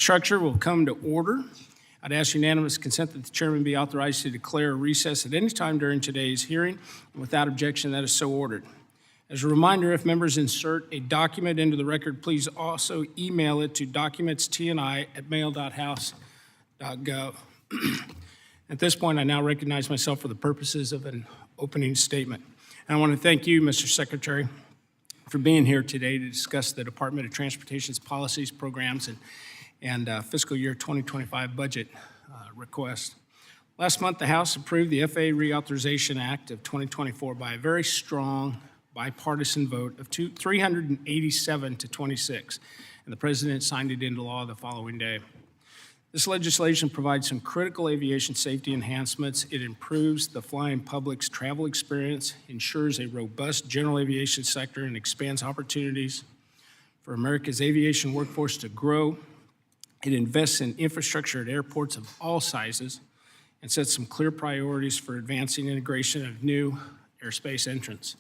Structure will come to order. I'd ask unanimous consent that the chairman be authorized to declare a recess at any time during today's hearing. And without objection, that is so ordered. As a reminder, if members insert a document into the record, please also email it to documentstni@mail.house.gov. At this point, I now recognize myself for the purposes of an opening statement. And I want to thank you, Mr. Secretary, for being here today to discuss the Department of Transportation's policies, programs, and fiscal year 2025 budget request. Last month, the House approved the FAA Reauthorization Act of 2024 by a very strong bipartisan vote of 387 to 26, and the President signed it into law the following day. This legislation provides some critical aviation safety enhancements. It improves the flying public's travel experience, ensures a robust general aviation sector, and expands opportunities for America's aviation workforce to grow. It invests in infrastructure at airports of all sizes and sets some clear priorities for advancing integration of new airspace entrants.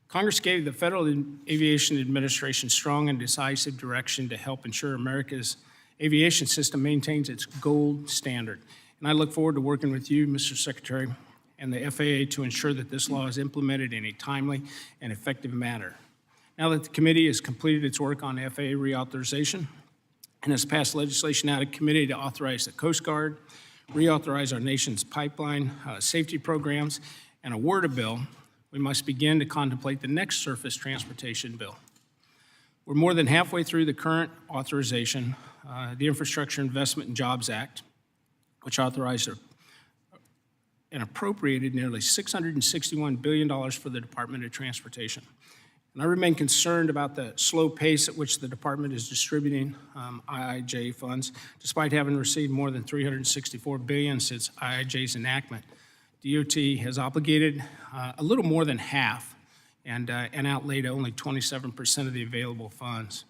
Congress gave the Federal Aviation Administration strong and decisive direction to help ensure America's aviation system maintains its gold standard. And I look forward to working with you, Mr. Secretary, and the FAA to ensure that this law is implemented in a timely and effective manner. Now that the committee has completed its work on FAA reauthorization and has passed legislation out of committee to authorize the Coast Guard, reauthorize our nation's pipeline safety programs, and award a bill, we must begin to contemplate the next surface transportation bill. We're more than halfway through the current authorization, the Infrastructure Investment and Jobs Act, which authorized and appropriated nearly $661 billion for the Department of Transportation. And I remain concerned about the slow pace at which the department is distributing IIJ funds, despite having received more than $364 billion since IIJ's enactment. DOT has obligated a little more than half and outlaid only 27% of the available funds.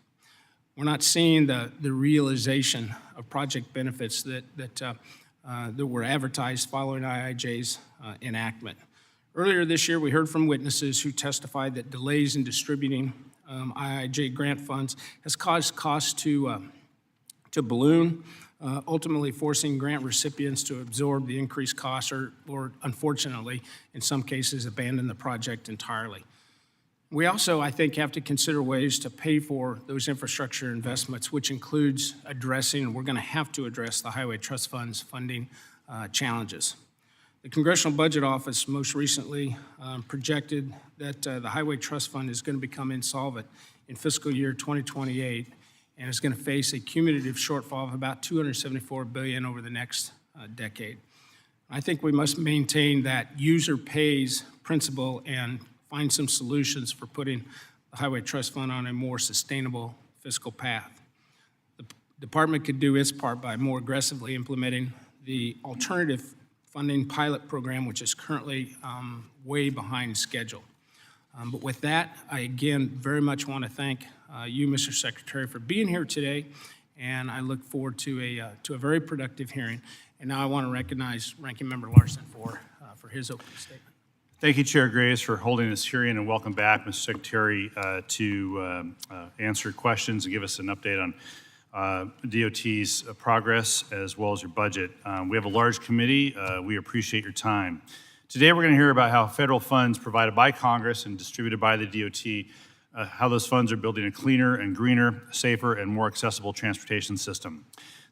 We're not seeing the realization of project benefits that were advertised following IIJ's enactment. Earlier this year, we heard from witnesses who testified that delays in distributing IIJ grant funds has caused costs to balloon, ultimately forcing grant recipients to absorb the increased costs or unfortunately, in some cases, abandon the project entirely. We also, I think, have to consider ways to pay for those infrastructure investments, which includes addressing, and we're going to have to address, the Highway Trust Fund's funding challenges. The Congressional Budget Office most recently projected that the Highway Trust Fund is going to become insolvent in fiscal year 2028 and is going to face a cumulative shortfall of about $274 billion over the next decade. I think we must maintain that user pays principle and find some solutions for putting the Highway Trust Fund on a more sustainable fiscal path. The department could do its part by more aggressively implementing the alternative funding pilot program, which is currently way behind schedule. But with that, I again very much want to thank you, Mr. Secretary, for being here today, and I look forward to a very productive hearing. And now I want to recognize Ranking Member Larson for his opening statement. Thank you, Chair Graves, for holding this hearing, and welcome back, Mr. Secretary, to answer questions and give us an update on DOT's progress as well as your budget. We have a large committee. We appreciate your time. Today we're going to hear about how federal funds provided by Congress and distributed by the DOT, how those funds are building a cleaner and greener, safer, and more accessible transportation system.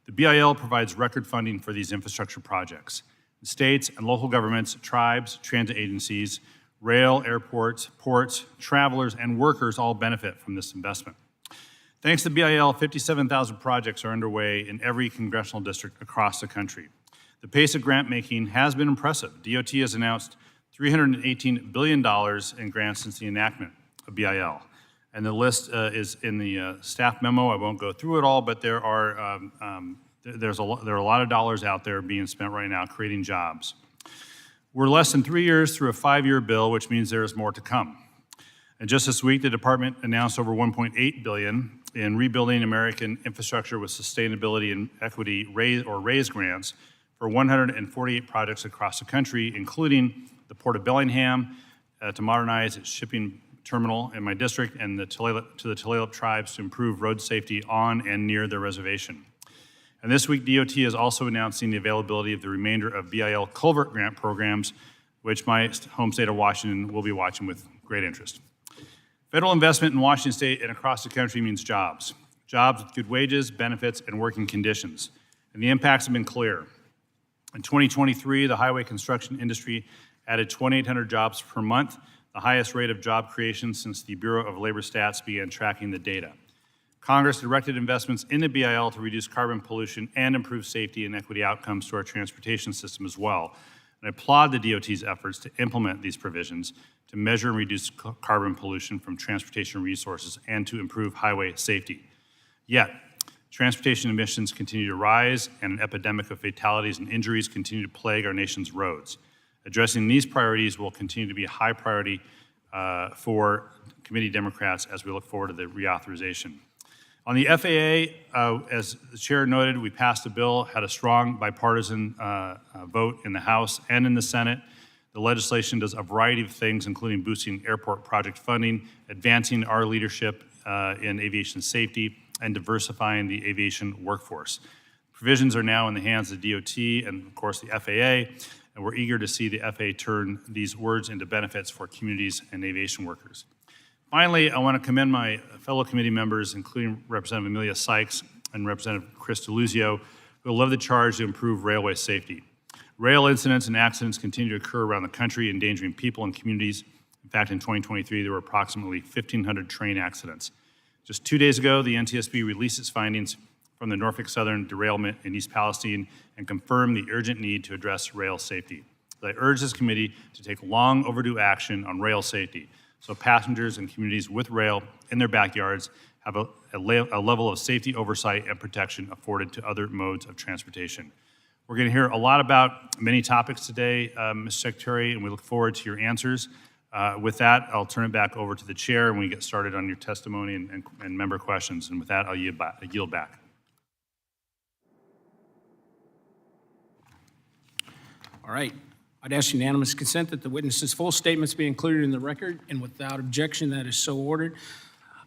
The BIL provides record funding for these infrastructure projects. States and local governments, tribes, transit agencies, rail, airports, ports, travelers, and workers all benefit from this investment. Thanks to BIL, 57,000 projects are underway in every congressional district across the country. The pace of grant making has been impressive. DOT has announced $318 billion in grants since the enactment of BIL. And the list is in the staff memo. I won't go through it all, but there are a lot of dollars out there being spent right now creating jobs. We're less than 3 years through a 5-year bill, which means there is more to come. And just this week, the department announced over $1.8 billion in rebuilding American infrastructure with sustainability and equity RAISE grants for 148 projects across the country, including the Port of Bellingham to modernize its shipping terminal in my district, and to the Tulalip tribes to improve road safety on and near their reservation. And this week, DOT is also announcing the availability of the remainder of BIL culvert grant programs, which my home state of Washington will be watching with great interest. Federal investment in Washington state and across the country means jobs. Jobs with good wages, benefits, and working conditions. And the impacts have been clear. In 2023, the highway construction industry added 2,800 jobs per month, the highest rate of job creation since the Bureau of Labor Stats began tracking the data. Congress directed investments into BIL to reduce carbon pollution and improve safety and equity outcomes to our transportation system as well. And I applaud the DOT's efforts to implement these provisions to measure and reduce carbon pollution from transportation resources and to improve highway safety. Yet, transportation emissions continue to rise and an epidemic of fatalities and injuries continue to plague our nation's roads. Addressing these priorities will continue to be a high priority for committee Democrats as we look forward to the reauthorization. On the FAA, as the chair noted, we passed a bill, had a strong bipartisan vote in the House and in the Senate. The legislation does a variety of things, including boosting airport project funding, advancing our leadership in aviation safety, and diversifying the aviation workforce. Provisions are now in the hands of DOT and, of course, the FAA, and we're eager to see the FAA turn these words into benefits for communities and aviation workers. Finally, I want to commend my fellow committee members, including Representative Amelia Sykes and Representative Chris DeLuzio, who led the charge to improve railway safety. Rail incidents and accidents continue to occur around the country, endangering people and communities. In fact, in 2023, there were approximately 1,500 train accidents. Just 2 days ago, the NTSB released its findings from the Norfolk Southern derailment in East Palestine and confirmed the urgent need to address rail safety. I urge this committee to take long overdue action on rail safety, so passengers and communities with rail in their backyards have a level of safety oversight and protection afforded to other modes of transportation. We're going to hear a lot about many topics today, Mr. Secretary, and we look forward to your answers. With that, I'll turn it back over to the chair and we get started on your testimony and member questions. And with that, I'll yield back. All right. I'd ask unanimous consent that the witness's full statements be included in the record, and without objection, that is so ordered.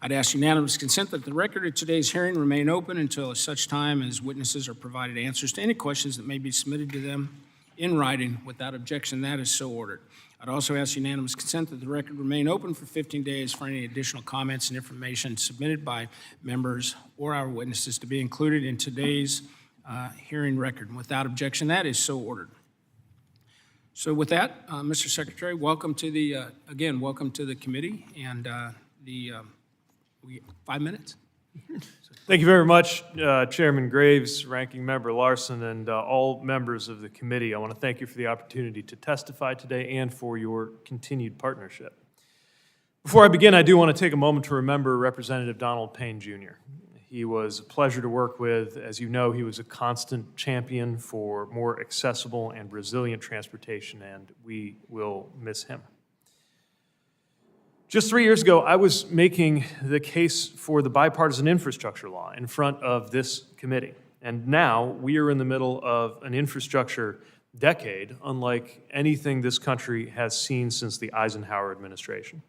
I'd ask unanimous consent that the record of today's hearing remain open until such time as witnesses are provided answers to any questions that may be submitted to them in writing. Without objection, that is so ordered. I'd also ask unanimous consent that the record remain open for 15 days for any additional comments and information submitted by members or our witnesses to be included in today's hearing record. And without objection, that is so ordered. So with that, Mr. Secretary, welcome to the, again, welcome to the committee, and 5 minutes. Thank you very much, Chairman Graves, Ranking Member Larson, and all members of the committee. I want to thank you for the opportunity to testify today and for your continued partnership. Before I begin, I do want to take a moment to remember Representative Donald Payne, Jr. He was a pleasure to work with. As you know, he was a constant champion for more accessible and resilient transportation, and we will miss him. Just 3 years ago, I was making the case for the bipartisan infrastructure law in front of this committee. And now we are in the middle of an infrastructure decade unlike anything this country has seen since the Eisenhower administration.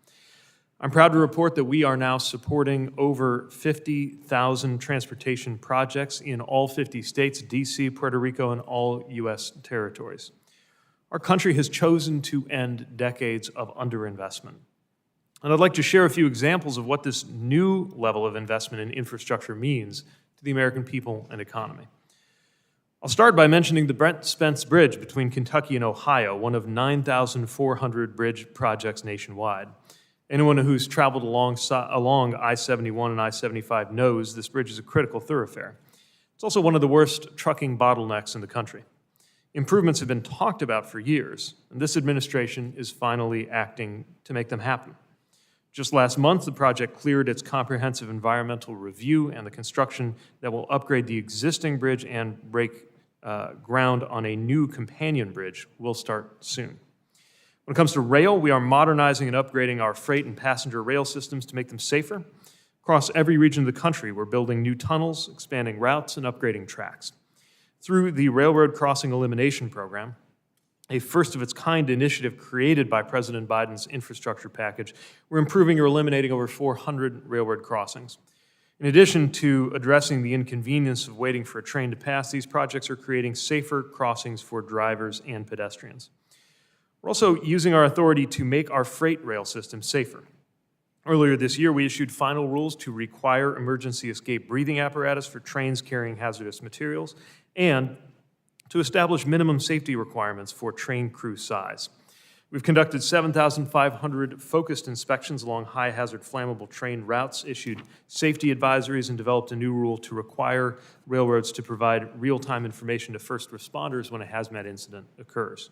I'm proud to report that we are now supporting over 50,000 transportation projects in all 50 states, D.C., Puerto Rico, and all U.S. territories. Our country has chosen to end decades of underinvestment. And I'd like to share a few examples of what this new level of investment in infrastructure means to the American people and economy. I'll start by mentioning the Brent Spence Bridge between Kentucky and Ohio, one of 9,400 bridge projects nationwide. Anyone who's traveled along I-71 and I-75 knows this bridge is a critical thoroughfare. It's also one of the worst trucking bottlenecks in the country. Improvements have been talked about for years, and this administration is finally acting to make them happen. Just last month, the project cleared its comprehensive environmental review, and the construction that will upgrade the existing bridge and break ground on a new companion bridge will start soon. When it comes to rail, we are modernizing and upgrading our freight and passenger rail systems to make them safer. Across every region of the country, we're building new tunnels, expanding routes, and upgrading tracks. Through the Railroad Crossing Elimination Program, a first-of-its-kind initiative created by President Biden's infrastructure package, we're improving or eliminating over 400 railroad crossings. In addition to addressing the inconvenience of waiting for a train to pass, these projects are creating safer crossings for drivers and pedestrians. We're also using our authority to make our freight rail system safer. Earlier this year, we issued final rules to require emergency escape breathing apparatus for trains carrying hazardous materials and to establish minimum safety requirements for train crew size. We've conducted 7,500 focused inspections along high-hazard flammable train routes, issued safety advisories, and developed a new rule to require railroads to provide real-time information to first responders when a hazmat incident occurs.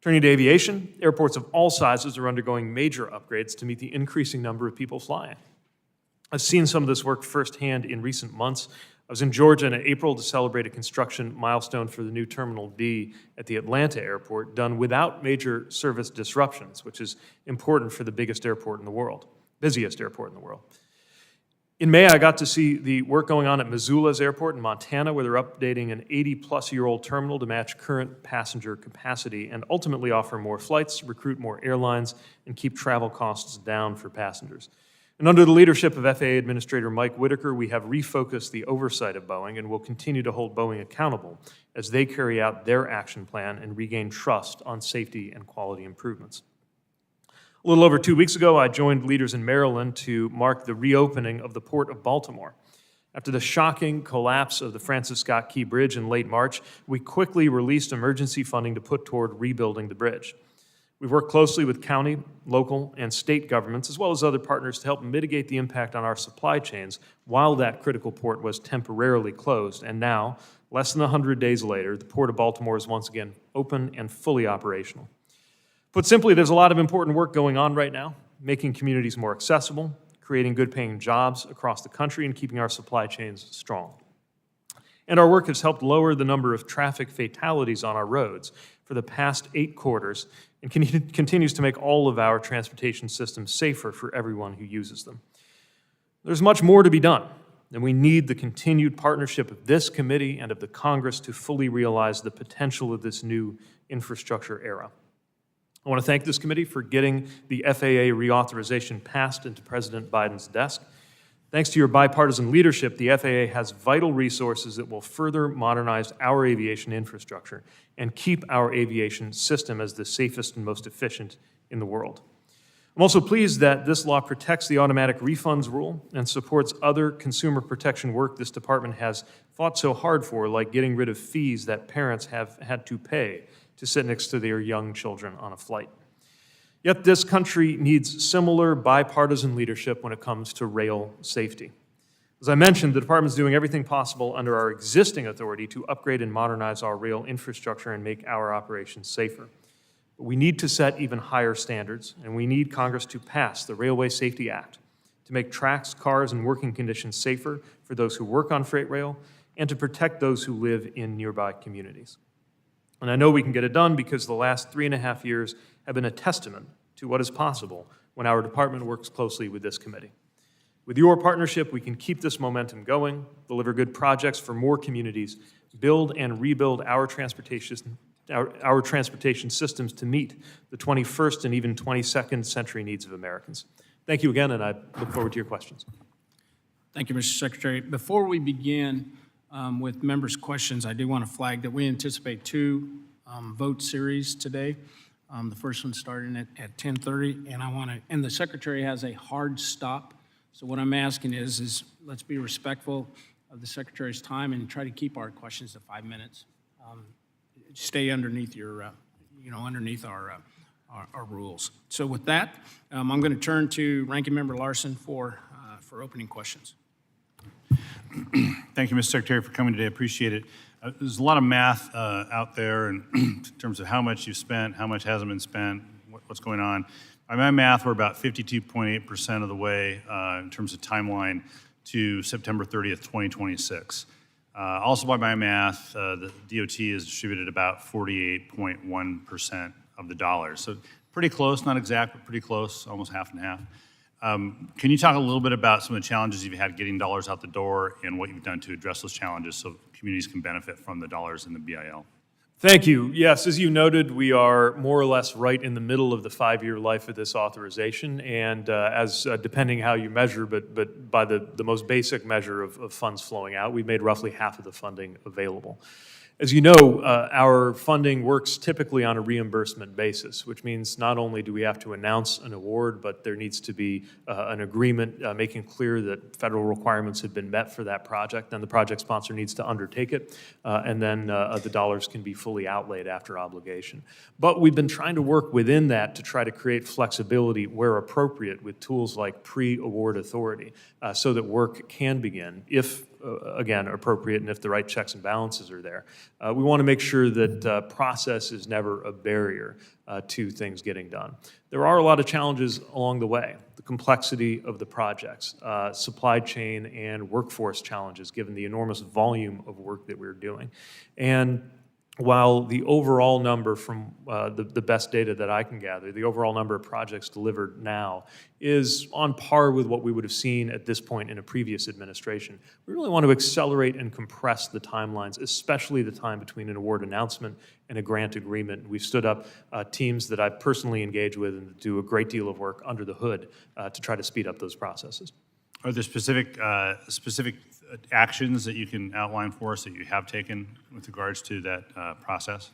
Turning to aviation, airports of all sizes are undergoing major upgrades to meet the increasing number of people flying. I've seen some of this work firsthand in recent months. I was in Georgia in April to celebrate a construction milestone for the new Terminal D at the Atlanta airport, done without major service disruptions, which is important for the biggest airport in the world, busiest airport in the world. In May, I got to see the work going on at Missoula's airport in Montana, where they're updating an 80-plus-year-old terminal to match current passenger capacity and ultimately offer more flights, recruit more airlines, and keep travel costs down for passengers. And under the leadership of FAA Administrator Mike Whitaker, we have refocused the oversight of Boeing and will continue to hold Boeing accountable as they carry out their action plan and regain trust on safety and quality improvements. A little over 2 weeks ago, I joined leaders in Maryland to mark the reopening of the Port of Baltimore. After the shocking collapse of the Francis Scott Key Bridge in late March, we quickly released emergency funding to put toward rebuilding the bridge. We've worked closely with county, local, and state governments, as well as other partners, to help mitigate the impact on our supply chains while that critical port was temporarily closed. And now, less than 100 days later, the Port of Baltimore is once again open and fully operational. Put simply, there's a lot of important work going on right now, making communities more accessible, creating good-paying jobs across the country, and keeping our supply chains strong. And our work has helped lower the number of traffic fatalities on our roads for the past 8 quarters and continues to make all of our transportation systems safer for everyone who uses them. There's much more to be done, and we need the continued partnership of this committee and of the Congress to fully realize the potential of this new infrastructure era. I want to thank this committee for getting the FAA reauthorization passed into President Biden's desk. Thanks to your bipartisan leadership, the FAA has vital resources that will further modernize our aviation infrastructure and keep our aviation system as the safest and most efficient in the world. I'm also pleased that this law protects the automatic refunds rule and supports other consumer protection work this department has fought so hard for, like getting rid of fees that parents have had to pay to sit next to their young children on a flight. Yet this country needs similar bipartisan leadership when it comes to rail safety. As I mentioned, the department is doing everything possible under our existing authority to upgrade and modernize our rail infrastructure and make our operations safer. But we need to set even higher standards, and we need Congress to pass the Railway Safety Act to make tracks, cars, and working conditions safer for those who work on freight rail and to protect those who live in nearby communities. And I know we can get it done because the last 3.5 years have been a testament to what is possible when our department works closely with this committee. With your partnership, we can keep this momentum going, deliver good projects for more communities, build and rebuild our transportation systems to meet the 21st and even 22nd century needs of Americans. Thank you again, and I look forward to your questions. Thank you, Mr. Secretary. Before we begin with members' questions, I do want to flag that we anticipate 2 vote series today. The first one starting at 10:30, and the Secretary has a hard stop. So what I'm asking is let's be respectful of the Secretary's time and try to keep our questions to 5 minutes. Stay underneath your, underneath our rules. So with that, I'm going to turn to Ranking Member Larson for opening questions. Thank you, Mr. Secretary, for coming today. I appreciate it. There's a lot of math out there in terms of how much you've spent, how much hasn't been spent, what's going on. By my math, we're about 52.8% of the way in terms of timeline to September 30th, 2026. Also by my math, the DOT has distributed about 48.1% of the dollars. So pretty close, not exact, but pretty close, almost half and half. Can you talk a little bit about some of the challenges you've had getting dollars out the door and what you've done to address those challenges so communities can benefit from the dollars in the BIL? Thank you. Yes, as you noted, we are more or less right in the middle of the 5-year life of this authorization, and depending how you measure, but by the most basic measure of funds flowing out, we've made roughly half of the funding available. As you know, our funding works typically on a reimbursement basis, which means not only do we have to announce an award, but there needs to be an agreement making clear that federal requirements have been met for that project. Then the project sponsor needs to undertake it, and then the dollars can be fully outlaid after obligation. But we've been trying to work within that to try to create flexibility where appropriate with tools like pre-award authority so that work can begin if again, appropriate and if the right checks and balances are there. We want to make sure that process is never a barrier to things getting done. There are a lot of challenges along the way. The complexity of the projects, supply chain and workforce challenges given the enormous volume of work that we're doing. And while the overall number from the best data that I can gather, the overall number of projects delivered now is on par with what we would have seen at this point in a previous administration. We really want to accelerate and compress the timelines, especially the time between an award announcement and a grant agreement. We've stood up teams that I personally engage with and do a great deal of work under the hood to try to speed up those processes. Are there specific actions that you can outline for us that you have taken with regards to that process?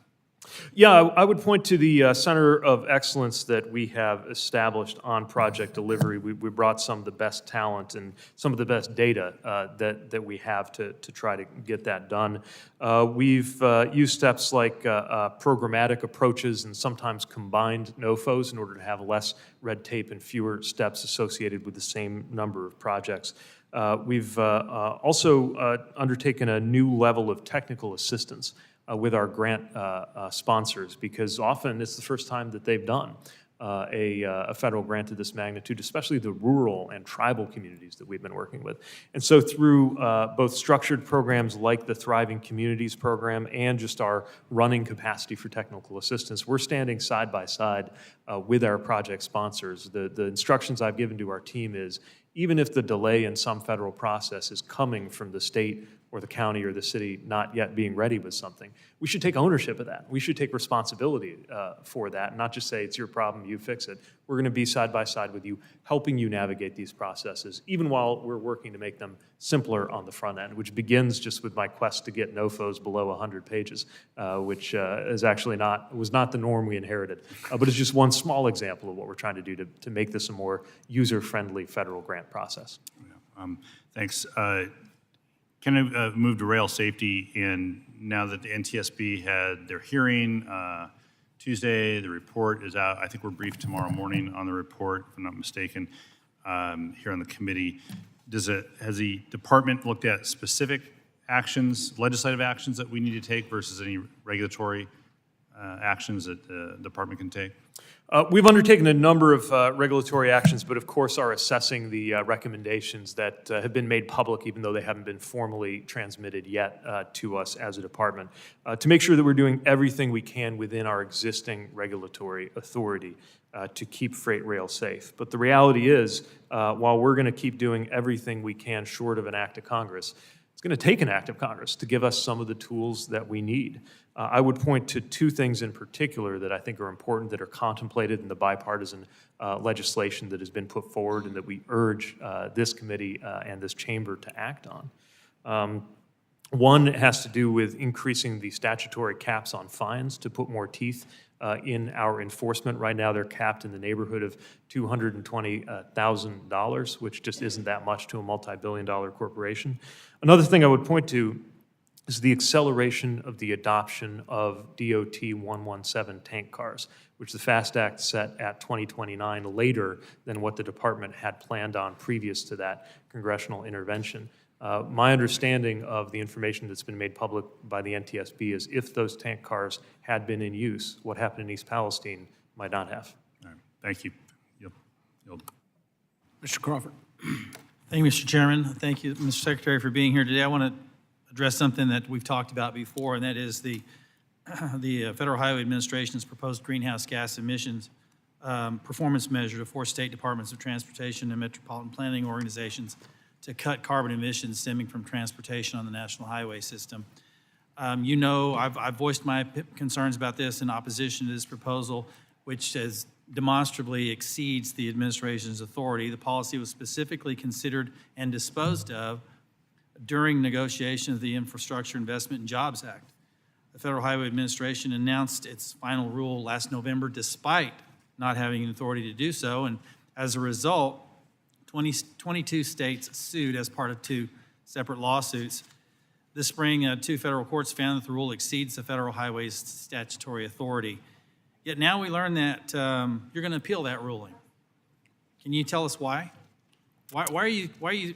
Yeah, I would point to the Center of Excellence that we have established on project delivery. We brought some of the best talent and some of the best data that we have to try to get that done. We've used steps like programmatic approaches and sometimes combined NOFOs in order to have less red tape and fewer steps associated with the same number of projects. We've also undertaken a new level of technical assistance with our grant sponsors, because often it's the first time that they've done a federal grant of this magnitude, especially the rural and tribal communities that we've been working with. And so through both structured programs like the Thriving Communities program and just our running capacity for technical assistance, we're standing side by side with our project sponsors. The instructions I've given to our team is, even if the delay in some federal process is coming from the state or the county or the city not yet being ready with something, we should take ownership of that. We should take responsibility for that and not just say, it's your problem, you fix it. We're going to be side by side with you, helping you navigate these processes, even while we're working to make them simpler on the front end, which begins just with my quest to get NOFOs below 100 pages, which is actually was not the norm we inherited. But it's just one small example of what we're trying to do to make this a more user-friendly federal grant process. Thanks. Can I move to rail safety? And now that the NTSB had their hearing Tuesday, the report is out. I think we're briefed tomorrow morning on the report, if I'm not mistaken, here on the committee. Has the department looked at specific actions, legislative actions that we need to take versus any regulatory actions that the department can take? We've undertaken a number of regulatory actions, but of course are assessing the recommendations that have been made public, even though they haven't been formally transmitted yet to us as a department, to make sure that we're doing everything we can within our existing regulatory authority to keep freight rail safe. But the reality is, while we're going to keep doing everything we can short of an act of Congress, it's going to take an act of Congress to give us some of the tools that we need. I would point to two things in particular that I think are important that are contemplated in the bipartisan legislation that has been put forward and that we urge this committee and this chamber to act on. One has to do with increasing the statutory caps on fines to put more teeth in our enforcement. Right now, they're capped in the neighborhood of $220,000, which just isn't that much to a multi-billion-dollar corporation. Another thing I would point to is the acceleration of the adoption of DOT 117 tank cars, which the FAST Act set at 2029, later than what the department had planned on previous to that congressional intervention. My understanding of the information that's been made public by the NTSB is if those tank cars had been in use, what happened in East Palestine might not have. All right. Thank you. Mr. Crawford. Thank you, Mr. Chairman. Thank you, Mr. Secretary, for being here today. I want to address something that we've talked about before, and that is the Federal Highway Administration's proposed greenhouse gas emissions performance measure to force state departments of transportation and metropolitan planning organizations to cut carbon emissions stemming from transportation on the national highway system. You know, I've voiced my concerns about this in opposition to this proposal, which has demonstrably exceeds the administration's authority. The policy was specifically considered and disposed of during negotiation of the Infrastructure Investment and Jobs Act. The Federal Highway Administration announced its final rule last November despite not having an authority to do so, and as a result, 22 states sued as part of 2 separate lawsuits. This spring, 2 federal courts found that the rule exceeds the Federal Highway's statutory authority. Yet now we learn that you're going to appeal that ruling. Can you tell us why? Why are you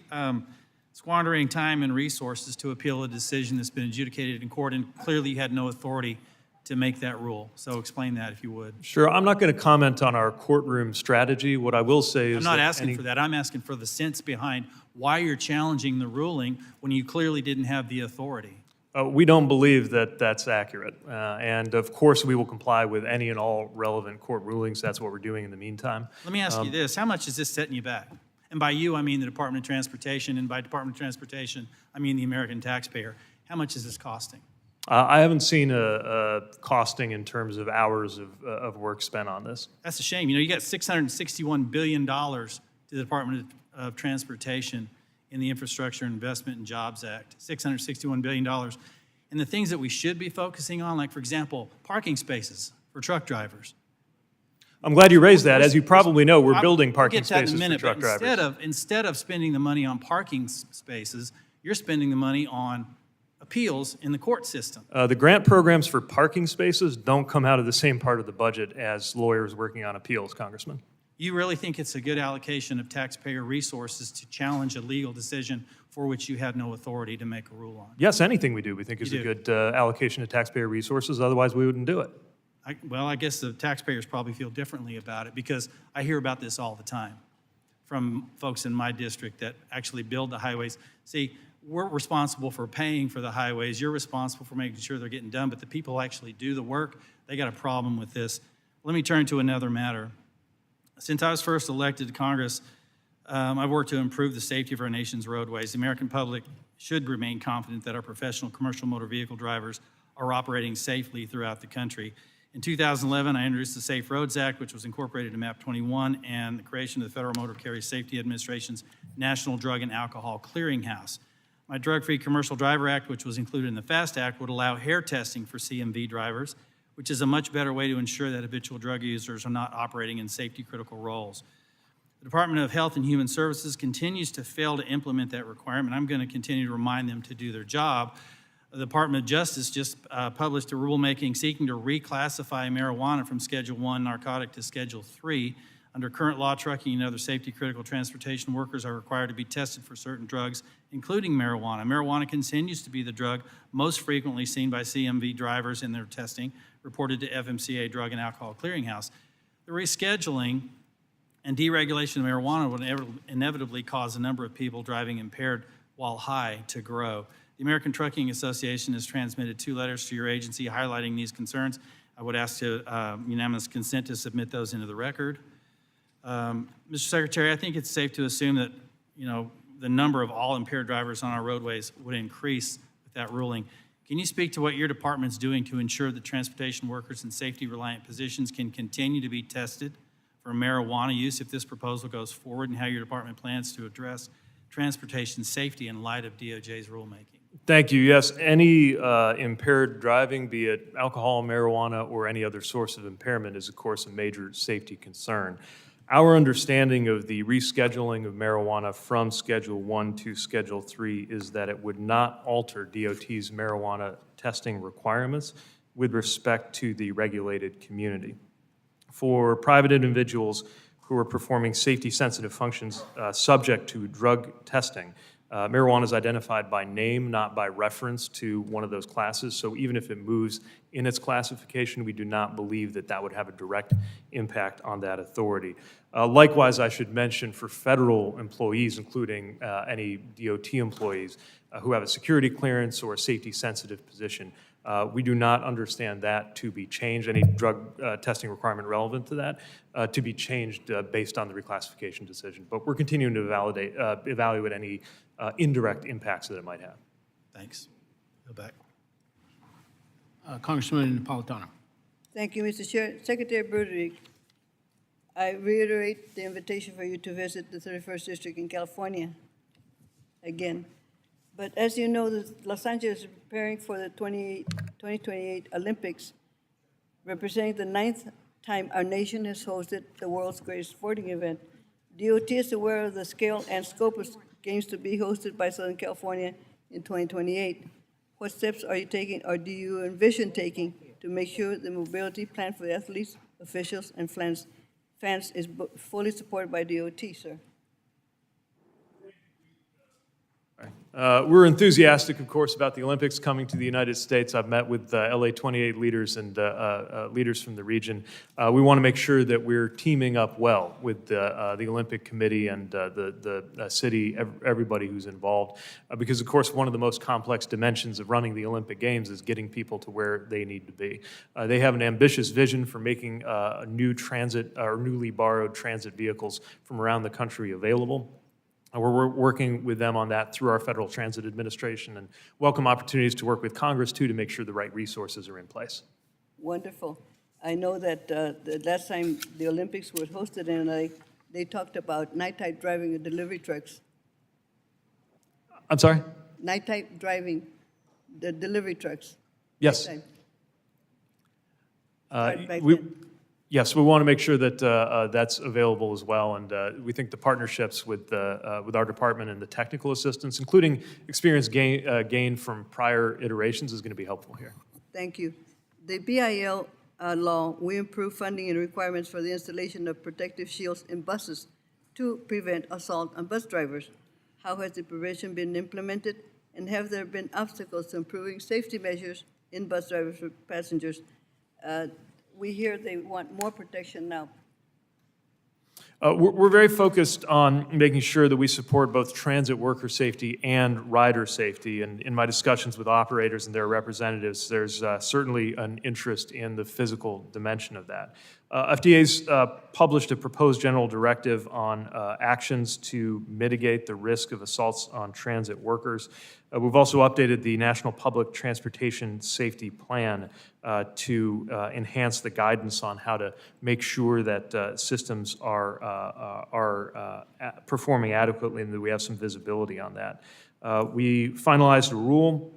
squandering time and resources to appeal a decision that's been adjudicated in court, and clearly you had no authority to make that rule? So explain that if you would. Sure, I'm not going to comment on our courtroom strategy. What I will say is I'm not that asking for that. I'm asking for the sense behind why you're challenging the ruling when you clearly didn't have the authority. We don't believe that that's accurate. And of course, we will comply with any and all relevant court rulings. That's what we're doing in the meantime. Let me ask you this. How much is this setting you back? And by you, I mean the Department of Transportation, and by Department of Transportation, I mean the American taxpayer. How much is this costing? I haven't seen a costing in terms of hours of work spent on this. That's a shame. You know, you got $661 billion to the Department of Transportation in the Infrastructure Investment and Jobs Act, $661 billion. And the things that we should be focusing on, like, for example, parking spaces for truck drivers. I'm glad you raised that. As you probably know, we're building parking We'll get to that in spaces a minute, for truck but drivers. instead of spending the money on parking spaces, you're spending the money on appeals in the court system. The grant programs for parking spaces don't come out of the same part of the budget as lawyers working on appeals, Congressman. You really think it's a good allocation of taxpayer resources to challenge a legal decision for which you had no authority to make a rule on? Yes, anything we do we think is You a do. good allocation of taxpayer resources. Otherwise, we wouldn't do it. I guess the taxpayers probably feel differently about it, because I hear about this all the time from folks in my district that actually build the highways. See, we're responsible for paying for the highways. You're responsible for making sure they're getting done, but the people who actually do the work, they got a problem with this. Let me turn to another matter. Since I was first elected to Congress, I've worked to improve the safety of our nation's roadways. The American public should remain confident that our professional commercial motor vehicle drivers are operating safely throughout the country. In 2011, I introduced the Safe Roads Act, which was incorporated in MAP 21, and the creation of the Federal Motor Carrier Safety Administration's National Drug and Alcohol Clearinghouse. My Drug-Free Commercial Driver Act, which was included in the FAST Act, would allow hair testing for CMV drivers, which is a much better way to ensure that habitual drug users are not operating in safety-critical roles. The Department of Health and Human Services continues to fail to implement that requirement. I'm going to continue to remind them to do their job. The Department of Justice just published a rulemaking seeking to reclassify marijuana from Schedule I narcotic to Schedule III. Under current law, trucking and other safety-critical transportation workers are required to be tested for certain drugs, including marijuana. Marijuana continues to be the drug most frequently seen by CMV drivers in their testing, reported to FMCA Drug and Alcohol Clearinghouse. The rescheduling and deregulation of marijuana would inevitably cause the number of people driving impaired while high to grow. The American Trucking Association has transmitted 2 letters to your agency highlighting these concerns. I would ask to unanimous consent to submit those into the record. Mr. Secretary, I think it's safe to assume that, the number of all impaired drivers on our roadways would increase with that ruling. Can you speak to what your department's doing to ensure that transportation workers in safety-reliant positions can continue to be tested for marijuana use if this proposal goes forward, and how your department plans to address transportation safety in light of DOJ's rulemaking? Thank you. Yes, any impaired driving, be it alcohol, marijuana, or any other source of impairment, is, of course, a major safety concern. Our understanding of the rescheduling of marijuana from Schedule I to Schedule III is that it would not alter DOT's marijuana testing requirements with respect to the regulated community. For private individuals who are performing safety-sensitive functions subject to drug testing, marijuana is identified by name, not by reference to one of those classes. So even if it moves in its classification, we do not believe that that would have a direct impact on that authority. Likewise, I should mention for federal employees, including any DOT employees who have a security clearance or a safety-sensitive position, we do not understand that to be changed, any drug testing requirement relevant to that, to be changed based on the reclassification decision. But we're continuing to evaluate any indirect impacts that it might have. Thanks. Go back. Congressman Napolitano. Thank you, Mr. Chair. Secretary Broderick, I reiterate the invitation for you to visit the 31st District in California again. But as you know, Los Angeles is preparing for the 2028 Olympics, representing the 9th time our nation has hosted the world's greatest sporting event. DOT is aware of the scale and scope of games to be hosted by Southern California in 2028. What steps are you taking, or do you envision taking, to make sure the mobility plan for the athletes, officials, and fans is fully supported by DOT, sir? We're enthusiastic, of course, about the Olympics coming to the United States. I've met with LA 28 leaders and leaders from the region. We want to make sure that we're teaming up well with the Olympic Committee and the city, everybody who's involved, because, of course, one of the most complex dimensions of running the Olympic Games is getting people to where they need to be. They have an ambitious vision for making new transit or newly borrowed transit vehicles from around the country available. We're working with them on that through our Federal Transit Administration, and welcome opportunities to work with Congress, too, to make sure the right resources are in place. Wonderful. I know that the last time the Olympics were hosted in LA, they talked about nighttime driving of delivery trucks. I'm sorry? Nighttime driving the delivery trucks. Yes. Nighttime. Back We, then. yes, we want to make sure that that's available as well, and we think the partnerships with our department and the technical assistance, including experience gained from prior iterations, is going to be helpful here. Thank you. The BIL law, we improve funding and requirements for the installation of protective shields in buses to prevent assault on bus drivers. How has the prevention been implemented, and have there been obstacles to improving safety measures in bus drivers for passengers? We hear they want more protection now. We're very focused on making sure that we support both transit worker safety and rider safety. And in my discussions with operators and their representatives, there's certainly an interest in the physical dimension of that. FDA's published a proposed general directive on actions to mitigate the risk of assaults on transit workers. We've also updated the National Public Transportation Safety Plan to enhance the guidance on how to make sure that systems are performing adequately and that we have some visibility on that. We finalized a rule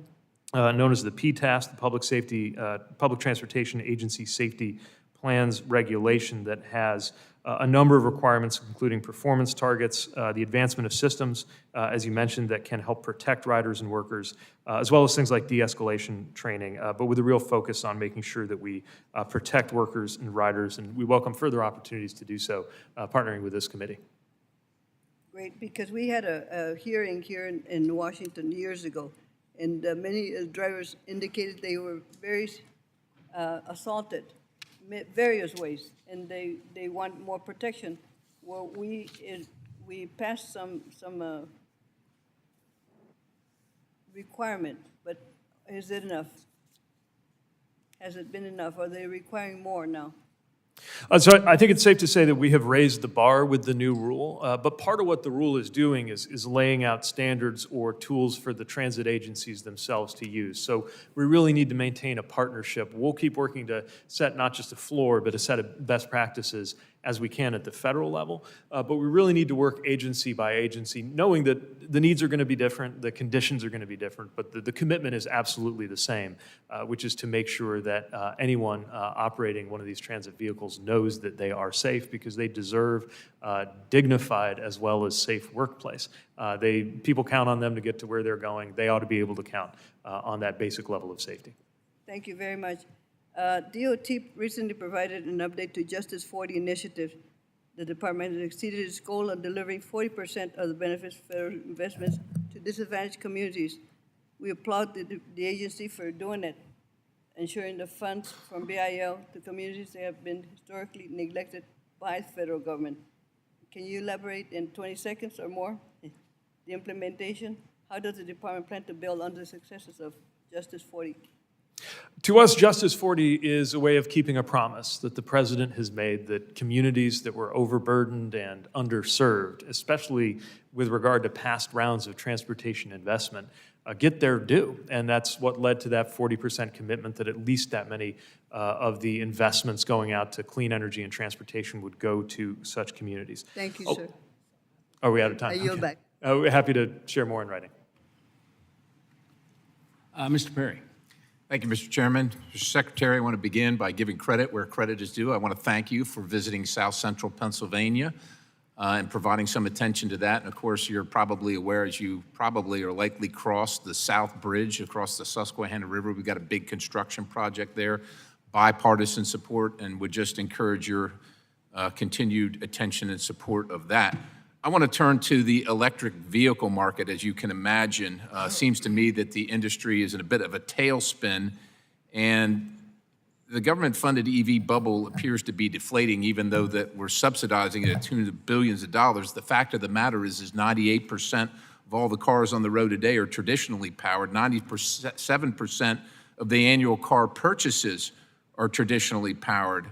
known as the PTAS, the Public Transportation Agency Safety Plans Regulation, that has a number of requirements, including performance targets, the advancement of systems, as you mentioned, that can help protect riders and workers, as well as things like de-escalation training, but with a real focus on making sure that we protect workers and riders, and we welcome further opportunities to do so, partnering with this committee. Great, because we had a hearing here in Washington years ago, and many drivers indicated they were very assaulted various ways, and they want more protection. Well, we passed some requirement, but is it enough? Has it been enough? Are they requiring more now? So I think it's safe to say that we have raised the bar with the new rule, but part of what the rule is doing is laying out standards or tools for the transit agencies themselves to use. So we really need to maintain a partnership. We'll keep working to set not just a floor, but a set of best practices as we can at the federal level, but we really need to work agency by agency, knowing that the needs are going to be different, the conditions are going to be different, but the commitment is absolutely the same, which is to make sure that anyone operating one of these transit vehicles knows that they are safe, because they deserve dignified as well as safe workplace. People count on them to get to where they're going. They ought to be able to count on that basic level of safety. Thank you very much. DOT recently provided an update to Justice 40 initiative. The department has exceeded its goal of delivering 40% of the benefits of federal investments to disadvantaged communities. We applaud the agency for doing it, ensuring the funds from BIL to communities that have been historically neglected by the federal government. Can you elaborate in 20 seconds or more? The implementation, how does the department plan to build on the successes of Justice 40? To us, Justice 40 is a way of keeping a promise that the president has made, that communities that were overburdened and underserved, especially with regard to past rounds of transportation investment, get their due. And that's what led to that 40% commitment that at least that many of the investments going out to clean energy and transportation would go to such communities. Thank you, Oh, sir. Are we out of time? I yield Okay. back. We're happy to share more in writing. Mr. Perry. Thank you, Mr. Chairman. Mr. Secretary, I want to begin by giving credit where credit is due. I want to thank you for visiting South Central Pennsylvania and providing some attention to that. And of course, you're probably aware, as you probably are likely crossed the South Bridge across the Susquehanna River. We've got a big construction project there, bipartisan support, and would just encourage your continued attention and support of that. I want to turn to the electric vehicle market. As you can imagine, seems to me that the industry is in a bit of a tailspin, and the government-funded EV bubble appears to be deflating, even though that we're subsidizing it at tune of billions of dollars. The fact of the matter is 98% of all the cars on the road today are traditionally powered. 97% of the annual car purchases are traditionally powered.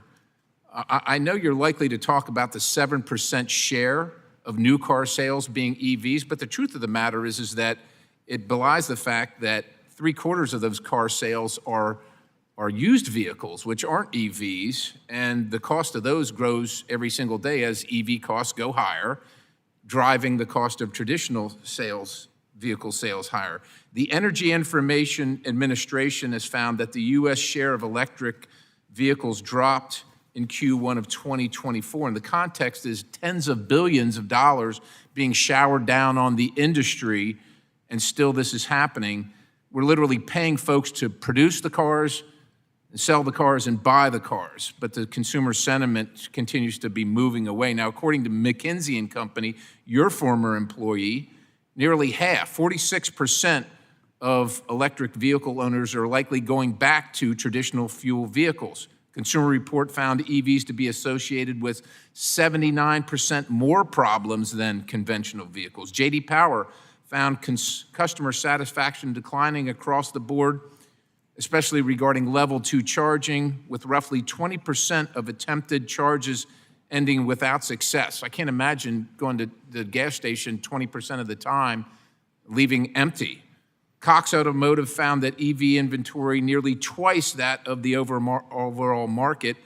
I know you're likely to talk about the 7% share of new car sales being EVs, but the truth of the matter is that it belies the fact that 3/4 of those car sales are used vehicles, which aren't EVs, and the cost of those grows every single day as EV costs go higher, driving the cost of traditional vehicle sales higher. The Energy Information Administration has found that the U.S. share of electric vehicles dropped in Q1 of 2024, and the context is tens of billions of dollars being showered down on the industry, and still this is happening. We're literally paying folks to produce the cars, and sell the cars, and buy the cars, but the consumer sentiment continues to be moving away. Now, according to McKinsey & Company, your former employee, nearly half, 46% of electric vehicle owners are likely going back to traditional fuel vehicles. Consumer Report found EVs to be associated with 79% more problems than conventional vehicles. J.D. Power found customer satisfaction declining across the board, especially regarding level 2 charging, with roughly 20% of attempted charges ending without success. I can't imagine going to the gas station 20% of the time, leaving empty. Cox Automotive found that EV inventory nearly twice that of the overall market,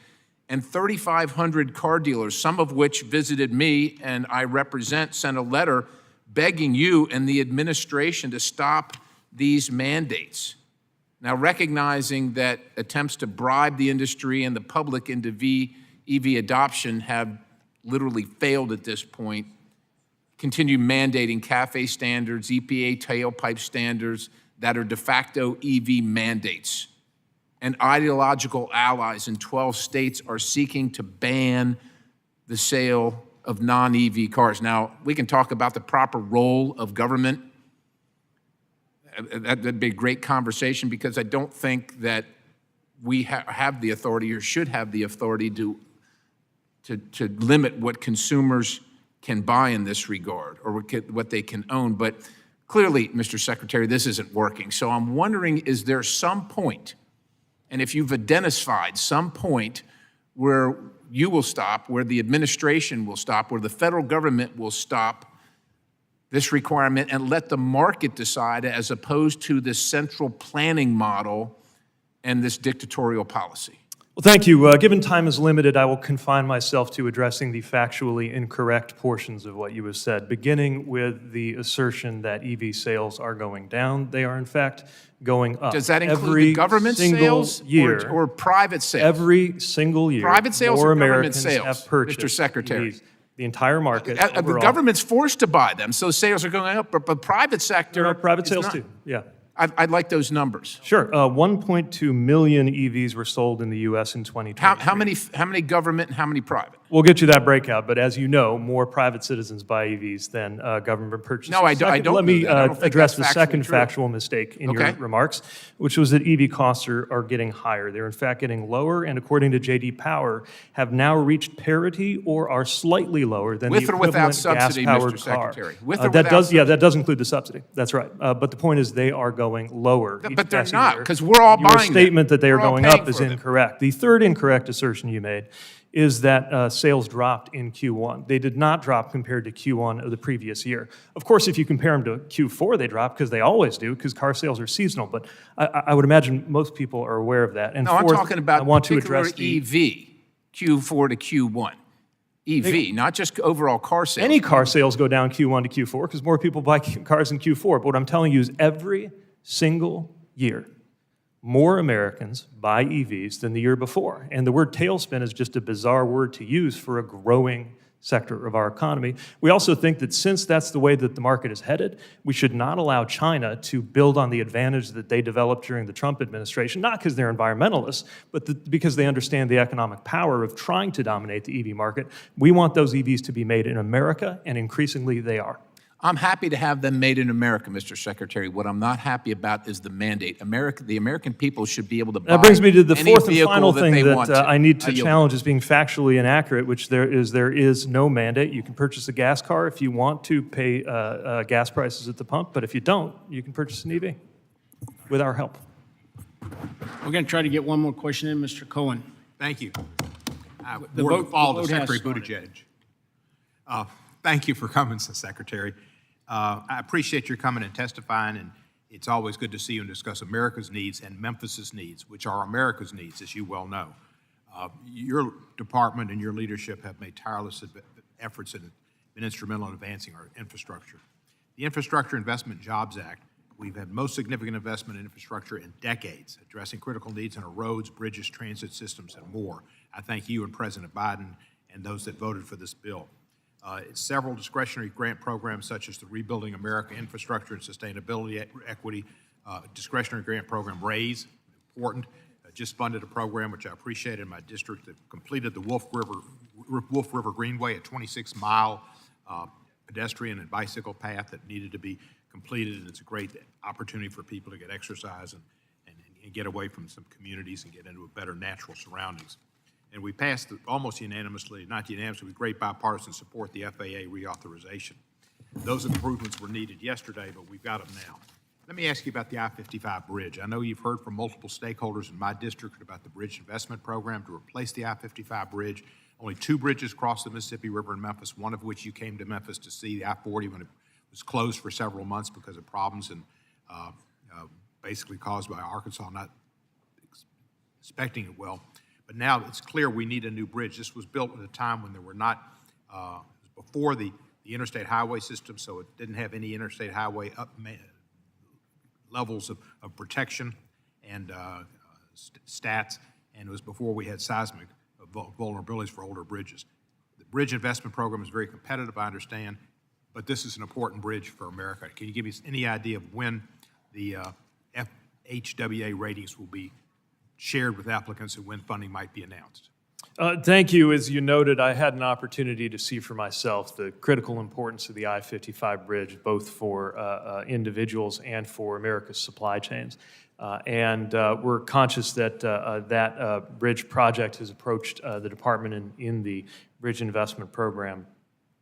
and 3,500 car dealers, some of which visited me and I represent, sent a letter begging you and the administration to stop these mandates. Now, recognizing that attempts to bribe the industry and the public into EV adoption have literally failed at this point, continue mandating CAFE standards, EPA tailpipe standards that are de facto EV mandates. And ideological allies in 12 states are seeking to ban the sale of non-EV cars. Now, we can talk about the proper role of government. That'd be a great conversation, because I don't think that we have the authority or should have the authority to limit what consumers can buy in this regard, or what they can own. But clearly, Mr. Secretary, this isn't working. So I'm wondering, is there some point, and if you've identified some point where you will stop, where the administration will stop, where the federal government will stop this requirement and let the market decide, as opposed to this central planning model and this dictatorial policy? Well, thank you. Given time is limited, I will confine myself to addressing the factually incorrect portions of what you have said, beginning with the assertion that EV sales are going down. They are, in fact, going up. Does that include every the government single sales year, or private sales? Every single year, Private sales more or government Americans sales, have purchased Mr. Secretary? EVs. The entire market The overall. government's forced to buy them, so sales are going up, but private sector... There are private is sales not. too, yeah. I'd like those numbers. Sure. 1.2 million EVs were sold in the U.S. in 2023. How many government and how many private? We'll get you that breakout, but as you know, more private citizens buy EVs than government purchases. No, I don't Let know me that. I don't think address that's the factually second true. factual mistake in your Okay. remarks, which was that EV costs are getting higher. They're in fact getting lower, and according to J.D. Power, have now reached parity or are slightly lower than With the or without equivalent subsidy, gas-powered Mr. car. Secretary? With or that without does, yeah, that does include the subsidy. That's right. But the point is, they are going lower. each But they're passing not, year. 'cause we're all Your buying them. statement that they are We're all going paying up is for them. incorrect. The third incorrect assertion you made is that sales dropped in Q1. They did not drop compared to Q1 of the previous year. Of course, if you compare them to Q4, they drop, because they always do, because car sales are seasonal. But I would imagine most people are aware of that. And No, I'm fourth, talking about I want to particular address the EV, Q4 to Q1. EV, not just overall car sales. Any car sales go down Q1 to Q4 because more people buy cars in Q4. But what I'm telling you is every single year, more Americans buy EVs than the year before. And the word tailspin is just a bizarre word to use for a growing sector of our economy. We also think that since that's the way that the market is headed, we should not allow China to build on the advantage that they developed during the Trump administration, not because they're environmentalists, but because they understand the economic power of trying to dominate the EV market. We want those EVs to be made in America, and increasingly they are. I'm happy to have them made in America, Mr. Secretary. What I'm not happy about is the mandate. The American people should be able to buy That brings me to the any fourth and vehicle final that thing they that want to. I need to yield. challenge as being factually inaccurate, which there is no mandate. You can purchase a gas car if you want to pay gas prices at the pump, but if you don't, you can purchase an EV with our help. We're going to try to get one more question in, Mr. Cohen. Thank you. The Board of vote- the fall the to vote has Secretary started. Buttigieg. Thank you for coming, Secretary. I appreciate your coming and testifying, and it's always good to see you and discuss America's needs and Memphis's needs, which are America's needs, as you well know. Your department and your leadership have made tireless efforts and been instrumental in advancing our infrastructure. The Infrastructure Investment and Jobs Act, we've had most significant investment in infrastructure in decades, addressing critical needs in our roads, bridges, transit systems, and more. I thank you and President Biden and those that voted for this bill. Several discretionary grant programs, such as the Rebuilding America Infrastructure and Sustainability Equity discretionary grant program, RAISE, important. Just funded a program, which I appreciate, in my district, that completed the Wolf River Greenway, a 26-mile pedestrian and bicycle path that needed to be completed, and it's a great opportunity for people to get exercise and get away from some communities and get into a better natural surroundings. And we passed almost unanimously, not unanimously, with great bipartisan support, the FAA reauthorization. Those improvements were needed yesterday, but we've got them now. Let me ask you about the I-55 bridge. I know you've heard from multiple stakeholders in my district about the bridge investment program to replace the I-55 bridge. Only 2 bridges cross the Mississippi River in Memphis, one of which you came to Memphis to see, the I-40, when it was closed for several months because of problems and basically caused by Arkansas not inspecting it well. But now it's clear we need a new bridge. This was built at a time when there were not, before the interstate highway system, so it didn't have any interstate highway levels of protection and stats, and it was before we had seismic vulnerabilities for older bridges. The bridge investment program is very competitive, I understand, but this is an important bridge for America. Can you give me any idea of when the FHWA ratings will be shared with applicants and when funding might be announced? Thank you. As you noted, I had an opportunity to see for myself the critical importance of the I-55 bridge, both for individuals and for America's supply chains. And we're conscious that that bridge project has approached the department in the bridge investment program.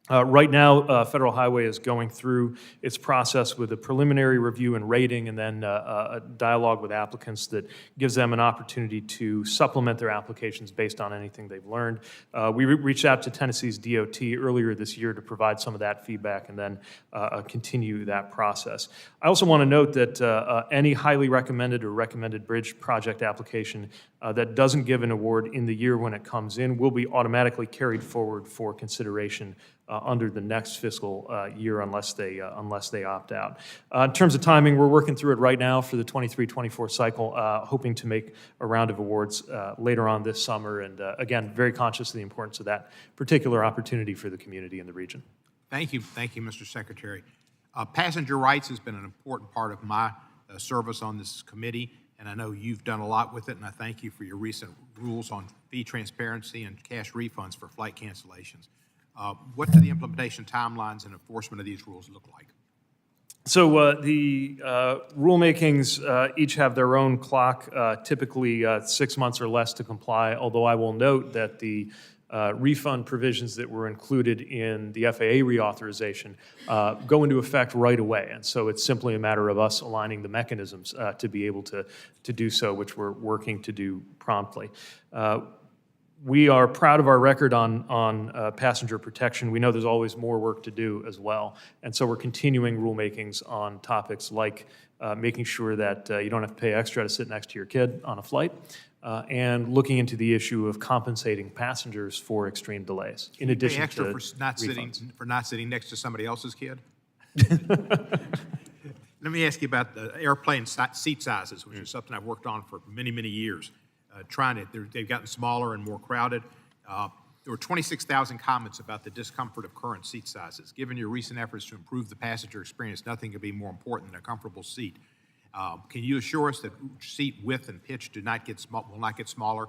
Right now, Federal Highway is going through its process with a preliminary review and rating, and then a dialogue with applicants that gives them an opportunity to supplement their applications based on anything they've learned. We reached out to Tennessee's DOT earlier this year to provide some of that feedback and then continue that process. I also want to note that any highly recommended or recommended bridge project application that doesn't give an award in the year when it comes in will be automatically carried forward for consideration under the next fiscal year unless they opt out. In terms of timing, we're working through it right now for the 23-24 cycle, hoping to make a round of awards later on this summer, and again, very conscious of the importance of that particular opportunity for the community in the region. Thank you, Mr. Secretary. Passenger rights has been an important part of my service on this committee, and I know you've done a lot with it, and I thank you for your recent rules on fee transparency and cash refunds for flight cancellations. What do the implementation timelines and enforcement of these rules look like? So the rulemakings each have their own clock, typically 6 months or less to comply, although I will note that the refund provisions that were included in the FAA reauthorization go into effect right away. And so it's simply a matter of us aligning the mechanisms to be able to do so, which we're working to do promptly. we are proud of our record on passenger protection. We know there's always more work to do as well. And so we're continuing rulemakings on topics like making sure that you don't have to pay extra to sit next to your kid on a flight, and looking into the issue of compensating passengers for extreme delays, in Pay addition extra to for not sitting, refunds. for not sitting next to somebody else's kid? Let me ask you about the airplane seat sizes, which is something I've worked on for many, many years. They've gotten smaller and more crowded. There were 26,000 comments about the discomfort of current seat sizes. Given your recent efforts to improve the passenger experience, nothing could be more important than a comfortable seat. Can you assure us that seat width and pitch will not get smaller?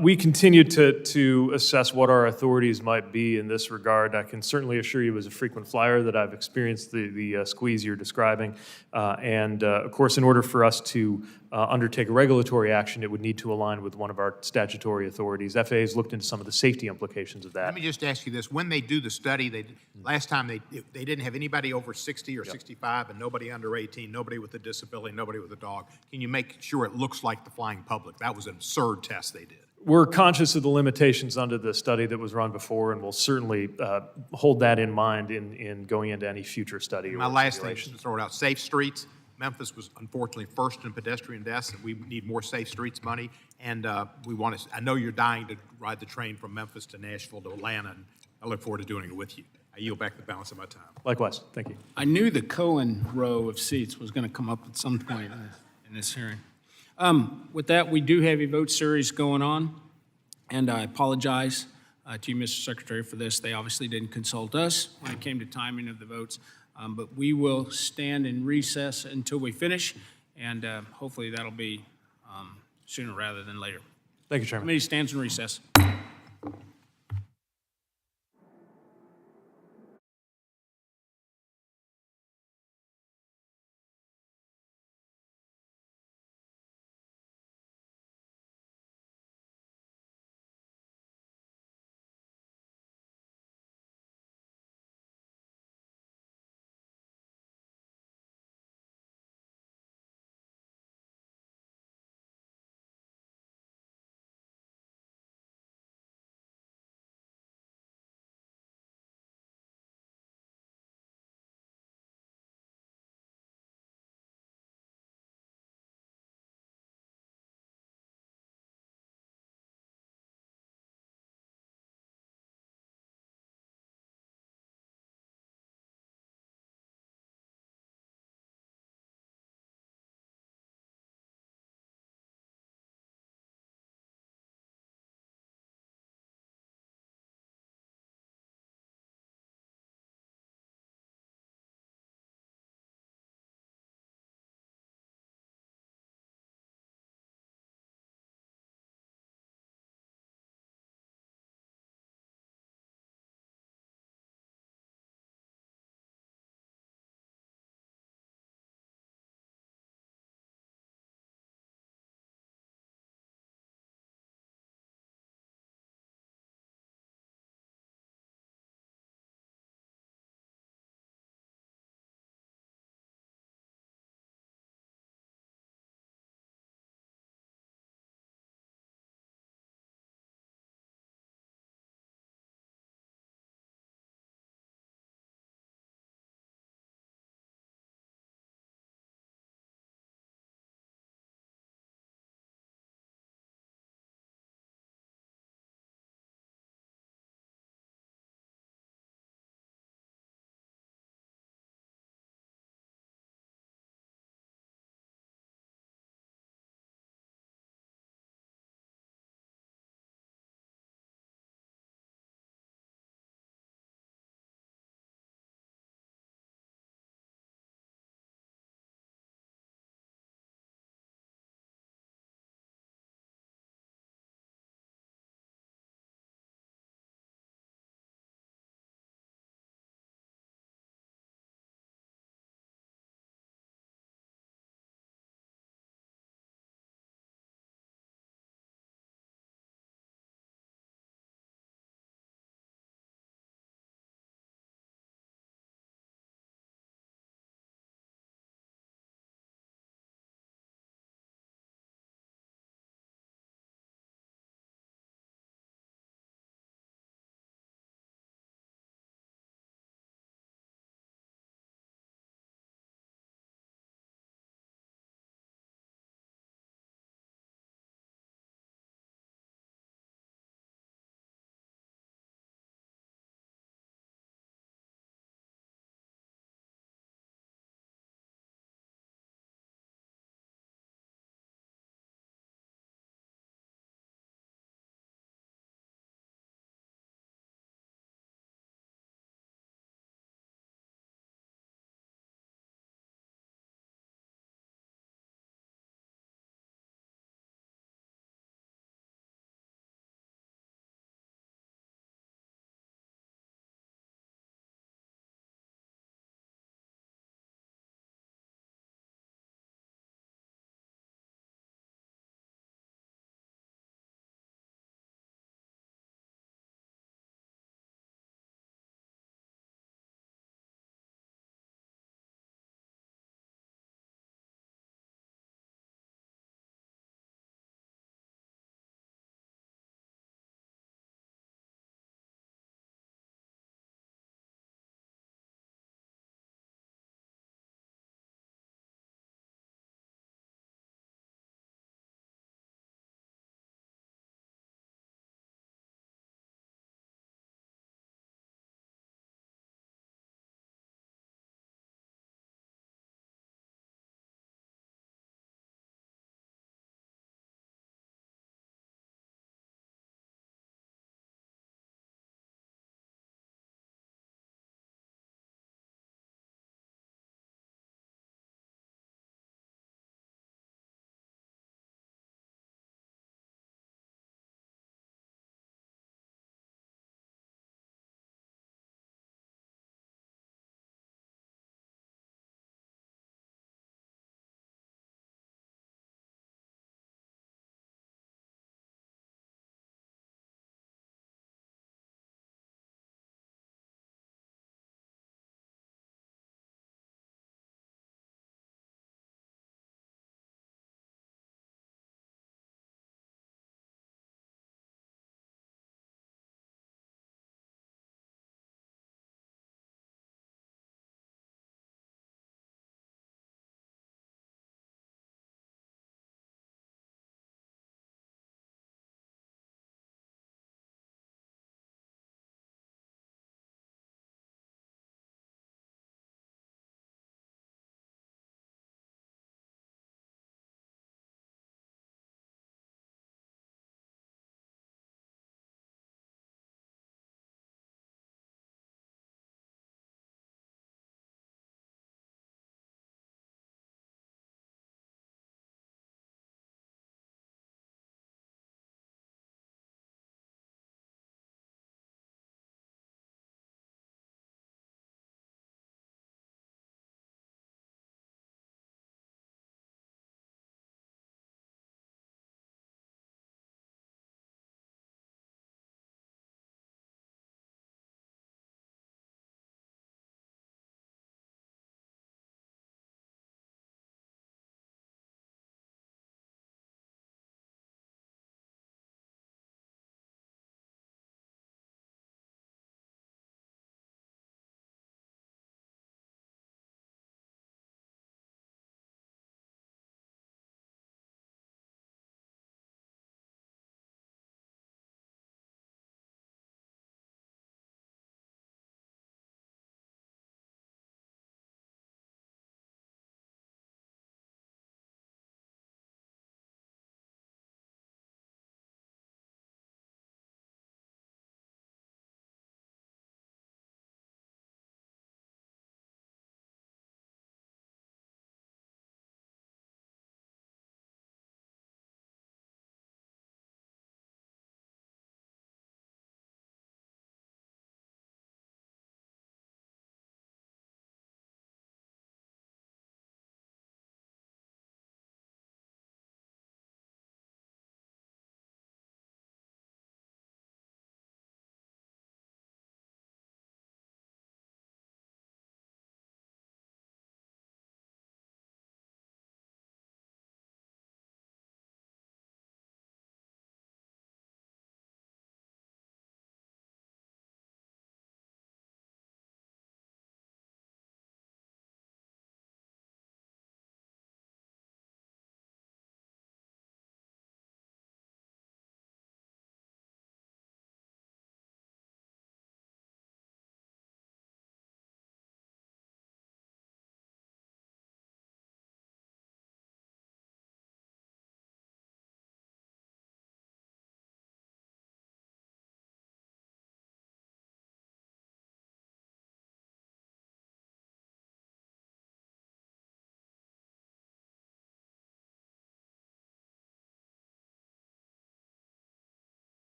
We continue to assess what our authorities might be in this regard. I can certainly assure you as a frequent flyer that I've experienced the squeeze you're describing. Of course, in order for us to undertake regulatory action, it would need to align with one of our statutory authorities. FAA has looked into some of the safety implications of that. Let me just ask you this. When they do the study, last time they didn't have anybody over 60 or 65 and nobody under 18, nobody with a disability, nobody with a dog. Can you make sure it looks like the flying public? That was an absurd test they did. We're conscious of the limitations under the study that was run before, and we'll certainly hold that in mind in going into any future study or My last thing, simulation. just to throw it out, safe streets. Memphis was unfortunately first in pedestrian deaths, and we need more safe streets money. And I know you're dying to ride the train from Memphis to Nashville to Atlanta, and I look forward to doing it with you. I yield back the balance of my time. Likewise, thank you. I knew the Cohen row of seats was going to come up at some point in this hearing. With that, we do have a vote series going on, and I apologize to you, Mr. Secretary, for this. They obviously didn't consult us when it came to timing of the votes, but we will stand in recess until we finish, and hopefully that'll be sooner rather than later. Thank you, Chairman. Committee stands in recess.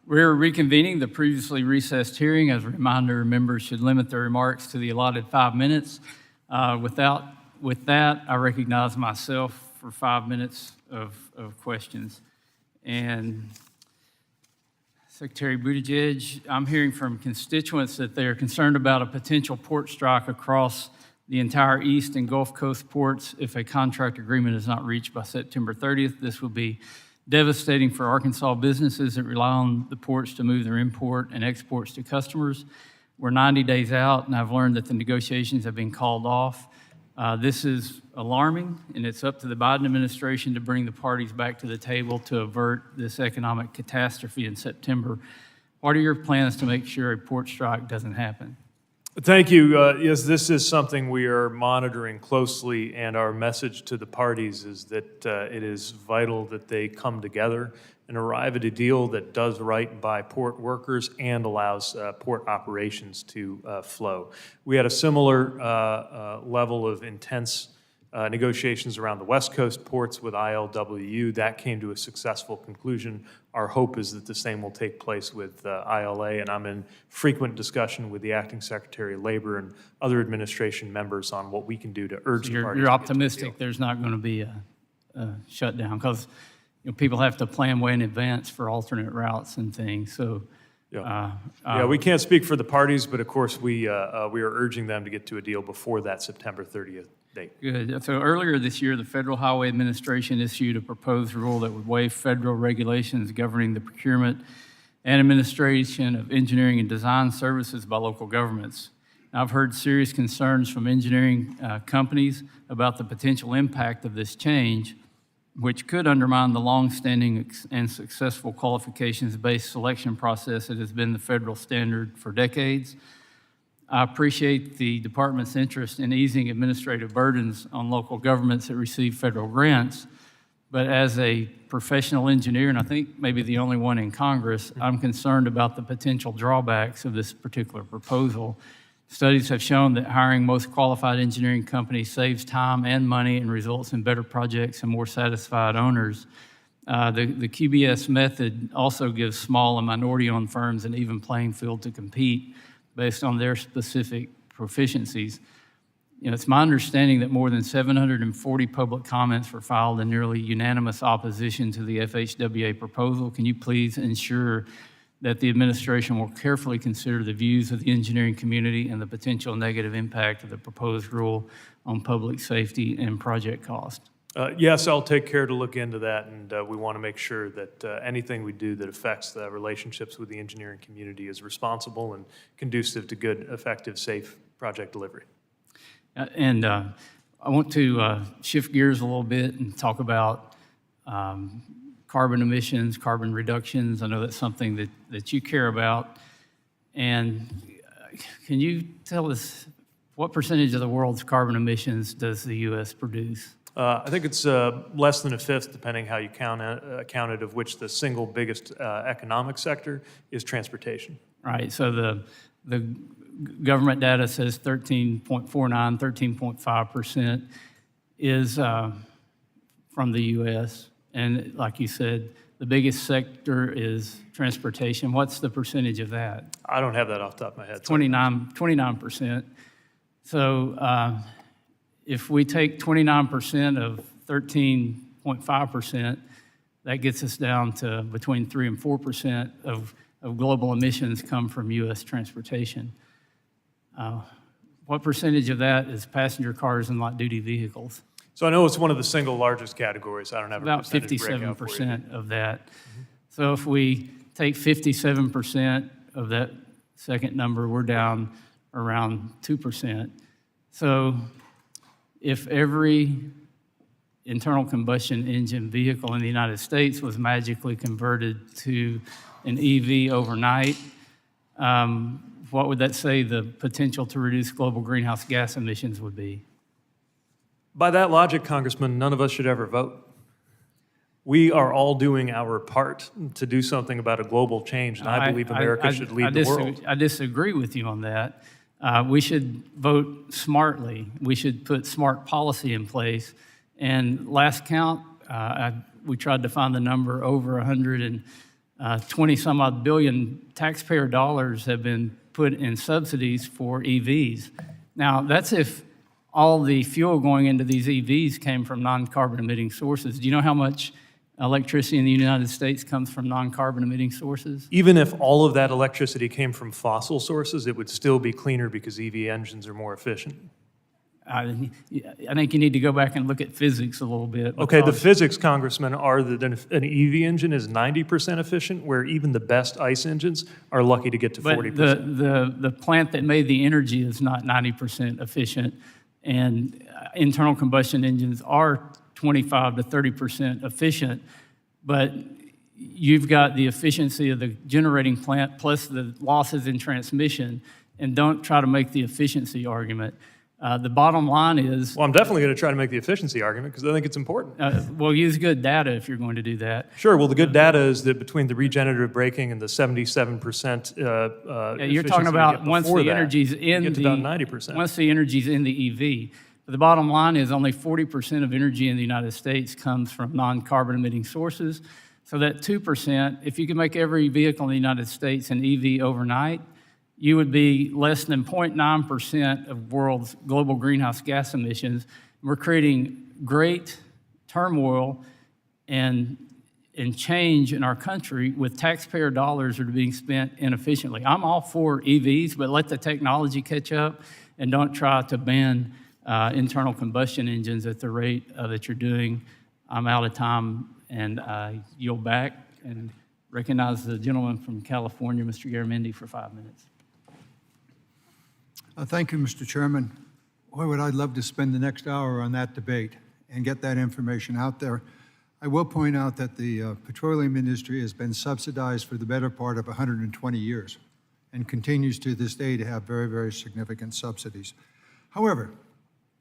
We're reconvening the previously recessed hearing. As a reminder, members should limit their remarks to the allotted 5 minutes. With that, I recognize myself for 5 minutes of questions. And Secretary Buttigieg, I'm hearing from constituents that they are concerned about a potential port strike across the entire East and Gulf Coast ports if a contract agreement is not reached by September 30th. This will be devastating for Arkansas businesses that rely on the ports to move their import and exports to customers. We're 90 days out, and I've learned that the negotiations have been called off. This is alarming, and it's up to the Biden administration to bring the parties back to the table to avert this economic catastrophe in September. What are your plans to make sure a port strike doesn't happen? Thank you. Yes, this is something we are monitoring closely, and our message to the parties is that it is vital that they come together and arrive at a deal that does right by port workers and allows port operations to flow. We had a similar level of intense negotiations around the West Coast ports with ILWU. That came to a successful conclusion. Our hope is that the same will take place with ILA, and I'm in frequent discussion with the Acting Secretary of Labor and other administration members on what we can do to urge the parties. You're optimistic there's not going to be a shutdown, because people have to plan way in advance for alternate routes and things. So, yeah, we can't speak for the parties, but of course we are urging them to get to a deal before that September 30th date. Good. So earlier this year, the Federal Highway Administration issued a proposed rule that would waive federal regulations governing the procurement and administration of engineering and design services by local governments. Now, I've heard serious concerns from engineering companies about the potential impact of this change, which could undermine the long-standing and successful qualifications-based selection process that has been the federal standard for decades. I appreciate the department's interest in easing administrative burdens on local governments that receive federal grants, but as a professional engineer, and I think maybe the only one in Congress, I'm concerned about the potential drawbacks of this particular proposal. Studies have shown that hiring most qualified engineering companies saves time and money and results in better projects and more satisfied owners. The QBS method also gives small and minority-owned firms an even playing field to compete based on their specific proficiencies. It's my understanding that more than 740 public comments were filed in nearly unanimous opposition to the FHWA proposal. Can you please ensure that the administration will carefully consider the views of the engineering community and the potential negative impact of the proposed rule on public safety and project cost? Yes, I'll take care to look into that, and we want to make sure that anything we do that affects the relationships with the engineering community is responsible and conducive to good, effective, safe project delivery. And I want to shift gears a little bit and talk about carbon emissions, carbon reductions. I know that's something that you care about. And can you tell us what percentage of the world's carbon emissions does the U.S. produce? I think it's less than a fifth, depending how you count it, of which the single biggest economic sector is transportation. Right, so the government data says 13.49, 13.5% is from the U.S., and like you said, the biggest sector is transportation. What's the percentage of that? I don't have that off the top of my head. 29%. So if we take 29% of 13.5%, that gets us down to between 3 and 4% of global emissions come from U.S. transportation. What percentage of that is passenger cars and light-duty vehicles? So I know it's one of the single largest categories. I don't have a About percentage breakout for you. 57% of that. Mm-hmm. So if we take 57% of that second number, we're down around 2%. So if every internal combustion engine vehicle in the United States was magically converted to an EV overnight, what would that say the potential to reduce global greenhouse gas emissions would be? By that logic, Congressman, none of us should ever vote. We are all doing our part to do something about a global change, and I believe America should lead the world. I disagree with you on that. We should vote smartly. We should put smart policy in place. And last count, we tried to find the number over 100 20-some odd billion taxpayer dollars have been put in subsidies for EVs. Now, that's if all the fuel going into these EVs came from non-carbon emitting sources. Do you know how much electricity in the United States comes from non-carbon emitting sources? Even if all of that electricity came from fossil sources, it would still be cleaner because EV engines are more efficient. I think you need to go back and look at physics a little bit. Okay, the because- physics, Congressman, are that an EV engine is 90% efficient, where even the best ICE engines are lucky to get to But 40%. the plant that made the energy is not 90% efficient, and internal combustion engines are 25 to 30% efficient, but you've got the efficiency of the generating plant plus the losses in transmission, and don't try to make the efficiency argument. The bottom line is, Well, I'm definitely going to try to make the efficiency argument because I think it's important. well, use good data if you're going to do that. Sure, well, the good data is that between the regenerative braking and the 77% You're talking about once the energy's in get to about 90%. once the energy's in the EV. But the bottom line is only 40% of energy in the United States comes from non-carbon emitting sources. So that 2%, if you could make every vehicle in the United States an EV overnight, you would be less than 0.9% of world's global greenhouse gas emissions. We're creating great turmoil and change in our country with taxpayer dollars that are being spent inefficiently. I'm all for EVs, but let the technology catch up and don't try to ban internal combustion engines at the rate that you're doing. I'm out of time, and I yield back and recognize the gentleman from California, Mr. Garamendi, for 5 minutes. Thank you, Mr. Chairman. Boy, would I love to spend the next hour on that debate and get that information out there. I will point out that the petroleum industry has been subsidized for the better part of 120 years and continues to this day to have very, very significant subsidies. However,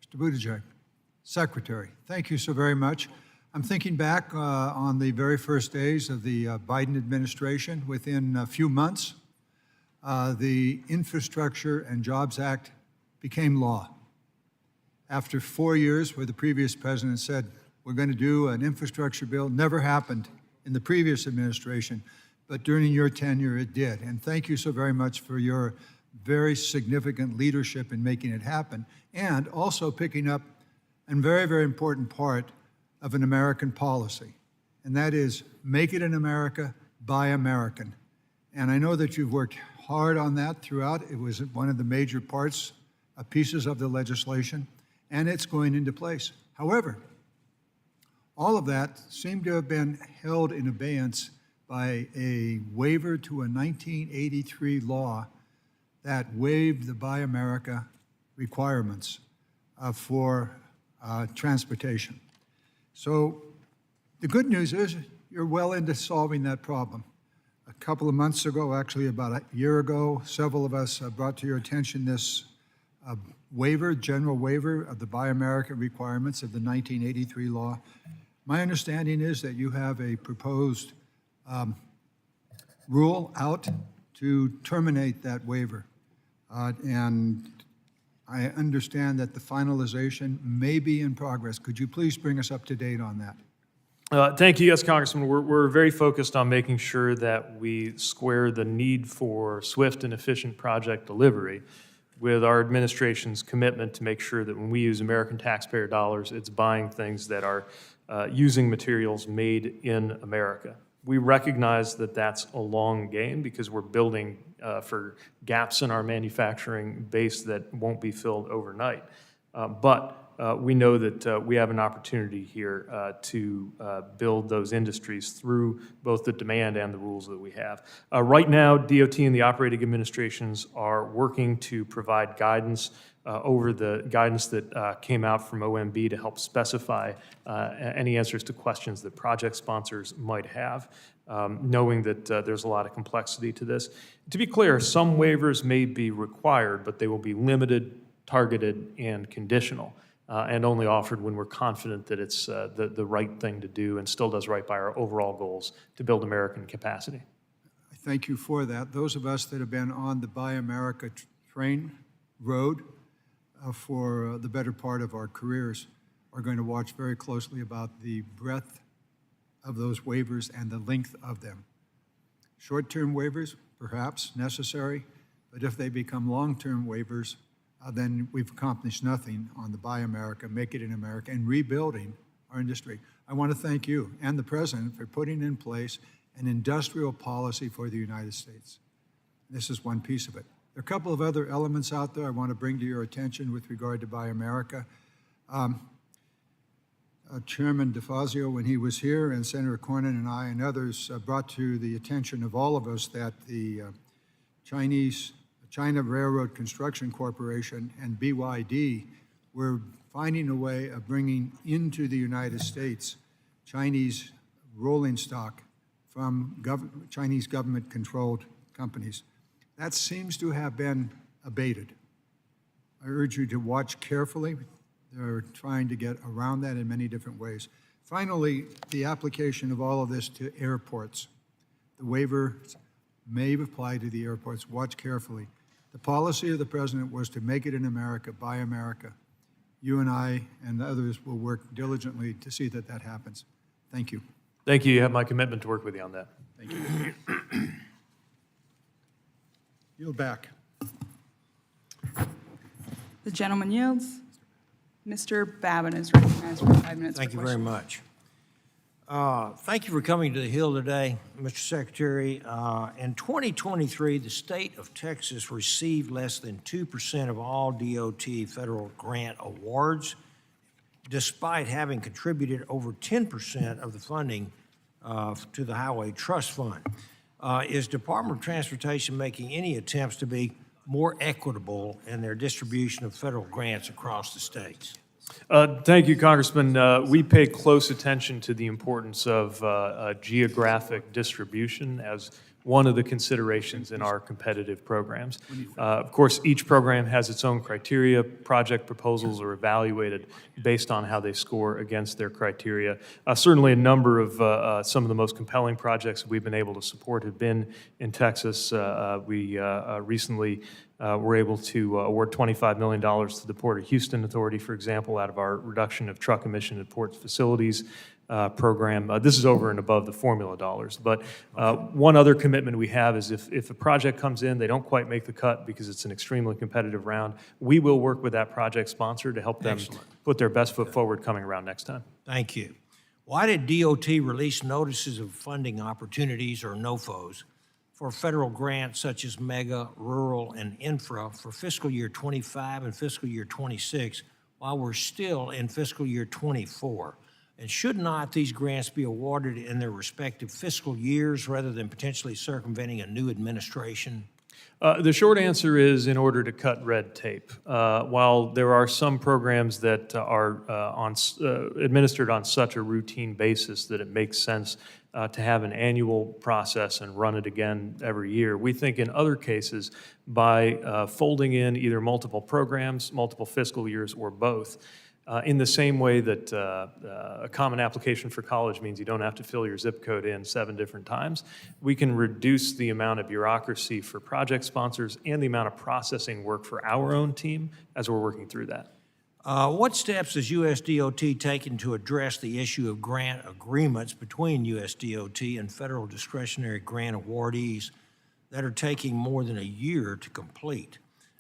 Mr. Buttigieg, Secretary, thank you so very much. I'm thinking back on the very first days of the Biden administration. Within a few months, the Infrastructure and Jobs Act became law. After 4 years where the previous president said, we're going to do an infrastructure bill, never happened in the previous administration, but during your tenure it did. And thank you so very much for your very significant leadership in making it happen, and also picking up a very, very important part of an American policy, and that is make it in America, buy American. And I know that you've worked hard on that throughout. It was one of the major parts, pieces of the legislation, and it's going into place. However, all of that seemed to have been held in abeyance by a waiver to a 1983 law that waived the Buy America requirements for transportation. So the good news is you're well into solving that problem. A couple of months ago, actually about a year ago, several of us brought to your attention this waiver, general waiver of the Buy America requirements of the 1983 law. My understanding is that you have a proposed rule out to terminate that waiver. And I understand that the finalization may be in progress. Could you please bring us up to date on that? Thank you, yes, Congressman. We're very focused on making sure that we square the need for swift and efficient project delivery with our administration's commitment to make sure that when we use American taxpayer dollars, it's buying things that are using materials made in America. We recognize that that's a long game because we're building for gaps in our manufacturing base that won't be filled overnight. But we know that we have an opportunity here to build those industries through both the demand and the rules that we have. Right now, DOT and the operating administrations are working to provide guidance over the guidance that came out from OMB to help specify any answers to questions that project sponsors might have, knowing that there's a lot of complexity to this. To be clear, some waivers may be required, but they will be limited, targeted, and conditional, and only offered when we're confident that it's the right thing to do and still does right by our overall goals to build American capacity. I thank you for that. Those of us that have been on the Buy America train road for the better part of our careers are going to watch very closely about the breadth of those waivers and the length of them. Short-term waivers, perhaps necessary, but if they become long-term waivers, then we've accomplished nothing on the Buy America, Make It in America, and rebuilding our industry. I want to thank you and the President for putting in place an industrial policy for the United States. This is one piece of it. There are a couple of other elements out there I want to bring to your attention with regard to Buy America. Chairman DeFazio, when he was here, and Senator Cornyn and I and others brought to the attention of all of us that the China Railroad Construction Corporation and BYD were finding a way of bringing into the United States Chinese rolling stock from Chinese government-controlled companies. That seems to have been abated. I urge you to watch carefully. They're trying to get around that in many different ways. Finally, the application of all of this to airports. The waiver may apply to the airports. Watch carefully. The policy of the President was to make it in America, Buy America. You and I and others will work diligently to see that that happens. Thank you. Thank you. You have my commitment to work with you on that. Thank you. Yield back. The gentleman yields. Mr. Babin is recognized for 5 minutes. Thank for you very questions. much. Thank you for coming to the Hill today, Mr. Secretary. In 2023, the state of Texas received less than 2% of all DOT federal grant awards, despite having contributed over 10% of the funding to the Highway Trust Fund. Is Department of Transportation making any attempts to be more equitable in their distribution of federal grants across the states? Thank you, Congressman. We pay close attention to the importance of geographic distribution as one of the considerations in our competitive programs. Of course, each program has its own criteria. Project proposals are evaluated based on how they score against their criteria. Certainly a number of some of the most compelling projects we've been able to support have been in Texas. We recently were able to award $25 million to the Port of Houston Authority, for example, out of our reduction of truck emission at port facilities program. This is over and above the formula dollars. But one other commitment we have is if a project comes in, they don't quite make the cut because it's an extremely competitive round, we will work with that project sponsor to help them put their best foot forward coming around next time. Thank you. Why did DOT release notices of funding opportunities, or NOFOs, for federal grants such as MEGA, Rural, and Infra for fiscal year 25 and fiscal year 26 while we're still in fiscal year 24? And should not these grants be awarded in their respective fiscal years rather than potentially circumventing a new administration? The short answer is in order to cut red tape. While there are some programs that are administered on such a routine basis that it makes sense to have an annual process and run it again every year, we think in other cases by folding in either multiple programs, multiple fiscal years, or both, in the same way that a common application for college means you don't have to fill your zip code in 7 different times, we can reduce the amount of bureaucracy for project sponsors and the amount of processing work for our own team as we're working through that. What steps has USDOT taken to address the issue of grant agreements between USDOT and federal discretionary grant awardees that are taking more than a year to complete?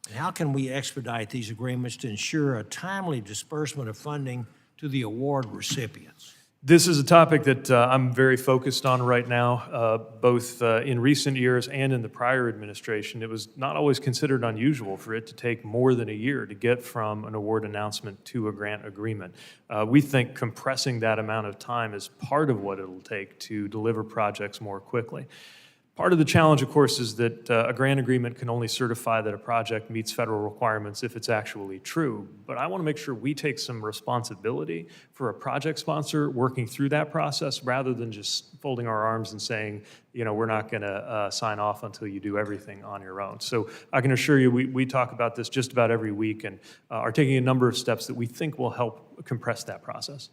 And how can we expedite these agreements to ensure a timely disbursement of funding to the award recipients? This is a topic that I'm very focused on right now, both in recent years and in the prior administration. It was not always considered unusual for it to take more than a year to get from an award announcement to a grant agreement. We think compressing that amount of time is part of what it'll take to deliver projects more quickly. Part of the challenge, of course, is that a grant agreement can only certify that a project meets federal requirements if it's actually true. But I want to make sure we take some responsibility for a project sponsor working through that process rather than just folding our arms and saying, you know, we're not going to sign off until you do everything on your own. So I can assure you we talk about this just about every week and are taking a number of steps that we think will help compress that process.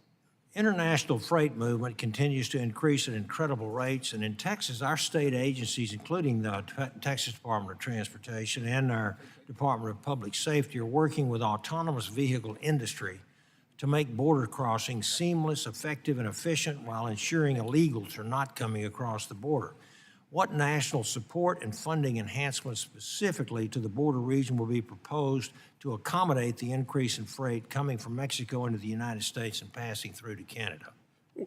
International freight movement continues to increase at incredible rates, and in Texas, our state agencies, including the Texas Department of Transportation and our Department of Public Safety, are working with autonomous vehicle industry to make border crossings seamless, effective, and efficient while ensuring illegals are not coming across the border. What national support and funding enhancements specifically to the border region will be proposed to accommodate the increase in freight coming from Mexico into the United States and passing through to Canada?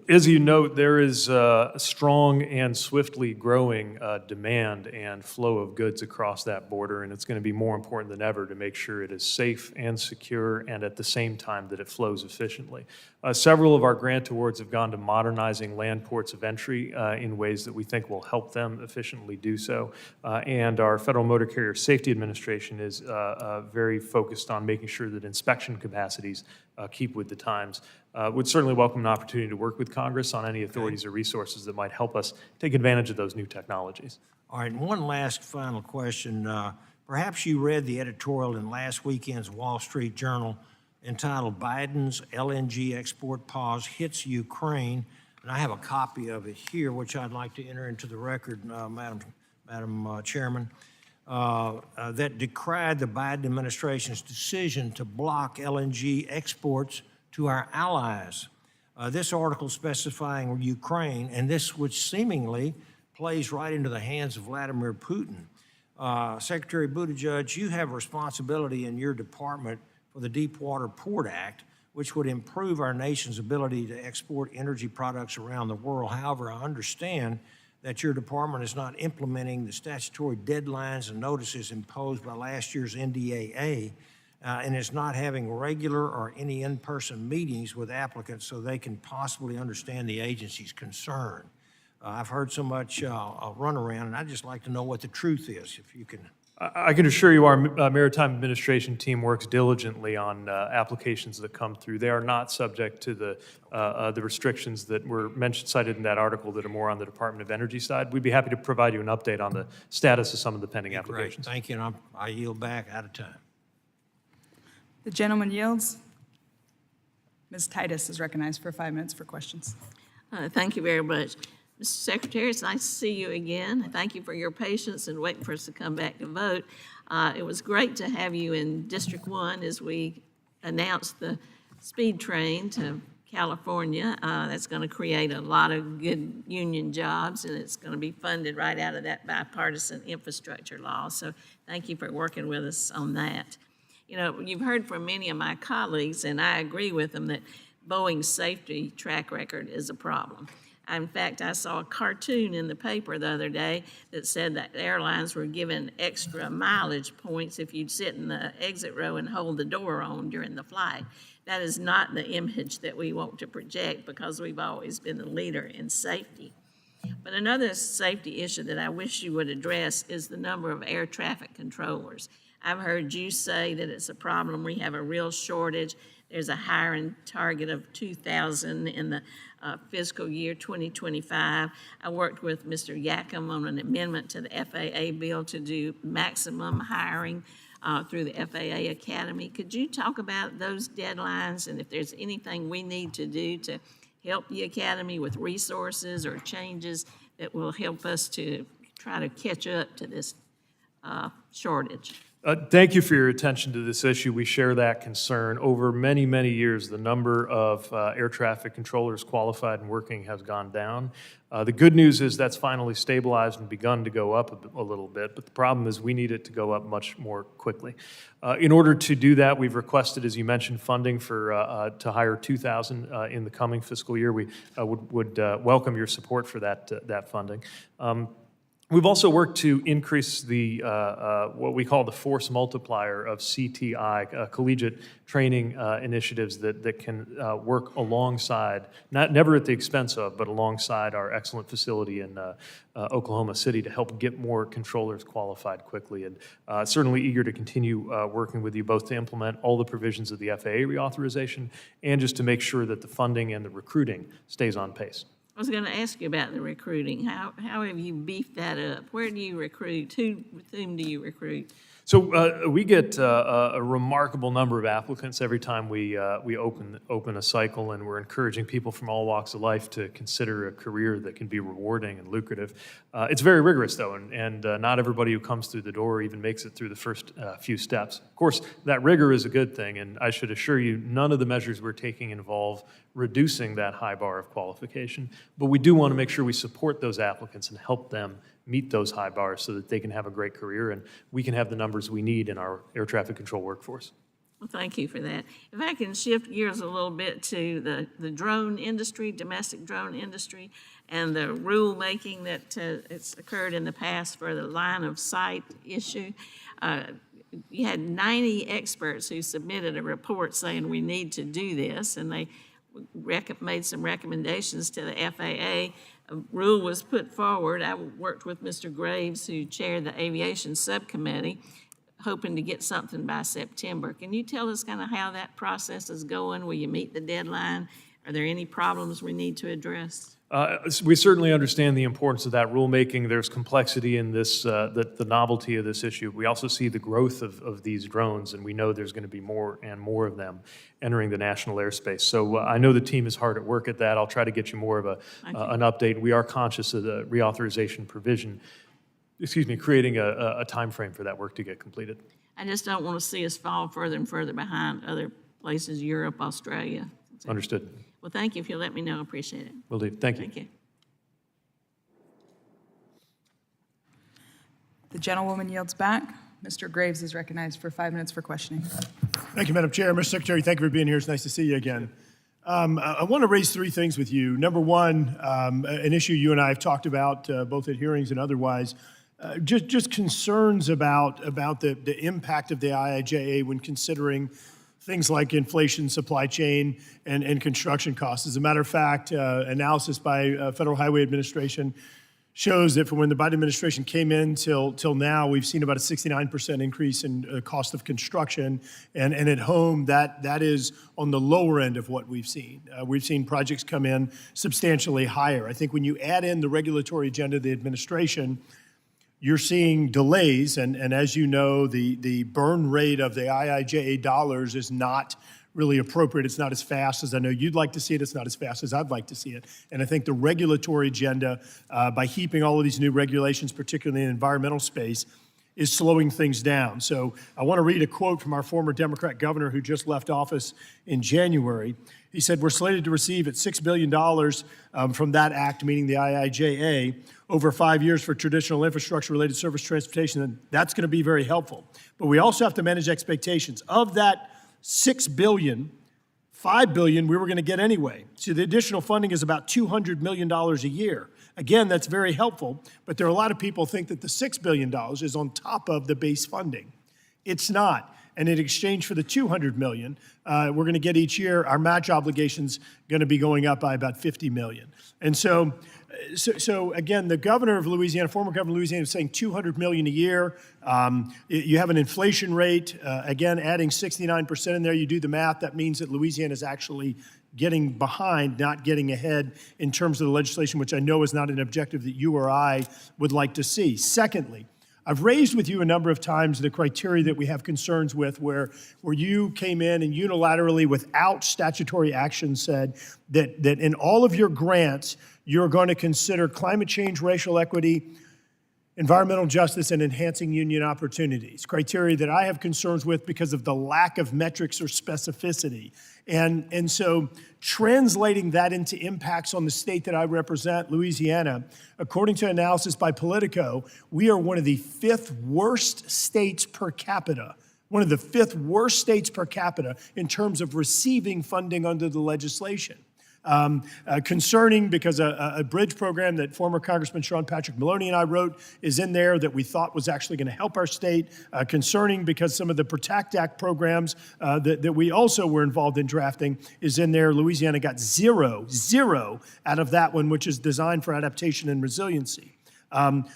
As you note, there is a strong and swiftly growing demand and flow of goods across that border, and it's going to be more important than ever to make sure it is safe and secure and at the same time that it flows efficiently. Several of our grant awards have gone to modernizing land ports of entry in ways that we think will help them efficiently do so. And our Federal Motor Carrier Safety Administration is very focused on making sure that inspection capacities keep with the times. Would certainly welcome an opportunity to work with Congress on any authorities or resources that might help us take advantage of those new technologies. All right, and one last final question. Perhaps you read the editorial in last weekend's Wall Street Journal entitled "Biden's LNG Export Pause Hits Ukraine," and I have a copy of it here, which I'd like to enter into the record, Madam Chairman, that decried the Biden administration's decision to block LNG exports to our allies. This article specifying Ukraine, and this which seemingly plays right into the hands of Vladimir Putin. Secretary Buttigieg, you have responsibility in your department for the Deepwater Port Act, which would improve our nation's ability to export energy products around the world. However, I understand that your department is not implementing the statutory deadlines and notices imposed by last year's NDAA, and is not having regular or any in-person meetings with applicants so they can possibly understand the agency's concern. I've heard so much runaround, and I'd just like to know what the truth is, if you can. I can assure you our Maritime Administration team works diligently on applications that come through. They are not subject to the restrictions that were cited in that article that are more on the Department of Energy side. We'd be happy to provide you an update on the status of some of the pending applications. Great, thank you, and I yield back out of time. The gentleman yields. Ms. Titus is recognized for 5 minutes for questions. Thank you very much. Mr. Secretary, it's nice to see you again. Thank you for your patience and waiting for us to come back to vote. It was great to have you in District 1 as we announced the speed train to California. That's going to create a lot of good union jobs, and it's going to be funded right out of that bipartisan infrastructure law. So thank you for working with us on that. You know, you've heard from many of my colleagues, and I agree with them, that Boeing's safety track record is a problem. In fact, I saw a cartoon in the paper the other day that said that airlines were given extra mileage points if you'd sit in the exit row and hold the door on during the flight. That is not the image that we want to project, because we've always been the leader in safety. But another safety issue that I wish you would address is the number of air traffic controllers. I've heard you say that it's a problem. We have a real shortage. There's a hiring target of 2,000 in the fiscal year 2025. I worked with Mr. Yackham on an amendment to the FAA bill to do maximum hiring through the FAA Academy. Could you talk about those deadlines and if there's anything we need to do to help the Academy with resources or changes that will help us to try to catch up to this shortage? Thank you for your attention to this issue. We share that concern. Over many, many years, the number of air traffic controllers qualified and working has gone down. The good news is that's finally stabilized and begun to go up a little bit, but the problem is we need it to go up much more quickly. In order to do that, we've requested, as you mentioned, funding for to hire 2,000 in the coming fiscal year. We would welcome your support for that funding. We've also worked to increase the what we call the force multiplier of CTI, collegiate training initiatives that can work alongside, never at the expense of, but alongside our excellent facility in Oklahoma City to help get more controllers qualified quickly. And certainly eager to continue working with you both to implement all the provisions of the FAA reauthorization and just to make sure that the funding and the recruiting stays on pace. I was going to ask you about the recruiting. How have you beefed that up? Where do you recruit? With whom do you recruit? So we get a remarkable number of applicants every time we open a cycle, and we're encouraging people from all walks of life to consider a career that can be rewarding and lucrative. It's very rigorous, though, and not everybody who comes through the door even makes it through the first few steps. course, that rigor is a good thing, and I should assure you, none of the measures we're taking involve reducing that high bar of qualification, but we do want to make sure we support those applicants and help them meet those high bars so that they can have a great career and we can have the numbers we need in our air traffic control workforce. Well, thank you for that. If I can shift gears a little bit to the drone industry, domestic drone industry, and the rulemaking that it's occurred in the past for the line of sight issue. You had 90 experts who submitted a report saying we need to do this, and they made some recommendations to the FAA. A rule was put forward. I worked with Mr. Graves, who chaired the aviation subcommittee, hoping to get something by September. Can you tell us kind of how that process is going? Will you meet the deadline? Are there any problems we need to address? We certainly understand the importance of that rulemaking. There's complexity in this, the novelty of this issue. We also see the growth of these drones, and we know there's going to be more and more of them entering the national airspace. So I know the team is hard at work at that. I'll try to get you more of an update. We are conscious of the reauthorization provision, creating a time frame for that work to get completed. I just don't want to see us fall further and further behind other places, Europe, Australia. Understood. Well, thank you. If you'll let me know, I appreciate it. Will do. Thank you. Thank you. The gentlewoman yields back. Mr. Graves is recognized for 5 minutes for questioning. Thank you, Madam Chair. Mr. Secretary, thank you for being here. It's nice to see you again. I want to raise 3 things with you. Number one, an issue you and I have talked about both at hearings and otherwise, just concerns about the impact of the IIJA when considering things like inflation, supply chain, and construction costs. As a matter of fact, analysis by Federal Highway Administration shows that from when the Biden administration came in till now, we've seen about a 69% increase in cost of construction. And at home, that is on the lower end of what we've seen. We've seen projects come in substantially higher. I think when you add in the regulatory agenda of the administration, you're seeing delays, and as you know, the burn rate of the IIJA dollars is not really appropriate. It's not as fast as I know you'd like to see it. It's not as fast as I'd like to see it. And I think the regulatory agenda, by heaping all of these new regulations, particularly in the environmental space, is slowing things down. So I want to read a quote from our former Democrat governor who just left office in January. He said, "We're slated to receive at $6 billion from that act," meaning the IIJA, over 5 years for traditional infrastructure-related service transportation, and that's going to be very helpful. But we also have to manage expectations. Of that $6 billion, $5 billion we were going to get anyway. So the additional funding is about $200 million a year. Again, that's very helpful, but there are a lot of people who think that the $6 billion is on top of the base funding. It's not. And in exchange for the $200 million we're going to get each year, our match obligation's going to be going up by about $50 million. And so again, the governor of Louisiana, former governor of Louisiana, is saying $200 million a year. You have an inflation rate, again, adding 69% in there. You do the math, that means that Louisiana is actually getting behind, not getting ahead in terms of the legislation, which I know is not an objective that you or I would like to see. Secondly, I've raised with you a number of times the criteria that we have concerns with where you came in and unilaterally, without statutory action, said that in all of your grants, you're going to consider climate change, racial equity, environmental justice, and enhancing union opportunities, criteria that I have concerns with because of the lack of metrics or specificity. And so translating that into impacts on the state that I represent, Louisiana, according to analysis by Politico, we are one of the 5th worst states per capita, one of the 5th worst states per capita in terms of receiving funding under the legislation. Concerning because a bridge program that former Congressman Sean Patrick Maloney and I wrote is in there that we thought was actually going to help our state. Concerning because some of the Protect Act programs that we also were involved in drafting is in there. Louisiana got zero out of that one, which is designed for adaptation and resiliency.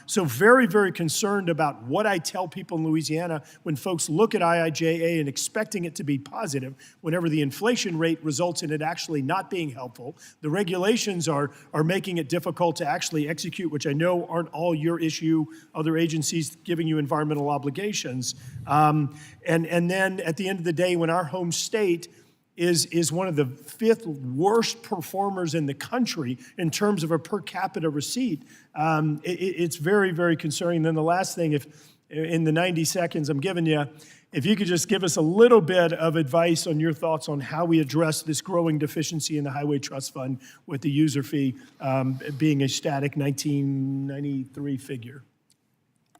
So very, very concerned about what I tell people in Louisiana when folks look at IIJA and expecting it to be positive, whenever the inflation rate results in it actually not being helpful. The regulations are making it difficult to actually execute, which I know aren't all your issue, other agencies giving you environmental obligations. And then at the end of the day, when our home state is one of the 5th worst performers in the country in terms of a per capita receipt, it's very, very concerning. And then the last thing, in the 90 seconds I'm giving you, if you could just give us a little bit of advice on your thoughts on how we address this growing deficiency in the Highway Trust Fund with the user fee being a static 1993 figure.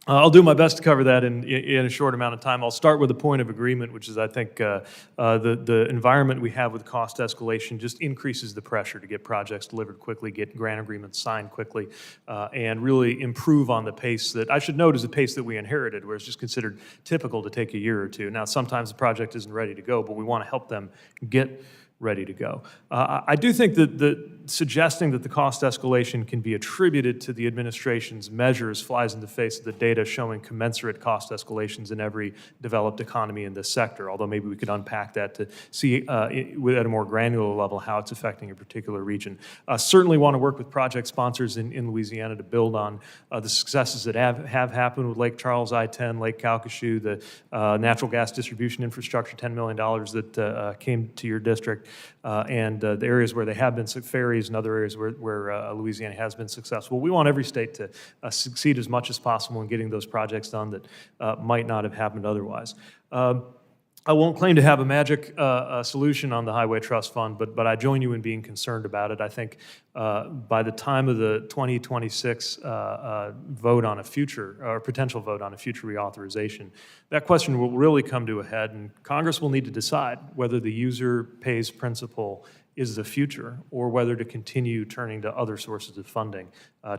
I'll do my best to cover that in a short amount of time. I'll start with a point of agreement, which is I think the environment we have with cost escalation just increases the pressure to get projects delivered quickly, get grant agreements signed quickly, and really improve on the pace that, I should note, is the pace that we inherited, where it's just considered typical to take a year or two. Now, sometimes the project isn't ready to go, but we want to help them get ready to go. I do think that suggesting that the cost escalation can be attributed to the administration's measures flies in the face of the data showing commensurate cost escalations in every developed economy in this sector, although maybe we could unpack that to see at a more granular level how it's affecting a particular region. Certainly want to work with project sponsors in Louisiana to build on the successes that have happened with Lake Charles I-10, Lake Calcasieu, the natural gas distribution infrastructure, $10 million that came to your district, and the areas where they have been ferries and other areas where Louisiana has been successful. We want every state to succeed as much as possible in getting those projects done that might not have happened otherwise. I won't claim to have a magic solution on the Highway Trust Fund, but I join you in being concerned about it. I think by the time of the 2026 vote on a future, or potential vote on a future reauthorization, that question will really come to a head, and Congress will need to decide whether the user pays principle is the future or whether to continue turning to other sources of funding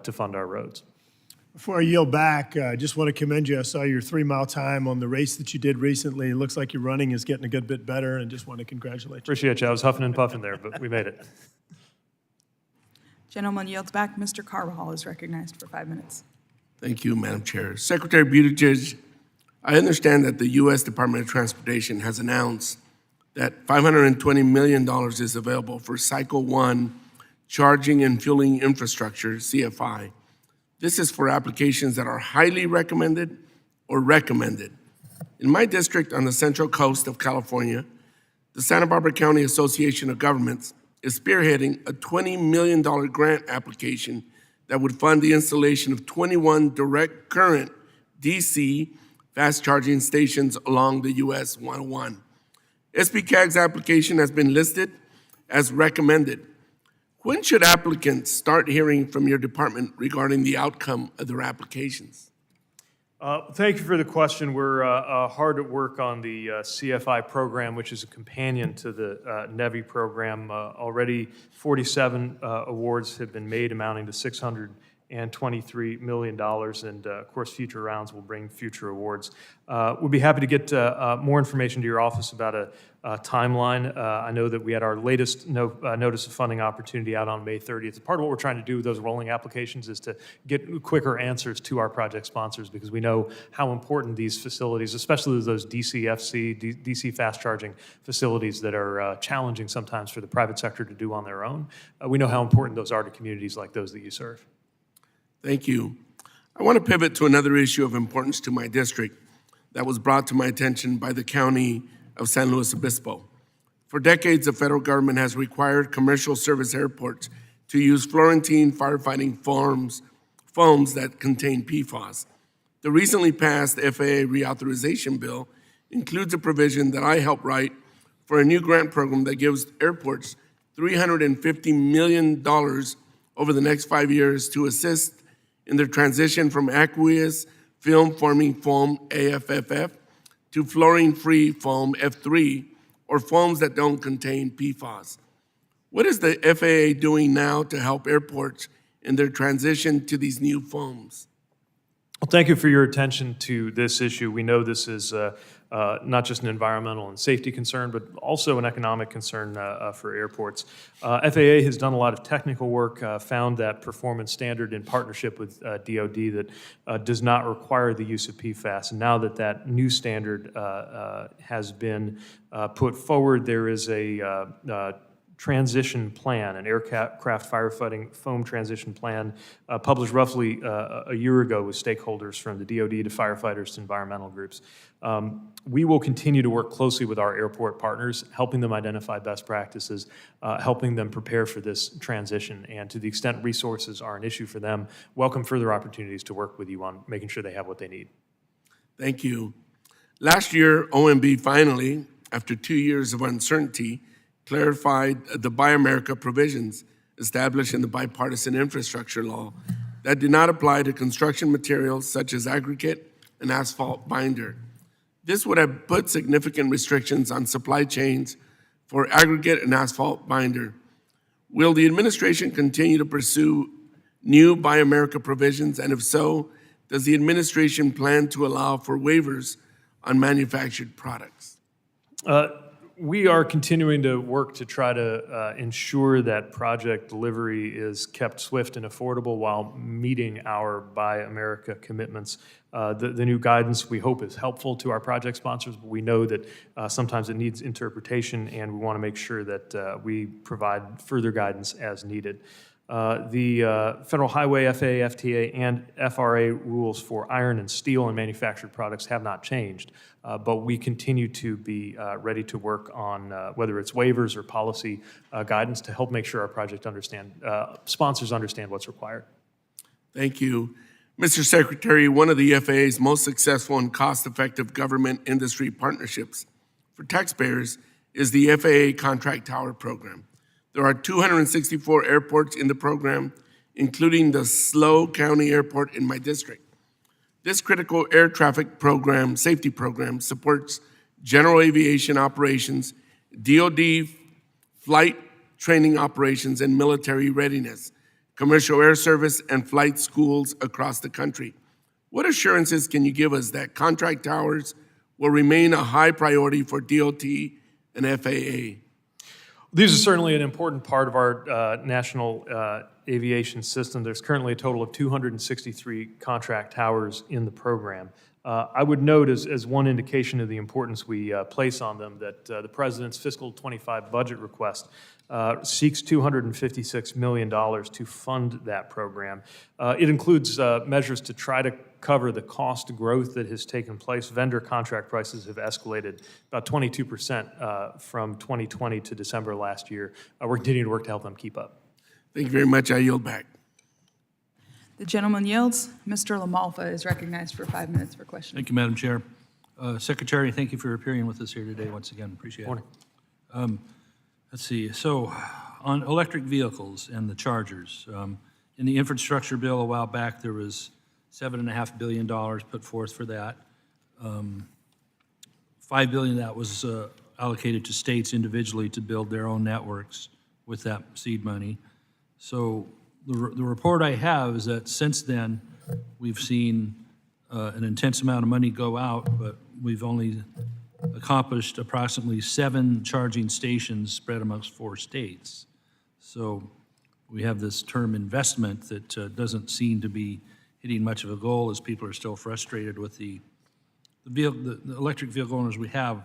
to fund our roads. Before I yield back, I just want to commend you. I saw your 3-mile time on the race that you did recently. It looks like your running is getting a good bit better, and just want to congratulate you. Appreciate you. I was huffing and puffing there, but we made it. Gentleman yields back. Mr. Carvajal is recognized for 5 minutes. Thank you, Madam Chair. Secretary Buttigieg, I understand that the U.S. Department of Transportation has announced that $520 million is available for Cycle 1 charging and fueling infrastructure, CFI. This is for applications that are highly recommended or recommended. In my district on the central coast of California, the Santa Barbara County Association of Governments is spearheading a $20 million grant application that would fund the installation of 21 direct current DC fast charging stations along the US 101. SBCAG's application has been listed as recommended. When should applicants start hearing from your department regarding the outcome of their applications? Thank you for the question. We're hard at work on the CFI program, which is a companion to the NEVI program. Already 47 awards have been made, amounting to $623 million, and of course future rounds will bring future awards. We'd be happy to get more information to your office about a timeline. I know that we had our latest notice of funding opportunity out on May 30th. Part of what we're trying to do with those rolling applications is to get quicker answers to our project sponsors, because we know how important these facilities, especially those DC fast charging facilities that are challenging sometimes for the private sector to do on their own. We know how important those are to communities like those that you serve. Thank you. I want to pivot to another issue of importance to my district that was brought to my attention by the County of San Luis Obispo. For decades, the federal government has required commercial service airports to use Florentine firefighting foams that contain PFAS. The recently passed FAA reauthorization bill includes a provision that I helped write for a new grant program that gives airports $350 million over the next 5 years to assist in their transition from aqueous film-forming foam, AFFF, to fluorine-free foam, F3, or foams that don't contain PFAS. What is the FAA doing now to help airports in their transition to these new foams? Well, thank you for your attention to this issue. We know this is not just an environmental and safety concern, but also an economic concern for airports. FAA has done a lot of technical work, found that performance standard in partnership with DoD that does not require the use of PFAS. And now that that new standard has been put forward, there is a transition plan, an aircraft firefighting foam transition plan, published roughly a year ago with stakeholders from the DoD to firefighters to environmental groups. We will continue to work closely with our airport partners, helping them identify best practices, helping them prepare for this transition, and to the extent resources are an issue for them, welcome further opportunities to work with you on making sure they have what they need. Thank you. Last year, OMB finally, after 2 years of uncertainty, clarified the Buy America provisions established in the bipartisan infrastructure law that did not apply to construction materials such as aggregate and asphalt binder. This would have put significant restrictions on supply chains for aggregate and asphalt binder. Will the administration continue to pursue new Buy America provisions? And if so, does the administration plan to allow for waivers on manufactured products? We are continuing to work to try to ensure that project delivery is kept swift and affordable while meeting our Buy America commitments. The new guidance, we hope, is helpful to our project sponsors, but we know that sometimes it needs interpretation, and we want to make sure that we provide further guidance as needed. The Federal Highway, FAA, FTA, and FRA rules for iron and steel and manufactured products have not changed, but we continue to be ready to work on whether it's waivers or policy guidance to help make sure our project sponsors understand what's required. Thank you. Mr. Secretary, one of the FAA's most successful and cost-effective government industry partnerships for taxpayers is the FAA Contract Tower Program. There are 264 airports in the program, including the SLO County Airport in my district. This critical air traffic program, safety program, supports general aviation operations, DoD flight training operations, and military readiness, commercial air service, and flight schools across the country. What assurances can you give us that contract towers will remain a high priority for DOT and FAA? These are certainly an important part of our national aviation system. There's currently a total of 263 contract towers in the program. I would note as one indication of the importance we place on them that the President's fiscal 25 budget request seeks $256 million to fund that program. It includes measures to try to cover the cost growth that has taken place. Vendor contract prices have escalated about 22% from 2020 to December last year. We're continuing to work to help them keep up. Thank you very much. I yield back. The gentleman yields. Mr. LaMalfa is recognized for 5 minutes for questions. Thank you, Madam Chair. Secretary, thank you for appearing with us here today once again. Appreciate it. Let's see. So on electric vehicles and the chargers, in the infrastructure bill a while back, there was $7.5 billion put forth for that. $5 billion that was allocated to states individually to build their own networks with that seed money. So the report I have is that since then, we've seen an intense amount of money go out, but we've only accomplished approximately 7 charging stations spread amongst 4 states. So we have this term investment that doesn't seem to be hitting much of a goal as people are still frustrated with the electric vehicle owners we have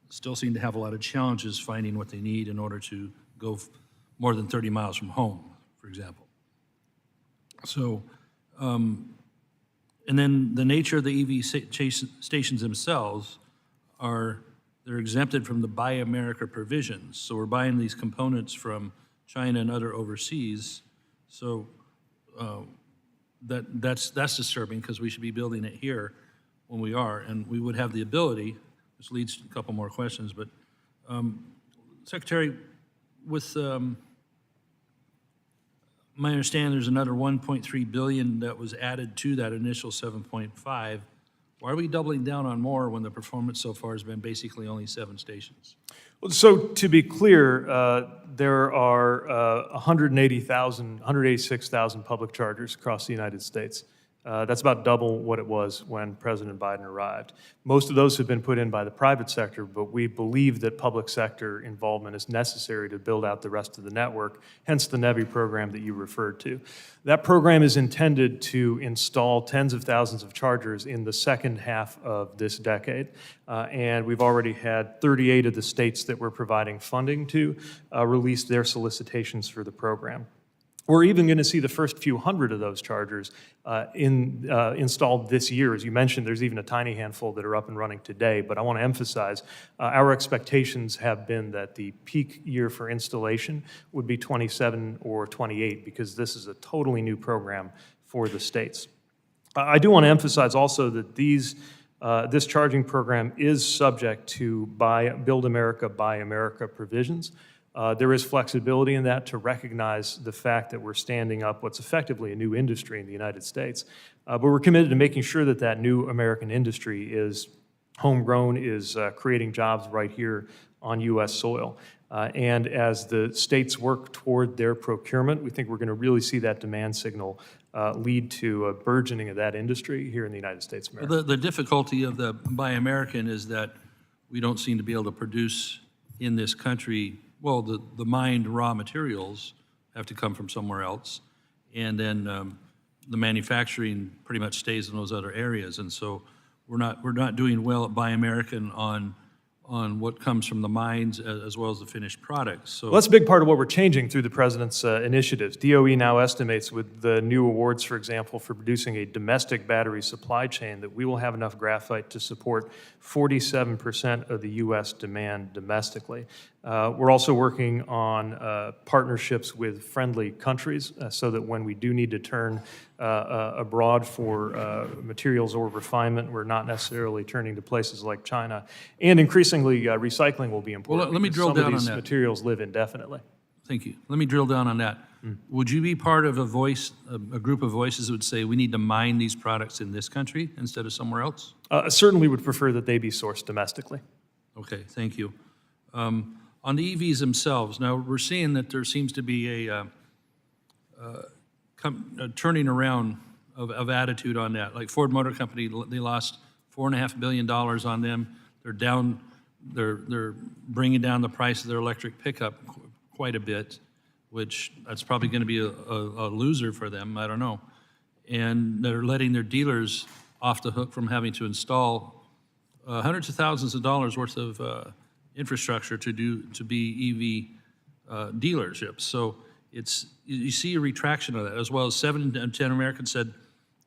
still seem to have a lot of challenges finding what they need in order to go more than 30 miles from home, for example. So, and then the nature of the EV stations themselves they're exempted from the Buy America provisions. So we're buying these components from China and other overseas. So that's disturbing because we should be building it here when we are, and we would have the ability, which leads to a couple more questions, but Secretary, with my understanding there's another $1.3 billion that was added to that initial 7.5. Why are we doubling down on more when the performance so far has been basically only 7 stations? Well, so to be clear, there are 186,000 public chargers across the United States. That's about double what it was when President Biden arrived. Most of those have been put in by the private sector, but we believe that public sector involvement is necessary to build out the rest of the network, hence the NEVI program that you referred to. That program is intended to install tens of thousands of chargers in the second half of this decade, and we've already had 38 of the states that we're providing funding to release their solicitations for the program. We're even going to see the first few hundred of those chargers installed this year. As you mentioned, there's even a tiny handful that are up and running today, but I want to emphasize our expectations have been that the peak year for installation would be 27 or 28 because this is a totally new program for the states. I do want to emphasize also that these This charging program is subject to Build America, Buy America provisions. There is flexibility in that to recognize the fact that we're standing up what's effectively a new industry in the United States. But we're committed to making sure that that new American industry is homegrown, is creating jobs right here on U.S. soil. And as the states work toward their procurement, we think we're going to really see that demand signal lead to a burgeoning of that industry here in the United States of America. The difficulty of the Buy American is that we don't seem to be able to produce in this country. Well, the mined raw materials have to come from somewhere else, and then the manufacturing pretty much stays in those other areas. And so we're not doing well at Buy American on what comes from the mines as well as the finished products. So Well, that's a big part of what we're changing through the president's initiatives. DOE now estimates with the new awards, for example, for producing a domestic battery supply chain, that we will have enough graphite to support 47% of the U.S. demand domestically. We're also working on partnerships with friendly countries so that when we do need to turn abroad for materials or refinement, we're not necessarily turning to places like China. And increasingly, recycling will be important. Well, let me because drill down on some of these that. materials live indefinitely. Thank you. Let me drill down on that. Would you be part of a group of voices that would say we need to mine these products in this country instead of somewhere else? Certainly would prefer that they be sourced domestically. Okay, thank you. On the EVs themselves, now we're seeing that there seems to be a turning around of attitude on that. Like Ford Motor Company, they lost $4.5 billion on them. They're down. They're bringing down the price of their electric pickup quite a bit, which that's probably going to be a loser for them. I don't know. And they're letting their dealers off the hook from having to install hundreds of thousands of dollars worth of infrastructure to be EV dealerships. So you see a retraction of that, as well as 7 in 10 Americans said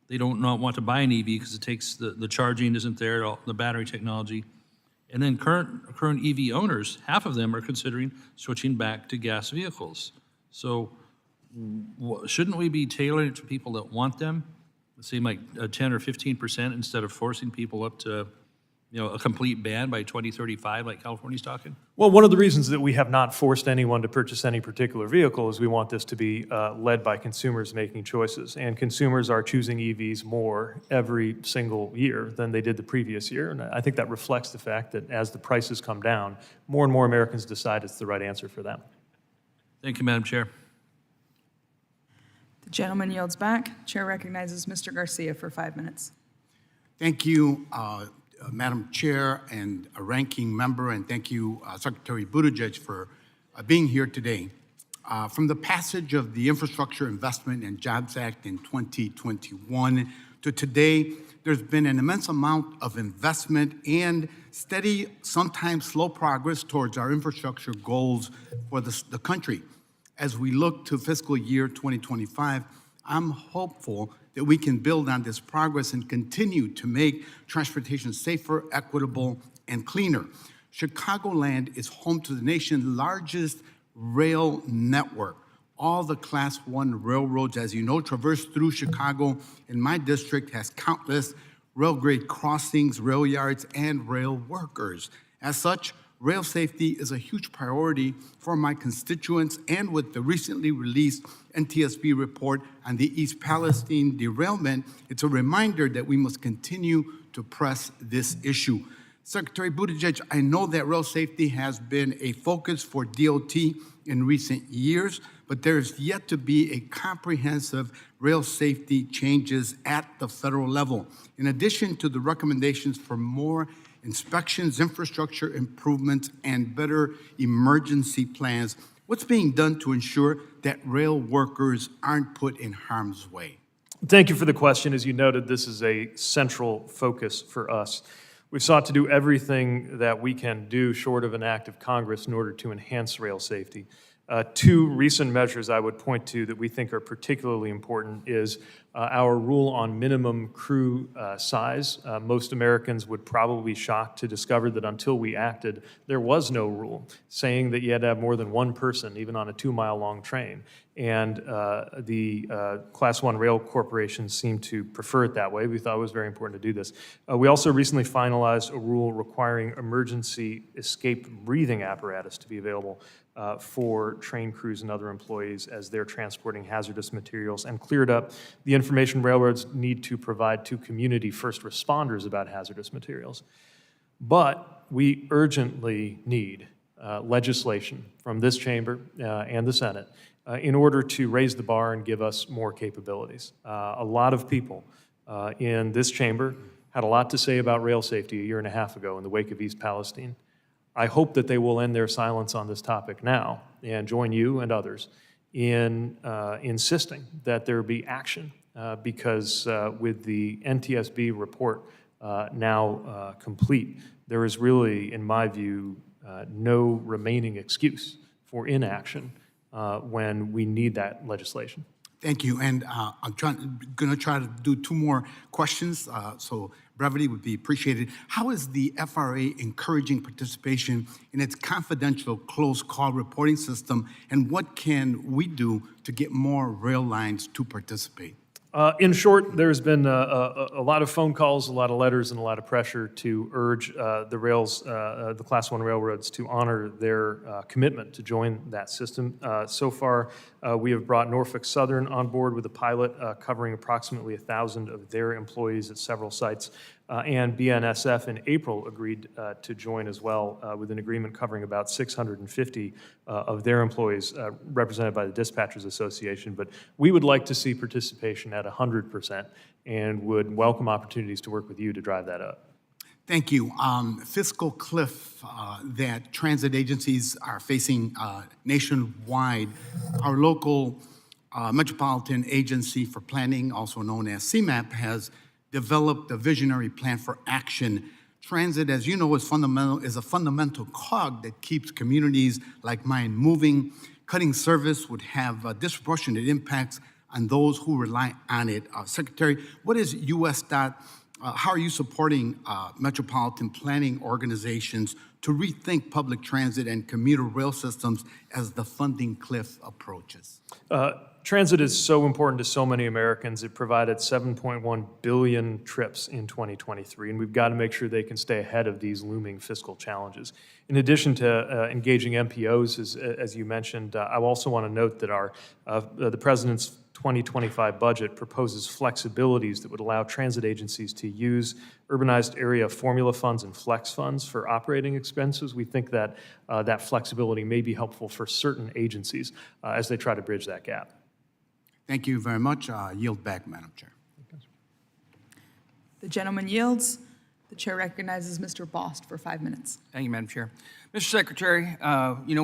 they don't not want to buy an EV because it takes the charging isn't there, the battery technology. And then current EV owners, half of them are considering switching back to gas vehicles. So shouldn't we be tailoring it to people that want them? It seems like 10 or 15% instead of forcing people up to a complete ban by 2035 like California's talking? Well, one of the reasons that we have not forced anyone to purchase any particular vehicle is we want this to be led by consumers making choices. And consumers are choosing EVs more every single year than they did the previous year. And I think that reflects the fact that as the prices come down, more and more Americans decide it's the right answer for them. Thank you, Madam Chair. The gentleman yields back. Chair recognizes Mr. Garcia for 5 minutes. Thank you, Madam Chair and a ranking member, and thank you, Secretary Buttigieg, for being here today. From the passage of the Infrastructure Investment and Jobs Act in 2021 to today, there's been an immense amount of investment and steady, sometimes slow progress towards our infrastructure goals for the country. As we look to fiscal year 2025, I'm hopeful that we can build on this progress and continue to make transportation safer, equitable, and cleaner. Chicagoland is home to the nation's largest rail network. All the Class 1 railroads, as you know, traverse through Chicago, and my district has countless rail-grade crossings, rail yards, and rail workers. As such, rail safety is a huge priority for my constituents, and with the recently released NTSB report on the East Palestine derailment, it's a reminder that we must continue to press this issue. Secretary Buttigieg, I know that rail safety has been a focus for DOT in recent years, but there's yet to be a comprehensive rail safety changes at the federal level. In addition to the recommendations for more inspections, infrastructure improvements, and better emergency plans, what's being done to ensure that rail workers aren't put in harm's way? Thank you for the question. As you noted, this is a central focus for us. We've sought to do everything that we can do short of an act of Congress in order to enhance rail safety. Two recent measures I would point to that we think are particularly important is Our rule on minimum crew size, most Americans would probably be shocked to discover that until we acted, there was no rule saying that you had to have more than one person, even on a 2-mile-long train. And the Class 1 rail corporations seem to prefer it that way. We thought it was very important to do this. We also recently finalized a rule requiring emergency escape breathing apparatus to be available for train crews and other employees as they're transporting hazardous materials, and cleared up the information railroads need to provide to community first responders about hazardous materials. But we urgently need legislation from this chamber and the Senate in order to raise the bar and give us more capabilities. A lot of people in this chamber had a lot to say about rail safety a year and a half ago in the wake of East Palestine. I hope that they will end their silence on this topic now and join you and others in insisting that there be action because with the NTSB report now complete, there is really, in my view, no remaining excuse for inaction when we need that legislation. Thank you. And I'm going to try to do 2 more questions, so brevity would be appreciated. How is the FRA encouraging participation in its confidential closed call reporting system, and what can we do to get more rail lines to participate? In short, there's been a lot of phone calls, a lot of letters, and a lot of pressure to urge the Class 1 railroads to honor their commitment to join that system. So far, we have brought Norfolk Southern on board with a pilot covering approximately 1,000 of their employees at several sites. And BNSF in April agreed to join as well with an agreement covering about 650 of their employees represented by the Dispatchers Association. But we would like to see participation at 100% and would welcome opportunities to work with you to drive that up. Thank you. Fiscal cliff that transit agencies are facing nationwide. Our local Metropolitan Agency for Planning, also known as CMAP, has developed a visionary plan for action. Transit, as you know, is a fundamental cog that keeps communities like mine moving. Cutting service would have disproportionate impacts on those who rely on it. Secretary, what is USDOT? How are you supporting metropolitan planning organizations to rethink public transit and commuter rail systems as the funding cliff approaches? Transit is so important to so many Americans. It provided 7.1 billion trips in 2023, and we've got to make sure they can stay ahead of these looming fiscal challenges. In addition to engaging MPOs, as you mentioned, I also want to note that the President's 2025 budget proposes flexibilities that would allow transit agencies to use urbanized area formula funds and flex funds for operating expenses. We think that that flexibility may be helpful for certain agencies as they try to bridge that gap. Thank you very much. Yield back, Madam Chair. The gentleman yields. The chair recognizes Mr. Bost for 5 minutes. Thank you, Madam Chair. Mr. Secretary,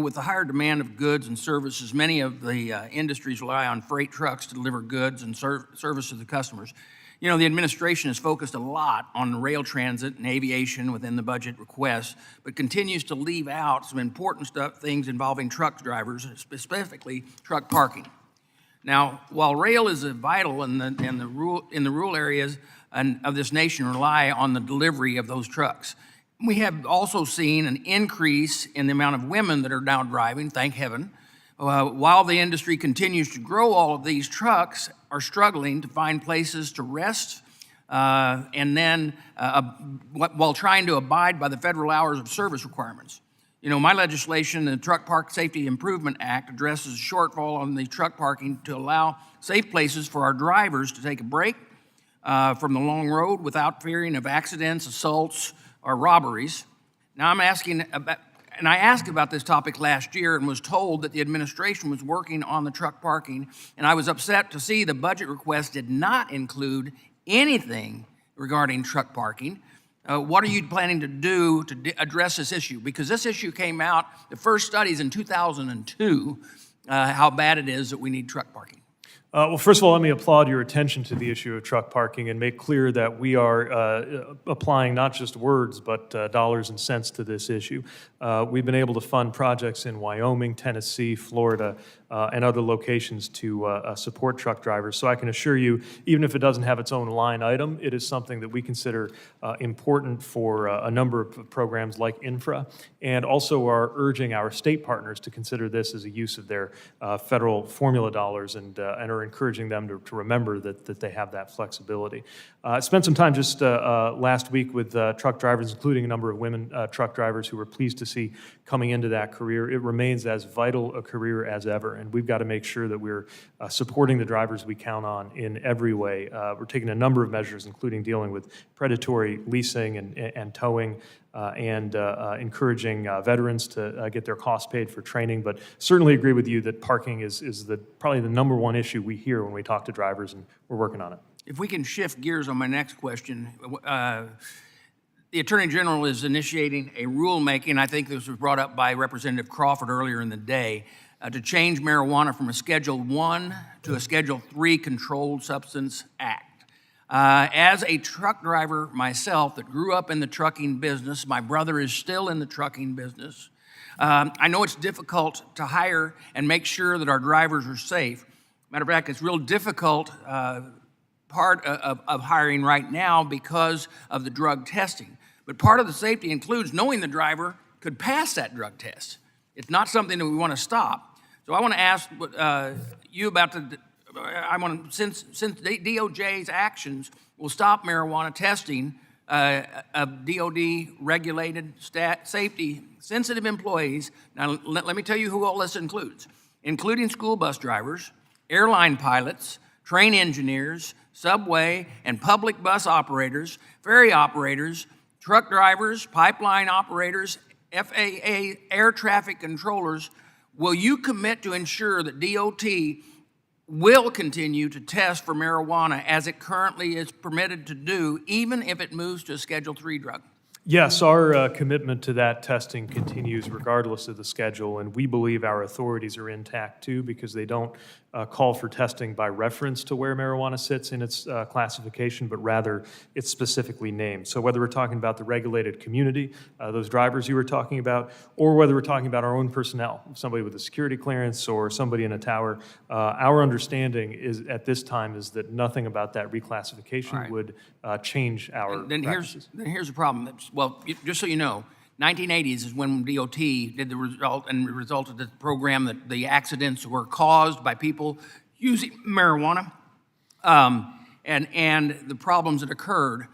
with the higher demand of goods and services, many of the industries rely on freight trucks to deliver goods and service to the customers. The administration has focused a lot on rail transit and aviation within the budget request, but continues to leave out some important things involving truck drivers, specifically truck parking. Now, while rail is vital in the rural areas of this nation rely on the delivery of those trucks, we have also seen an increase in the amount of women that are now driving, thank heaven. While the industry continues to grow, all of these trucks are struggling to find places to rest and then while trying to abide by the federal hours of service requirements. My legislation, the Truck Park Safety Improvement Act, addresses a shortfall on the truck parking to allow safe places for our drivers to take a break from the long road without fearing of accidents, assaults, or robberies. Now I'm asking about, and I asked about this topic last year and was told that the administration was working on the truck parking, and I was upset to see the budget request did not include anything regarding truck parking. What are you planning to do to address this issue? Because this issue came out, the first studies in 2002, how bad it is that we need truck parking. Well, first of all, let me applaud your attention to the issue of truck parking and make clear that we are applying not just words, but dollars and cents to this issue. We've been able to fund projects in Wyoming, Tennessee, Florida, and other locations to support truck drivers. So I can assure you, even if it doesn't have its own line item, it is something that we consider important for a number of programs like infra, and also are urging our state partners to consider this as a use of their federal formula dollars, and are encouraging them to remember that they have that flexibility. I spent some time just last week with truck drivers, including a number of women truck drivers who were pleased to see coming into that career. It remains as vital a career as ever, and we've got to make sure that we're supporting the drivers we count on in every way. We're taking a number of measures, including dealing with predatory leasing and towing, and encouraging veterans to get their costs paid for training. But certainly agree with you that parking is probably the number one issue we hear when we talk to drivers, and we're working on it. If we can shift gears on my next question, the Attorney General is initiating a rulemaking, I think this was brought up by Representative Crawford earlier in the day, to change marijuana from a Schedule I to a Schedule III Controlled Substance Act. As a truck driver myself that grew up in the trucking business, my brother is still in the trucking business, I know it's difficult to hire and make sure that our drivers are safe. Matter of fact, it's real difficult part of hiring right now because of the drug testing. But part of the safety includes knowing the driver could pass that drug test. It's not something that we want to stop. So I want to ask you about since DOJ's actions will stop marijuana testing of DOD-regulated safety-sensitive employees. Now, let me tell you who all this includes, including school bus drivers, airline pilots, train engineers, subway and public bus operators, ferry operators, truck drivers, pipeline operators, FAA air traffic controllers. Will you commit to ensure that DOT will continue to test for marijuana as it currently is permitted to do, even if it moves to a Schedule III drug? Yes, our commitment to that testing continues regardless of the schedule, and we believe our authorities are intact too, because they don't call for testing by reference to where marijuana sits in its classification, but rather it's specifically named. So whether we're talking about the regulated community, those drivers you were talking about, or whether we're talking about our own personnel, somebody with a security clearance or somebody in a tower, our understanding is at this time is that nothing about that reclassification would change our practices. Then here's the problem. Well, just so you know, 1980s is when DOT did the result and resulted in the program that the accidents were caused by people using marijuana and the problems that occurred.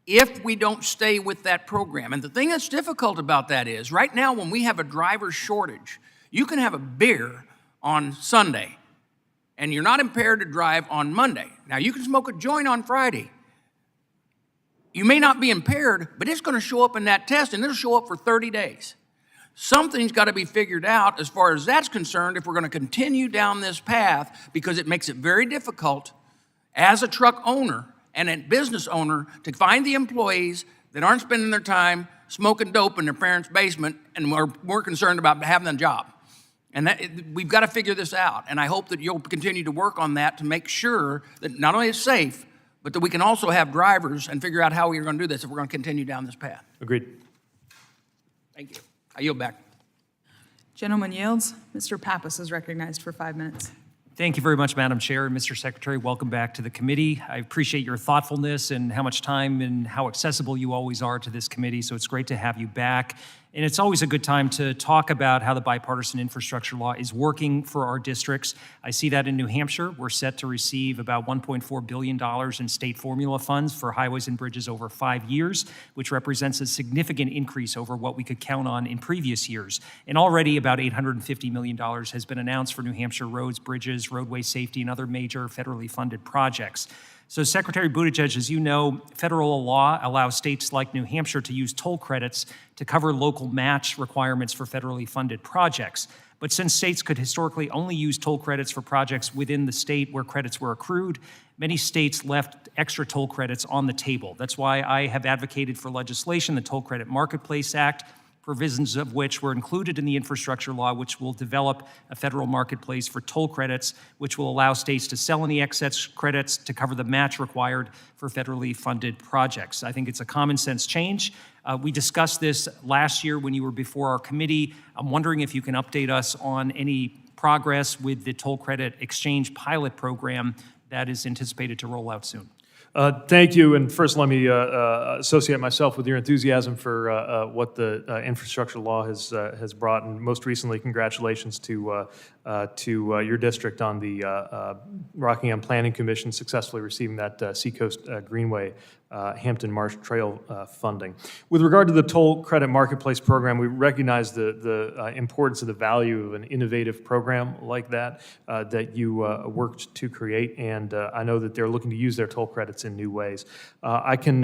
If we don't stay with that program, and the thing that's difficult about that is right now when we have a driver shortage, you can have a beer on Sunday and you're not impaired to drive on Monday. Now you can smoke a joint on Friday. You may not be impaired, but it's going to show up in that test, and it'll show up for 30 days. Something's got to be figured out as far as that's concerned if we're going to continue down this path, because it makes it very difficult as a truck owner and a business owner to find the employees that aren't spending their time smoking dope in their parents' basement and are more concerned about having a job. And we've got to figure this out, and I hope that you'll continue to work on that to make sure that not only it's safe, but that we can also have drivers and figure out how we're going to do this if we're going to continue down this path. Agreed. Thank you. I yield back. Gentleman yields. Mr. Pappas is recognized for 5 minutes. Thank you very much, Madam Chair. And Mr. Secretary, welcome back to the committee. I appreciate your thoughtfulness and how much time and how accessible you always are to this committee, so it's great to have you back. And it's always a good time to talk about how the bipartisan infrastructure law is working for our districts. I see that in New Hampshire. We're set to receive about $1.4 billion in state formula funds for highways and bridges over 5 years, which represents a significant increase over what we could count on in previous years. And already about $850 million has been announced for New Hampshire roads, bridges, roadway safety, and other major federally funded projects. So Secretary Buttigieg, as you know, federal law allows states like New Hampshire to use toll credits to cover local match requirements for federally funded projects. But since states could historically only use toll credits for projects within the state where credits were accrued, many states left extra toll credits on the table. That's why I have advocated for legislation, the Toll Credit Marketplace Act, provisions of which were included in the infrastructure law, which will develop a federal marketplace for toll credits, which will allow states to sell any excess credits to cover the match required for federally funded projects. I think it's a common sense change. We discussed this last year when you were before our committee. I'm wondering if you can update us on any progress with the toll credit exchange pilot program that is anticipated to roll out soon. Thank you, and first let me associate myself with your enthusiasm for what the infrastructure law has brought, and most recently, congratulations to your district on the Rockingham Planning Commission successfully receiving that Seacoast Greenway Hampton Marsh Trail funding. With regard to the toll credit marketplace program, we recognize the importance of the value of an innovative program like that that you worked to create, and I know that they're looking to use their toll credits in new ways. I can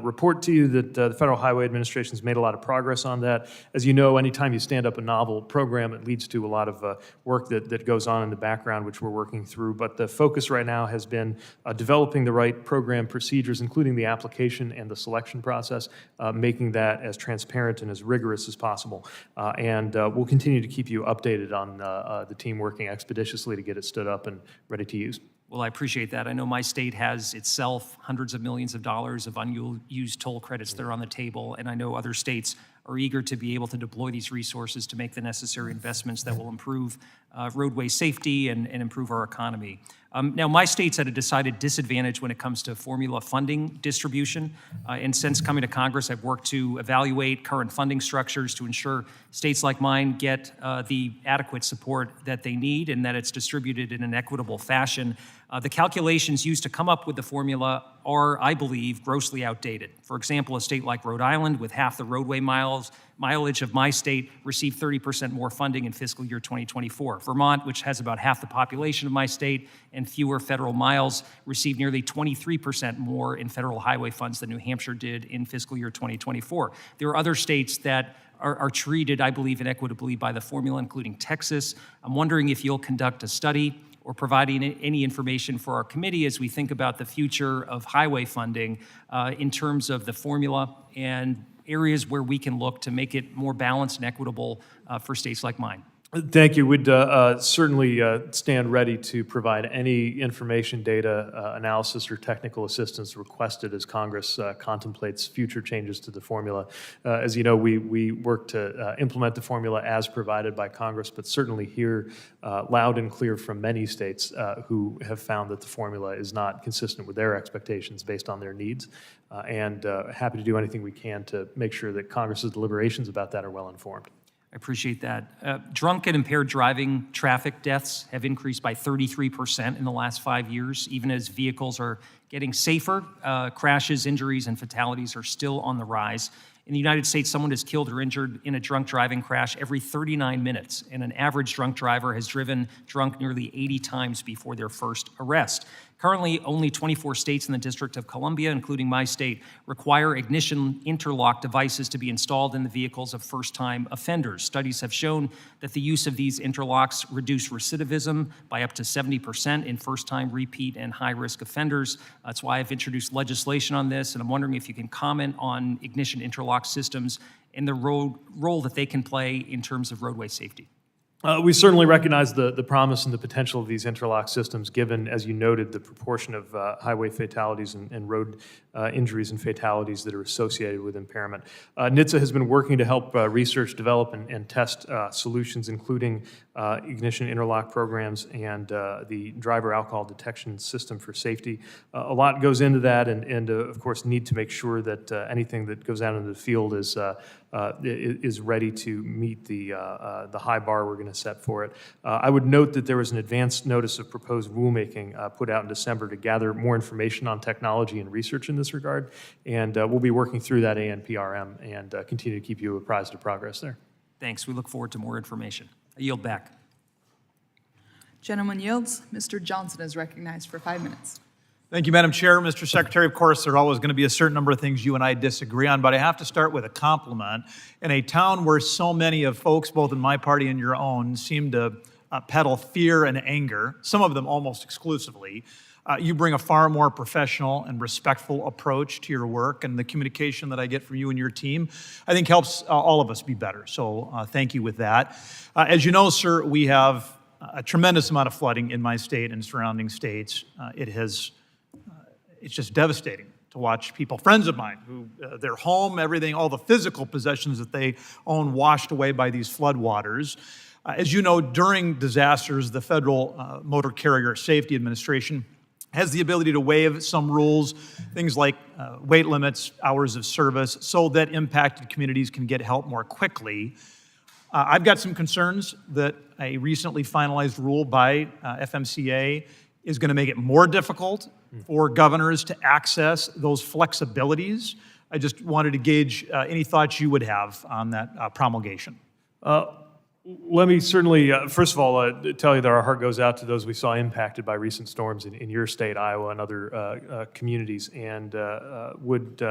report to you that the Federal Highway Administration has made a lot of progress on that. As you know, anytime you stand up a novel program, it leads to a lot of work that goes on in the background, which we're working through. But the focus right now has been developing the right program procedures, including the application and the selection process, making that as transparent and as rigorous as possible. And we'll continue to keep you updated on the team working expeditiously to get it stood up and ready to use. Well, I appreciate that. I know my state has itself hundreds of millions of dollars of unused toll credits that are on the table, and I know other states are eager to be able to deploy these resources to make the necessary investments that will improve roadway safety and improve our economy. Now, my state's at a decided disadvantage when it comes to formula funding distribution. And since coming to Congress, I've worked to evaluate current funding structures to ensure states like mine get the adequate support that they need and that it's distributed in an equitable fashion. The calculations used to come up with the formula are, I believe, grossly outdated. For example, a state like Rhode Island, with half the roadway mileage of my state, received 30% more funding in fiscal year 2024. Vermont, which has about half the population of my state and fewer federal miles, received nearly 23% more in federal highway funds than New Hampshire did in fiscal year 2024. There are other states that are treated, I believe, inequitably by the formula, including Texas. I'm wondering if you'll conduct a study or providing any information for our committee as we think about the future of highway funding in terms of the formula and areas where we can look to make it more balanced and equitable for states like mine. Thank you. We'd certainly stand ready to provide any information, data, analysis, or technical assistance requested as Congress contemplates future changes to the formula. As you know, we work to implement the formula as provided by Congress, but certainly hear loud and clear from many states who have found that the formula is not consistent with their expectations based on their needs, and happy to do anything we can to make sure that Congress's deliberations about that are well informed. I appreciate that. Drunk and impaired driving traffic deaths have increased by 33% in the last 5 years. Even as vehicles are getting safer, crashes, injuries, and fatalities are still on the rise. In the United States, someone is killed or injured in a drunk driving crash every 39 minutes, and an average drunk driver has driven drunk nearly 80 times before their first arrest. Currently, only 24 states in the District of Columbia, including my state, require ignition interlock devices to be installed in the vehicles of first-time offenders. Studies have shown that the use of these interlocks reduce recidivism by up to 70% in first-time, repeat, and high-risk offenders. That's why I've introduced legislation on this, and I'm wondering if you can comment on ignition interlock systems and the role that they can play in terms of roadway safety. We certainly recognize the promise and the potential of these interlock systems, given, as you noted, the proportion of highway fatalities and road injuries and fatalities that are associated with impairment. NHTSA has been working to help research, develop, and test solutions, including ignition interlock programs and the driver alcohol detection system for safety. A lot goes into that, and of course, need to make sure that anything that goes out into the field is ready to meet the high bar we're going to set for it. I would note that there was an advance notice of proposed rulemaking put out in December to gather more information on technology and research in this regard, and we'll be working through that ANPRM and continue to keep you apprised of progress there. Thanks. We look forward to more information. I yield back. Gentleman yields. Mr. Johnson is recognized for 5 minutes. Thank you, Madam Chair. Mr. Secretary, of course, there are always going to be a certain number of things you and I disagree on, but I have to start with a compliment. In a town where so many of folks, both in my party and your own, seem to peddle fear and anger, some of them almost exclusively, you bring a far more professional and respectful approach to your work, and the communication that I get from you and your team, I think, helps all of us be better. So thank you with that. As you know, sir, we have a tremendous amount of flooding in my state and surrounding states. It's just devastating to watch people, friends of mine, who their home, everything, all the physical possessions that they own washed away by these floodwaters. As you know, during disasters, the Federal Motor Carrier Safety Administration has the ability to waive some rules, things like weight limits, hours of service, so that impacted communities can get help more quickly. I've got some concerns that a recently finalized rule by FMCA is going to make it more difficult for governors to access those flexibilities. I just wanted to gauge any thoughts you would have on that promulgation. Let me certainly, first of all, tell you that our heart goes out to those we saw impacted by recent storms in your state, Iowa, and other communities, and would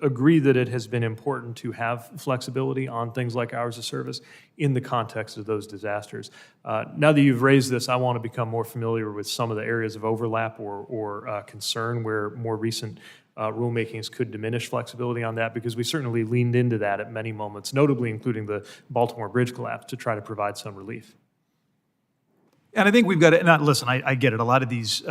agree that it has been important to have flexibility on things like hours of service in the context of those disasters. Now that you've raised this, I want to become more familiar with some of the areas of overlap or concern where more recent rulemakings could diminish flexibility on that, because we certainly leaned into that at many moments, notably including the Baltimore Bridge collapse, to try to provide some relief. And I think we've got to, not listen, I get it. A lot of these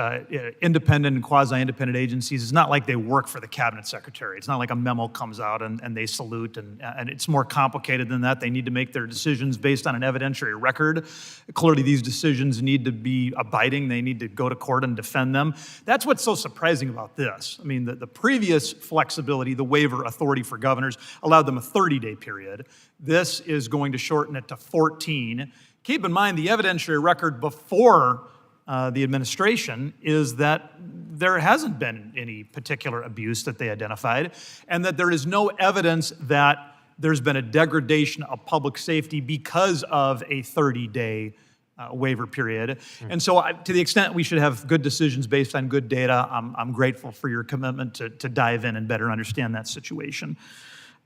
independent and quasi-independent agencies, it's not like they work for the cabinet secretary. It's not like a memo comes out and they salute, and it's more complicated than that. They need to make their decisions based on an evidentiary record. Clearly, these decisions need to be abiding. They need to go to court and defend them. That's what's so surprising about this. I mean, the previous flexibility, the waiver authority for governors, allowed them a 30-day period. This is going to shorten it to 14. Keep in mind, the evidentiary record before the administration is that there hasn't been any particular abuse that they identified, and that there is no evidence that there's been a degradation of public safety because of a 30-day waiver period. And so to the extent we should have good decisions based on good data, I'm grateful for your commitment to dive in and better understand that situation.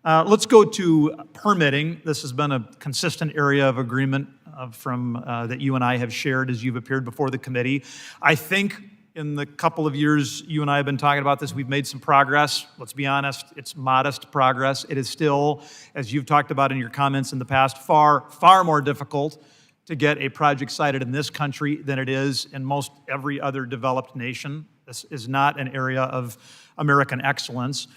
Let's go to permitting. This has been a consistent area of agreement that you and I have shared as you've appeared before the committee. I think in the couple of years you and I have been talking about this, we've made some progress. Let's be honest, it's modest progress. It is still, as you've talked about in your comments in the past, far, far more difficult to get a project cited in this country than it is in most every other developed nation. This is not an area of American excellence.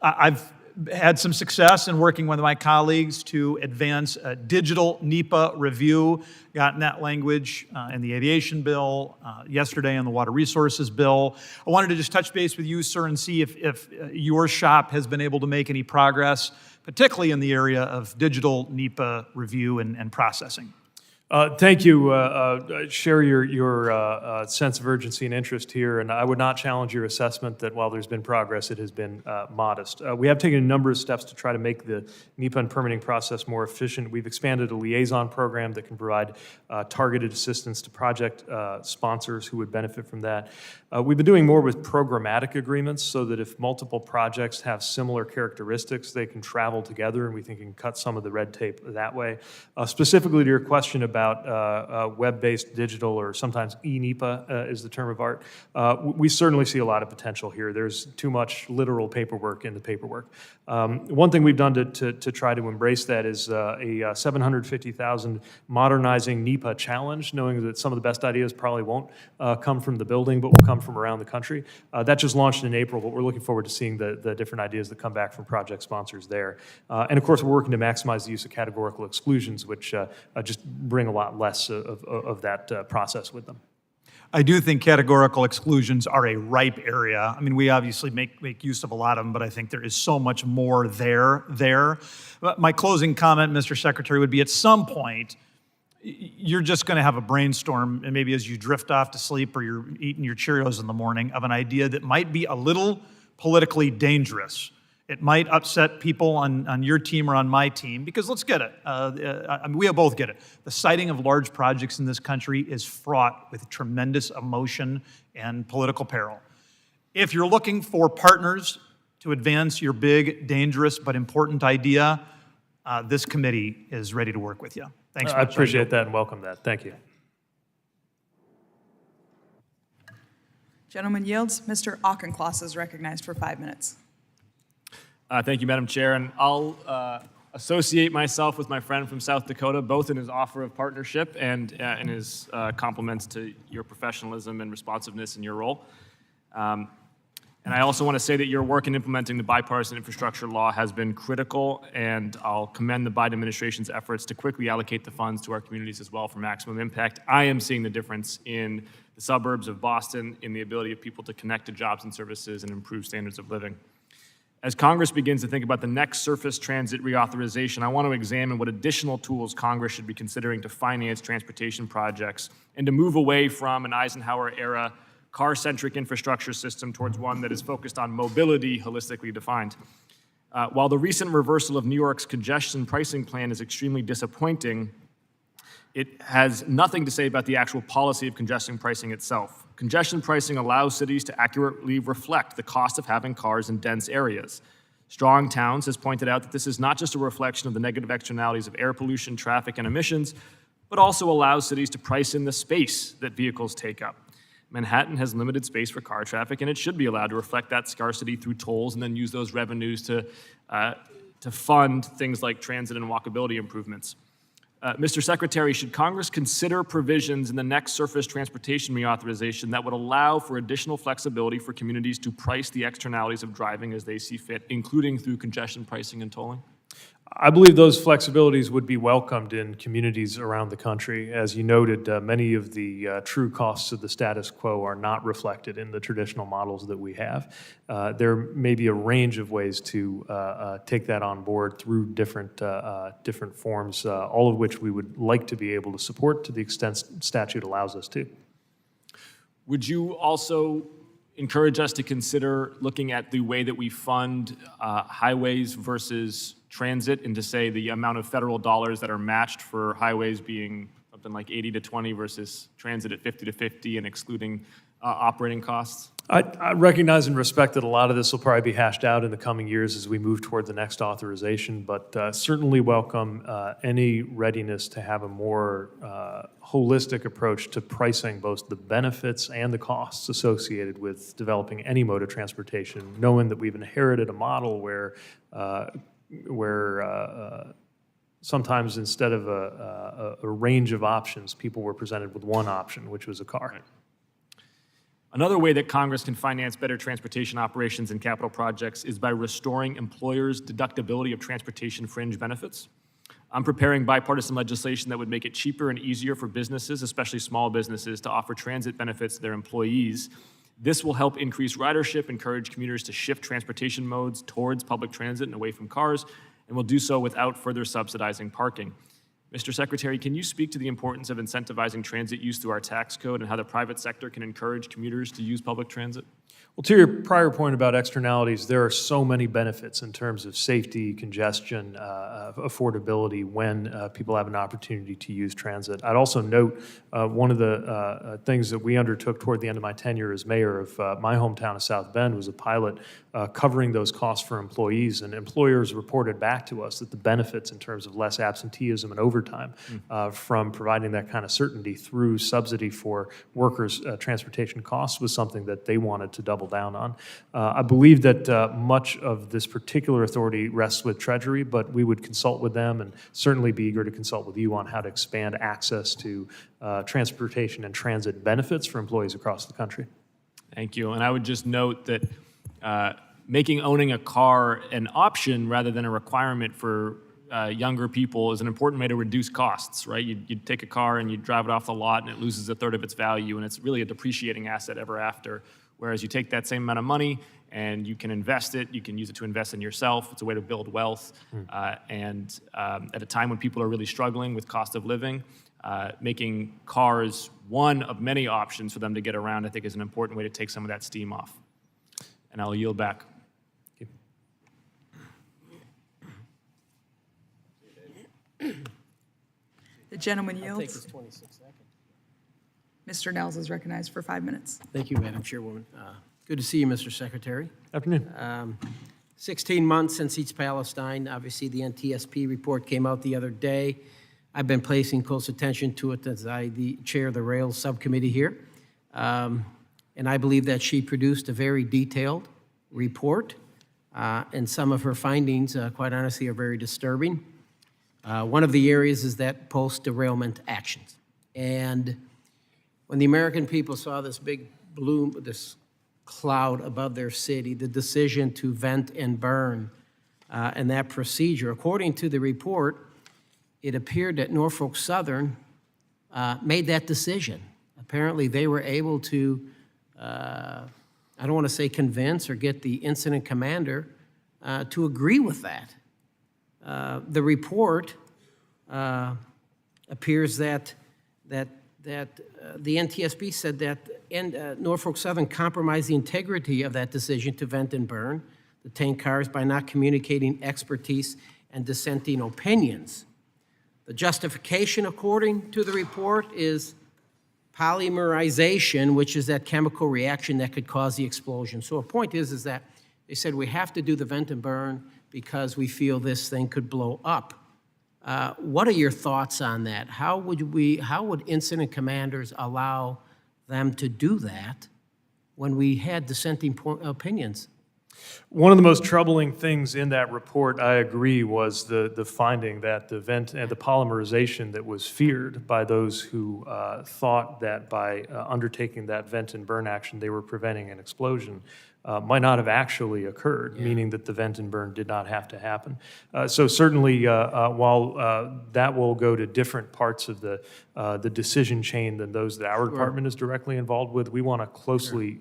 I've had some success in working with my colleagues to advance a digital NEPA review, gotten that language in the aviation bill, yesterday in the water resources bill. I wanted to just touch base with you, sir, and see if your shop has been able to make any progress, particularly in the area of digital NEPA review and processing. Thank you. Share your sense of urgency and interest here, and I would not challenge your assessment that while there's been progress, it has been modest. We have taken a number of steps to try to make the NEPA and permitting process more efficient. We've expanded a liaison program that can provide targeted assistance to project sponsors who would benefit from that. We've been doing more with programmatic agreements so that if multiple projects have similar characteristics, they can travel together, and we think it can cut some of the red tape that way. Specifically to your question about web-based digital, or sometimes e-NEPA is the term of art, we certainly see a lot of potential here. There's too much literal paperwork in the paperwork. One thing we've done to try to embrace that is a $750,000 modernizing NEPA challenge, knowing that some of the best ideas probably won't come from the building, but will come from around the country. That just launched in April, but we're looking forward to seeing the different ideas that come back from project sponsors there. And of course, we're working to maximize the use of categorical exclusions, which just bring a lot less of that process with them. I do think categorical exclusions are a ripe area. I mean, we obviously make use of a lot of them, but I think there is so much more there. My closing comment, Mr. Secretary, would be at some point, you're just going to have a brainstorm, and maybe as you drift off to sleep or you're eating your Cheerios in the morning, of an idea that might be a little politically dangerous. It might upset people on your team or on my team, because let's get it. I mean, we both get it. The siting of large projects in this country is fraught with tremendous emotion and political peril. If you're looking for partners to advance your big, dangerous, but important idea, this committee is ready to work with you. Thanks much. I appreciate that and welcome that. Thank you. Gentleman yields. Mr. Auchincloss is recognized for 5 minutes. Thank you, Madam Chair. And I'll associate myself with my friend from South Dakota, both in his offer of partnership and in his compliments to your professionalism and responsiveness in your role. And I also want to say that your work in implementing the bipartisan infrastructure law has been critical, and I'll commend the Biden administration's efforts to quickly allocate the funds to our communities as well for maximum impact. I am seeing the difference in the suburbs of Boston in the ability of people to connect to jobs and services and improve standards of living. As Congress begins to think about the next surface transit reauthorization, I want to examine what additional tools Congress should be considering to finance transportation projects and to move away from an Eisenhower-era car-centric infrastructure system towards one that is focused on mobility holistically defined. While the recent reversal of New York's congestion pricing plan is extremely disappointing, it has nothing to say about the actual policy of congestion pricing itself. Congestion pricing allows cities to accurately reflect the cost of having cars in dense areas. Strong Towns has pointed out that this is not just a reflection of the negative externalities of air pollution, traffic, and emissions, but also allows cities to price in the space that vehicles take up. Manhattan has limited space for car traffic, and it should be allowed to reflect that scarcity through tolls and then use those revenues to fund things like transit and walkability improvements. Mr. Secretary, should Congress consider provisions in the next surface transportation reauthorization that would allow for additional flexibility for communities to price the externalities of driving as they see fit, including through congestion pricing and tolling? I believe those flexibilities would be welcomed in communities around the country. As you noted, many of the true costs of the status quo are not reflected in the traditional models that we have. There may be a range of ways to take that on board through different forms, all of which we would like to be able to support to the extent statute allows us to. Would you also encourage us to consider looking at the way that we fund highways versus transit, and to say the amount of federal dollars that are matched for highways being something like 80 to 20 versus transit at 50 to 50 and excluding operating costs? I recognize and respect that a lot of this will probably be hashed out in the coming years as we move toward the next authorization, but certainly welcome any readiness to have a more holistic approach to pricing both the benefits and the costs associated with developing any mode of transportation, knowing that we've inherited a model where sometimes instead of a range of options, people were presented with one option, which was a car. Right. Another way that Congress can finance better transportation operations and capital projects is by restoring employers' deductibility of transportation fringe benefits. I'm preparing bipartisan legislation that would make it cheaper and easier for businesses, especially small businesses, to offer transit benefits to their employees. This will help increase ridership, encourage commuters to shift transportation modes towards public transit and away from cars, and will do so without further subsidizing parking. Mr. Secretary, can you speak to the importance of incentivizing transit use through our tax code and how the private sector can encourage commuters to use public transit? Well, to your prior point about externalities, there are so many benefits in terms of safety, congestion, affordability when people have an opportunity to use transit. I'd also note one of the things that we undertook toward the end of my tenure as mayor of my hometown of South Bend was a pilot covering those costs for employees, and employers reported back to us that the benefits in terms of less absenteeism and overtime from providing that kind of certainty through subsidy for workers' transportation costs was something that they wanted to double down on. I believe that much of this particular authority rests with Treasury, but we would consult with them and certainly be eager to consult with you on how to expand access to transportation and transit benefits for employees across the country. Thank you. And I would just note that making owning a car an option rather than a requirement for younger people is an important way to reduce costs, right? You take a car and you drive it off the lot and it loses a third of its value, and it's really a depreciating asset ever after. Whereas you take that same amount of money and you can invest it, you can use it to invest in yourself. It's a way to build wealth. And at a time when people are really struggling with cost of living, making cars one of many options for them to get around, I think, is an important way to take some of that steam off. And I'll yield back. The gentleman I'll take yields. this 26 seconds. Mr. Nels is recognized for 5 minutes. Thank you, Madam Chairwoman. Good to see you, Mr. Secretary. Afternoon. 16 months since East Palestine. Obviously, the NTSP report came out the other day. I've been placing close attention to it as I chair the Rails Subcommittee here. And I believe that she produced a very detailed report. And some of her findings, quite honestly, are very disturbing. One of the areas is that post-derailment actions. And when the American people saw this big bloom, this cloud above their city, the decision to vent and burn and that procedure. According to the report, it appeared that Norfolk Southern made that decision. Apparently, they were able to, I don't want to say convince or get the incident commander to agree with that. The report appears that the NTSB said that Norfolk Southern compromised the integrity of that decision to vent and burn the tank cars by not communicating expertise and dissenting opinions. The justification, according to the report, is polymerization, which is that chemical reaction that could cause the explosion. So a point is that they said we have to do the vent and burn because we feel this thing could blow up. What are your thoughts on that? How would incident commanders allow them to do that when we had dissenting opinions? One of the most troubling things in that report, I agree, was the finding that the vent and the polymerization that was feared by those who thought that by undertaking that vent and burn action, they were preventing an explosion, might not have actually occurred, meaning that the vent and burn did not have to happen. So certainly, while that will go to different parts of the decision chain than those that our department is directly involved with, we want to closely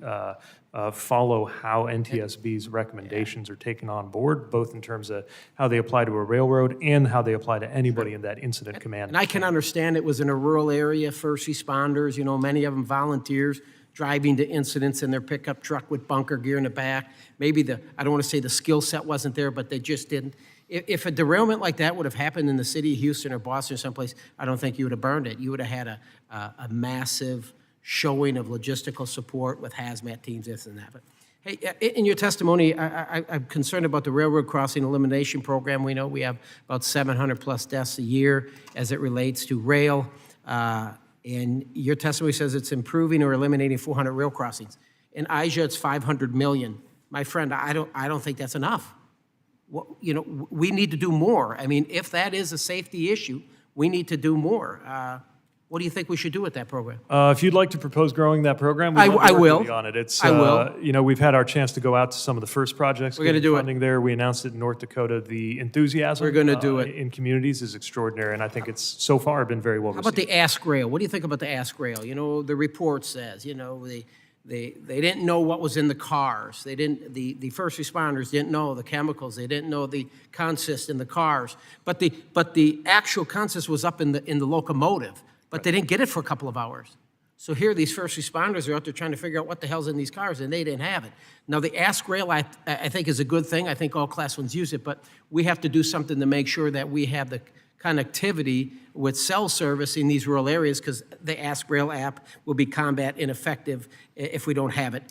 follow how NTSB's recommendations are taken on board, both in terms of how they apply to a railroad and how they apply to anybody in that incident command. And I can understand it was in a rural area, first responders, many of them volunteers, driving to incidents in their pickup truck with bunker gear in the back. Maybe I don't want to say the skill set wasn't there, but they just didn't. If a derailment like that would have happened in the city of Houston or Boston or someplace, I don't think you would have burned it. You would have had a massive showing of logistical support with hazmat teams, this and that. But hey, in your testimony, I'm concerned about the railroad crossing elimination program. We know we have about 700 plus deaths a year as it relates to rail. And your testimony says it's improving or eliminating 400 rail crossings. In IJA, it's 500 million. My friend, I don't think that's enough. We need to do more. I mean, if that is a safety issue, we need to do more. What do you think we should do with that program? If you'd like to propose growing that program, I work will. with you on it. I will. We've had our chance to go out to some of the first projects. We're going to do funding there. We announced it in North Dakota. The enthusiasm We're going to do it in communities is extraordinary, and I think it's so far been very well How received. about the Ask Rail? What do you think about the Ask Rail? The report says, they didn't know what was in the cars. The first responders didn't know the chemicals. They didn't know the consist in the cars. But the actual consist was up in the locomotive. But they didn't get it for a couple of hours. So here these first responders are out there trying to figure out what the hell's in these cars, and they didn't have it. Now, the Ask Rail, I think, is a good thing. I think all Class 1s use it, but we have to do something to make sure that we have the connectivity with cell service in these rural areas, because the Ask Rail app will be combat ineffective if we don't have it.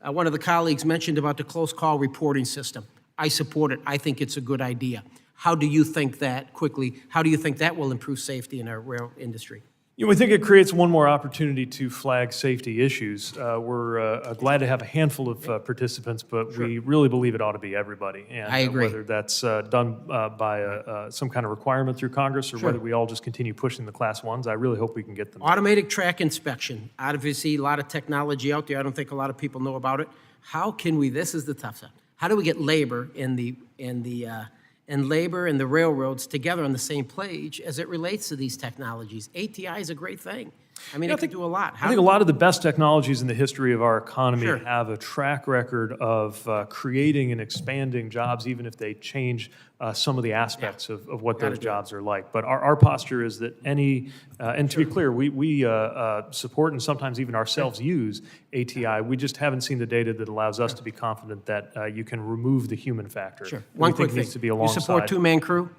One of the colleagues mentioned about the close call reporting system. I support it. I think it's a good idea. How do you think that, quickly, how do you think that will improve safety in our rail industry? We think it creates one more opportunity to flag safety issues. We're glad to have a handful of participants, but we really believe it ought to be everybody. And I agree. Whether that's done by some kind of requirement through Congress or whether we all just continue pushing the Class 1s, I really hope we can get them. Automated track inspection. Obviously, a lot of technology out there. I don't think a lot of people know about it. How can we, this is the tough side, how do we get labor and labor and the railroads together on the same page as it relates to these technologies? ATI is a great thing. I mean, it can do a lot. I think a lot of the best technologies in the history of our economy have a track record of creating and expanding jobs, even if they change some of the aspects of what those jobs are like. But our posture is that and to be clear, we support and sometimes even ourselves use ATI. We just haven't seen the data that allows us to be confident that you can remove the human factor. Sure. One quick thing. Needs to be You support two-man crew?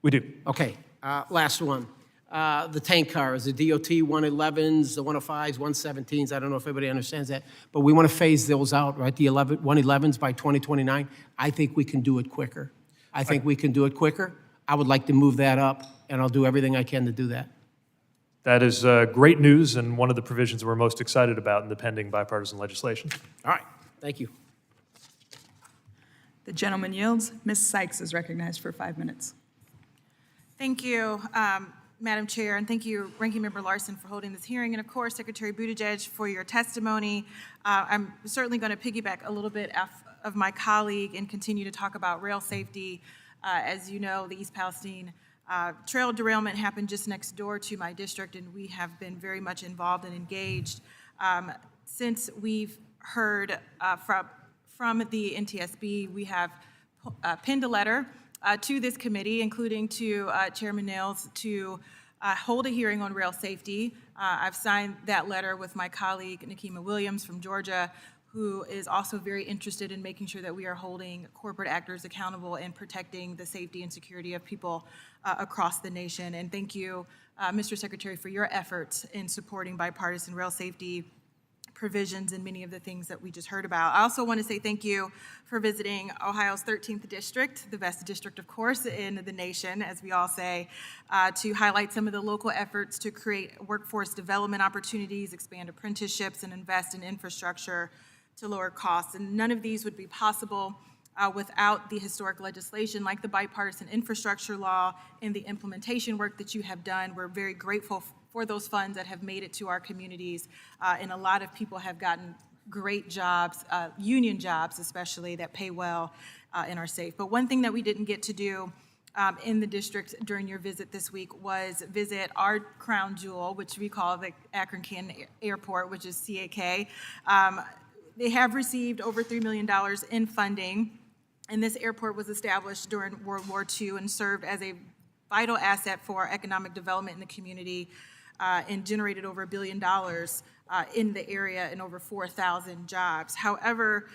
We do. Okay. Last one. The tank cars, the DOT 111s, the 105s, 117s, I don't know if everybody understands that, but we want to phase those out, right? The 111s by 2029. I think we can do it quicker. I would like to move that up, and I'll do everything I can to do that. That is great news and one of the provisions we're most excited about in the pending bipartisan legislation. All right. Thank you. The gentleman yields. Ms. Sykes is recognized for 5 minutes. Thank you. Madam Chair, and thank you, Ranking Member Larson, for holding this hearing, and of course, Secretary Buttigieg, for your testimony. I'm certainly going to piggyback a little bit of my colleague and continue to talk about rail safety. As you know, the East Palestine trail derailment happened just next door to my district, and we have been very much involved and engaged. Since we've heard from the NTSB, we have penned a letter to this committee, including to Chairman Nails, to hold a hearing on rail safety. I've signed that letter with my colleague, Nikema Williams from Georgia, who is also very interested in making sure that we are holding corporate actors accountable and protecting the safety and security of people across the nation. And thank you, Mr. Secretary, for your efforts in supporting bipartisan rail safety provisions and many of the things that we just heard about. I also want to say thank you for visiting Ohio's 13th district, the best district, of course, in the nation, as we all say, to highlight some of the local efforts to create workforce development opportunities, expand apprenticeships, and invest in infrastructure to lower costs. And none of these would be possible without the historic legislation like the bipartisan infrastructure law and the implementation work that you have done. We're very grateful for those funds that have made it to our communities, and a lot of people have gotten great jobs, union jobs especially, that pay well and are safe. But one thing that we didn't get to do in the district during your visit this week was visit our crown jewel, which we call the Akron-Canton Airport, which is CAK. They have received over $3 million in funding, and this airport was established during World War II and served as a vital asset for economic development in the community, and generated over $1 billion in the area and over 4,000 jobs. However,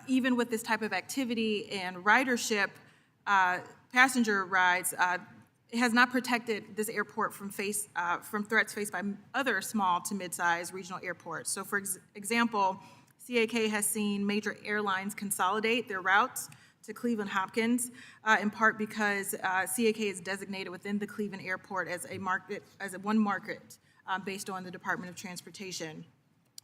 even with this type of activity and ridership, passenger rides, it has not protected this airport from threats faced by other small to mid-sized regional airports. So for example, CAK has seen major airlines consolidate their routes to Cleveland Hopkins, in part because CAK is designated within the Cleveland Airport as one market based on the Department of Transportation.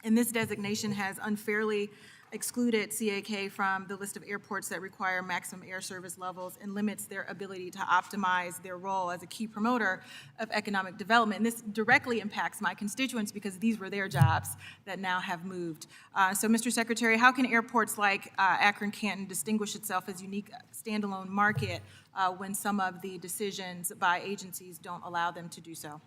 And this designation has unfairly excluded CAK from the list of airports that require maximum air service levels and limits their ability to optimize their role as a key promoter of economic development. And this directly impacts my constituents because these were their jobs that now have moved. So, Mr. Secretary, how can airports like Akron-Canton distinguish itself as a unique standalone market when some of the decisions by agencies don't allow them to do so?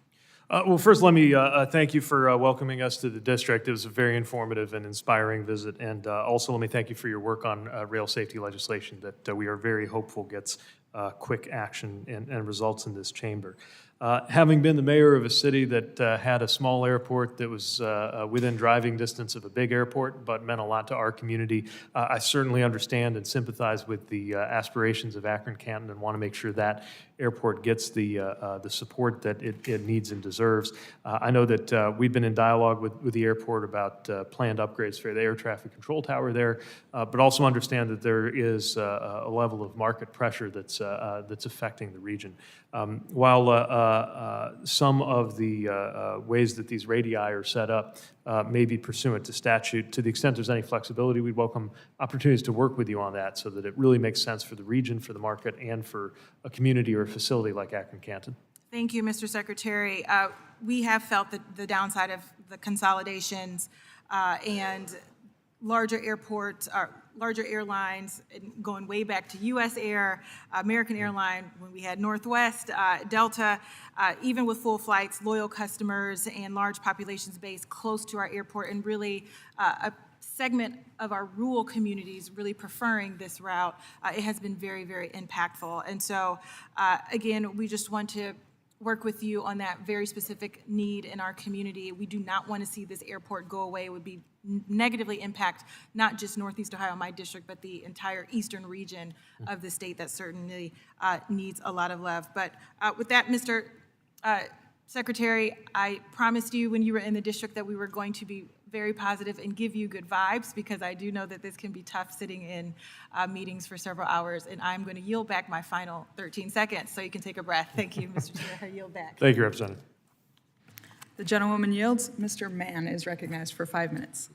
Well, first, let me thank you for welcoming us to the district. It was a very informative and inspiring visit. And also, let me thank you for your work on rail safety legislation that we are very hopeful gets quick action and results in this chamber. Having been the mayor of a city that had a small airport that was within driving distance of a big airport, but meant a lot to our community, I certainly understand and sympathize with the aspirations of Akron-Canton and want to make sure that airport gets the support that it needs and deserves. I know that we've been in dialogue with the airport about planned upgrades for the air traffic control tower there, but also understand that there is a level of market pressure that's affecting the region. While some of the ways that these radii are set up may be pursuant to statute, to the extent there's any flexibility, we'd welcome opportunities to work with you on that so that it really makes sense for the region, for the market, and for a community or a facility like Akron-Canton. Thank you, Mr. Secretary. We have felt the downside of the consolidations and larger airports, larger airlines, going way back to U.S. Air, American Airline, when we had Northwest, Delta, even with full flights, loyal customers, and large populations based close to our airport, and really a segment of our rural communities really preferring this route. It has been very, very impactful. And so, again, we just want to work with you on that very specific need in our community. We do not want to see this airport go away. It would be negatively impact not just Northeast Ohio, my district, but the entire eastern region of the state that certainly needs a lot of love. But with that, Mr. Secretary, I promised you when you were in the district that we were going to be very positive and give you good vibes, because I do know that this can be tough sitting in meetings for several hours, and I'm going to yield back my final 13 seconds so you can take a breath. Thank you, Mr. Chair. I yield back. Thank you, Representative. The gentlewoman yields. Mr. Mann is recognized for 5 minutes.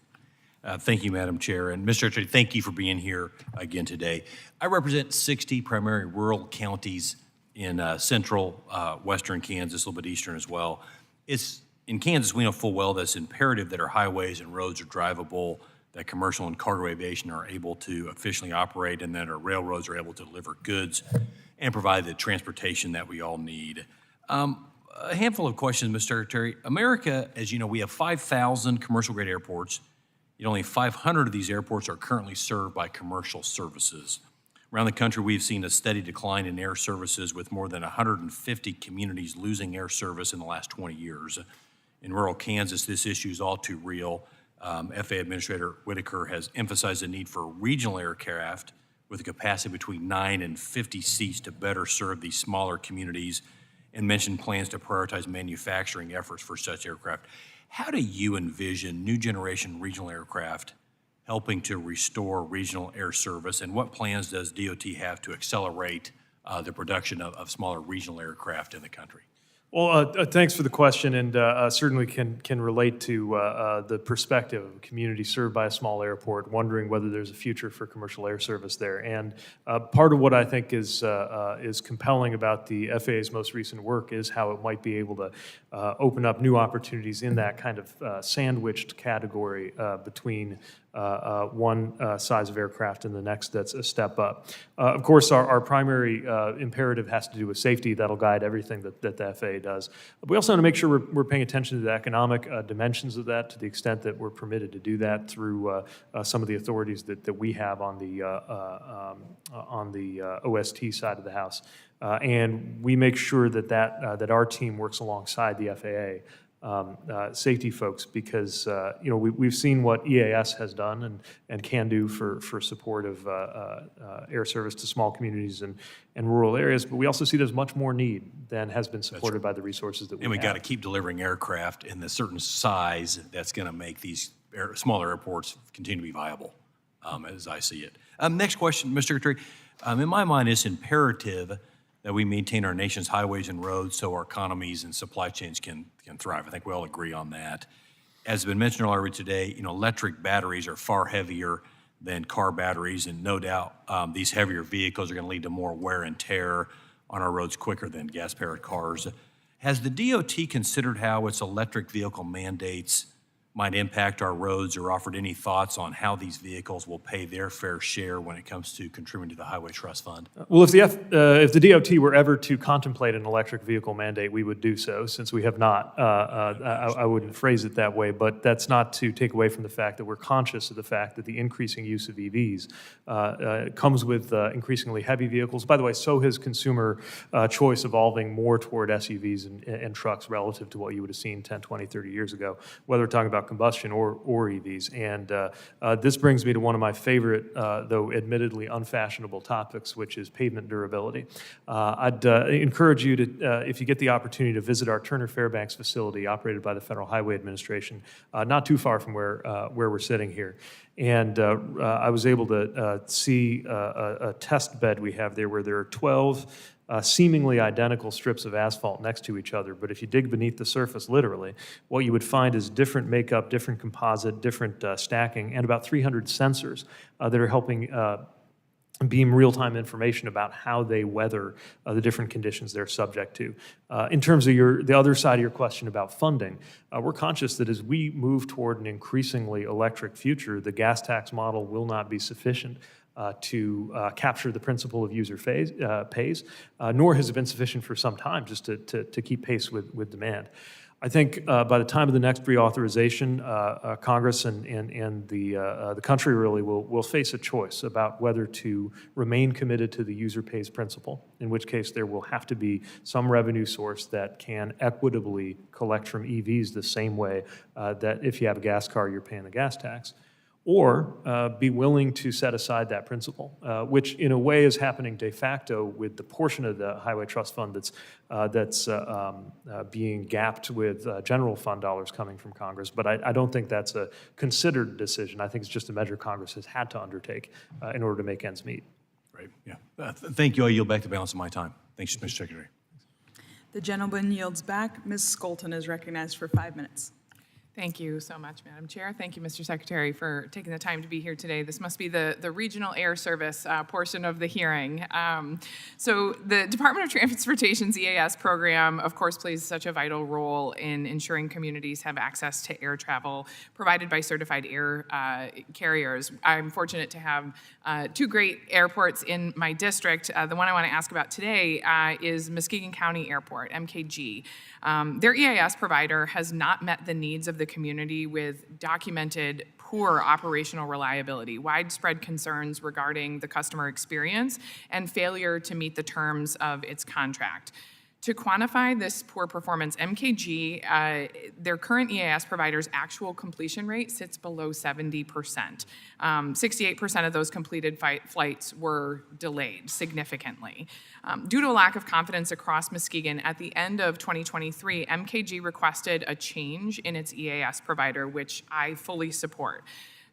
Thank you, Madam Chair. And Mr. Secretary, thank you for being here again today. I represent 60 primary rural counties in central, western Kansas, a little bit eastern as well. In Kansas, we know full well that it's imperative that our highways and roads are drivable, that commercial and cargo aviation are able to efficiently operate, and that our railroads are able to deliver goods and provide the transportation that we all need. A handful of questions, Mr. Secretary. America, as you know, we have 5,000 commercial-grade airports, yet only 500 of these airports are currently served by commercial services. Around the country, we've seen a steady decline in air services, with more than 150 communities losing air service in the last 20 years. In rural Kansas, this issue is all too real. FAA Administrator Whitaker has emphasized the need for regional aircraft with a capacity between 9 and 50 seats to better serve these smaller communities, and mentioned plans to prioritize manufacturing efforts for such aircraft. How do you envision new generation regional aircraft helping to restore regional air service, and what plans does DOT have to accelerate the production of smaller regional aircraft in the country? Well, thanks for the question, and certainly can relate to the perspective of a community served by a small airport, wondering whether there's a future for commercial air service there. And part of what I think is compelling about the FAA's most recent work is how it might be able to open up new opportunities in that kind of sandwiched category between one size of aircraft and the next that's a step up. Of course, our primary imperative has to do with safety. That'll guide everything that the FAA does. But we also want to make sure we're paying attention to the economic dimensions of that, to the extent that we're permitted to do that through some of the authorities that we have on the OST side of the house. And we make sure that our team works alongside the FAA. Safety folks, because we've seen what EAS has done and can do for support of air service to small communities and rural areas, but we also see there's much more need than has been supported by the resources that we have. And we got to keep delivering aircraft in the certain size that's going to make these smaller airports continue to be viable, as I see it. Next question, Mr. Secretary. In my mind, it's imperative that we maintain our nation's highways and roads so our economies and supply chains can thrive. I think we all agree on that. As has been mentioned already today, electric batteries are far heavier than car batteries, and no doubt these heavier vehicles are going to lead to more wear and tear on our roads quicker than gas-powered cars. Has the DOT considered how its electric vehicle mandates might impact our roads, or offered any thoughts on how these vehicles will pay their fair share when it comes to contributing to the Highway Trust Fund? Well, if the DOT were ever to contemplate an electric vehicle mandate, we would do so. Since we have not, I wouldn't phrase it that way, but that's not to take away from the fact that we're conscious of the fact that the increasing use of EVs comes with increasingly heavy vehicles. By the way, so has consumer choice evolving more toward SUVs and trucks relative to what you would have seen 10, 20, 30 years ago, whether we're talking about combustion or EVs. And this brings me to one of my favorite, though admittedly unfashionable topics, which is pavement durability. I'd encourage you to, if you get the opportunity, to visit our Turner Fairbanks facility operated by the Federal Highway Administration, not too far from where we're sitting here. And I was able to see a test bed we have there where there are 12 seemingly identical strips of asphalt next to each other. But if you dig beneath the surface, literally, what you would find is different makeup, different composite, different stacking, and about 300 sensors that are helping beam real-time information about how they weather the different conditions they're subject to. In terms of the other side of your question about funding, we're conscious that as we move toward an increasingly electric future, the gas tax model will not be sufficient to capture the principle of user pays, nor has it been sufficient for some time just to keep pace with demand. I think by the time of the next reauthorization, Congress and the country really will face a choice about whether to remain committed to the user pays principle, in which case there will have to be some revenue source that can equitably collect from EVs the same way that if you have a gas car, you're paying the gas tax, or be willing to set aside that principle, which in a way is happening de facto with the portion of the Highway Trust Fund that's being gapped with general fund dollars coming from Congress. But I don't think that's a considered decision. I think it's just a measure Congress has had to undertake in order to make ends meet. Great, yeah. Thank you. I yield back the balance of my time. Thanks, Mr. Secretary. The gentleman yields back. Ms. Skolton is recognized for 5 minutes. Thank you so much, Madam Chair. Thank you, Mr. Secretary, for taking the time to be here today. This must be the Regional Air Service portion of the hearing. So the Department of Transportation's EAS program, of course, plays such a vital role in ensuring communities have access to air travel provided by certified air carriers. I'm fortunate to have two great airports in my district. The one I want to ask about today is Muskegon County Airport, MKG. Their EAS provider has not met the needs of the community with documented poor operational reliability, widespread concerns regarding the customer experience, and failure to meet the terms of its contract. To quantify this poor performance, MKG, their current EAS provider's actual completion rate sits below 70%. 68% of those completed flights were delayed significantly. Due to a lack of confidence across Muskegon, at the end of 2023, MKG requested a change in its EAS provider, which I fully support.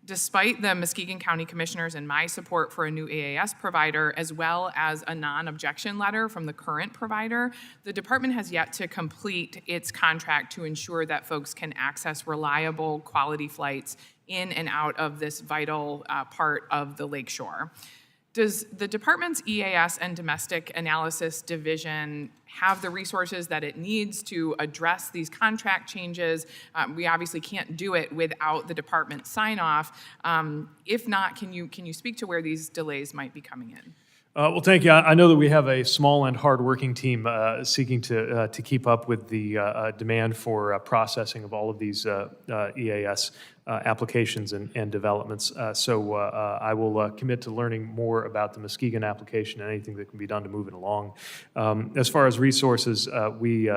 Despite the Muskegon County Commissioners and my support for a new EAS provider, as well as a non-objection letter from the current provider, the department has yet to complete its contract to ensure that folks can access reliable, quality flights in and out of this vital part of the lakeshore. Does the department's EAS and domestic analysis division have the resources that it needs to address these contract changes? We obviously can't do it without the department sign-off. If not, can you speak to where these delays might be coming in? Well, thank you. I know that we have a small and hard-working team seeking to keep up with the demand for processing of all of these EAS applications and developments. So I will commit to learning more about the Muskegon application and anything that can be done to move it along. As far as resources, we,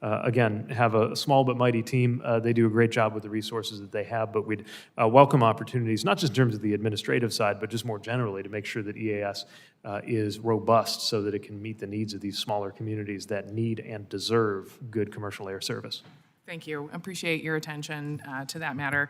again, have a small but mighty team. They do a great job with the resources that they have, but we'd welcome opportunities, not just in terms of the administrative side, but just more generally to make sure that EAS is robust so that it can meet the needs of these smaller communities that need and deserve good commercial air service. Thank you. Appreciate your attention to that matter.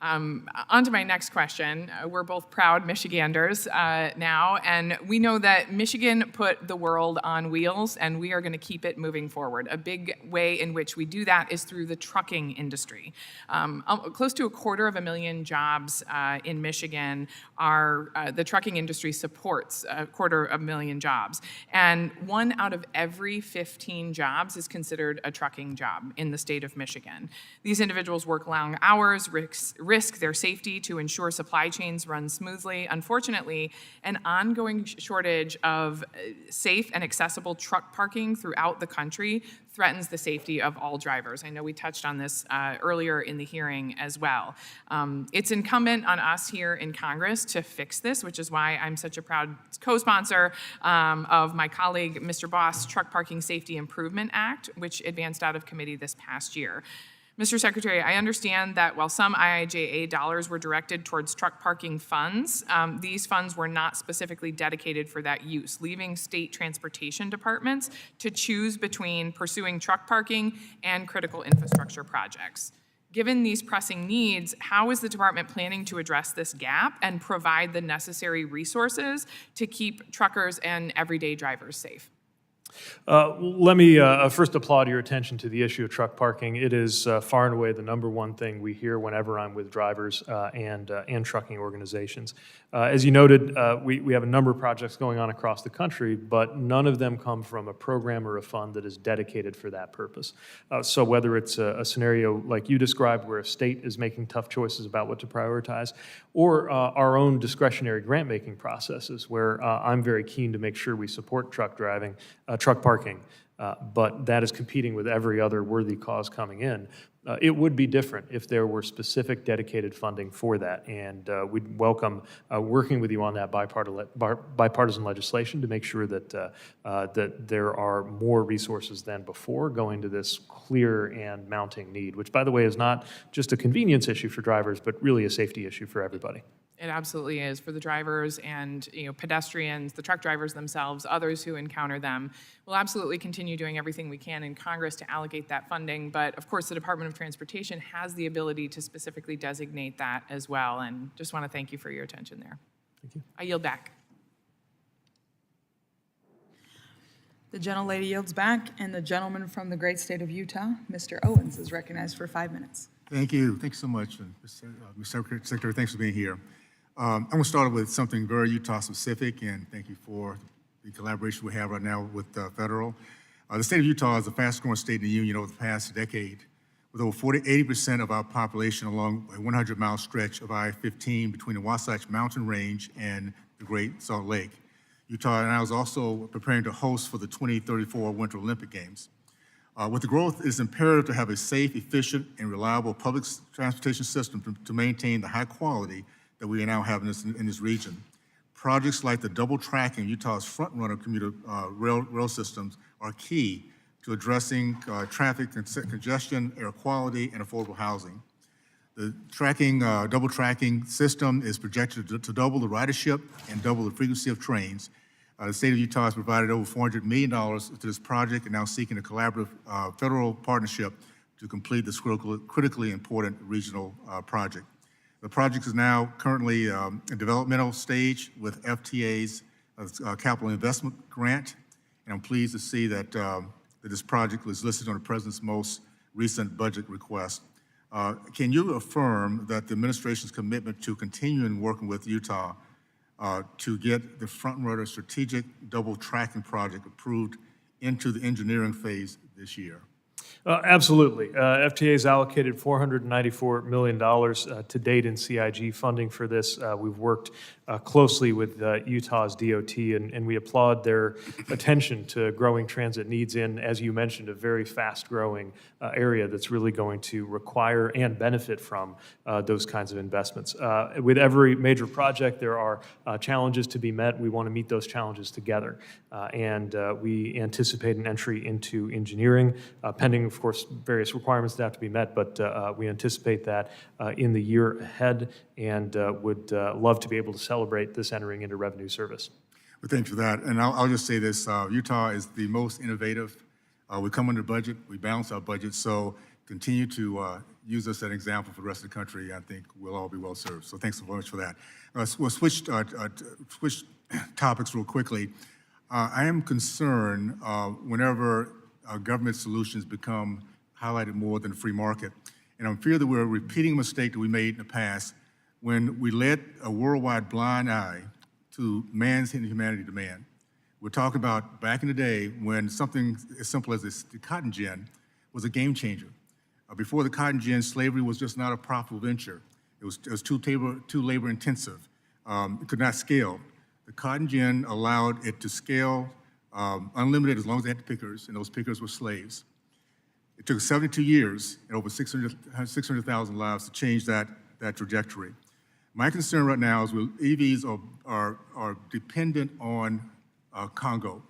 On to my next question. We're both proud Michiganders now, and we know that Michigan put the world on wheels, and we are going to keep it moving forward. A big way in which we do that is through the trucking industry. Close to 250,000 jobs in Michigan are the trucking industry supports 250,000 jobs, and 1 out of every 15 jobs is considered a trucking job in the state of Michigan. These individuals work long hours, risk their safety to ensure supply chains run smoothly. Unfortunately, an ongoing shortage of safe and accessible truck parking throughout the country threatens the safety of all drivers. I know we touched on this earlier in the hearing as well. It's incumbent on us here in Congress to fix this, which is why I'm such a proud co-sponsor of my colleague, Mr. Boss' Truck Parking Safety Improvement Act, which advanced out of committee this past year. Mr. Secretary, I understand that while some IIJA dollars were directed towards truck parking funds, these funds were not specifically dedicated for that use, leaving state transportation departments to choose between pursuing truck parking and critical infrastructure projects. Given these pressing needs, how is the department planning to address this gap and provide the necessary resources to keep truckers and everyday drivers safe? Let me first applaud your attention to the issue of truck parking. It is far and away the #1 thing we hear whenever I'm with drivers and trucking organizations. As you noted, we have a number of projects going on across the country, but none of them come from a program or a fund that is dedicated for that purpose. So whether it's a scenario like you described where a state is making tough choices about what to prioritize, or our own discretionary grant-making processes where I'm very keen to make sure we support truck parking, but that is competing with every other worthy cause coming in. It would be different if there were specific dedicated funding for that, and we'd welcome working with you on that bipartisan legislation to make sure that that there are more resources than before going to this clear and mounting need, which, by the way, is not just a convenience issue for drivers, but really a safety issue for everybody. It absolutely is for the drivers and pedestrians, the truck drivers themselves, others who encounter them. We'll absolutely continue doing everything we can in Congress to allocate that funding, but of course the Department of Transportation has the ability to specifically designate that as well, and just want to thank you for your attention there. Thank you. I yield back. The gentlelady yields back, and the gentleman from the great state of Utah, Mr. Owens, is recognized for 5 minutes. Thank you. Thanks so much, Mr. Secretary. Thanks for being here. I'm going to start with something very Utah-specific, and thank you for the collaboration we have right now with federal. The state of Utah is the fastest-growing state in the union over the past decade, with over 80% of our population along a 100-mile stretch of I-15 between the Wasatch Mountain Range and the Great Salt Lake. Utah now is also preparing to host for the 2034 Winter Olympic Games. With the growth, it is imperative to have a safe, efficient, and reliable public transportation system to maintain the high quality that we now have in this region. Projects like the double tracking Utah's front-runner commuter rail systems are key to addressing traffic congestion, air quality, and affordable housing. The double tracking system is projected to double the ridership and double the frequency of trains. The state of Utah has provided over $400 million to this project and now seeking a collaborative federal partnership to complete this critically important regional project. The project is now currently in developmental stage with FTA's capital investment grant, and I'm pleased to see that, that this project is listed on the President's most recent budget request. Can you affirm that the administration's commitment to continuing working with Utah to get the front-runner strategic double tracking project approved into the engineering phase this year? Absolutely. FTA has allocated $494 million to date in CIG funding for this. We've worked closely with Utah's DOT, and we applaud their attention to growing transit needs in, as you mentioned, a very fast-growing area that's really going to require and benefit from those kinds of investments. With every major project, there are challenges to be met. We want to meet those challenges together, and we anticipate an entry into engineering, pending, of course, various requirements that have to be met, but we anticipate that in the year ahead, and would love to be able to celebrate this entering into revenue service. Well, thanks for that. And I'll just say this, Utah is the most innovative. We come under budget, we balance our budget, so continue to use us as an example for the rest of the country. I think we'll all be well served. So thanks so much for that. We'll switch topics real quickly. I am concerned whenever government solutions become highlighted more than the free market. And I'm fear that we're repeating a mistake that we made in the past when we led a worldwide blind eye to man's humanity demand. We're talking about back in the day when something as simple as the cotton gin was a game changer. Before the cotton gin, slavery was just not a profitable venture. It was too labor intensive. It could not scale. The cotton gin allowed it to scale unlimited as long as they had the pickers, and those pickers were slaves. It took 72 years and over 600,000 lives to change that trajectory. My concern right now is EVs are dependent on Congo,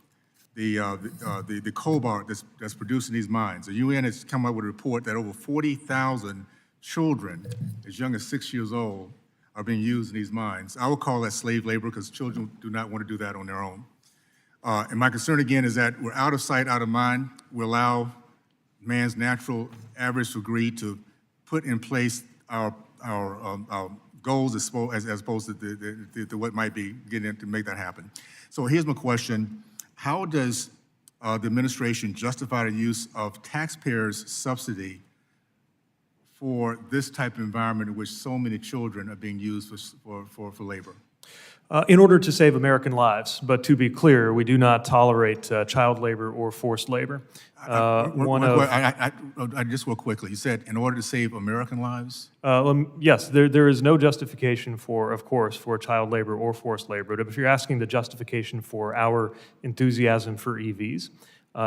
the cobalt that's produced in these mines. The UN has come out with a report that over 40,000 children as young as 6 years old are being used in these mines. I would call that slave labor because children do not want to do that on their own. And my concern again is that we're out of sight, out of mind. We allow man's natural average degree to put in place our goals as opposed to what might be getting in to make that happen. So here's my question. How does the administration justify the use of taxpayers' subsidy for this type of environment in which so many children are being used for labor? In order to save American lives, but to be clear, we do not tolerate child labor or forced labor. Just real quickly, you said in order to save American lives? Yes, there is no justification of course, for child labor or forced labor. But if you're asking the justification for our enthusiasm for EVs,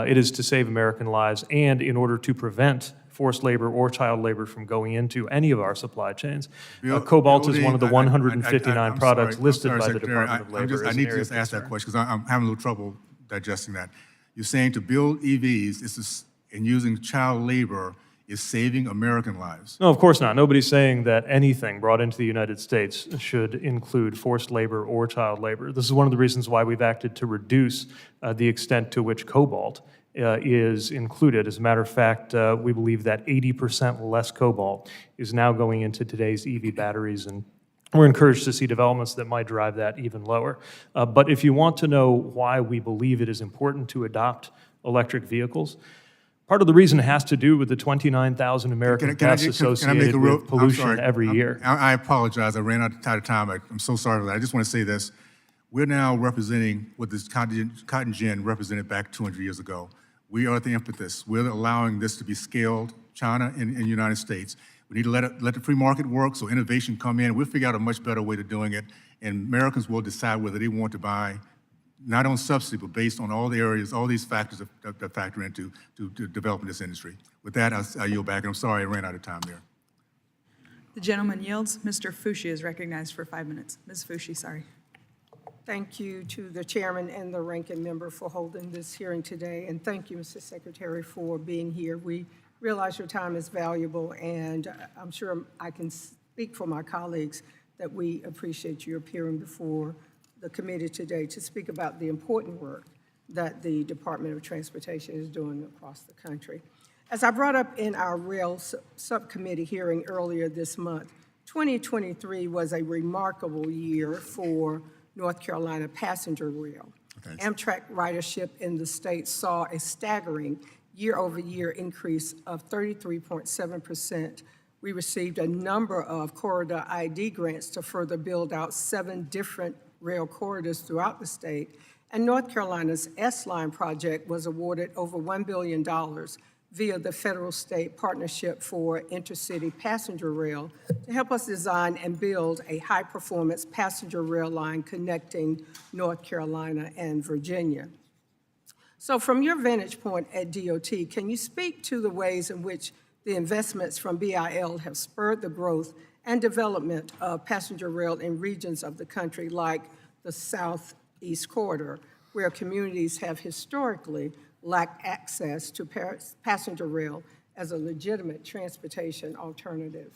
it is to save American lives and in order to prevent forced labor or child labor from going into any of our supply chains. Cobalt is one of the 159 products listed by the Department of Labor. I need to just ask that question because I'm having a little trouble digesting that. You're saying to build EVs and using child labor is saving American lives? No, of course not. Nobody's saying that anything brought into the United States should include forced labor or child labor. This is one of the reasons why we've acted to reduce the extent to which cobalt is included. As a matter of fact, we believe that 80% less cobalt is now going into today's EV batteries, and we're encouraged to see developments that might drive that even lower. But if you want to know why we believe it is important to adopt electric vehicles, Part of the reason has to do with the 29,000 American deaths associated with pollution every year. I apologize. I ran out of time. I'm so sorry for that. I just want to say this. We're now representing what this cotton gin represented back 200 years ago. We are at the impetus. We're allowing this to be scaled, China and the United States. We need to let the free market work so innovation come in. We'll figure out a much better way to doing it, and Americans will decide whether they want to buy, not on subsidy, but based on all the areas, all these factors that factor into developing this industry. With that, I yield back, and I'm sorry I ran out of time there. The gentleman yields. Mr. Fushi is recognized for 5 minutes. Ms. Fushi, sorry. Thank you to the chairman and the ranking member for holding this hearing today, and thank you, Mr. Secretary, for being here. We realize your time is valuable, and I'm sure I can speak for my colleagues that we appreciate you appearing before the committee today to speak about the important work that the Department of Transportation is doing across the country. As I brought up in our rail subcommittee hearing earlier this month, 2023 was a remarkable year for North Carolina passenger rail. Thanks. Amtrak ridership in the state saw a staggering year-over-year increase of 33.7%. We received a number of corridor ID grants to further build out 7 different rail corridors throughout the state, and North Carolina's S-Line project was awarded over $1 billion via the federal-state partnership for intercity passenger rail to help us design and build a high-performance passenger rail line connecting North Carolina and Virginia. So from your vantage point at DOT, can you speak to the ways in which the investments from BIL have spurred the growth and development of passenger rail in regions of the country like the Southeast Corridor, where communities have historically lacked access to passenger rail as a legitimate transportation alternative?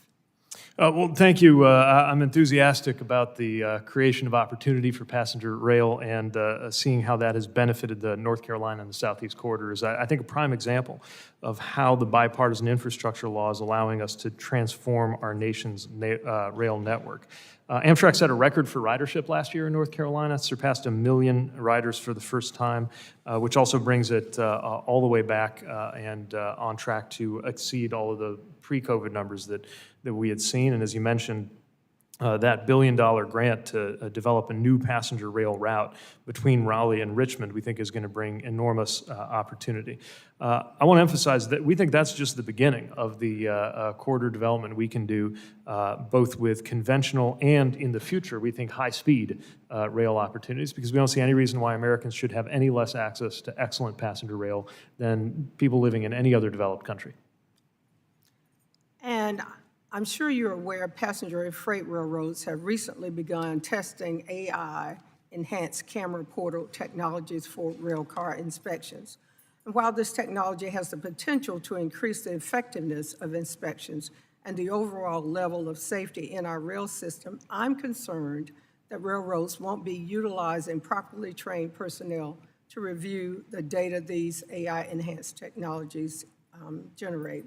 Well, thank you. I'm enthusiastic about the creation of opportunity for passenger rail and seeing how that has benefited the North Carolina and the Southeast corridors. I think a prime example of how the bipartisan infrastructure law is allowing us to transform our nation's rail network. Amtrak set a record for ridership last year in North Carolina, surpassed 1 million riders for the first time, which also brings it all the way back and on track to exceed all of the pre-COVID numbers that we had seen. And as you mentioned, that $1 billion grant to develop a new passenger rail route between Raleigh and Richmond, we think is going to bring enormous opportunity. I want to emphasize that we think that's just the beginning of the corridor development we can do, both with conventional and, in the future, we think high-speed rail opportunities, because we don't see any reason why Americans should have any less access to excellent passenger rail than people living in any other developed country. And I'm sure you're aware passenger and freight railroads have recently begun testing AI-enhanced camera portal technologies for rail car inspections. And while this technology has the potential to increase the effectiveness of inspections and the overall level of safety in our rail system, I'm concerned that railroads won't be utilizing properly trained personnel to review the data these AI-enhanced technologies generate.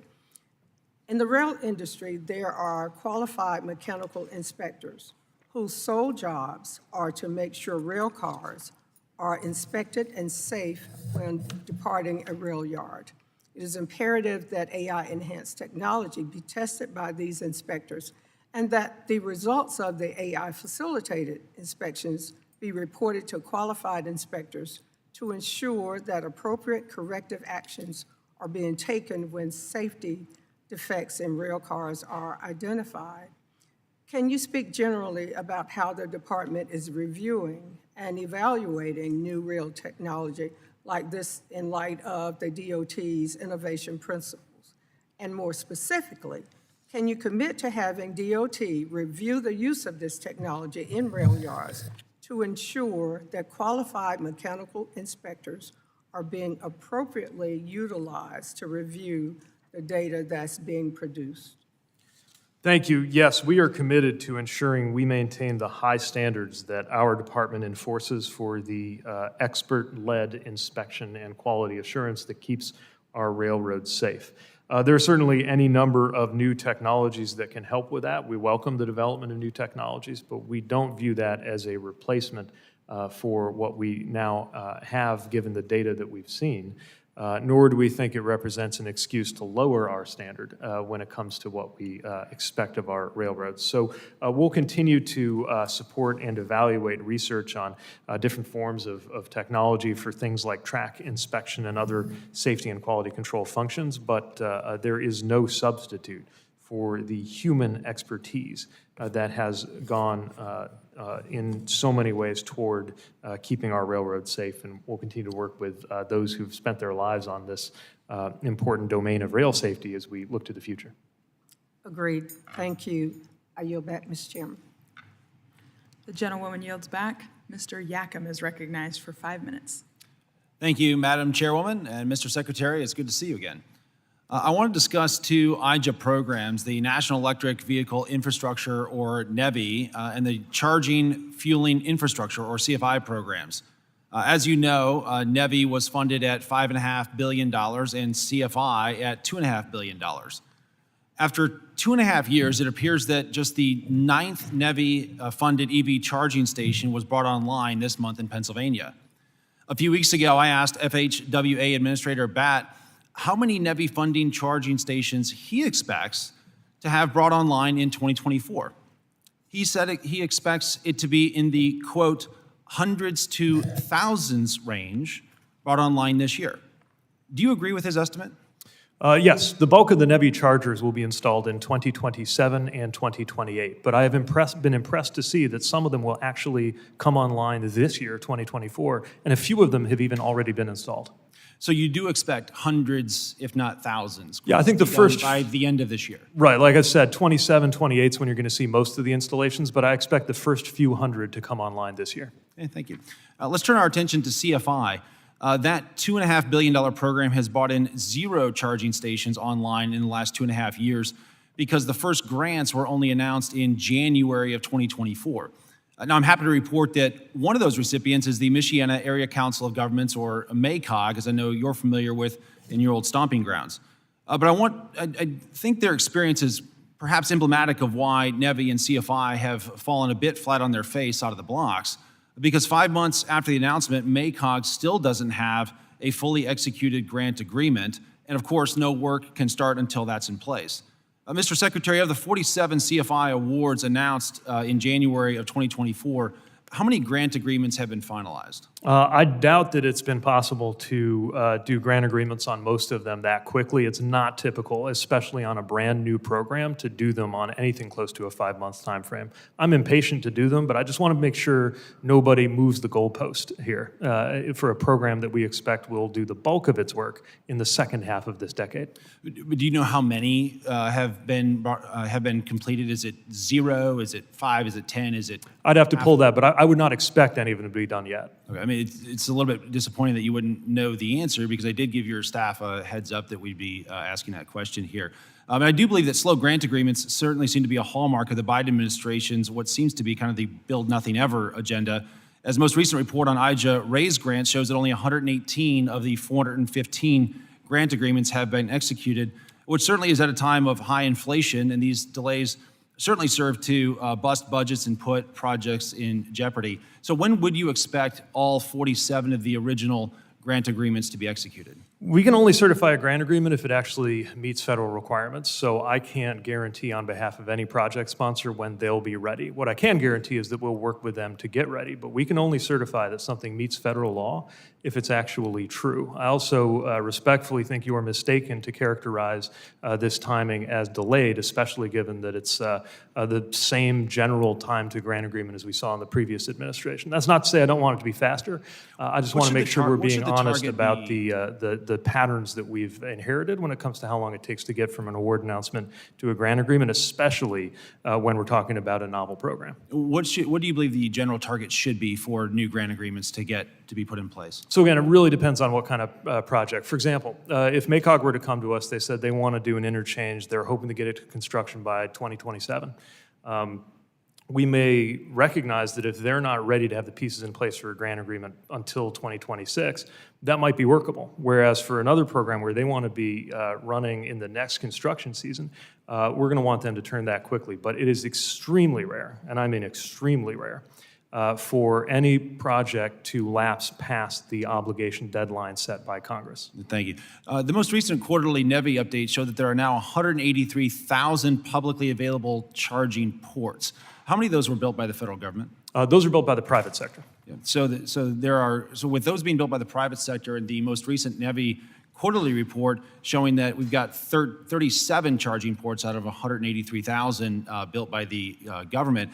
In the rail industry, there are qualified mechanical inspectors whose sole jobs are to make sure rail cars are inspected and safe when departing a rail yard. It is imperative that AI-enhanced technology be tested by these inspectors and that the results of the AI-facilitated inspections be reported to qualified inspectors to ensure that appropriate corrective actions are being taken when safety defects in rail cars are identified. Can you speak generally about how the department is reviewing and evaluating new rail technology like this in light of the DOT's innovation principles? And more specifically, can you commit to having DOT review the use of this technology in rail yards to ensure that qualified mechanical inspectors are being appropriately utilized to review the data that's being produced? Thank you. Yes, we are committed to ensuring we maintain the high standards that our department enforces for the expert-led inspection and quality assurance that keeps our railroads safe. There are certainly any number of new technologies that can help with that. We welcome the development of new technologies, but we don't view that as a replacement for what we now have given the data that we've seen. nor do we think it represents an excuse to lower our standard when it comes to what we expect of our railroads. So we'll continue to support and evaluate research on different forms of technology for things like track inspection and other safety and quality control functions, but there is no substitute for the human expertise that has gone in so many ways toward keeping our railroads safe, and we'll continue to work with those who've spent their lives on this important domain of rail safety as we look to the future. Agreed. Thank you. I yield back, Mr. Chairman. The gentlewoman yields back. Mr. Yackham is recognized for 5 minutes. Thank you, Madam Chairwoman, and Mr. Secretary, it's good to see you again. I want to discuss two IJA programs, the National Electric Vehicle Infrastructure, or NEVI, and the Charging Fueling Infrastructure, or CFI programs. As you know, NEVI was funded at $5.5 billion and CFI at $2.5 billion. After 2.5 years, it appears that just the 9th NEVI-funded EV charging station was brought online this month in Pennsylvania. A few weeks ago, I asked FHWA Administrator Batt how many NEVI funding charging stations he expects to have brought online in 2024. He said he expects it to be in the, quote, hundreds to thousands range brought online this year. Do you agree with his estimate? Yes, the bulk of the NEVI chargers will be installed in 2027 and 2028, but I have been impressed to see that some of them will actually come online this year, 2024, and a few of them have even already been installed. So you do expect hundreds, if not thousands? Yeah, I think the first... by the end of this year. Right, like I said, 27, 28 is when you're going to see most of the installations, but I expect the first few hundred to come online this year. Okay, thank you. Let's turn our attention to CFI. That $2.5 billion program has brought in 0 charging stations online in the last 2.5 years because the first grants were only announced in January of 2024. Now, I'm happy to report that one of those recipients is the Michiana Area Council of Governments, or MACOG, as I know you're familiar with in your old stomping grounds. But I think their experience is perhaps emblematic of why NEVI and CFI have fallen a bit flat on their face out of the blocks, because 5 months after the announcement, MACOG still doesn't have a fully executed grant agreement, and of course, no work can start until that's in place. Mr. Secretary, of the 47 CFI awards announced in January of 2024, how many grant agreements have been finalized? I doubt that it's been possible to do grant agreements on most of them that quickly. It's not typical, especially on a brand new program, to do them on anything close to a 5-month time frame. I'm impatient to do them, but I just want to make sure nobody moves the goalpost here for a program that we expect will do the bulk of its work in the second half of this decade. Do you know how many have been completed? Is it 0? Is it 5? Is it 10? Is it? I'd have to pull that, but I would not expect any of them to be done yet. Okay, I mean, it's a little bit disappointing that you wouldn't know the answer, because I did give your staff a heads up that we'd be asking that question here. I do believe that slow grant agreements certainly seem to be a hallmark of the Biden administration's what seems to be kind of the build nothing ever agenda. As the most recent report on IJA raise grants shows that only 118 of the 415 grant agreements have been executed, which certainly is at a time of high inflation, and these delays certainly serve to bust budgets and put projects in jeopardy. So when would you expect all 47 of the original grant agreements to be executed? We can only certify a grant agreement if it actually meets federal requirements, so I can't guarantee on behalf of any project sponsor when they'll be ready. What I can guarantee is that we'll work with them to get ready, but we can only certify that something meets federal law if it's actually true. I also respectfully think you are mistaken to characterize this timing as delayed, especially given that it's the same general time to grant agreement as we saw in the previous administration. That's not to say I don't want it to be faster. I just want to make sure we're being honest about the patterns that we've inherited when it comes to how long it takes to get from an award announcement to a grant agreement, especially when we're talking about a novel program. What do you believe the general target should be for new grant agreements to be put in place? So again, it really depends on what kind of project. For example, if MACOG were to come to us, they said they want to do an interchange, they're hoping to get it to construction by 2027. We may recognize that if they're not ready to have the pieces in place for a grant agreement until 2026, that might be workable. Whereas for another program where they want to be running in the next construction season, we're going to want them to turn that quickly. But it is extremely rare, and I mean extremely rare, for any project to lapse past the obligation deadline set by Congress. Thank you. The most recent quarterly NEVI update showed that there are now 183,000 publicly available charging ports. How many of those were built by the federal government? Those are built by the private sector. Yeah. So with those being built by the private sector, and the most recent NEVI quarterly report showing that we've got 37 charging ports out of 183,000 built by the government,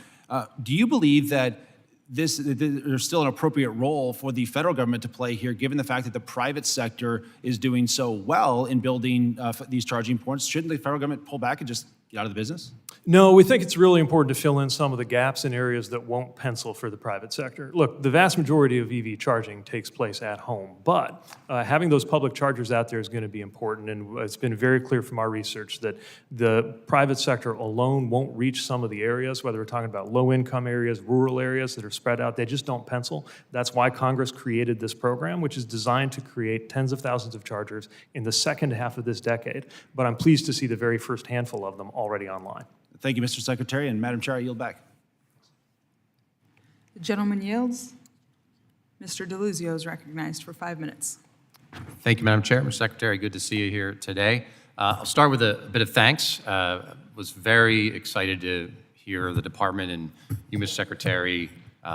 do you believe that there's still an appropriate role for the federal government to play here, given the fact that the private sector is doing so well in building these charging ports? Shouldn't the federal government pull back and just get out of the business? No, we think it's really important to fill in some of the gaps in areas that won't pencil for the private sector. Look, the vast majority of EV charging takes place at home, but having those public chargers out there is going to be important, and it's been very clear from our research that the private sector alone won't reach some of the areas, whether we're talking about low-income areas, rural areas that are spread out. They just don't pencil. That's why Congress created this program, which is designed to create tens of thousands of chargers in the second half of this decade, but I'm pleased to see the very first handful of them already online. Thank you, Mr. Secretary, and Madam Chair, I yield back. The gentleman yields. Mr. DeLuzio is recognized for 5 minutes. Thank you, Madam Chair. Mr. Secretary, good to see you here today. I'll start with a bit of thanks. Was very excited to hear the department and you, Mr. Secretary,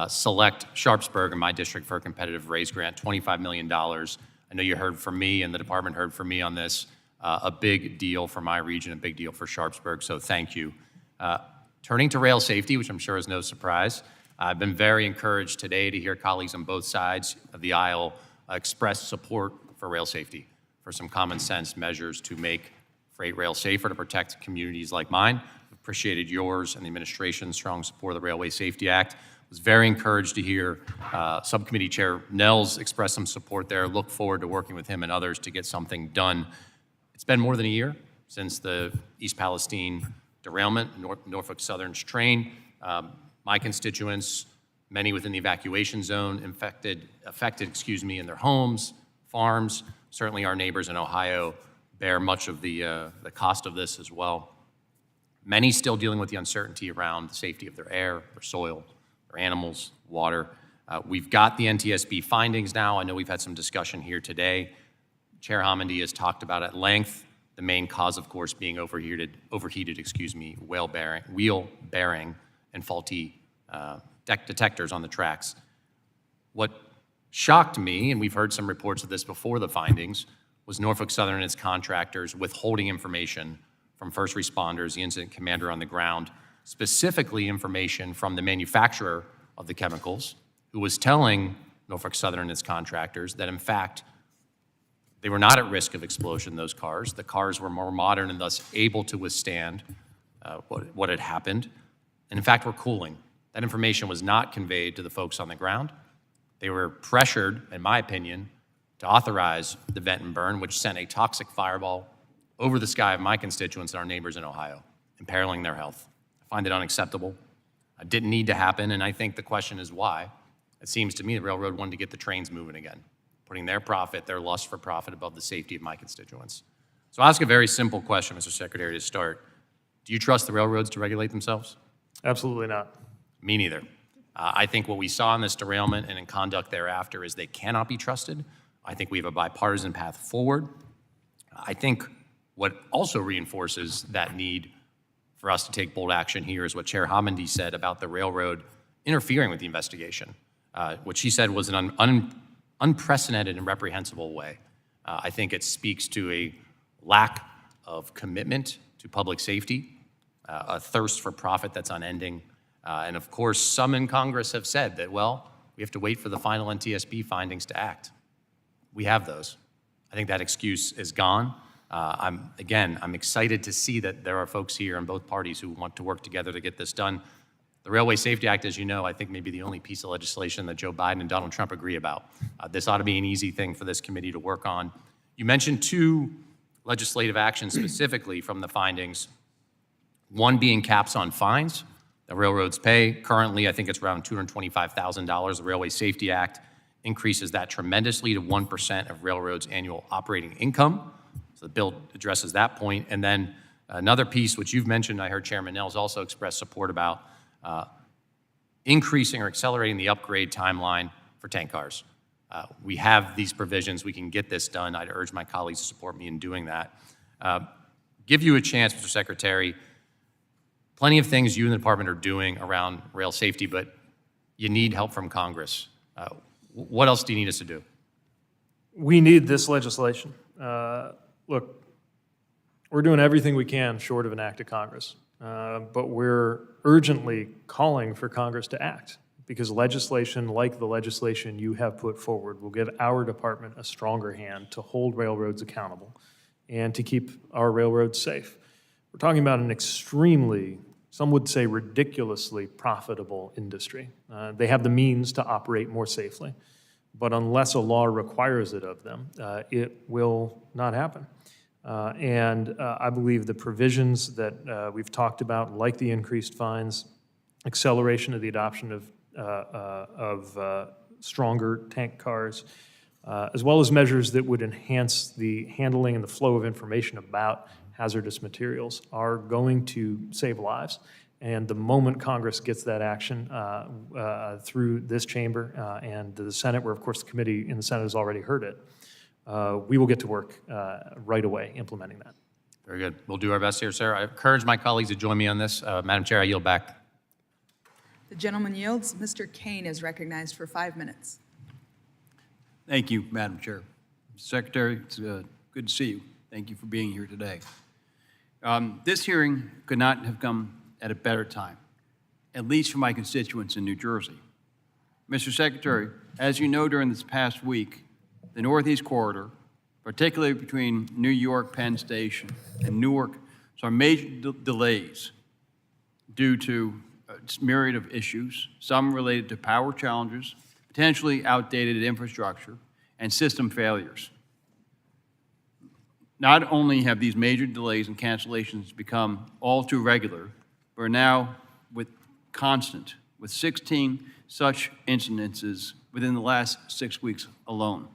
select Sharpsburg in my district for a competitive raise grant, $25 million. I know you heard from me and the department heard from me on this. A big deal for my region, a big deal for Sharpsburg, so thank you. Turning to rail safety, which I'm sure is no surprise, I've been very encouraged today to hear colleagues on both sides of the aisle express support for rail safety, for some common sense measures to make freight rail safer, to protect communities like mine. Appreciated yours and the administration's strong support of the Railway Safety Act. Was very encouraged to hear Subcommittee Chair Nels express some support there. Look forward to working with him and others to get something done. It's been more than a year since the East Palestine derailment, Norfolk Southern's train. My constituents, many within the evacuation zone, affected, in their homes, farms. Certainly our neighbors in Ohio bear much of the cost of this as well. Many still dealing with the uncertainty around the safety of their air, their soil, their animals, water. We've got the NTSB findings now. I know we've had some discussion here today. Chair Homendy has talked about at length the main cause, of course, being overheated, wheel bearing and faulty detectors on the tracks. What shocked me, and we've heard some reports of this before the findings, was Norfolk Southern and its contractors withholding information from first responders, the incident commander on the ground, specifically information from the manufacturer of the chemicals, who was telling Norfolk Southern and its contractors that, in fact, they were not at risk of explosion, those cars. The cars were more modern and thus able to withstand what had happened, and in fact were cooling. That information was not conveyed to the folks on the ground. They were pressured, in my opinion, to authorize the vent and burn, which sent a toxic fireball over the sky of my constituents and our neighbors in Ohio, imperiling their health. I find it unacceptable. It didn't need to happen, and I think the question is why. It seems to me the railroad wanted to get the trains moving again, putting their profit, their lust for profit above the safety of my constituents. So I'll ask a very simple question, Mr. Secretary, to start. Do you trust the railroads to regulate themselves? Absolutely not. Me neither. I think what we saw in this derailment and in conduct thereafter is they cannot be trusted. I think we have a bipartisan path forward. I think what also reinforces that need for us to take bold action here is what Chair Homendy said about the railroad interfering with the investigation, which he said was an unprecedented and reprehensible way. I think it speaks to a lack of commitment to public safety, a thirst for profit that's unending. And of course, some in Congress have said that, well, we have to wait for the final NTSB findings to act. We have those. I think that excuse is gone. I'm excited to see that there are folks here in both parties who want to work together to get this done. The Railway Safety Act, as you know, I think may be the only piece of legislation that Joe Biden and Donald Trump agree about. This ought to be an easy thing for this committee to work on. You mentioned two legislative actions specifically from the findings, one being caps on fines that railroads pay. Currently, I think it's around $225,000. The Railway Safety Act increases that tremendously to 1% of railroads' annual operating income. So the bill addresses that point. And then another piece, which you've mentioned, I heard Chairman Nels also express support about, increasing or accelerating the upgrade timeline for tank cars. We have these provisions. We can get this done. I'd urge my colleagues to support me in doing that. Give you a chance, Mr. Secretary. Plenty of things you and the department are doing around rail safety, but you need help from Congress. What else do you need us to do? We need this legislation. Look, we're doing everything we can short of an act of Congress, but we're urgently calling for Congress to act, because legislation like the legislation you have put forward will give our department a stronger hand to hold railroads accountable and to keep our railroads safe. We're talking about an extremely, some would say ridiculously profitable industry. They have the means to operate more safely, but unless a law requires it of them, it will not happen. I believe the provisions that we've talked about, like the increased fines, acceleration of the adoption of stronger tank cars, as well as measures that would enhance the handling and the flow of information about hazardous materials, are going to save lives. And the moment Congress gets that action through this chamber and the Senate, where of course the committee in the Senate has already heard it, we will get to work right away implementing that. Very good. We'll do our best here, sir. I encourage my colleagues to join me on this. Madam Chair, I yield back. The gentleman yields. Mr. Kane is recognized for 5 minutes. Thank you, Madam Chair. Secretary, it's good to see you. Thank you for being here today. This hearing could not have come at a better time, at least for my constituents in New Jersey. Mr. Secretary, as you know, during this past week, the Northeast Corridor, particularly between New York Penn Station and Newark, saw major delays due to a myriad of issues, some related to power challenges, potentially outdated infrastructure, and system failures. Not only have these major delays and cancellations become all too regular, but are now with 16 such incidences within the last 6 weeks alone.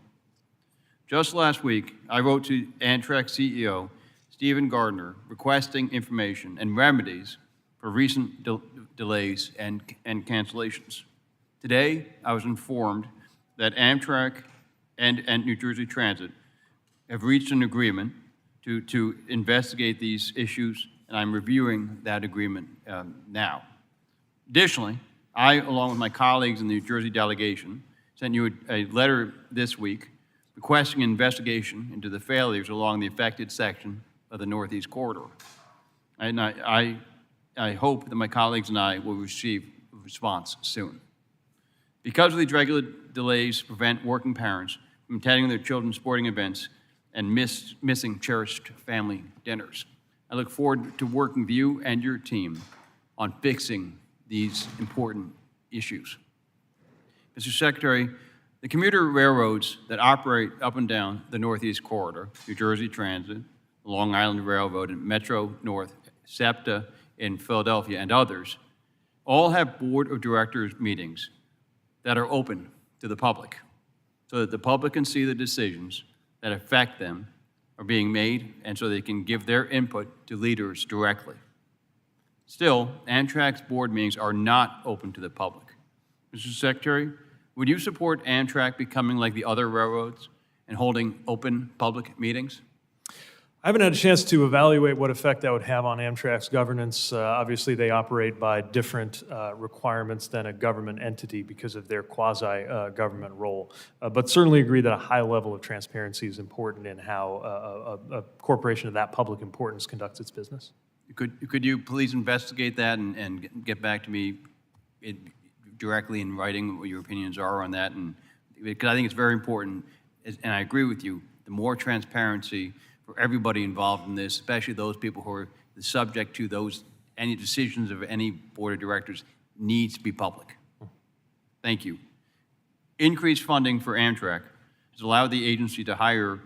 Just last week, I wrote to Amtrak CEO Stephen Gardner requesting information and remedies for recent delays and cancellations. Today, I was informed that Amtrak and New Jersey Transit have reached an agreement to investigate these issues, and I'm reviewing that agreement now. Additionally, I, along with my colleagues in the New Jersey delegation, sent you a letter this week requesting an investigation into the failures along the affected section of the Northeast Corridor. And I hope that my colleagues and I will receive a response soon. Because of these regular delays prevent working parents from attending their children's sporting events and missing cherished family dinners. I look forward to working with you and your team on fixing these important issues. Mr. Secretary, the commuter railroads that operate up and down the Northeast Corridor, New Jersey Transit, Long Island Railroad, and Metro North, SEPTA in Philadelphia, and others, all have board of directors meetings that are open to the public so that the public can see the decisions that affect them are being made and so they can give their input to leaders directly. Still, Amtrak's board meetings are not open to the public. Mr. Secretary, would you support Amtrak becoming like the other railroads and holding open public meetings? I haven't had a chance to evaluate what effect that would have on Amtrak's governance. Obviously, they operate by different requirements than a government entity because of their quasi-government role. But certainly agree that a high level of transparency is important in how a corporation of that public importance conducts its business. Could you please investigate that and get back to me directly in writing what your opinions are on that? And because I think it's very important, and I agree with you, the more transparency for everybody involved in this, especially those people who are subject to any decisions of any board of directors, needs to be public. Thank you. Increased funding for Amtrak has allowed the agency to hire a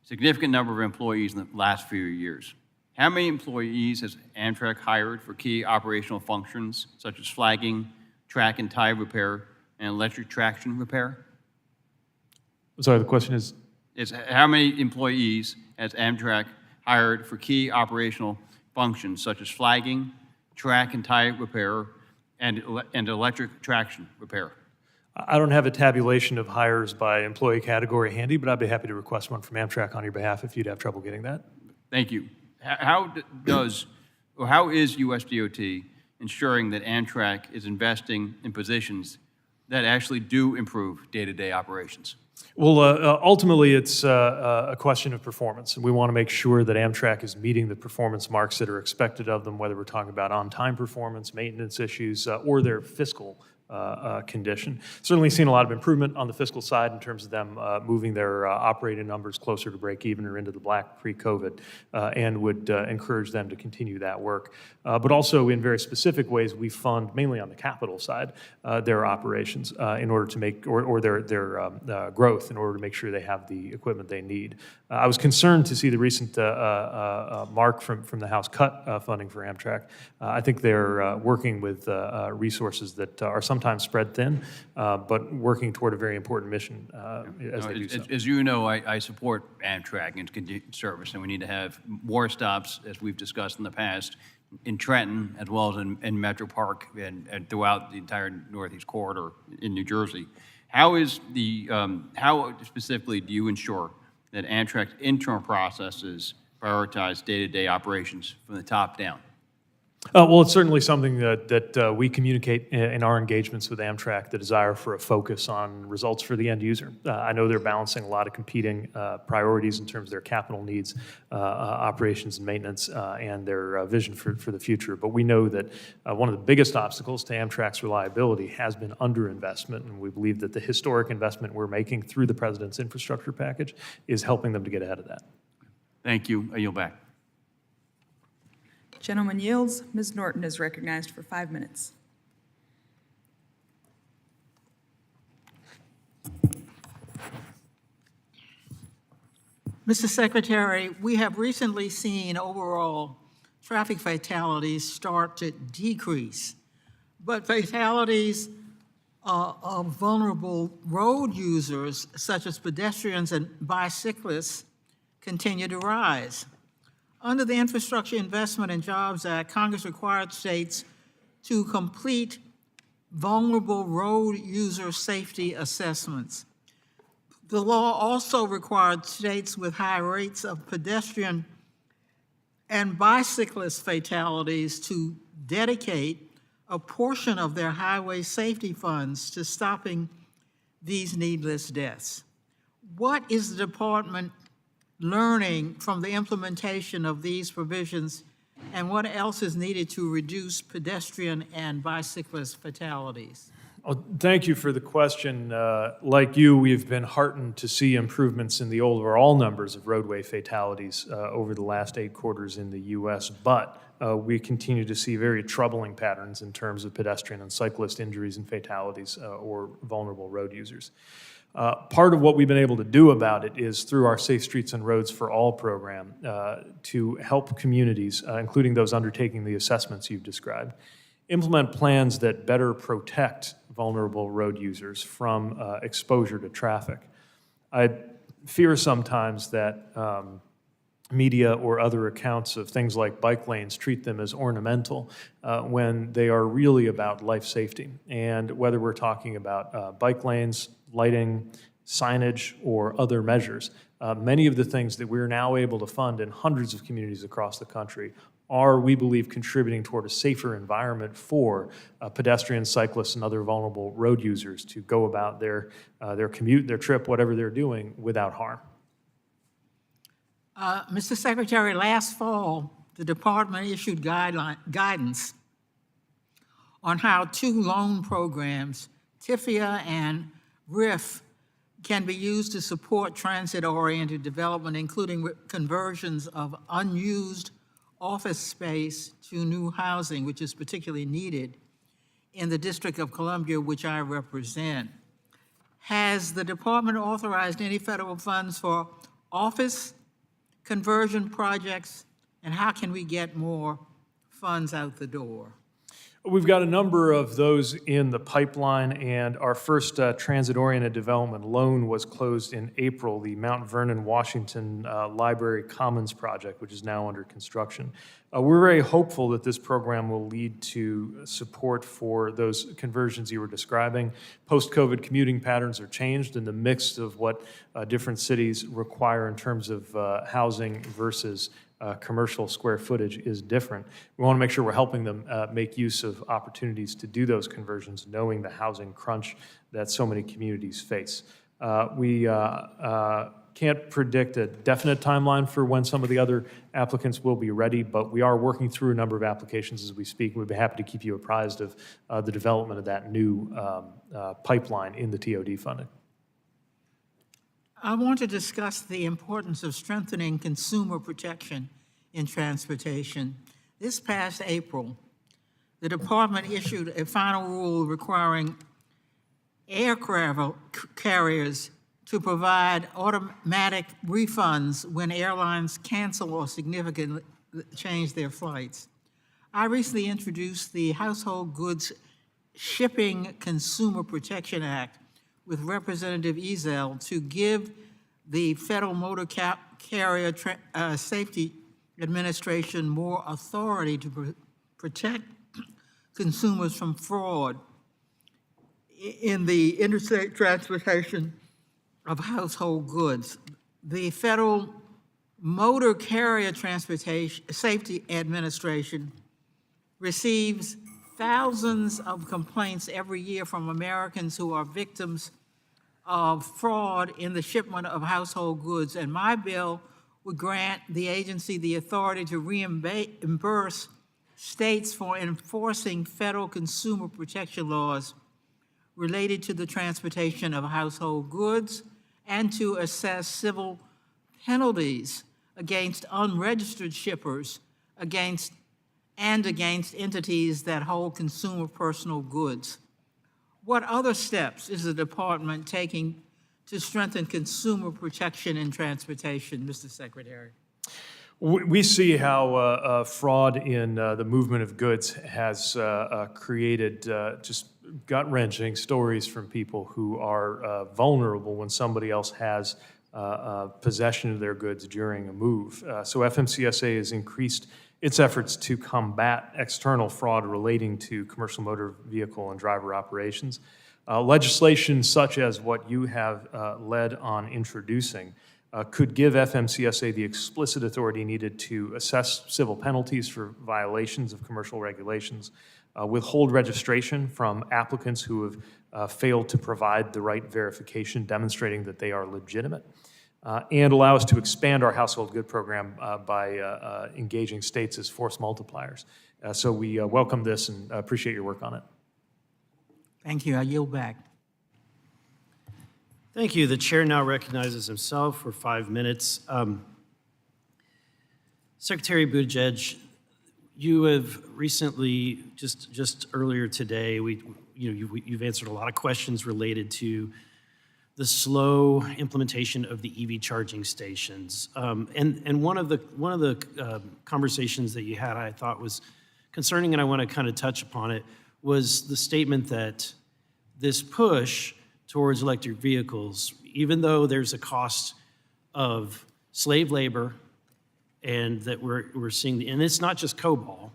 significant number of employees in the last few years. How many employees has Amtrak hired for key operational functions such as flagging, track and tie repair, and electric traction repair? Sorry, the question is how many employees has Amtrak hired for key operational functions such as flagging, track and tie repair, and electric traction repair? I don't have a tabulation of hires by employee category handy, but I'd be happy to request one from Amtrak on your behalf if you'd have trouble getting that. Thank you. How is USDOT ensuring that Amtrak is investing in positions that actually do improve day-to-day operations? Well, ultimately, it's a question of performance, and we want to make sure that Amtrak is meeting the performance marks that are expected of them, whether we're talking about on-time performance, maintenance issues, or their fiscal condition. Certainly seen a lot of improvement on the fiscal side in terms of them moving their operating numbers closer to break even or into the black pre-COVID, and would encourage them to continue that work. But also in very specific ways, we fund, mainly on the capital side, their operations in order to make, or their growth in order to make sure they have the equipment they need. I was concerned to see the recent mark from the House cut funding for Amtrak. I think they're working with resources that are sometimes spread thin, but working toward a very important mission as they do so. As you know, I support Amtrak and continued service, and we need to have more stops, as we've discussed in the past, in Trenton as well as in Metro Park and throughout the entire Northeast Corridor in New Jersey. How specifically do you ensure that Amtrak's internal processes prioritize day-to-day operations from the top down? Well, it's certainly something that we communicate in our engagements with Amtrak, the desire for a focus on results for the end user. I know they're balancing a lot of competing priorities in terms of their capital needs, operations and maintenance, and their vision for the future. But we know that one of the biggest obstacles to Amtrak's reliability has been underinvestment, and we believe that the historic investment we're making through the President's infrastructure package is helping them to get ahead of that. Thank you. I yield back. Gentleman yields. Ms. Norton is recognized for 5 minutes. Mr. Secretary, we have recently seen overall traffic fatalities start to decrease, but fatalities of vulnerable road users, such as pedestrians and bicyclists, continue to rise. Under the Infrastructure Investment and Jobs Act, Congress required states to complete vulnerable road user safety assessments. The law also required states with high rates of pedestrian and bicyclist fatalities to dedicate a portion of their highway safety funds to stopping these needless deaths. What is the department learning from the implementation of these provisions, and what else is needed to reduce pedestrian and bicyclist fatalities? Well, thank you for the question. Like you, we've been heartened to see improvements in the overall numbers of roadway fatalities over the last 8 quarters in the U.S., but we continue to see very troubling patterns in terms of pedestrian and cyclist injuries and fatalities or vulnerable road users. Part of what we've been able to do about it is through our Safe Streets and Roads for All program to help communities, including those undertaking the assessments you've described, implement plans that better protect vulnerable road users from exposure to traffic. I fear sometimes that media or other accounts of things like bike lanes treat them as ornamental when they are really about life safety. And whether we're talking about bike lanes, lighting, signage, or other measures, many of the things that we're now able to fund in hundreds of communities across the country are, we believe, contributing toward a safer environment for pedestrians, cyclists, and other vulnerable road users to go about their commute, their trip, whatever they're doing, without harm. Mr. Secretary, last fall, the department issued guidance on how 2 loan programs, TIFIA and RIF, can be used to support transit-oriented development, including conversions of unused office space to new housing, which is particularly needed in the District of Columbia, which I represent. Has the department authorized any federal funds for office conversion projects, and how can we get more funds out the door? We've got a number of those in the pipeline, and our first transit-oriented development loan was closed in April, the Mount Vernon, Washington Library Commons project, which is now under construction. We're very hopeful that this program will lead to support for those conversions you were describing. Post-COVID commuting patterns are changed, and the mix of what different cities require in terms of housing versus commercial square footage is different. We want to make sure we're helping them make use of opportunities to do those conversions, knowing the housing crunch that so many communities face. We can't predict a definite timeline for when some of the other applicants will be ready, but we are working through a number of applications as we speak. We'd be happy to keep you apprised of the development of that new pipeline in the TOD funding. I want to discuss the importance of strengthening consumer protection in transportation. This past April, the department issued a final rule requiring aircraft carriers to provide automatic refunds when airlines cancel or significantly change their flights. I recently introduced the Household Goods Shipping Consumer Protection Act with Representative Ezell to give the Federal Motor Carrier Safety Administration more authority to protect consumers from fraud in the interstate transportation of household goods. The Federal Motor Carrier Transportation Safety Administration receives thousands of complaints every year from Americans who are victims of fraud in the shipment of household goods, and my bill would grant the agency the authority to reimburse states for enforcing federal consumer protection laws related to the transportation of household goods and to assess civil penalties against unregistered shippers against entities that hold consumer personal goods. What other steps is the department taking to strengthen consumer protection in transportation, Mr. Secretary? We see how fraud in the movement of goods has created just gut-wrenching stories from people who are vulnerable when somebody else has possession of their goods during a move. So FMCSA has increased its efforts to combat external fraud relating to commercial motor vehicle and driver operations. Legislation such as what you have led on introducing could give FMCSA the explicit authority needed to assess civil penalties for violations of commercial regulations, withhold registration from applicants who have failed to provide the right verification demonstrating that they are legitimate, and allow us to expand our household good program by engaging states as force multipliers. So we welcome this and appreciate your work on it. Thank you. I yield back. Thank you. The chair now recognizes himself for 5 minutes. Secretary Buttigieg, you have recently, just earlier today, you've answered a lot of questions related to the slow implementation of the EV charging stations. And one of the conversations that you had, I thought was concerning, and I want to kind of touch upon it, was the statement that this push towards electric vehicles, even though there's a cost of slave labor, and that we're seeing, and it's not just cobalt,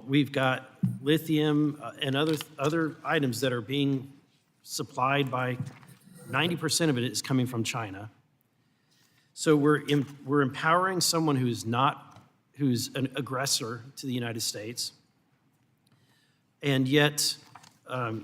we've got lithium and other items that are being supplied by 90% of it is coming from China. So we're empowering someone who's an aggressor to the United States, and yet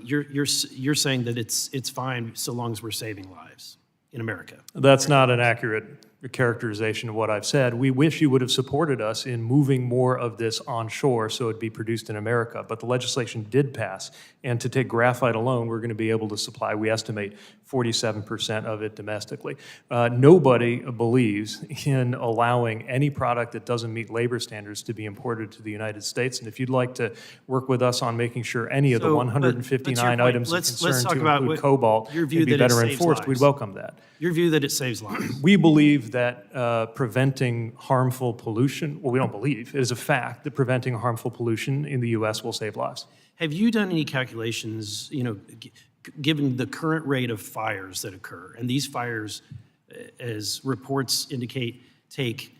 you're saying that it's fine so long as we're saving lives in America. That's not an accurate characterization of what I've said. We wish you would have supported us in moving more of this onshore so it'd be produced in America, but the legislation did pass. And to take graphite alone, we're going to be able to supply, we estimate, 47% of it domestically. Nobody believes in allowing any product that doesn't meet labor standards to be imported to the United States. And if you'd like to work with us on making sure any of the 159 items of concern to include cobalt can be better enforced, we'd welcome that. Your view that it saves lives. We believe believe that preventing harmful pollution, well, we don't believe, it is a fact that preventing harmful pollution in the U.S. will save lives. Have you done any calculations, given the current rate of fires that occur, and these fires, as reports indicate, take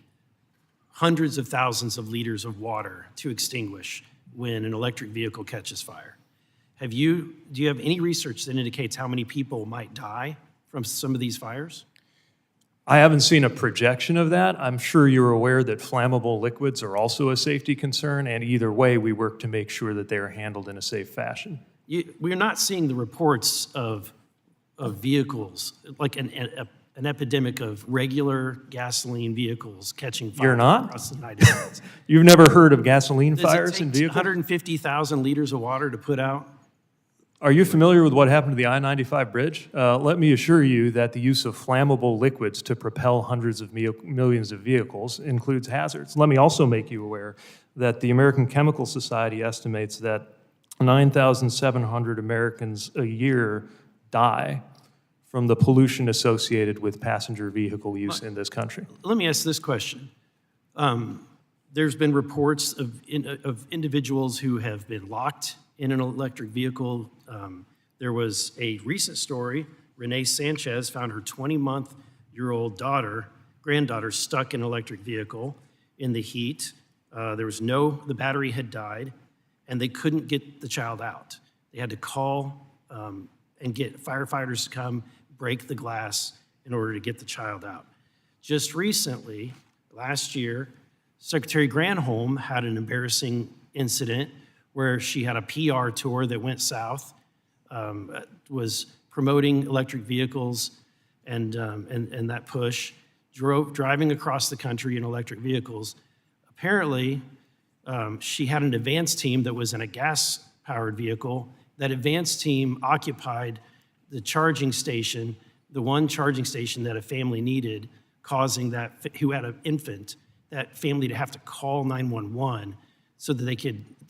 hundreds of thousands of liters of water to extinguish when an electric vehicle catches fire? Do you have any research that indicates how many people might die from some of these fires? I haven't seen a projection of that. I'm sure you're aware that flammable liquids are also a safety concern, and either way, we work to make sure that they are handled in a safe fashion. We're not seeing the reports of vehicles, like an epidemic of regular gasoline vehicles catching fire. You're not? Across the United States. You've never heard of gasoline Does fires it in take vehicles? 150,000 liters of water to put out? Are you familiar with what happened to the I-95 bridge? Let me assure you that the use of flammable liquids to propel hundreds of millions of vehicles includes hazards. Let me also make you aware that the American Chemical Society estimates that 9,700 Americans a year die from the pollution associated with passenger vehicle use in this country. Let me ask this question. There's been reports of individuals who have been locked in an electric vehicle. There was a recent story. Renee Sanchez found her 20-month-old granddaughter stuck in an electric vehicle in the heat. The battery had died, and they couldn't get the child out. They had to call and get firefighters to come break the glass in order to get the child out. Just recently, last year, Secretary Granholm had an embarrassing incident where she had a PR tour that went south, was promoting electric vehicles and that push, driving across the country in electric vehicles. Apparently, she had an advance team that was in a gas-powered vehicle. That advance team occupied the charging station, the one charging station that a family needed, causing who had an infant, that family to have to call 911 so that they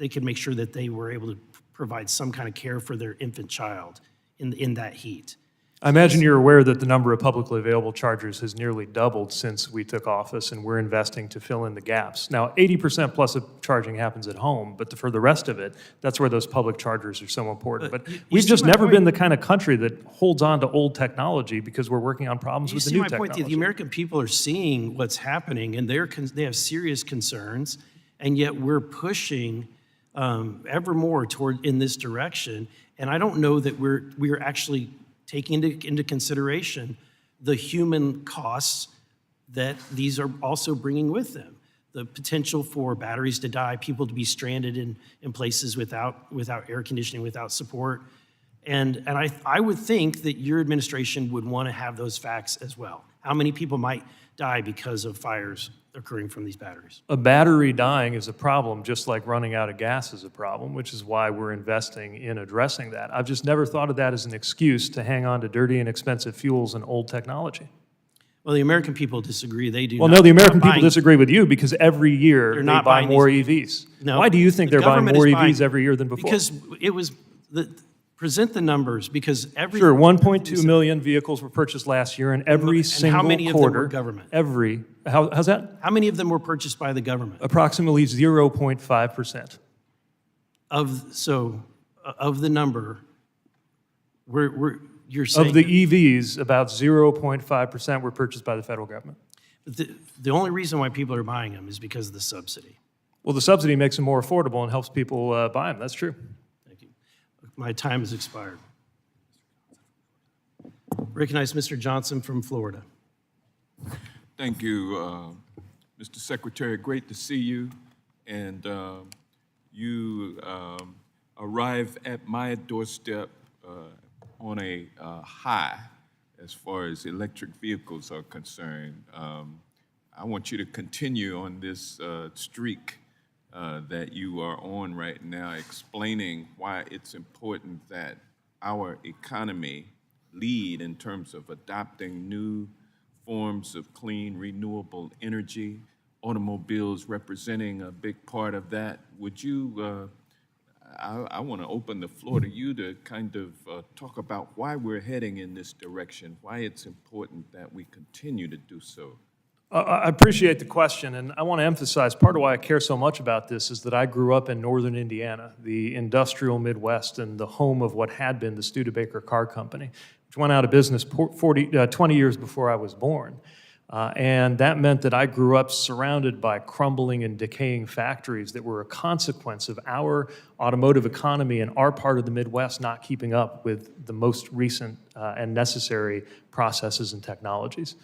could make sure that they were able to provide some kind of care for their infant child in that heat. I imagine you're aware that the number of publicly available chargers has nearly doubled since we took office, and we're investing to fill in the gaps. Now, 80% plus of charging happens at home, but for the rest of it, that's where those public chargers are so important. But we've just never been the kind of country that holds on to old technology because we're working on problems with the new technology. You see my point? The American people are seeing what's happening, and they have serious concerns, and yet we're pushing ever more toward in this direction. And I don't know that we're actually taking into consideration the human costs that these are also bringing with them. The potential for batteries to die, people to be stranded in places without air conditioning, without support. And I would think that your administration would want to have those facts as well. How many people might die because of fires occurring from these batteries? A battery dying is a problem, just like running out of gas is a problem, which is why we're investing in addressing that. I've just never thought of that as an excuse to hang on to dirty and expensive fuels and old technology. Well, the American people disagree. They do. Well, no, the American people disagree with you because every year they buy more EVs. No, why do you think they're buying more EVs every year than before? Because it was present the numbers, because every... Sure, 1.2 million vehicles were purchased last year, and every single quarter... how many of them were government? How's that? How many of them were purchased by the government? Approximately 0.5%. Of the number, you're saying... Of the EVs, about 0.5% were purchased by the federal government. The only reason why people are buying them is because of the subsidy. Well, the subsidy makes them more affordable and helps people buy them. That's true. My time has expired. Recognize Mr. Johnson from Florida. Thank you, Mr. Secretary. Great to see you. And you arrive at my doorstep on a high as far as electric vehicles are concerned. I want you to continue on this streak that you are on right now, explaining why it's important that our economy lead in terms of adopting new forms of clean, renewable energy, automobiles representing a big part of that. Would you, I want to open the floor to you to kind of talk about why we're heading in this direction, why it's important that we continue to do so. I appreciate the question, and I want to emphasize part of why I care so much about this is that I grew up in northern Indiana, the industrial Midwest, and the home of what had been the Studebaker Car Company, which went out of business 20 years before I was born. And that meant that I grew up surrounded by crumbling and decaying factories that were a consequence of our automotive economy and our part of the Midwest not keeping up with the most recent and necessary processes and technologies.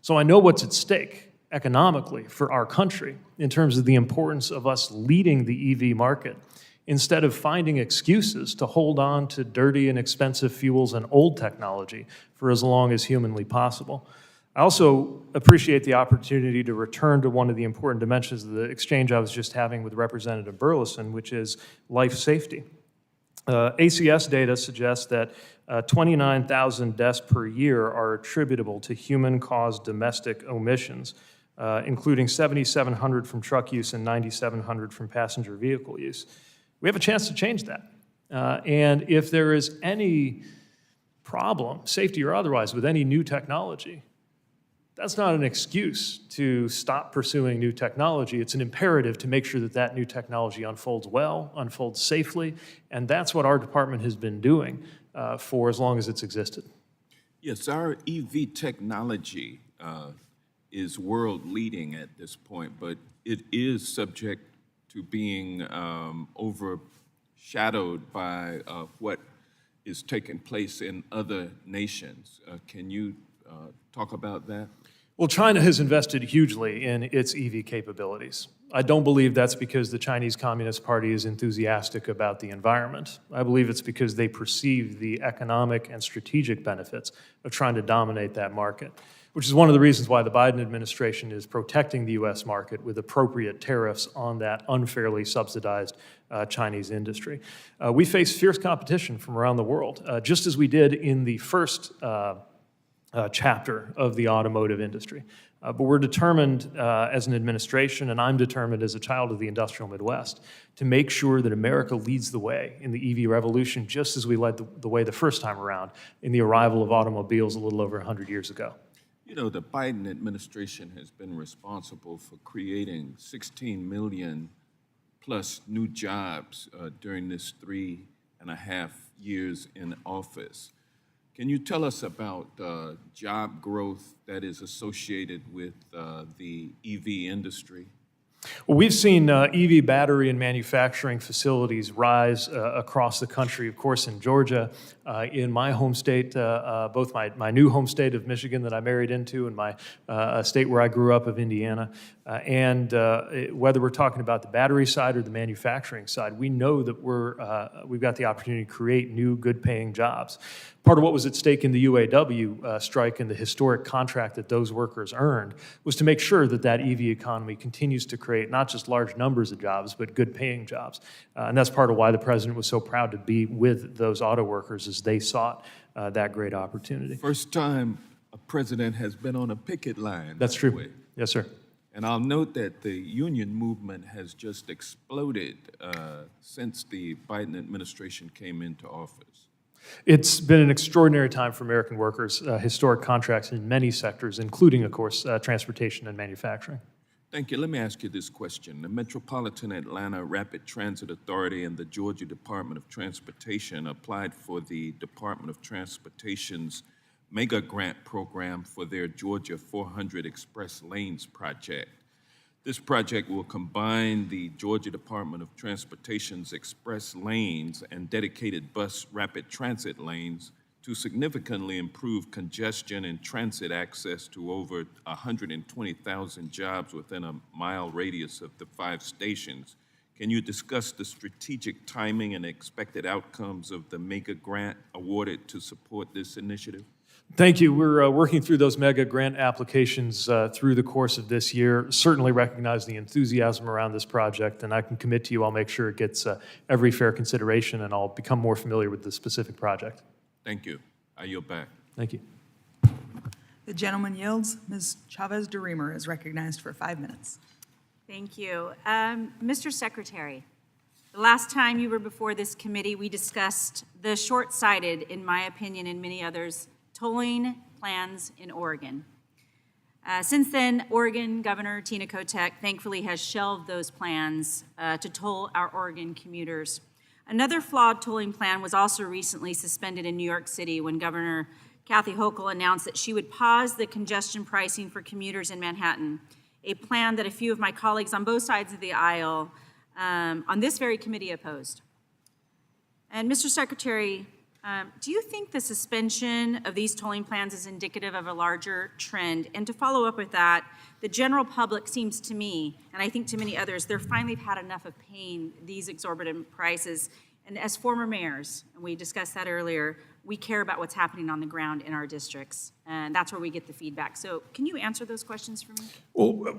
So I know what's at stake economically for our country in terms of the importance of us leading the EV market instead of finding excuses to hold on to dirty and expensive fuels and old technology for as long as humanly possible. I also appreciate the opportunity to return to one of the important dimensions of the exchange I was just having with Representative Burleson, which is life safety. ACS data suggests that 29,000 deaths per year are attributable to human-caused domestic omissions, including 7,700 from truck use and 9,700 from passenger vehicle use. We have a chance to change that. And if there is any problem, safety or otherwise, with any new technology, that's not an excuse to stop pursuing new technology. It's an imperative to make sure that that new technology unfolds well, unfolds safely, and that's what our department has been doing for as long as it's existed. Yes, our EV technology is world-leading at this point, but it is subject to being overshadowed by what is taking place in other nations. Can you talk about that? Well, China has invested hugely in its EV capabilities. I don't believe that's because the Chinese Communist Party is enthusiastic about the environment. I believe it's because they perceive the economic and strategic benefits of trying to dominate that market, which is one of the reasons why the Biden administration is protecting the U.S. market with appropriate tariffs on that unfairly subsidized Chinese industry. We face fierce competition from around the world, just as we did in the first chapter of the automotive industry. But we're determined as an administration, and I'm determined as a child of the industrial Midwest, to make sure that America leads the way in the EV revolution, just as we led the way the first time around in the arrival of automobiles a little over 100 years ago. You know, the Biden administration has been responsible for creating 16 million plus new jobs during this 3.5 years in office. Can you tell us about job growth that is associated with the EV industry? Well, we've seen EV battery and manufacturing facilities rise across the country, of course, in Georgia, in my home state, both my new home state of Michigan that I married into and my state where I grew up of Indiana. And whether we're talking about the battery side or the manufacturing side, we know that we've got the opportunity to create new, good-paying jobs. Part of what was at stake in the UAW strike and the historic contract that those workers earned was to make sure that that EV economy continues to create not just large numbers of jobs, but good-paying jobs. And that's part of why the president was so proud to be with those auto workers as they sought that great opportunity. First time a president has been on a picket line. That's true. Yes, sir. And I'll note that the union movement has just exploded since the Biden administration came into office. It's been an extraordinary time for American workers, historic contracts in many sectors, including, of course, transportation and manufacturing. Thank you. Let me ask you this question. The Metropolitan Atlanta Rapid Transit Authority and the Georgia Department of Transportation applied for the Department of Transportation's mega grant program for their Georgia 400 Express Lanes project. This project will combine the Georgia Department of Transportation's express lanes and dedicated bus rapid transit lanes to significantly improve congestion and transit access to over 120,000 jobs within a mile radius of the 5 stations. Can you discuss the strategic timing and expected outcomes of the mega grant awarded to support this initiative? Thank you. We're working through those mega grant applications through the course of this year. Certainly recognize the enthusiasm around this project, and I can commit to you I'll make sure it gets every fair consideration, and I'll become more familiar with the specific project. Thank you. I yield back. Thank you. The gentleman yields. Ms. Chavez-DeRemer is recognized for 5 minutes. Thank you. Mr. Secretary, the last time you were before this committee, we discussed the short-sighted, in my opinion and many others, tolling plans in Oregon. Since then, Oregon Governor Tina Kotek thankfully has shelved those plans to toll our Oregon commuters. Another flawed tolling plan was also recently suspended in New York City when Governor Kathy Hochul announced that she would pause the congestion pricing for commuters in Manhattan, a plan that a few of my colleagues on both sides of the aisle on this very committee opposed. And Mr. Secretary, do you think the suspension of these tolling plans is indicative of a larger trend? And to follow up with that, the general public seems to me, and I think to many others, they're finally had enough of paying these exorbitant prices. And as former mayors, and we discussed that earlier, we care about what's happening on the ground in our districts, and that's where we get the feedback. So can you answer those questions for me? Well,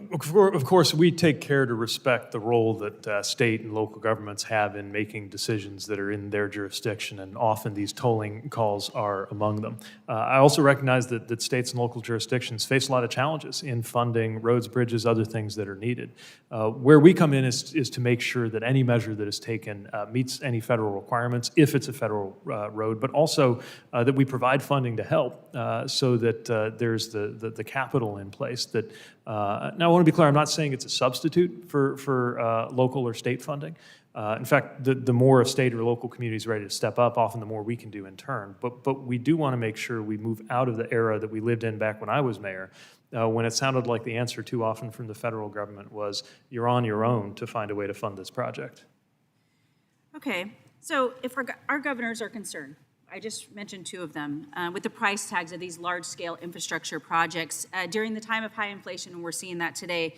of course, we take care to respect the role that state and local governments have in making decisions that are in their jurisdiction, and often these tolling calls are among them. I also recognize that states and local jurisdictions face a lot of challenges in funding roads, bridges, other things that are needed. Where we come in is to make sure that any measure that is taken meets any federal requirements, if it's a federal road, but also that we provide funding to help so that there's the capital in place. That now I want to be clear, I'm not saying it's a substitute for local or state funding. In fact, the more a state or local community is ready to step up, often the more we can do in turn. But we do want to make sure we move out of the era that we lived in back when I was mayor, when it sounded like the answer too often from the federal government was, you're on your own to find a way to fund this project. Okay, so if our governors are concerned, I just mentioned two of them, with the price tags of these large-scale infrastructure projects during the time of high inflation, and we're seeing that today.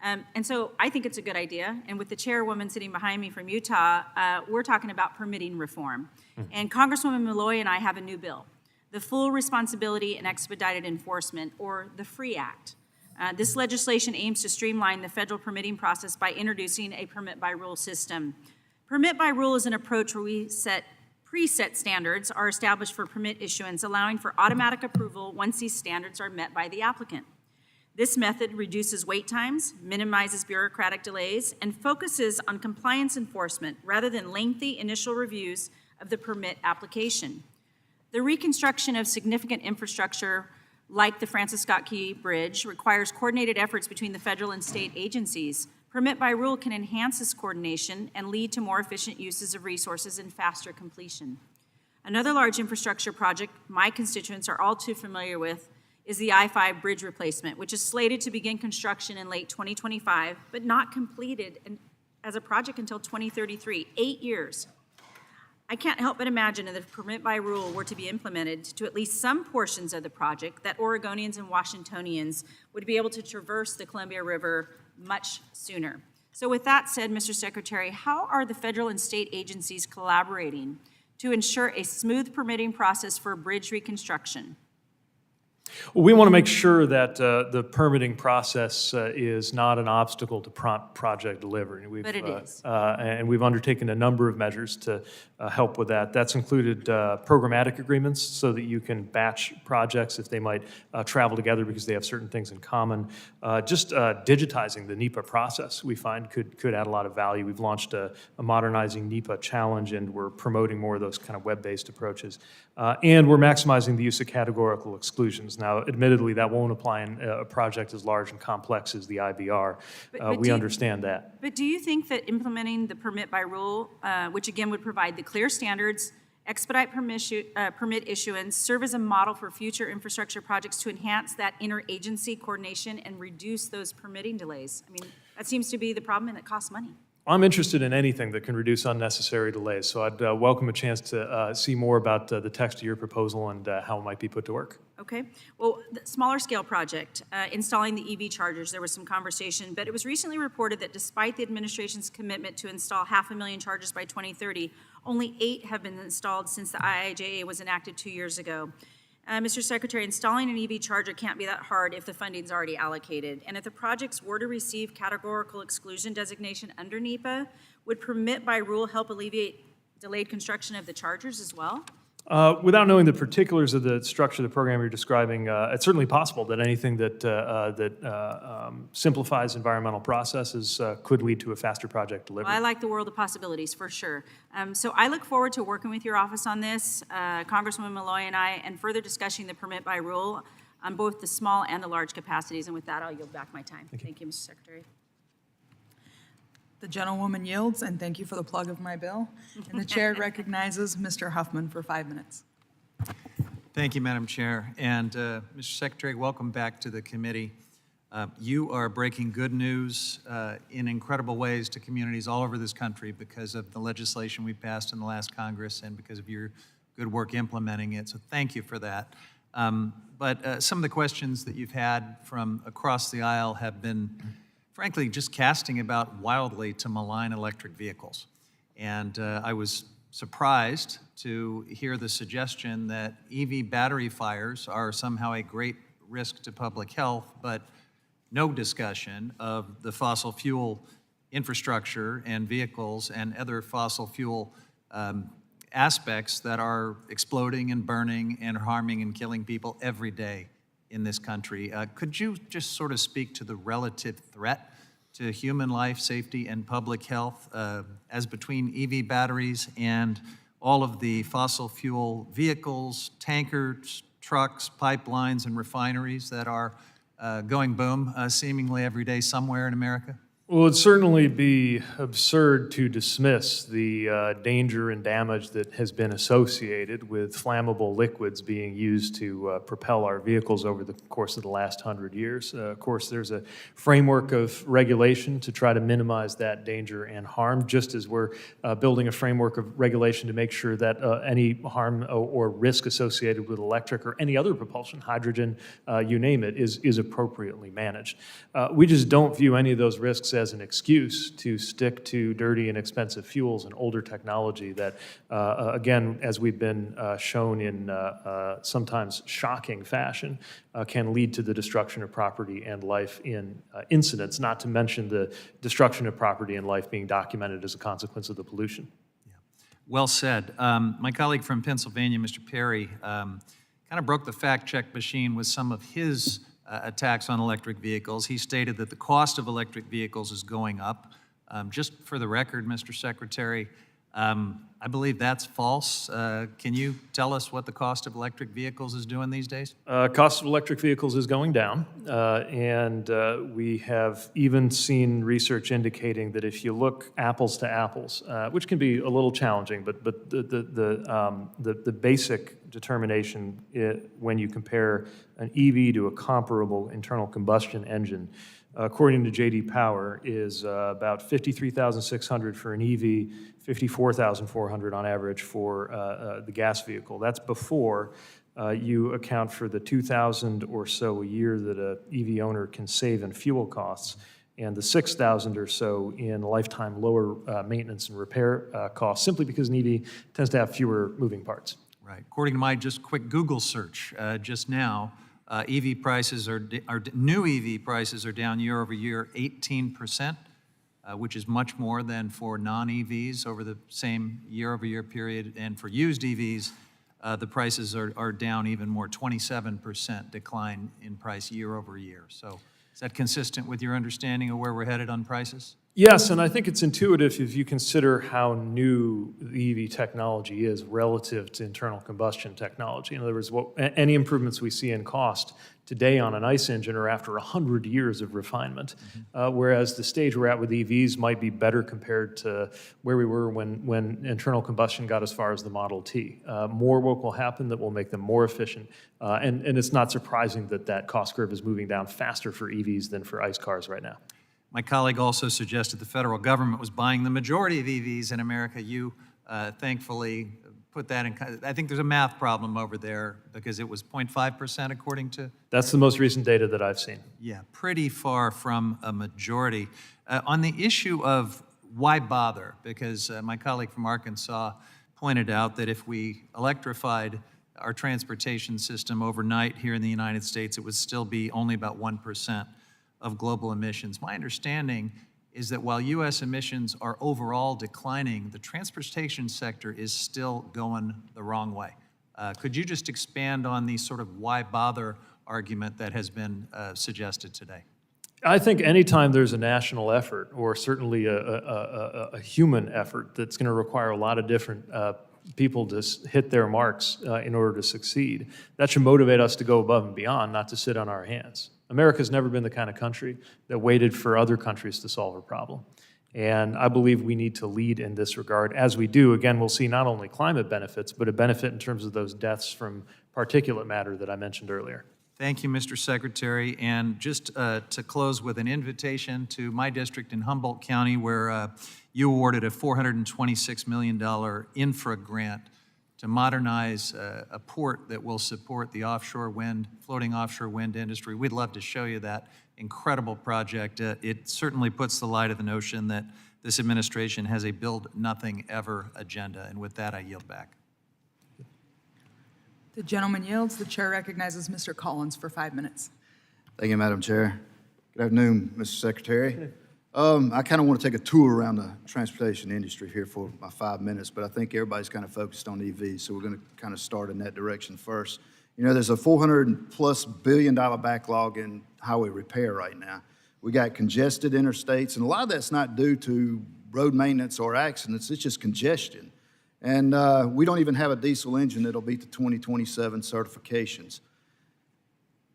And so I think it's a good idea. And with the chairwoman sitting behind me from Utah, we're talking about permitting reform. And Congresswoman Malloy and I have a new bill, the Full Responsibility and Expedited Enforcement, or the FREE Act. This legislation aims to streamline the federal permitting process by introducing a permit-by-rule system. Permit-by-rule is an approach where we set preset standards are established for permit issuance, allowing for automatic approval once these standards are met by the applicant. This method reduces wait times, minimizes bureaucratic delays, and focuses on compliance enforcement rather than lengthy initial reviews of the permit application. The reconstruction of significant infrastructure like the Francis Scott Key Bridge requires coordinated efforts between the federal and state agencies. Permit by rule can enhance this coordination and lead to more efficient uses of resources and faster completion. Another large infrastructure project my constituents are all too familiar with is the I-5 bridge replacement, which is slated to begin construction in late 2025, but not completed as a project until 2033, 8 years. I can't help but imagine that if permit by rule were to be implemented to at least some portions of the project, that Oregonians and Washingtonians would be able to traverse the Columbia River much sooner. So with that said, Mr. Secretary, how are the federal and state agencies collaborating to ensure a smooth permitting process for bridge reconstruction? Well, we want to make sure that the permitting process is not an obstacle to prompt project delivery. But it is. And we've undertaken a number of measures to help with that. That's included programmatic agreements so that you can batch projects if they might travel together because they have certain things in common. Just digitizing the NEPA process we find could add a lot of value. We've launched a modernizing NEPA challenge, and we're promoting more of those kind of web-based approaches. And we're maximizing the use of categorical exclusions. Now, admittedly, that won't apply in a project as large and complex as the IBR. We understand that. But do you think that implementing the permit by rule, which again would provide the clear standards, expedite permit issuance, serve as a model for future infrastructure projects to enhance that interagency coordination and reduce those permitting delays? I mean, that seems to be the problem, and it costs money. I'm interested in anything that can reduce unnecessary delays, so I'd welcome a chance to see more about the text of your proposal and how it might be put to work. Okay. Well, the smaller scale project, installing the EV chargers, there was some conversation, but it was recently reported that despite the administration's commitment to install 500,000 chargers by 2030, only 8 have been installed since the IIJA was enacted 2 years ago. Mr. Secretary, installing an EV charger can't be that hard if the funding's already allocated. And if the projects were to receive categorical exclusion designation under NEPA, would permit by rule help alleviate delayed construction of the chargers as well? Without knowing the particulars of the structure of the program you're describing, it's certainly possible that anything that simplifies environmental processes could lead to a faster project delivery. Well, I like the world of possibilities, for sure. So I look forward to working with your office on this, Congresswoman Malloy and I, and further discussing the permit by rule. on both the small and the large capacities. And with that, I'll yield back my time. Thank you, Mr. Secretary. The gentlewoman yields, and thank you for the plug of my bill. And the chair recognizes Mr. Huffman for 5 minutes. Thank you, Madam Chair. And Mr. Secretary, welcome back to the committee. You are breaking good news in incredible ways to communities all over this country because of the legislation we passed in the last Congress and because of your good work implementing it. So thank you for that. But some of the questions that you've had from across the aisle have been, frankly, just casting about wildly to malign electric vehicles. And I was surprised to hear the suggestion that EV battery fires are somehow a great risk to public health, but no discussion of the fossil fuel infrastructure and vehicles and other fossil fuel aspects that are exploding and burning and harming and killing people every day in this country. Could you just sort of speak to the relative threat to human life, safety, and public health as between EV batteries and all of the fossil fuel vehicles, tankers, trucks, pipelines, and refineries that are going boom seemingly every day somewhere in America? Well, it'd certainly be absurd to dismiss the danger and damage that has been associated with flammable liquids being used to propel our vehicles over the course of the last 100 years. Of course, there's a framework of regulation to try to minimize that danger and harm, just as we're building a framework of regulation to make sure that any harm or risk associated with electric or any other propulsion, hydrogen, you name it, is appropriately managed. We just don't view any of those risks as an excuse to stick to dirty and expensive fuels and older technology that, again, as we've been shown in sometimes shocking fashion, can lead to the destruction of property and life in incidents, not to mention the destruction of property and life being documented as a consequence of the pollution. Well said. My colleague from Pennsylvania, Mr. Perry, kind of broke the fact-check machine with some of his attacks on electric vehicles. He stated that the cost of electric vehicles is going up. Just for the record, Mr. Secretary, I believe that's false. Can you tell us what the cost of electric vehicles is doing these days? Cost of electric vehicles is going down, and we have even seen research indicating that if you look apples to apples, which can be a little challenging, but the basic determination when you compare an EV to a comparable internal combustion engine, according to J.D. Power, is about $53,600 for an EV, $54,400 on average for the gas vehicle. That's before you account for the $2,000 or so a year that an EV owner can save in fuel costs, and the $6,000 or so in lifetime lower maintenance and repair costs, simply because an EV tends to have fewer moving parts. Right. According to my just quick Google search just now, EV prices new EV prices are down year over year 18%, which is much more than for non-EVs over the same year over year period. And for used EVs, the prices are down even more, 27% decline in price year over year. So is that consistent with your understanding of where we're headed on prices? Yes, and I think it's intuitive if you consider how new the EV technology is relative to internal combustion technology. In other words, any improvements we see in cost today on an ICE engine are after 100 years of refinement, whereas the stage we're at with EVs might be better compared to where we were when internal combustion got as far as the Model T. More work will happen that will make them more efficient, and it's not surprising that that cost curve is moving down faster for EVs than for ICE cars right now. My colleague also suggested the federal government was buying the majority of EVs in America. You thankfully put that in. I think there's a math problem over there because it was 0.5% according to. That's the most recent data that I've seen. Yeah, pretty far from a majority. On the issue of why bother, because my colleague from Arkansas pointed out that if we electrified our transportation system overnight here in the United States, it would still be only about 1% of global emissions. My understanding is that while U.S. emissions are overall declining, the transportation sector is still going the wrong way. Could you just expand on the sort of why bother argument that has been suggested today? I think anytime there's a national effort, or certainly a human effort that's going to require a lot of different people to hit their marks in order to succeed. That should motivate us to go above and beyond, not to sit on our hands. America's never been the kind of country that waited for other countries to solve a problem. And I believe we need to lead in this regard. As we do, again, we'll see not only climate benefits, but a benefit in terms of those deaths from particulate matter that I mentioned earlier. Thank you, Mr. Secretary. And just to close with an invitation to my district in Humboldt County, where you awarded a $426 million infra grant to modernize a port that will support the offshore wind, floating offshore wind industry. We'd love to show you that incredible project. It certainly puts the light of the notion that this administration has a build nothing ever agenda. And with that, I yield back. The gentleman yields. The chair recognizes Mr. Collins for 5 minutes. Thank you, Madam Chair. Good afternoon, Mr. Secretary. I kind of want to take a tour around the transportation industry here for my 5 minutes, but I think everybody's kind of focused on EVs, so we're going to kind of start in that direction first. You know, there's a $400+ billion backlog in highway repair right now. We got congested interstates, and a lot of that's not due to road maintenance or accidents, it's just congestion. And we don't even have a diesel engine that'll beat the 2027 certifications.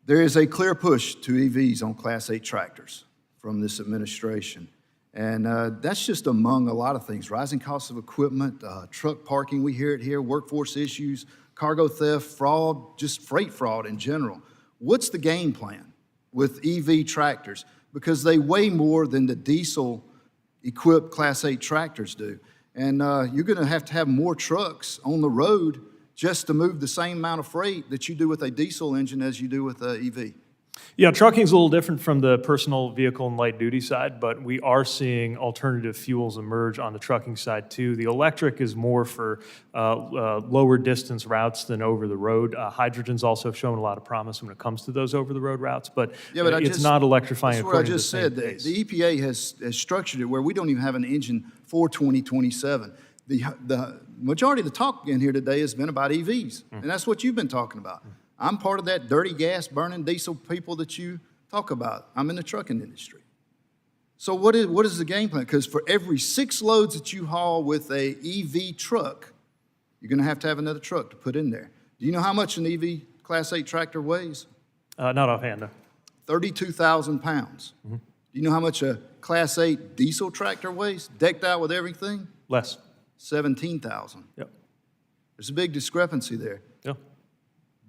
There is a clear push to EVs on Class 8 tractors from this administration. And that's just among a lot of things. Rising costs of equipment, truck parking, we hear it here, workforce issues, cargo theft, fraud, just freight fraud in general. What's the game plan with EV tractors? Because they weigh more than the diesel-equipped Class 8 tractors do. And you're going to have more trucks on the road just to move the same amount of freight that you do with a diesel engine as you do with an EV. Yeah, trucking's a little different from the personal vehicle and light duty side, but we are seeing alternative fuels emerge on the trucking side too. The electric is more for lower distance routes than over the road. Hydrogen's also shown a lot of promise when it comes to those over the road routes, but, it's not electrifying according to the same pace. That's what I just said. The EPA has structured it where we don't even have an engine for 2027. The majority of the talk in here today has been about EVs, and that's what you've been talking about. I'm part of that dirty gas burning diesel people that you talk about. I'm in the trucking industry. So what is the game plan? Because for every 6 loads that you haul with a EV truck, you're going to have another truck to put in there. Do you know how much an EV Class 8 tractor weighs? Not offhand, no. 32,000 pounds. Mm-hmm. Do you know how much a Class 8 diesel tractor weighs, decked out with everything? Less. 17,000. Yep. There's a big discrepancy there. Yep.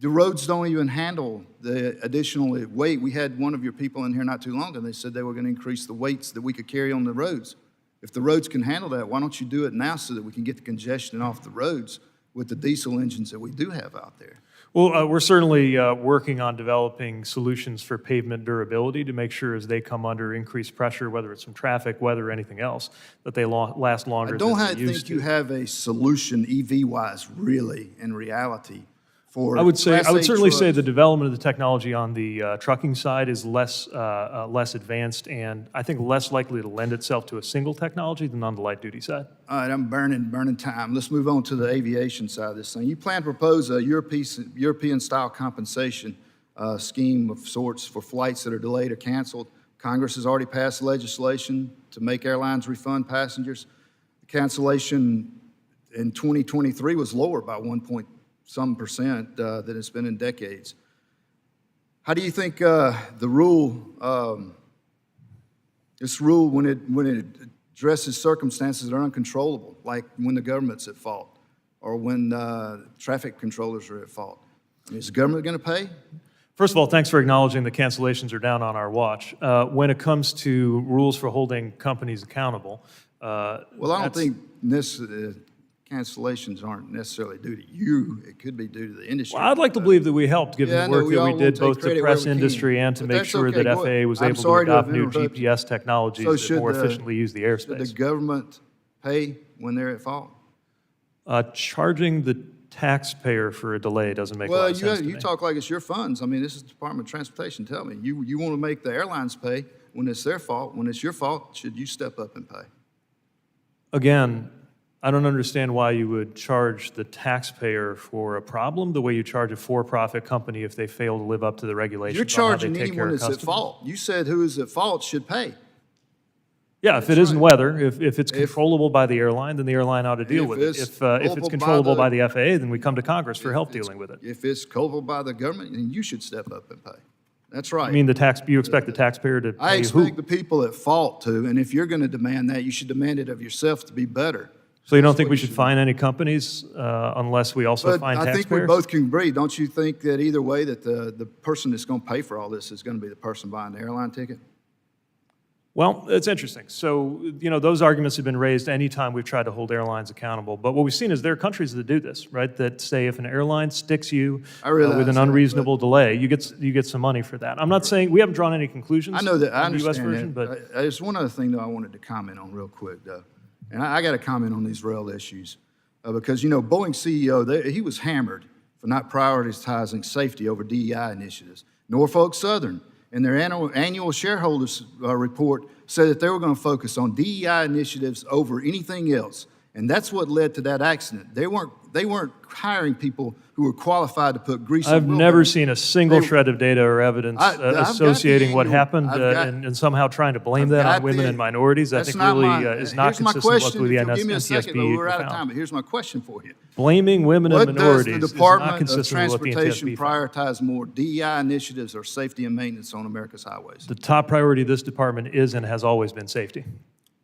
The roads don't even handle the additional weight. We had one of your people in here not too long ago, and they said they were going to increase the weights that we could carry on the roads. If the roads can handle that, why don't you do it now so that we can get the congestion off the roads with the diesel engines that we do have out there? Well, we're certainly working on developing solutions for pavement durability to make sure as they come under increased pressure, whether it's from traffic, weather, or anything else, that they last longer than they used to. I don't think you have a solution EV-wise, really, in reality. I would certainly say the development of the technology on the trucking side is less advanced and I think less likely to lend itself to a single technology than on the light duty side. All right, I'm burning time. Let's move on to the aviation side of this thing. You plan to propose a European-style compensation scheme of sorts for flights that are delayed or canceled. Congress has already passed legislation to make airlines refund passengers. The cancellation in 2023 was lower by 1.some% than it's been in decades. How do you think this rule, when it addresses circumstances that are uncontrollable, like when the government's at fault or when traffic controllers are at fault, is the government going to pay? First of all, thanks for acknowledging the cancellations are down on our watch. When it comes to rules for holding companies accountable, well, I don't think cancellations aren't necessarily due to you. It could be due to the industry. Well, I'd like to believe that we helped, given the work that we did both to press industry and to make sure that FAA was able to adopt new GPS technologies that more efficiently use the airspace. Should the government pay when they're at fault? Charging the taxpayer for a delay doesn't make a lot of sense to me. You talk like it's your funds. I mean, this is the Department of Transportation. Tell me, you want to make the airlines pay when it's their fault. When it's your fault, should you step up and pay? Again, I don't understand why you would charge the taxpayer for a problem the way you charge a for-profit company if they fail to live up to the regulations. You're charging anyone that's at fault. You said who is at fault should pay. Yeah, if it isn't weather, if it's controllable by the airline, then the airline ought to deal If with it. it's If it's controllable by controllable by the- the FAA, then we come to Congress for help If it's- dealing with it. If it's covered by the government, then you should step up and pay. That's right. I mean, you expect the taxpayer to I pay who? expect the people at fault to, and if you're going to demand that, you should demand it of yourself to be better. So you don't think we should fine any companies unless we also But fine I taxpayers? think we both can agree, don't you think that either way that the person that's going to pay for all this is going to be the person buying the airline ticket? Well, it's interesting. So, those arguments have been raised anytime we've tried to hold airlines accountable. But what we've seen is there are countries that do this, right? That say if an airline sticks you with an unreasonable delay, you get some money for that. I'm not saying, we haven't drawn any conclusions I know that, I on the U.S. understand version, that. but There's one other thing, though, I wanted to comment on real quick, though. And I got to comment on these rail issues. Because, Boeing CEO, he was hammered for not prioritizing safety over DEI initiatives. Norfolk Southern, in their annual shareholders report, said that they were going to focus on DEI initiatives over anything else. And that's what led to that accident. They weren't hiring people who were qualified to put grease on I've never seen a single shred of data or evidence associating what happened and somehow trying to blame that on women and minorities. I think really is not consistent with what the Give me a second, though, we're out of time, found. but here's my question for you. Blaming women and minorities What does is the not Department of consistent with what the Transportation NTSB found. prioritize more, DEI initiatives or safety and maintenance on America's highways? The top priority of this department is and has always been safety.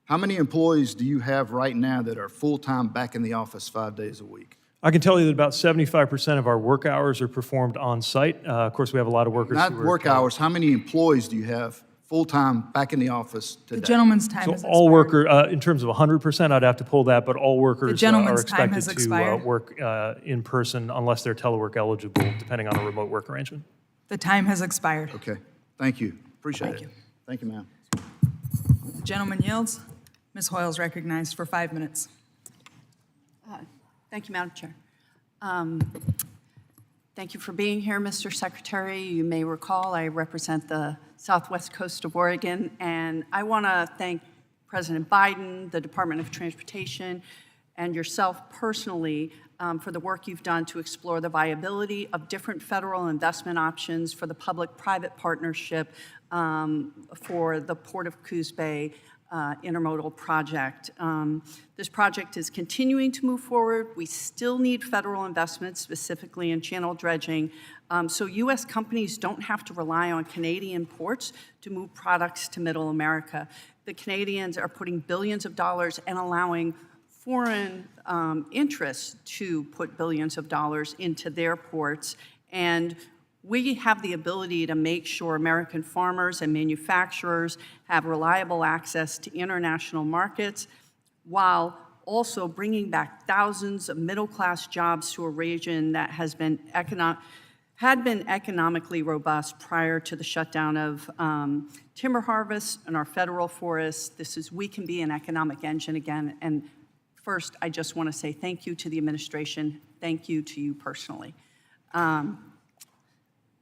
How many employees do you have right now that are full-time back in the office 5 days a week? I can tell you that about 75% of our work hours are performed on site. Of course, we have a lot of workers Not who are work hours, how many employees do you have full-time back in the office today? The gentleman's time So has all expired. worker, in terms of 100%, I'd have to pull that, but all workers are gentleman's time has expected to expired. work in person unless they're telework eligible, depending on a remote work arrangement. The time has expired. Okay, thank you, appreciate it. Thank you, ma'am. The gentleman yields. Ms. Hoyle is recognized for 5 minutes. Thank you, Madam Chair. Thank you for being here, Mr. Secretary. You may recall I represent the southwest coast of Oregon, and I want to thank President Biden, the Department of Transportation, and yourself personally for the work you've done to explore the viability of different federal investment options for the public-private partnership for the Port of Coos Bay intermodal project. This project is continuing to move forward. We still need federal investments, specifically in channel dredging, so U.S. companies don't have to rely on Canadian ports to move products to Middle America. The Canadians are putting billions of dollars and allowing foreign interests to put billions of dollars into their ports, and we have the ability to make sure American farmers and manufacturers have reliable access to international markets while also bringing back thousands of middle-class jobs to a region that had been economically robust prior to the shutdown of timber harvest in our federal forests. We can be an economic engine again. And first, I just want to say thank you to the administration. Thank you to you personally.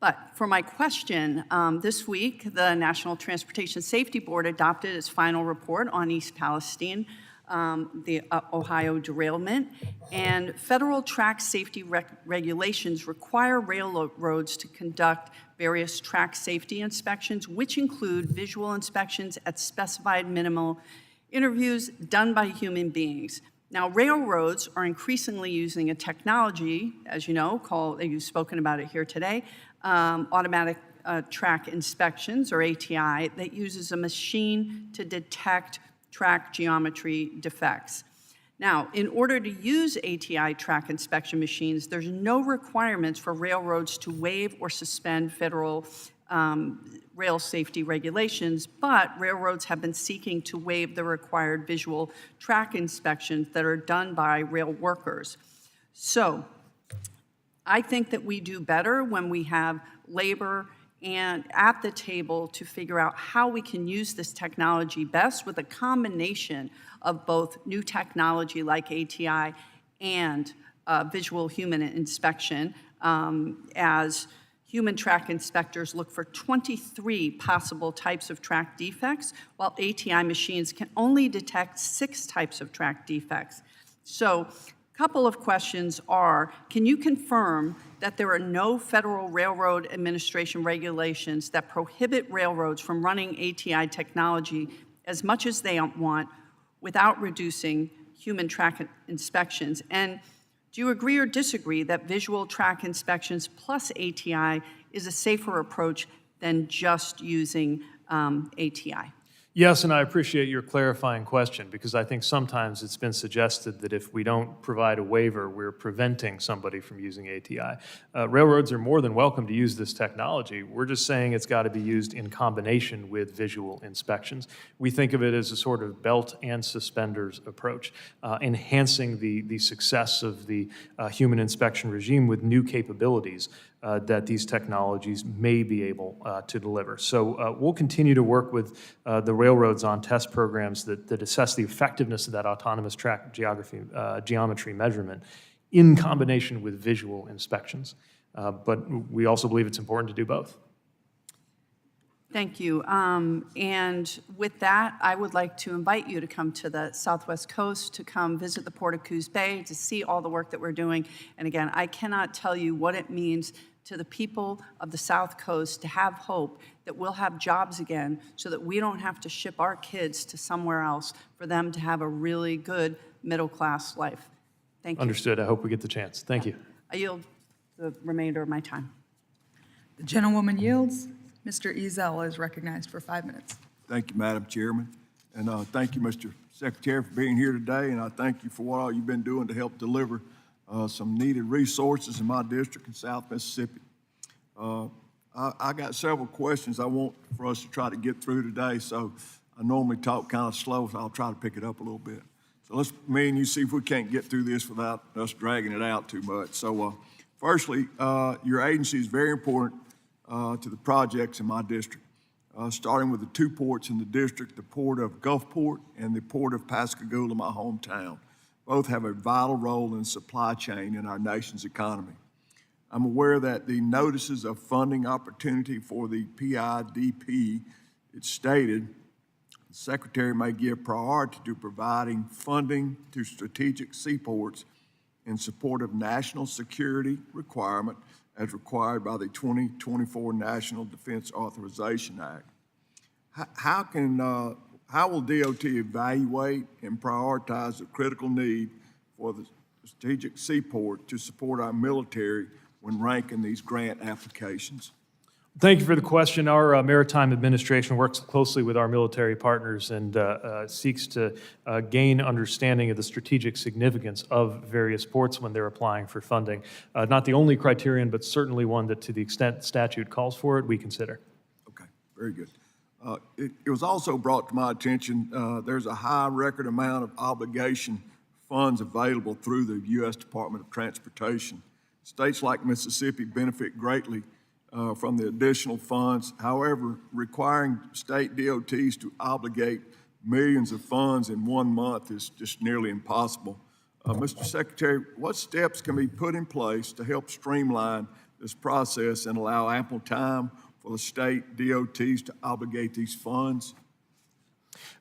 But for my question, this week, the National Transportation Safety Board adopted its final report on East Palestine, the Ohio derailment, and federal track safety regulations require railroads to conduct various track safety inspections, which include visual inspections at specified minimal interviews done by human beings. Now, railroads are increasingly using a technology, as you know, you've spoken about it here today, automatic track inspections, or ATI, that uses a machine to detect track geometry defects. Now, in order to use ATI track inspection machines, there's no requirements for railroads to waive or suspend federal rail safety regulations, but railroads have been seeking to waive the required visual track inspections that are done by rail workers. So, I think that we do better when we have labor and at the table to figure out how we can use this technology best with a combination of both new technology like ATI and visual human inspection, as human track inspectors look for 23 possible types of track defects, while ATI machines can only detect 6 types of track defects. So, couple of questions are, can you confirm that there are no Federal Railroad Administration regulations that prohibit railroads from running ATI technology as much as they want without reducing human track inspections? And do you agree or disagree that visual track inspections plus ATI is a safer approach than just using ATI? Yes, and I appreciate your clarifying question, because I think sometimes it's been suggested that if we don't provide a waiver, we're preventing somebody from using ATI. Railroads are more than welcome to use this technology. We're just saying it's got to be used in combination with visual inspections. We think of it as a sort of belt and suspenders approach, enhancing the success of the human inspection regime with new capabilities that these technologies may be able to deliver. So we'll continue to work with the railroads on test programs that assess the effectiveness of that autonomous track geometry measurement in combination with visual inspections. But we also believe it's important to do both. Thank you. And with that, I would like to invite you to come to the Southwest Coast, to come visit the Port of Coos Bay, to see all the work that we're doing. And again, I cannot tell you what it means to the people of the South Coast to have hope that we'll have jobs again, so that we don't have to ship our kids to somewhere else for them to have a really good middle-class life. Thank you. Understood. I hope we get the chance. Thank you. I yield the remainder of my time. The gentlewoman yields. Mr. Ezell is recognized for 5 minutes. Thank you, Madam Chairman. And thank you, Mr. Secretary, for being here today. And I thank you for what all you've been doing to help deliver some needed resources in my district in South Mississippi. I got several questions I want for us to try to get through today. So I normally talk kind of slow, so I'll try to pick it up a little bit. So let's, me and you, see if we can't get through this without us dragging it out too much. So firstly, your agency is very important to the projects in my district, starting with the two ports in the district, the Port of Gulfport and the Port of Pascagoula, my hometown. Both have a vital role in the supply chain in our nation's economy. I'm aware that the notices of funding opportunity for the PIDP, it's stated, the Secretary may give priority to providing funding to strategic seaports in support of national security requirement as required by the 2024 National Defense Authorization Act. How will DOT evaluate and prioritize the critical need for the strategic seaport to support our military when ranking these grant applications? Thank you for the question. Our Maritime Administration works closely with our military partners and seeks to gain understanding of the strategic significance of various ports when they're applying for funding. Not the only criterion, but certainly one that, to the extent statute calls for it, we consider. Okay, very good. It was also brought to my attention there's a high record amount of obligation funds available through the U.S. Department of Transportation. States like Mississippi benefit greatly from the additional funds. However, requiring state DOTs to obligate millions of funds in 1 month is just nearly impossible. Mr. Secretary, what steps can be put in place to help streamline this process and allow ample time for the state DOTs to obligate these funds?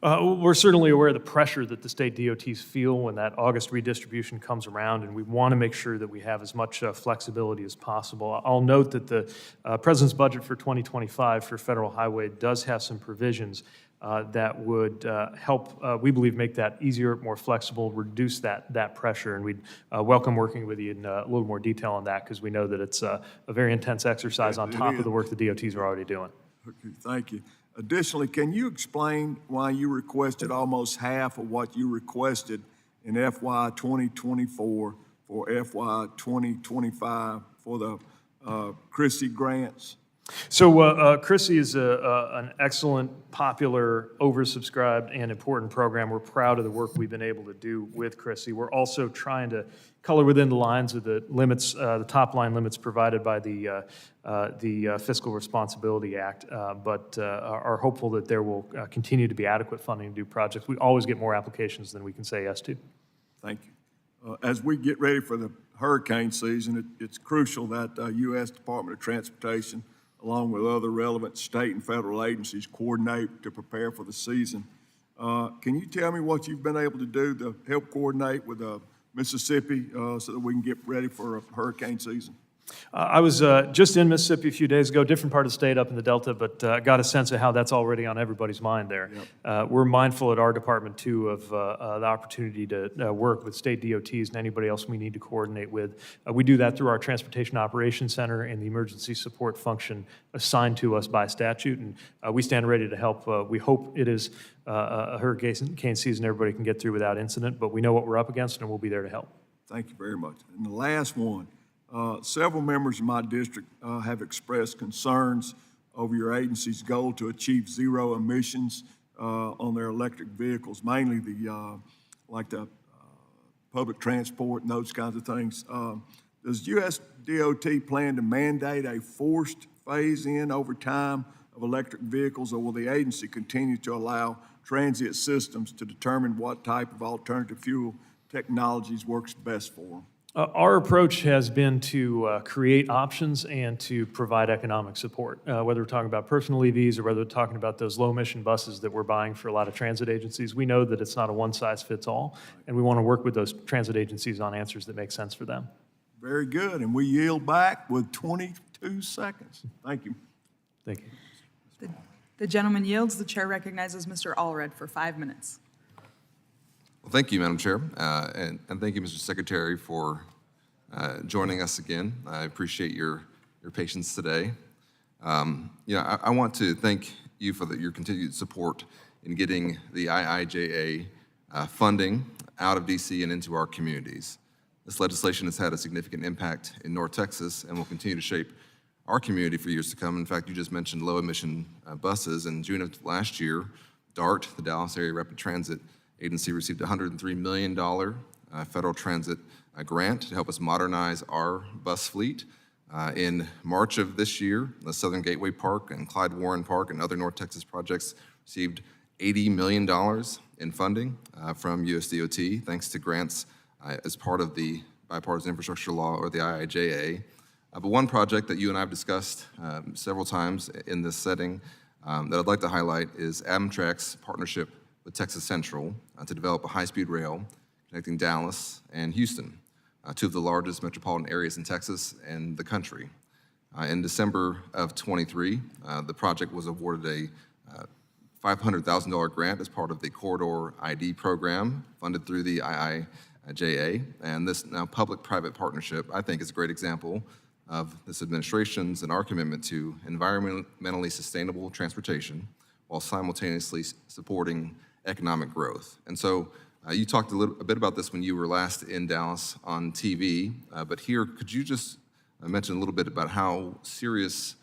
We're certainly aware of the pressure that the state DOTs feel when that August redistribution comes around, and we want to make sure that we have as much flexibility as possible. I'll note that the President's budget for 2025 for federal highway does have some provisions that would help, we believe, make that easier, more flexible, reduce that pressure, and we'd welcome working with you in a little more detail on that, because we know that it's a very intense exercise on top of the work the DOTs are already doing. Okay, thank you. Additionally, can you explain why you requested almost half of what you requested in FY 2024 for FY 2025 for the Chrissy grants? So Chrissy is an excellent, popular, oversubscribed, and important program. We're proud of the work we've been able to do with Chrissy. We're also trying to color within the lines of the limits, the top line limits provided by the Fiscal Responsibility Act, but are hopeful that there will continue to be adequate funding to do projects. We always get more applications than we can say yes to. Thank you. As we get ready for the hurricane season, it's crucial that U.S. Department of Transportation, along with other relevant state and federal agencies, coordinate to prepare for the season. Can you tell me what you've been able to do to help coordinate with Mississippi so that we can get ready for a hurricane season? I was just in Mississippi a few days ago, different part of the state up in the Delta, but got a sense of how that's already on everybody's mind there. We're mindful at our department, too, of the opportunity to work with state DOTs and anybody else we need to coordinate with. We do that through our Transportation Operations Center and the emergency support function assigned to us by statute, and we stand ready to help. We hope it is a hurricane season everybody can get through without incident, but we know what we're up against, and we'll be there to help. Thank you very much. And the last one, several members of my district have expressed concerns over your agency's goal to achieve zero emissions on their electric vehicles, mainly the public transport and those kinds of things. Does U.S. DOT plan to mandate a forced phase-in over time of electric vehicles, or will the agency continue to allow transit systems to determine what type of alternative fuel technologies works best for them? Our approach has been to create options and to provide economic support, whether we're talking about personal EVs or whether we're talking about those low-emission buses that we're buying for a lot of transit agencies. We know that it's not a one-size-fits-all, and we want to work with those transit agencies on answers that make sense for them. Very good, and we yield back with 22 seconds. Thank you. Thank you. The gentleman yields. The chair recognizes Mr. Allred for 5 minutes. Well, thank you, Madam Chair, and thank you, Mr. Secretary, for joining us again. I appreciate your patience today. I want to thank you for your continued support in getting the IIJA funding out of D.C. and into our communities. This legislation has had a significant impact in North Texas and will continue to shape our community for years to come. In fact, you just mentioned low-emission buses. In June of last year, DART, the Dallas Area Rapid Transit Agency, received a $103 million federal transit grant to help us modernize our bus fleet. In March of this year, the Southern Gateway Park and Clyde Warren Park and other North Texas projects received $80 million in funding from USDOT, thanks to grants as part of the Bipartisan Infrastructure Law, or the IIJA. But one project that you and I have discussed several times in this setting that I'd like to highlight is Amtrak's partnership with Texas Central to develop a high-speed rail connecting Dallas and Houston, two of the largest metropolitan areas in Texas and the country. In December of '23, the project was awarded a $500,000 grant as part of the Corridor ID program funded through the IIJA, and this now public-private partnership, I think, is a great example of this administration's and our commitment to environmentally sustainable transportation while simultaneously supporting economic growth. And so you talked a bit about this when you were last in Dallas on TV, but here, could you just mention a little bit about how serious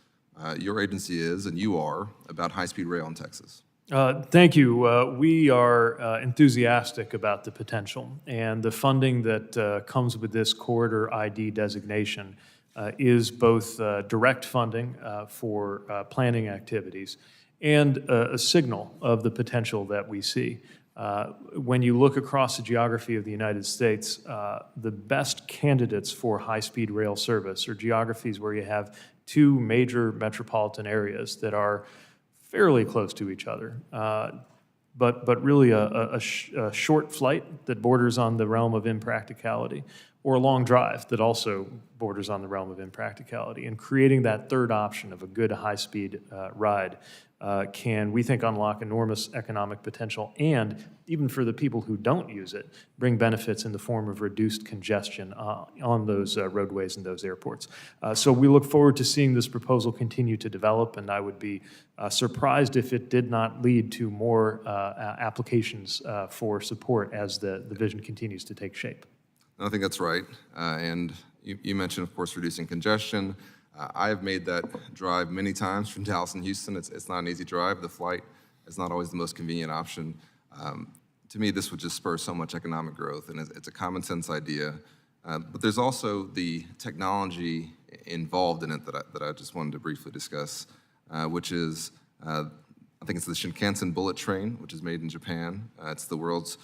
your agency is, and you are, about high-speed rail in Texas? Thank you. We are enthusiastic about the potential, and the funding that comes with this corridor ID designation is both direct funding for planning activities and a signal of the potential that we see. When you look across the geography of the United States, the best candidates for high-speed rail service are geographies where you have two major metropolitan areas that are fairly close to each other, but really a short flight that borders on the realm of impracticality, or a long drive that also borders on the realm of impracticality. And creating that third option of a good high-speed ride can, we think, unlock enormous economic potential, and even for the people who don't use it, bring benefits in the form of reduced congestion on those roadways and those airports. So we look forward to seeing this proposal continue to develop, and I would be surprised if it did not lead to more applications for support as the vision continues to take shape. I think that's right. And you mentioned, of course, reducing congestion. I have made that drive many times from Dallas and Houston. It's not an easy drive. The flight is not always the most convenient option. To me, this would just spur so much economic growth, and it's a common sense idea. But there's also the technology involved in it that I just wanted to briefly discuss, which is, I think it's the Shinkansen bullet train, which is made in Japan. It's the world's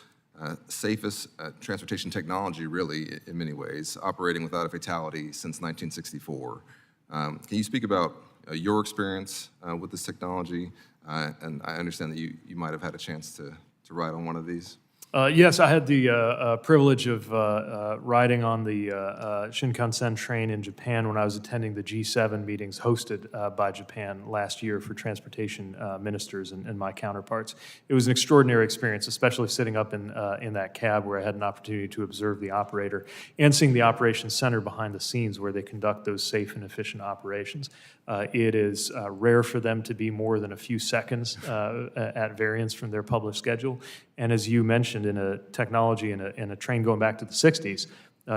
safest transportation technology, really, in many ways, operating without a fatality since 1964. Can you speak about your experience with this technology? And I understand that you might have had a chance to ride on one of these. Yes, I had the privilege of riding on the Shinkansen train in Japan when I was attending the G7 meetings hosted by Japan last year for transportation ministers and my counterparts. It was an extraordinary experience, especially sitting up in that cab where I had an opportunity to observe the operator and seeing the operations center behind the scenes where they conduct those safe and efficient operations. It is rare for them to be more than a few seconds at variance from their published schedule. And as you mentioned, in a technology in a train going back to the 60s,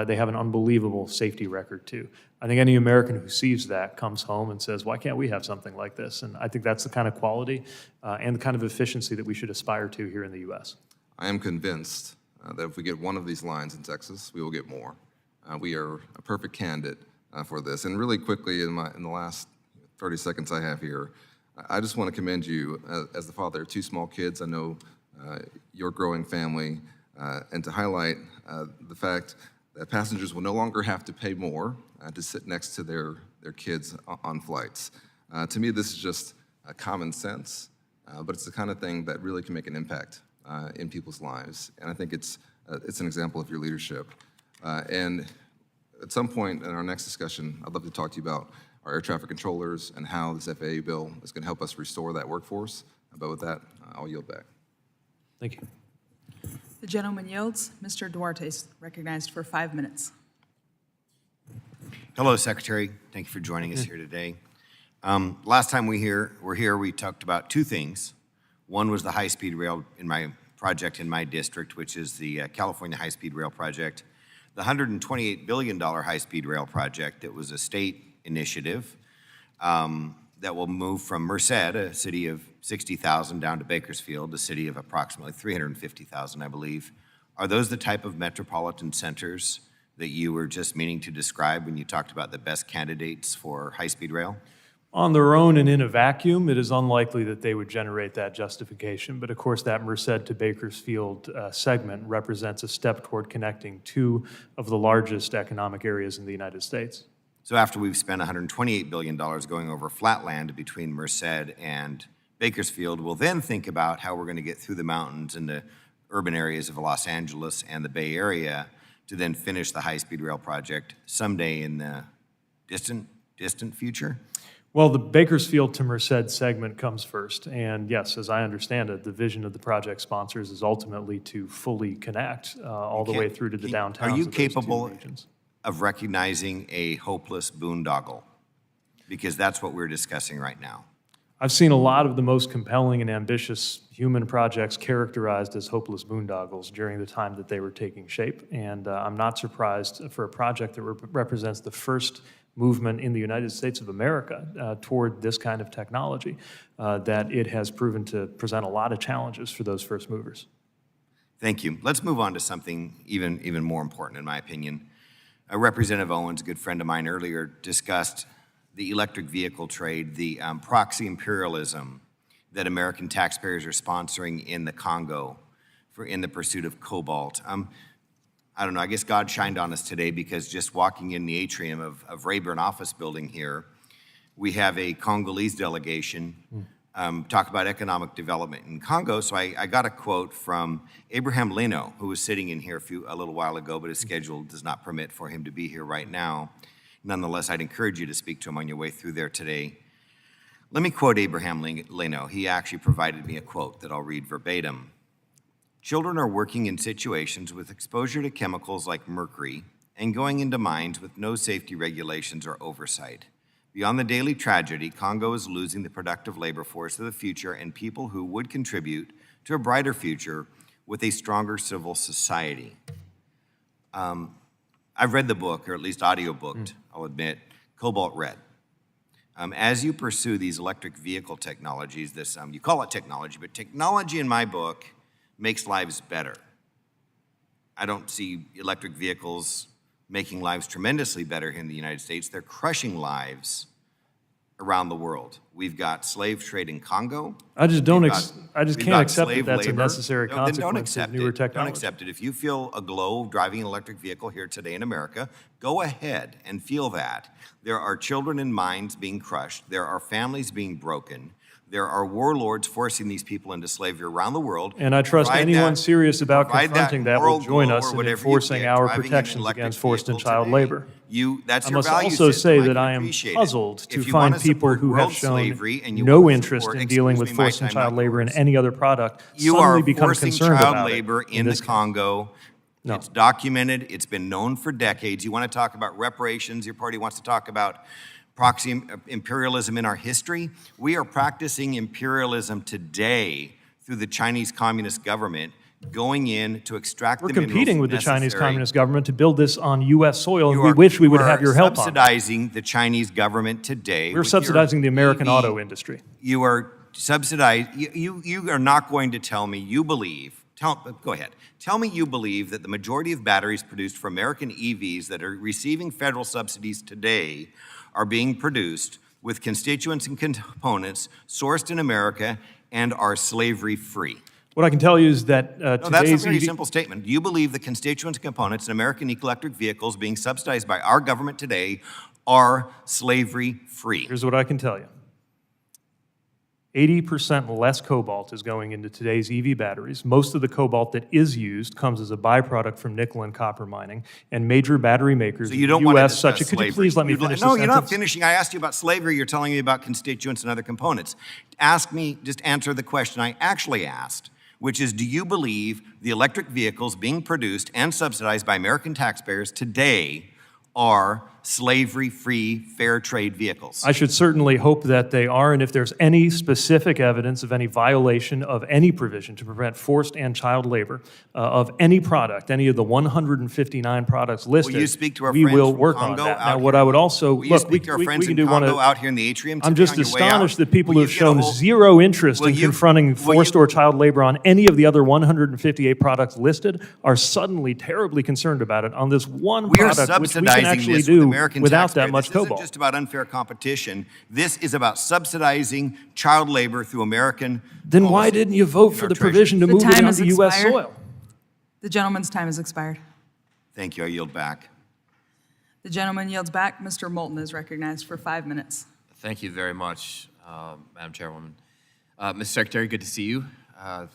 they have an unbelievable safety record too. I think any American who sees that comes home and says, why can't we have something like this? And I think that's the kind of quality and the kind of efficiency that we should aspire to here in the U.S. I am convinced that if we get one of these lines in Texas, we will get more. We are a perfect candidate for this. And really quickly, in the last 30 seconds I have here, I just want to commend you as the father of two small kids. I know your growing family, and to highlight the fact that passengers will no longer have to pay more to sit next to their kids on flights. To me, this is just common sense, but it's the kind of thing that really can make an impact in people's lives. And I think it's an example of your leadership. And at some point in our next discussion, I'd love to talk to you about our air traffic controllers and how this FAA bill is going to help us restore that workforce. But with that, I'll yield back. Thank you. The gentleman yields. Mr. Duarte is recognized for 5 minutes. Hello, Secretary. Thank you for joining us here today. Last time were here, we talked about two things. One was the high-speed rail project in my district, which is the California High-Speed Rail Project. The $128 billion high-speed rail project that was a state initiative that will move from Merced, a city of 60,000, down to Bakersfield, a city of approximately 350,000, I believe. Are those the type of metropolitan centers that you were just meaning to describe when you talked about the best candidates for high-speed rail? On their own and in a vacuum, it is unlikely that they would generate that justification. But of course, that Merced to Bakersfield segment represents a step toward connecting two of the largest economic areas in the United States. So after we've spent $128 billion going over flatland between Merced and Bakersfield, we'll then think about how we're going to get through the mountains into urban areas of Los Angeles and the Bay Area to then finish the high-speed rail project someday in the distant future? Well, the Bakersfield to Merced segment comes first. And yes, as I understand it, the vision of the project sponsors is ultimately to fully connect all the way through to the downtowns. Are you of those capable two regions. of recognizing a hopeless boondoggle? Because that's what we're discussing right now. I've seen a lot of the most compelling and ambitious human projects characterized as hopeless boondoggles during the time that they were taking shape. And I'm not surprised for a project that represents the first movement in the United States of America toward this kind of technology, that it has proven to present a lot of challenges for those first movers. Thank you. Let's move on to something even more important, in my opinion. Representative Owens, a good friend of mine, earlier discussed the electric vehicle trade, the proxy imperialism that American taxpayers are sponsoring in the Congo in the pursuit of cobalt. I don't know, I guess God shined on us today because just walking in the atrium of Rayburn Office Building here, we have a Congolese delegation talk about economic development in Congo. So I got a quote from Abraham Leno, who was sitting in here a little while ago, but his schedule does not permit for him to be here right now. Nonetheless, I'd encourage you to speak to him on your way through there today. Let me quote Abraham Leno. He actually provided me a quote that I'll read verbatim. Children are working in situations with exposure to chemicals like mercury and going into mines with no safety regulations or oversight. Beyond the daily tragedy, Congo is losing the productive labor force of the future and people who would contribute to a brighter future with a stronger civil society. I've read the book, or at least audiobooked, I'll admit, Cobalt Red. As you pursue these electric vehicle technologies, you call it technology, but technology in my book makes lives better. I don't see electric vehicles making lives tremendously better here in the United States. They're crushing lives around the world. We've got slave trade in Congo. I just can't accept that that's a necessary consequence Then don't accept of newer it. technology. Don't accept it. If you feel a glow driving an electric vehicle here today in America, go ahead and feel that. There are children in mines being crushed. There are families being broken. There are warlords forcing these people into slavery around the world. And I trust Provide anyone that- serious about provide confronting that moral will join glow us or in whatever you enforcing get, our driving an protections electric against forced and vehicle child today. labor. That's I your must value also system. say I that can I am appreciate it. puzzled to If you find wanna people support who have world shown slavery and you no wanna interest support- in dealing excuse with me, my forced and time, child not labor in yours. any other product You suddenly are become forcing concerned child about labor it in the this case. Congo. No. It's documented. It's been known for decades. You want to talk about reparations. Your party wants to talk about proxy imperialism in our history. We are practicing imperialism today through the Chinese Communist government going in to extract We're the minerals competing with the Chinese necessary. Communist government to build this on U.S. soil, and You we are- wish we you would are have your help on that. subsidizing the Chinese government today. We're with your subsidizing the American EV. auto industry. You are subsidized. You are not going to tell me you believe. Go ahead. Tell me you believe that the majority of batteries produced for American EVs that are receiving federal subsidies today are being produced with constituents and components sourced in America and are slavery-free. What I can tell you is that No, that's a today's very EV simple statement. Do you believe the constituents and components in American electric vehicles being subsidized by our government today are slavery-free? Here's what I can tell you. 80% less cobalt is going into today's EV batteries. Most of the cobalt that is used comes as a byproduct from nickel and copper mining, and major battery makers So in you the don't want to U.S. discuss such a, could you slavery. please let me You'd finish No, the you're not sentence? finishing. I asked you about slavery. You're telling me about constituents and other components. Ask me, just answer the question I actually asked, which is, do you believe the electric vehicles being produced and subsidized by American taxpayers today are slavery-free, fair trade vehicles? I should certainly hope that they are, and if there's any specific evidence of any violation of any provision to prevent forced and child labor of any product, any of the 159 products listed, Will you speak to our we friends will from work Congo on that. out Now, here? what I would also, Will you look, speak to our friends we in can do one Congo of, out here in the atrium I'm today just on your way out? astonished that people Will who have you get a shown whole- zero interest in Will you- confronting will forced you- or child labor on any of the other 158 products listed are suddenly terribly concerned about it on this one We are product, which we can subsidizing actually this with do American without taxpayers. that much This isn't cobalt. just about unfair competition. This is about subsidizing child labor through American. Then why didn't you vote for the provision to move it onto U.S. soil? The gentleman's time has expired. Thank you. I yield back. The gentleman yields back. Mr. Moulton is recognized for 5 minutes. Thank you very much, Madam Chairwoman. Mr. Secretary, good to see you.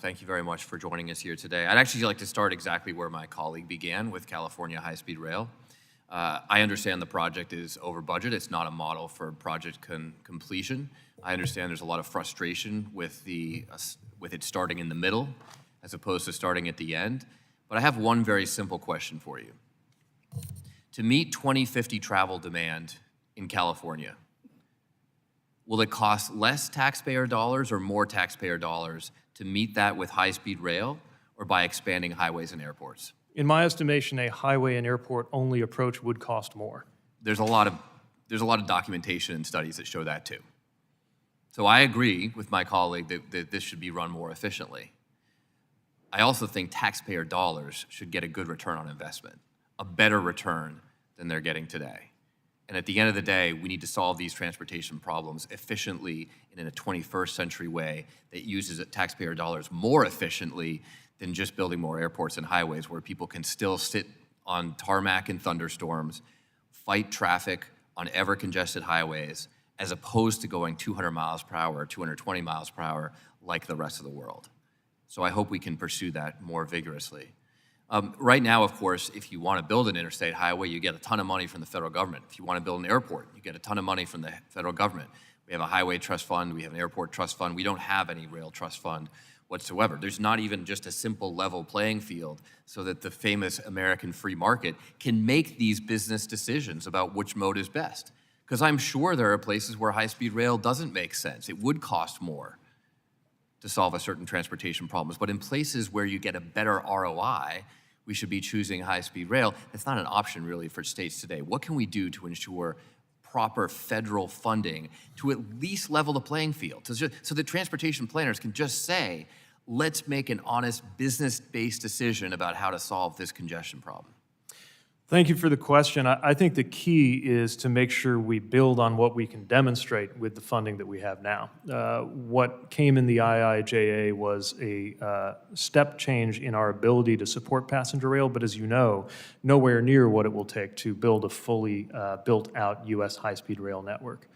Thank you very much for joining us here today. I'd actually like to start exactly where my colleague began with California High-Speed Rail. I understand the project is over budget. It's not a model for project completion. I understand there's a lot of frustration with it starting in the middle as opposed to starting at the end. But I have one very simple question for you. To meet 2050 travel demand in California, will it cost less taxpayer dollars or more taxpayer dollars to meet that with high-speed rail or by expanding highways and airports? In my estimation, a highway and airport-only approach would cost more. There's a lot of documentation and studies that show that too. So I agree with my colleague that this should be run more efficiently. I also think taxpayer dollars should get a good return on investment, a better return than they're getting today. And at the end of the day, we need to solve these transportation problems efficiently and in a 21st century way that uses taxpayer dollars more efficiently than just building more airports and highways where people can still sit on tarmac in thunderstorms, fight traffic on ever-congested highways, as opposed to going 200 miles per hour or 220 miles per hour like the rest of the world. So I hope we can pursue that more vigorously. Right now, of course, if you want to build an interstate highway, you get a ton of money from the federal government. If you want to build an airport, you get a ton of money from the federal government. We have a highway trust fund, we have an airport trust fund, we don't have any rail trust fund whatsoever. There's not even just a simple level playing field so that the famous American free market can make these business decisions about which mode is best. Because I'm sure there are places where high-speed rail doesn't make sense. It would cost more to solve a certain transportation problems. But in places where you get a better ROI, we should be choosing high-speed rail. That's not an option really for states today. What can we do to ensure proper federal funding to at least level the playing field so that transportation planners can just say, let's make an honest business-based decision about how to solve this congestion problem? Thank you for the question. I think the key is to make sure we build on what we can demonstrate with the funding that we have now. What came in the IIJA was a step change in our ability to support passenger rail, but as you know, nowhere near what it will take to build a fully built-out U.S. high-speed rail network.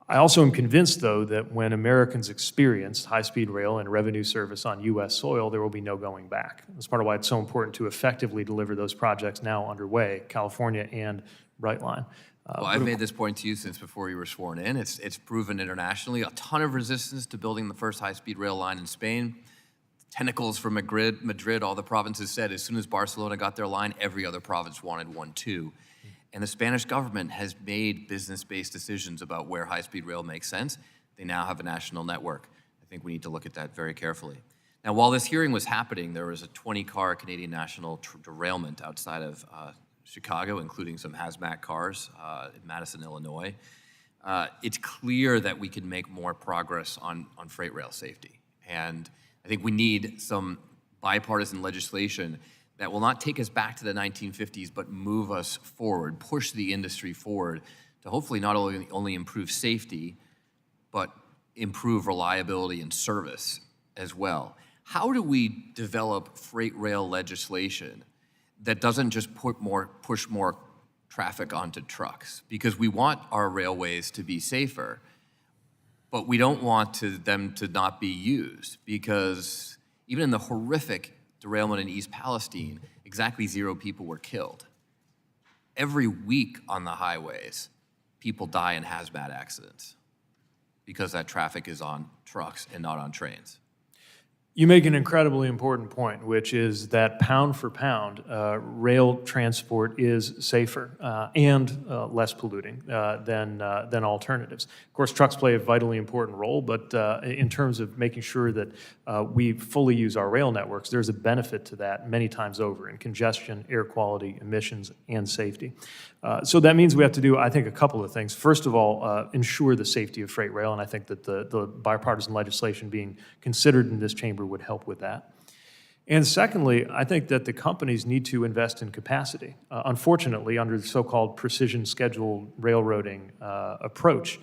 I also am convinced, though, that when Americans experience high-speed rail and revenue service on U.S. soil, there will be no going back. That's part of why it's so important to effectively deliver those projects now underway, California and Brightline. Well, I've made this point to you since before you were sworn in. It's proven internationally. A ton of resistance to building the first high-speed rail line in Spain. Tentacles from Madrid, all the provinces said as soon as Barcelona got their line, every other province wanted one too. And the Spanish government has made business-based decisions about where high-speed rail makes sense. They now have a national network. I think we need to look at that very carefully. Now, while this hearing was happening, there was a 20-car Canadian National derailment outside of Chicago, including some hazmat cars in Madison, Illinois. It's clear that we can make more progress on freight rail safety. And I think we need some bipartisan legislation that will not take us back to the 1950s, but move us forward, push the industry forward to hopefully not only improve safety, but improve reliability and service as well. How do we develop freight rail legislation that doesn't just push more traffic onto trucks? Because we want our railways to be safer, but we don't want them to not be used, because even in the horrific derailment in East Palestine, exactly 0 people were killed. Every week on the highways, people die in hazmat accidents because that traffic is on trucks and not on trains. You make an incredibly important point, which is that pound for pound, rail transport is safer and less polluting than alternatives. Of course, trucks play a vitally important role, but in terms of making sure that we fully use our rail networks, there's a benefit to that many times over in congestion, air quality, emissions, and safety. So that means we have to do, I think, a couple of things. First of all, ensure the safety of freight rail, and I think that the bipartisan legislation being considered in this chamber would help with that. And secondly, I think that the companies need to invest in capacity. Unfortunately, under the so-called precision scheduled railroading approach,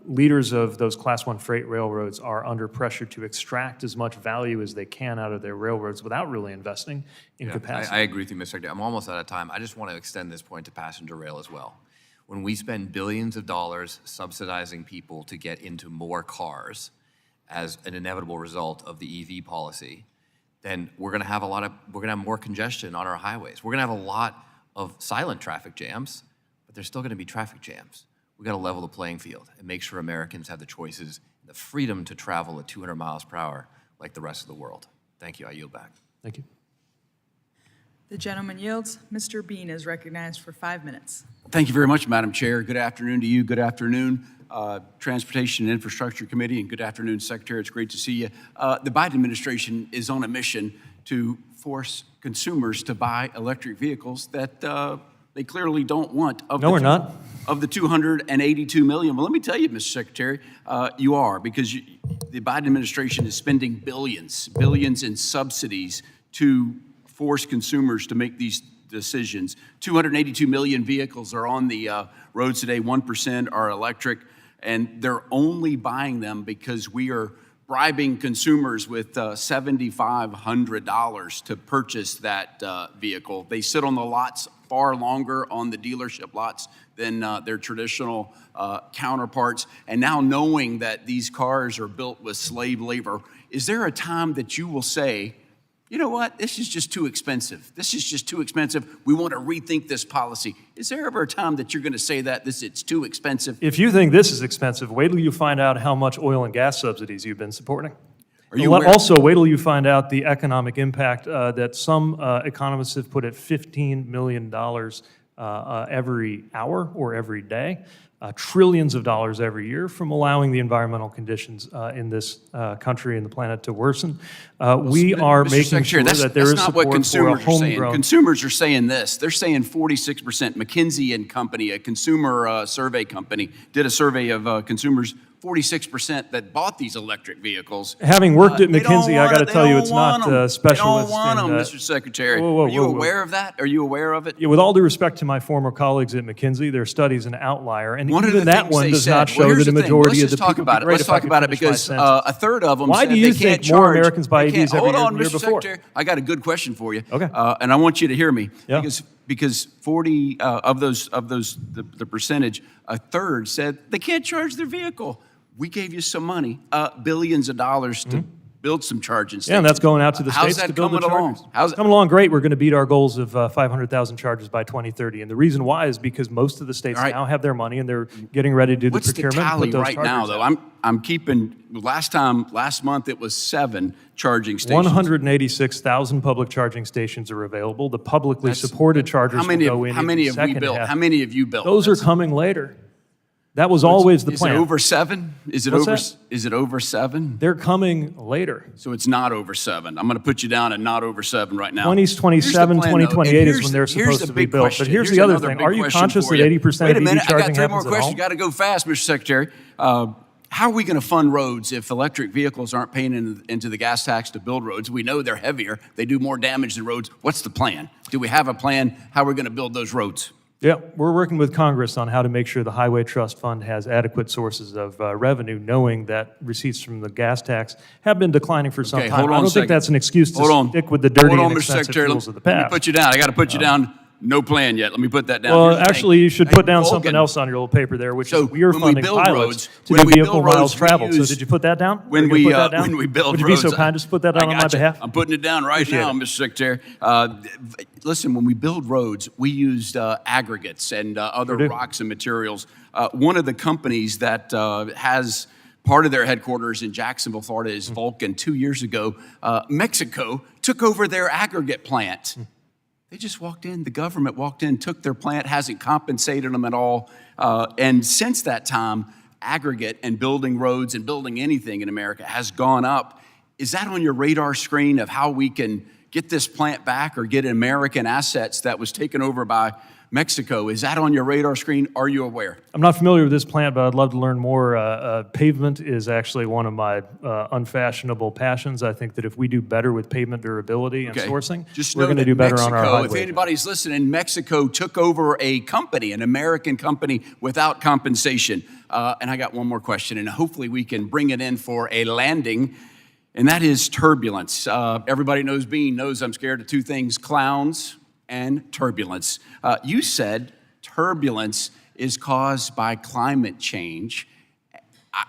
leaders of those Class I freight railroads are under pressure to extract as much value as they can out of their railroads without really investing in capacity. I agree with you, Mr. Secretary. I'm almost out of time. I just want to extend this point to passenger rail as well. When we spend billions of dollars subsidizing people to get into more cars as an inevitable result of the EV policy, then we're going to have more congestion on our highways. We're going to have a lot of silent traffic jams, but there's still going to be traffic jams. We've got to level the playing field and make sure Americans have the choices, the freedom to travel at 200 miles per hour like the rest of the world. Thank you. I yield back. Thank you. The gentleman yields. Mr. Bean is recognized for 5 minutes. Thank you very much, Madam Chair. Good afternoon to you. Good afternoon, Transportation and Infrastructure Committee, and good afternoon, Secretary. It's great to see you. The Biden administration is on a mission to force consumers to buy electric vehicles that they clearly don't want. No, we're not. Of the 282 million. Well, let me tell you, Mr. Secretary, you are, because the Biden administration is spending billions in subsidies to force consumers to make these decisions. 282 million vehicles are on the roads today. 1% are electric, and they're only buying them because we are bribing consumers with $7,500 to purchase that vehicle. They sit on the lots far longer on the dealership lots than their traditional counterparts. And now knowing that these cars are built with slave labor, is there a time that you will say, you know what, this is just too expensive. This is just too expensive. We want to rethink this policy. Is there ever a time that you're going to say that it's too expensive? If you think this is expensive, wait till you find out how much oil and gas subsidies you've been supporting. Also, wait till you find out the economic impact that some economists have put at $15 million every hour or every day. Trillions of dollars every year from allowing the environmental conditions in this country and the planet to worsen. We are making sure that there is support for a homegrown. Consumers are saying this. They're saying 46%. McKinsey and Company, a consumer survey company, did a survey of consumers. 46% that bought these electric vehicles. Having worked at McKinsey, I got to tell you, it's not specialists. They don't want them, Mr. Secretary. Are you aware of that? Are you aware of it? Yeah, with all due respect to my former colleagues at McKinsey, their study is an outlier, and even that one does not show that a majority of the people. Let's talk about it because a third of them said they can't charge. Why do you think more Americans buy EVs every year than the year before? Secretary, I got a good question for you. Okay. And I want you to hear me. Yeah. Because because 40 of those, the percentage, a third said they can't charge their vehicle. We gave you some money, billions of dollars to build some charging stations. Yeah, and that's going out to the How's states that to build the coming along? chargers. How's It's coming along great. We're going to beat our goals of 500,000 chargers by 2030. And the reason why is because most of the states now have their money and they're getting ready to do the procurement and tally put those right now, chargers though? out. I'm keeping, last month it was 7 charging stations. 186,000 public charging stations are available. The publicly supported chargers How many, will go in how many the have we second built? half. How many have you built? Those are coming later. That was always the plan. Is it over 7? Is it What's over? that? Is it over 7? They're coming later. So it's not over 7. I'm going to put you down at not over 7 right now. 2027, 2028 is when they're supposed to be built. But here's the other thing. Are you conscious that 80% of EV charging happens at home? Wait a minute, I got 3 more questions. Got to go fast, Mr. Secretary. How are we going to fund roads if electric vehicles aren't paying into the gas tax to build roads? We know they're heavier. They do more damage than roads. What's the plan? Do we have a plan? How are we going to build those roads? Yeah, we're working with Congress on how to make sure the Highway Trust Fund has adequate sources of revenue, knowing that receipts from the gas tax have been declining for some time. Hold on I don't think that's an excuse to stick with the dirty and expensive fuels of the Let me past. put you down. I got to put you down. No plan yet. Let me put that down. Well, Here's the thing. actually, you should put down something Vulcan, else on your little paper there, which So is we are when we funding build pilots roads- to when do we vehicle build miles roads, we traveled. So use- did you put that down? When Are you we, gonna put that down? when we build Would you be so roads, kind as to put that down on my gotcha. behalf? I'm putting it down right Appreciate now, it. Mr. Secretary. Listen, when we build roads, we used aggregates and other do. rocks and materials. One of the companies that has part of their headquarters in Jacksonville, Florida, is Vulcan. 2 years ago, Mexico took over their aggregate plant. They just walked in, the government walked in, took their plant, hasn't compensated them at all. And since that time, aggregate and building roads and building anything in America has gone up. Is that on your radar screen of how we can get this plant back or get American assets that was taken over by Mexico? Is that on your radar screen? Are you aware? I'm not familiar with this plant, but I'd love to learn more. Pavement is actually one of my unfashionable passions. I think that if we do better with pavement durability and Okay. sourcing, Just we're know going to that do better on our Mexico, highways. if anybody's listening, Mexico took over a company, an American company, without compensation. And I got one more question, and hopefully we can bring it in for a landing, and that is turbulence. Everybody knows I'm scared of 2 things, clowns and turbulence. You said turbulence is caused by climate change.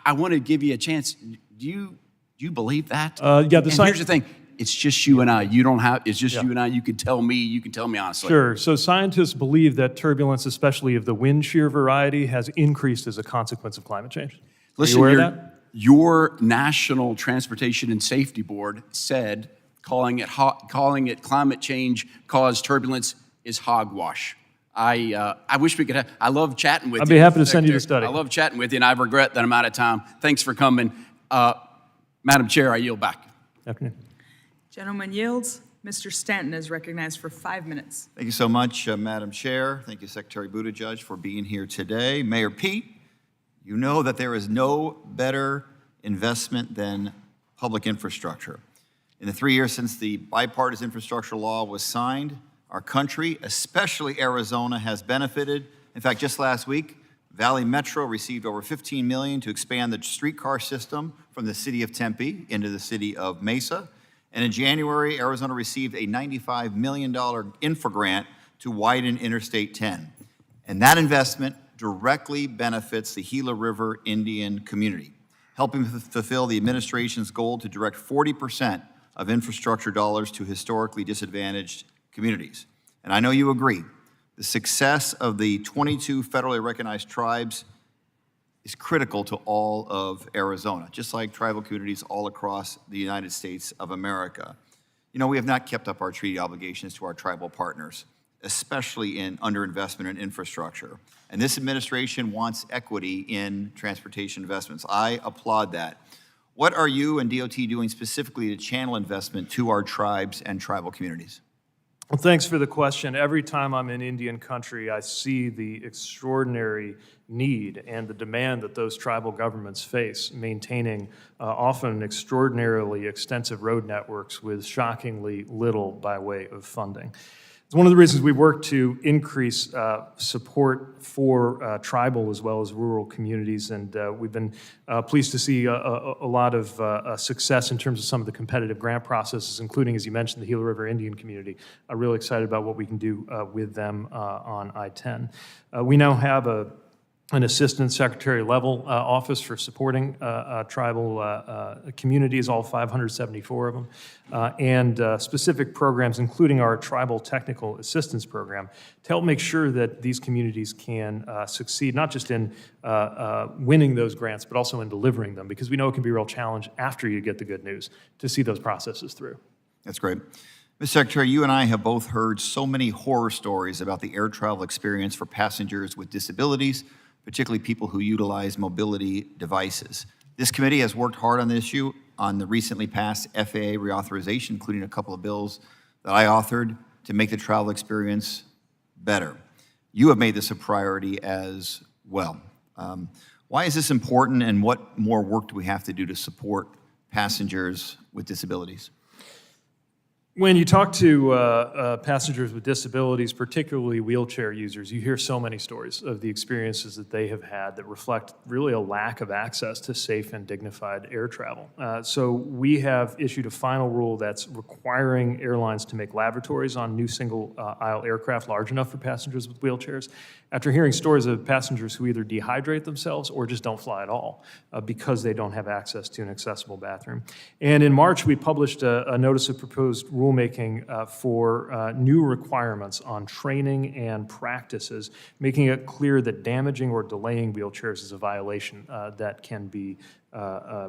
I want to give you a chance. Do you believe that? Yeah, and here's the thing. It's just you and I. You don't have, it's just you and I. You can tell me honestly. Sure. So scientists believe that turbulence, especially of the wind shear variety, has increased as a consequence of climate change. Listen, Are you aware of that? your National Transportation and Safety Board said calling it climate change caused turbulence is hogwash. I wish we could have, I love chatting with you. I'd be happy to Mr. send you the Secretary. study. I love chatting with you, and I regret that I'm out of time. Thanks for coming. Madam Chair, I yield back. Afternoon. Gentleman yields. Mr. Stanton is recognized for 5 minutes. Thank you so much, Madam Chair. Thank you, Secretary Buttigieg, for being here today. Mayor Pete, you know that there is no better investment than public infrastructure. In the 3 years since the bipartisan infrastructure law was signed, our country, especially Arizona, has benefited. In fact, just last week, Valley Metro received over $15 million to expand the streetcar system from the city of Tempe into the city of Mesa. And in January, Arizona received a $95 million infra grant to widen Interstate 10. And that investment directly benefits the Gila River Indian community, helping fulfill the administration's goal to direct 40% of infrastructure dollars to historically disadvantaged communities. And I know you agree, the success of the 22 federally recognized tribes is critical to all of Arizona, just like tribal communities all across the United States of America. You know, we have not kept up our treaty obligations to our tribal partners, especially in underinvestment in infrastructure. And this administration wants equity in transportation investments. I applaud that. What are you and DOT doing specifically to channel investment to our tribes and tribal communities? Well, thanks for the question. Every time I'm in Indian country, I see the extraordinary need and the demand that those tribal governments face, maintaining often extraordinarily extensive road networks with shockingly little by way of funding. It's one of the reasons we work to increase support for tribal as well as rural communities, and we've been pleased to see a lot of success in terms of some of the competitive grant processes, including, as you mentioned, the Gila River Indian community. I'm really excited about what we can do with them on I-10. We now have an assistant secretary level office for supporting tribal communities, all 574 of them, and specific programs, including our Tribal Technical Assistance Program, to help make sure that these communities can succeed, not just in winning those grants, but also in delivering them, because we know it can be a real challenge after you get the good news to see those processes through. That's great. Ms. Secretary, you and I have both heard so many horror stories about the air travel experience for passengers with disabilities, particularly people who utilize mobility devices. This committee has worked hard on the issue on the recently passed FAA reauthorization, including a couple of bills that I authored to make the travel experience better. You have made this a priority as well. Why is this important, and what more work do we have to do to support passengers with disabilities? When you talk to passengers with disabilities, particularly wheelchair users, you hear so many stories of the experiences that they have had that reflect really a lack of access to safe and dignified air travel. So we have issued a final rule that's requiring airlines to make lavatories on new single-aisle aircraft large enough for passengers with wheelchairs, after hearing stories of passengers who either dehydrate themselves or just don't fly at all because they don't have access to an accessible bathroom. And in March, we published a notice of proposed rulemaking for new requirements on training and practices, making it clear that damaging or delaying wheelchairs is a violation that can be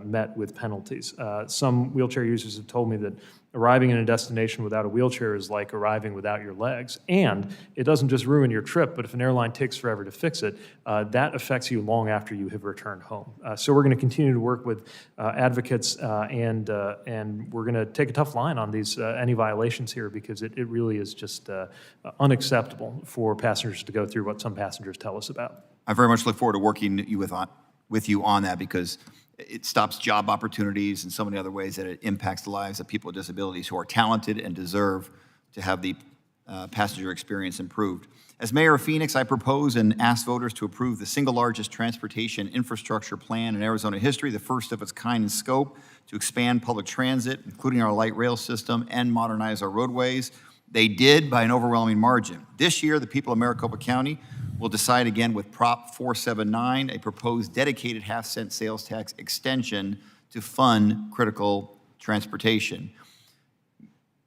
met with penalties. Some wheelchair users have told me that arriving in a destination without a wheelchair is like arriving without your legs. And it doesn't just ruin your trip, but if an airline takes forever to fix it, that affects you long after you have returned home. So we're going to continue to work with advocates and we're going to take a tough line on these any violations here, because it really is just unacceptable for passengers to go through what some passengers tell us about. I very much look forward to working with you on that, because it stops job opportunities and so many other ways that it impacts the lives of people with disabilities who are talented and deserve to have the passenger experience improved. As Mayor of Phoenix, I propose and ask voters to approve the single largest transportation infrastructure plan in Arizona history, the first of its kind in scope, to expand public transit, including our light rail system, and modernize our roadways. They did by an overwhelming margin. This year, the people of Maricopa County will decide again with Prop 479, a proposed dedicated half-cent sales tax extension to fund critical transportation.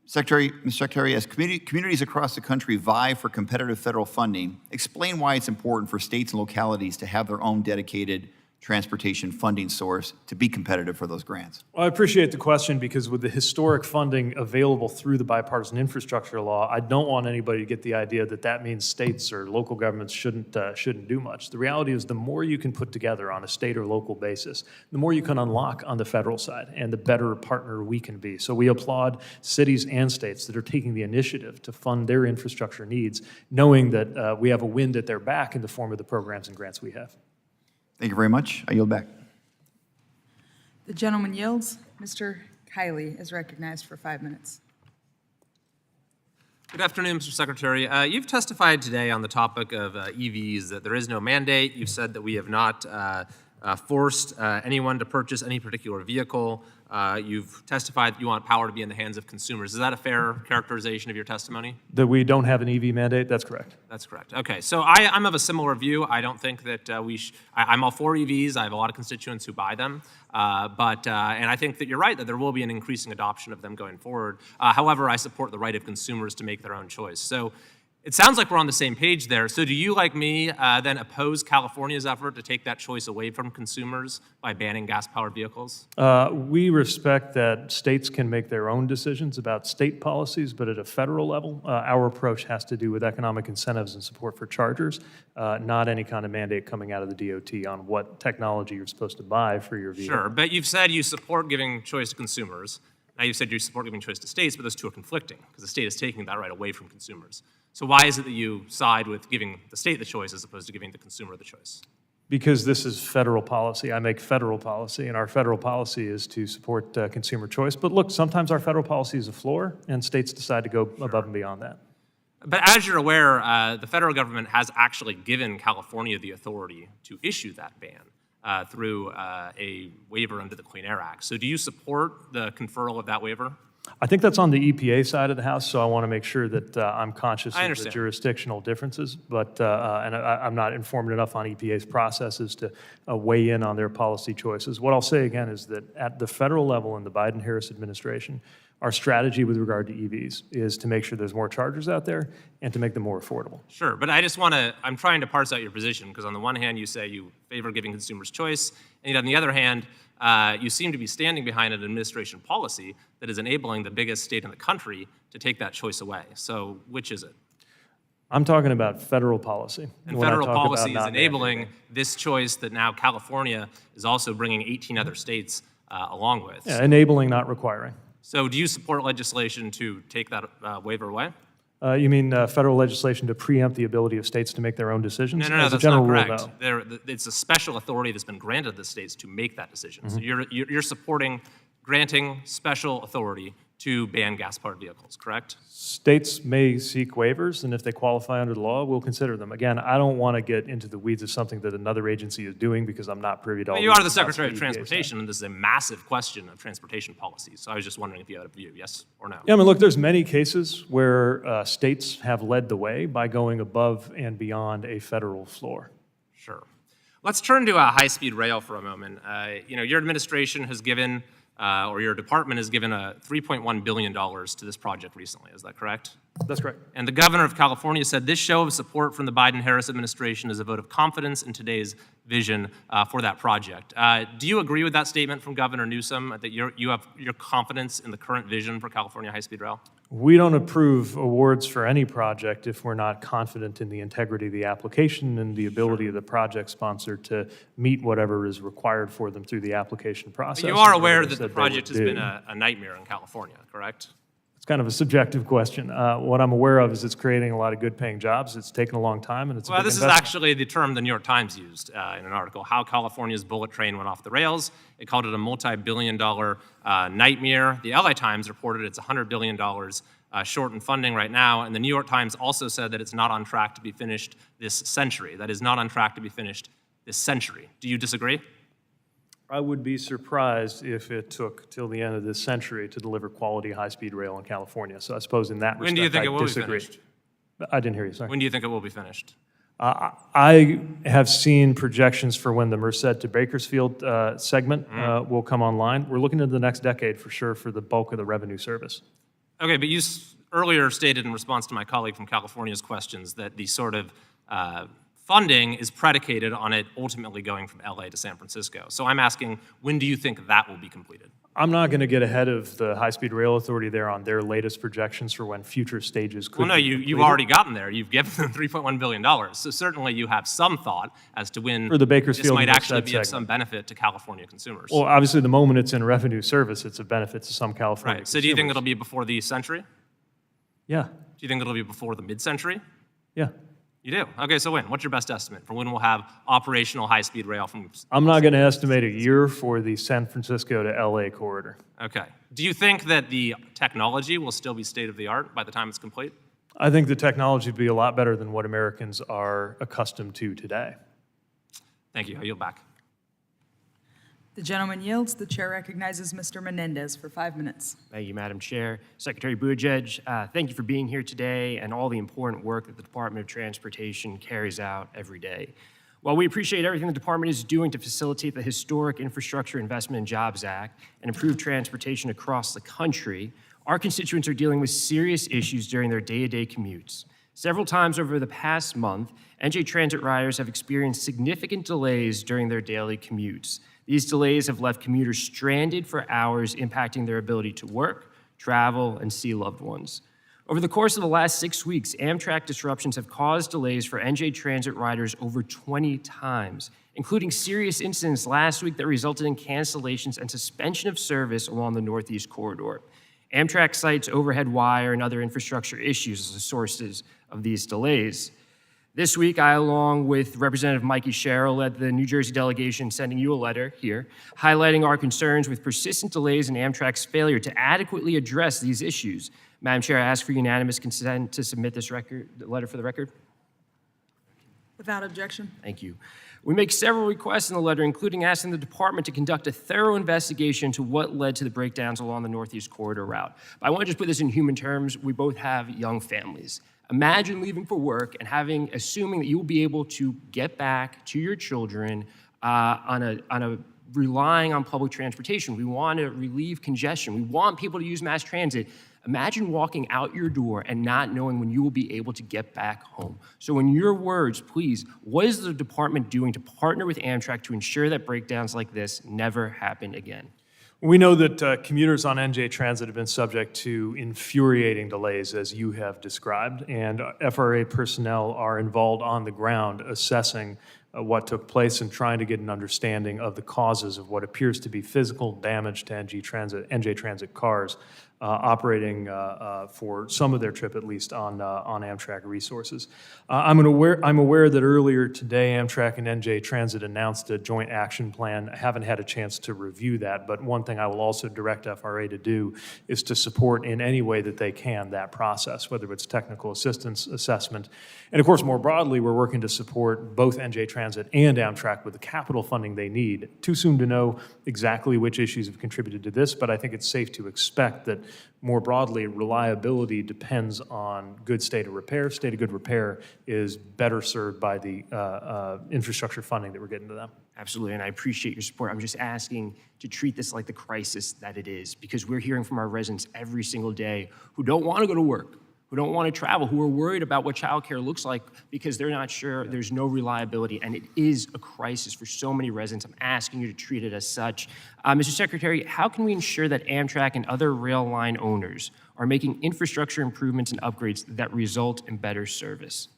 Mr. Secretary, as communities across the country vie for competitive federal funding, explain why it's important for states and localities to have their own dedicated transportation funding source to be competitive for those grants. Well, I appreciate the question, because with the historic funding available through the bipartisan infrastructure law, I don't want anybody to get the idea that that means states or local governments shouldn't do much. The reality is, the more you can put together on a state or local basis, the more you can unlock on the federal side, and the better partner we can be. So we applaud cities and states that are taking the initiative to fund their infrastructure needs, knowing that we have a wind at their back in the form of the programs and grants we have. Thank you very much. I yield back. The gentleman yields. Mr. Kiley is recognized for 5 minutes. Good afternoon, Mr. Secretary. You've testified today on the topic of EVs that there is no mandate. You've said that we have not forced anyone to purchase any particular vehicle. You've testified that you want power to be in the hands of consumers. Is that a fair characterization of your testimony? That we don't have an EV mandate? That's correct. That's correct. Okay, so I'm of a similar view. I don't think that I'm all for EVs. I have a lot of constituents who buy them. And I think that you're right that there will be an increasing adoption of them going forward. However, I support the right of consumers to make their own choice. So it sounds like we're on the same page there. So do you, like me, then oppose California's effort to take that choice away from consumers by banning gas-powered vehicles? We respect that states can make their own decisions about state policies, but at a federal level, our approach has to do with economic incentives and support for chargers, not any kind of mandate coming out of the DOT on what technology you're supposed to buy for your vehicle. Sure, but you've said you support giving choice to consumers. Now you've said you support giving choice to states, but those two are conflicting because the state is taking that right away from consumers. So why is it that you side with giving the state the choice as opposed to giving the consumer the choice? Because this is federal policy. I make federal policy, and our federal policy is to support consumer choice. But look, sometimes our federal policy is a floor, and states decide to go above and beyond that. But as you're aware, the federal government has actually given California the authority to issue that ban through a waiver under the Clean Air Act. So do you support the conferral of that waiver? I think that's on the EPA side of the house, so I want to make sure that I'm conscious I of the understand. jurisdictional differences, but I'm not informed enough on EPA's processes to weigh in on their policy choices. What I'll say again is that at the federal level in the Biden-Harris administration, our strategy with regard to EVs is to make sure there's more chargers out there and to make them more affordable. Sure, but I'm trying to parse out your position, because on the one hand, you say you favor giving consumers choice, and yet on the other hand, you seem to be standing behind an administration policy that is enabling the biggest state in the country to take that choice away. So which is it? I'm talking about federal policy. And when I federal talk policy about is not enabling mandating. this choice that now California is also bringing 18 other states along with. Yeah, enabling, not requiring. So do you support legislation to take that waiver away? You mean federal legislation to preempt the ability of states to make their own decisions? No, As a that's general not rule, correct. no. It's a special authority that's been granted to the states to make that decision. So Mhm. you're supporting granting special authority to ban gas-powered vehicles, correct? States may seek waivers, and if they qualify under the law, we'll consider them. Again, I don't want to get into the weeds of something that another agency is doing because I'm not privy to all But the you are the ins and outs Secretary of the EPA side. Transportation, and this is a massive question of transportation policy. So I was just wondering if you had a view, yes or no? Yeah, I mean, look, there's many cases where states have led the way by going above and beyond a federal floor. Sure. Let's turn to high-speed rail for a moment. Your administration has given, or your department has given $3.1 billion to this project recently. Is that correct? That's correct. And the governor of California said this show of support from the Biden-Harris administration is a vote of confidence in today's vision for that project. Do you agree with that statement from Governor Newsom, that you have your confidence in the current vision for California high-speed rail? We don't approve awards for any project if we're not confident in the integrity of the application and the ability of the project sponsor to meet whatever is required for them through the application process. But you are and aware whatever that the said they project would has been do. a nightmare in California, correct? It's kind of a subjective question. What I'm aware of is it's creating a lot of good-paying jobs. It's taken a long time, and it's a Well, big this is investment. actually the term the New York Times used in an article, how California's bullet train went off the rails. It called it a multi-billion-dollar nightmare. The LA Times reported it's $100 billion short in funding right now, and the New York Times also said that it's not on track to be finished this century. That is not on track to be finished this century. Do you disagree? I would be surprised if it took till the end of this century to deliver quality high-speed rail in California. So I suppose in that respect, When do you think I it will be disagree. finished? I didn't hear you, sorry. When do you think it will be finished? I have seen projections for when the Merced to Bakersfield segment will come online. We're looking into the next decade for sure for the bulk of the revenue service. Okay, but you earlier stated in response to my colleague from California's questions that the sort of funding is predicated on it ultimately going from LA to San Francisco. So I'm asking, when do you think that will be completed? I'm not going to get ahead of the High-Speed Rail Authority there on their latest projections for when future stages could Well, no, be you've completed. already gotten there. You've given them $3.1 billion. So certainly you have some thought as to when For the this Bakersfield might and actually Merced be of segment. some benefit to California consumers. Well, obviously, the moment it's in revenue service, it's a benefit to some California Right, so do you think consumers. it'll be before the century? Yeah, Do you think it'll be before the mid-century? yeah. You do? Okay, so when? What's your best estimate for when we'll have operational high-speed rail from... I'm not going to estimate a year for the San Francisco to LA corridor. Okay. Do you think that the technology will still be state-of-the-art by the time it's complete? I think the technology would be a lot better than what Americans are accustomed to today. Thank you. I yield back. The gentleman yields. The chair recognizes Mr. Menendez for 5 minutes. Thank you, Madam Chair. Secretary Buttigieg, thank you for being here today and all the important work that the Department of Transportation carries out every day. While we appreciate everything the department is doing to facilitate the historic Infrastructure Investment and Jobs Act and improve transportation across the country, our constituents are dealing with serious issues during their day-to-day commutes. Several times over the past month, NJ Transit riders have experienced significant delays during their daily commutes. These delays have left commuters stranded for hours, impacting their ability to work, travel, and see loved ones. Over the course of the last 6 weeks, Amtrak disruptions have caused delays for NJ Transit riders over 20 times, including serious incidents last week that resulted in cancellations and suspension of service along the Northeast Corridor. Amtrak cites overhead wire and other infrastructure issues as the sources of these delays. This week, I, along with Representative Mikey Sherrill, led the New Jersey delegation sending you a letter here, highlighting our concerns with persistent delays in Amtrak's failure to adequately address these issues. Madam Chair, I ask for unanimous consent to submit this letter for the record. Without objection. Thank you. We make several requests in the letter, including asking the department to conduct a thorough investigation into what led to the breakdowns along the Northeast Corridor route. But I want to just put this in human terms. We both have young families. Imagine leaving for work and assuming that you will be able to get back to your children relying on public transportation. We want to relieve congestion. We want people to use mass transit. Imagine walking out your door and not knowing when you will be able to get back home. So in your words, please, what is the department doing to partner with Amtrak to ensure that breakdowns like this never happen again? We know that commuters on NJ Transit have been subject to infuriating delays, as you have described, and FRA personnel are involved on the ground assessing what took place and trying to get an understanding of the causes of what appears to be physical damage to NJ Transit cars operating for some of their trip, at least, on Amtrak resources. I'm aware that earlier today Amtrak and NJ Transit announced a joint action plan. I haven't had a chance to review that, but one thing I will also direct FRA to do is to support in any way that they can that process, whether it's technical assistance, assessment, and of course more broadly we're working to support both NJ Transit and Amtrak with the capital funding they need. Too soon to know exactly which issues have contributed to this, but I think it's safe to expect that more broadly, reliability depends on good state of repair. State of good repair is better served by the infrastructure funding that we're getting to them. Absolutely, and I appreciate your support. I'm just asking to treat this like the crisis that it is, because we're hearing from our residents every single day who don't want to go to work, who don't want to travel, who are worried about what childcare looks like because they're not sure, there's no reliability, and it is a crisis for so many residents. I'm asking you to treat it as such. Mr. Secretary, how can we ensure that Amtrak and other rail line owners are making infrastructure improvements and upgrades that result in better service?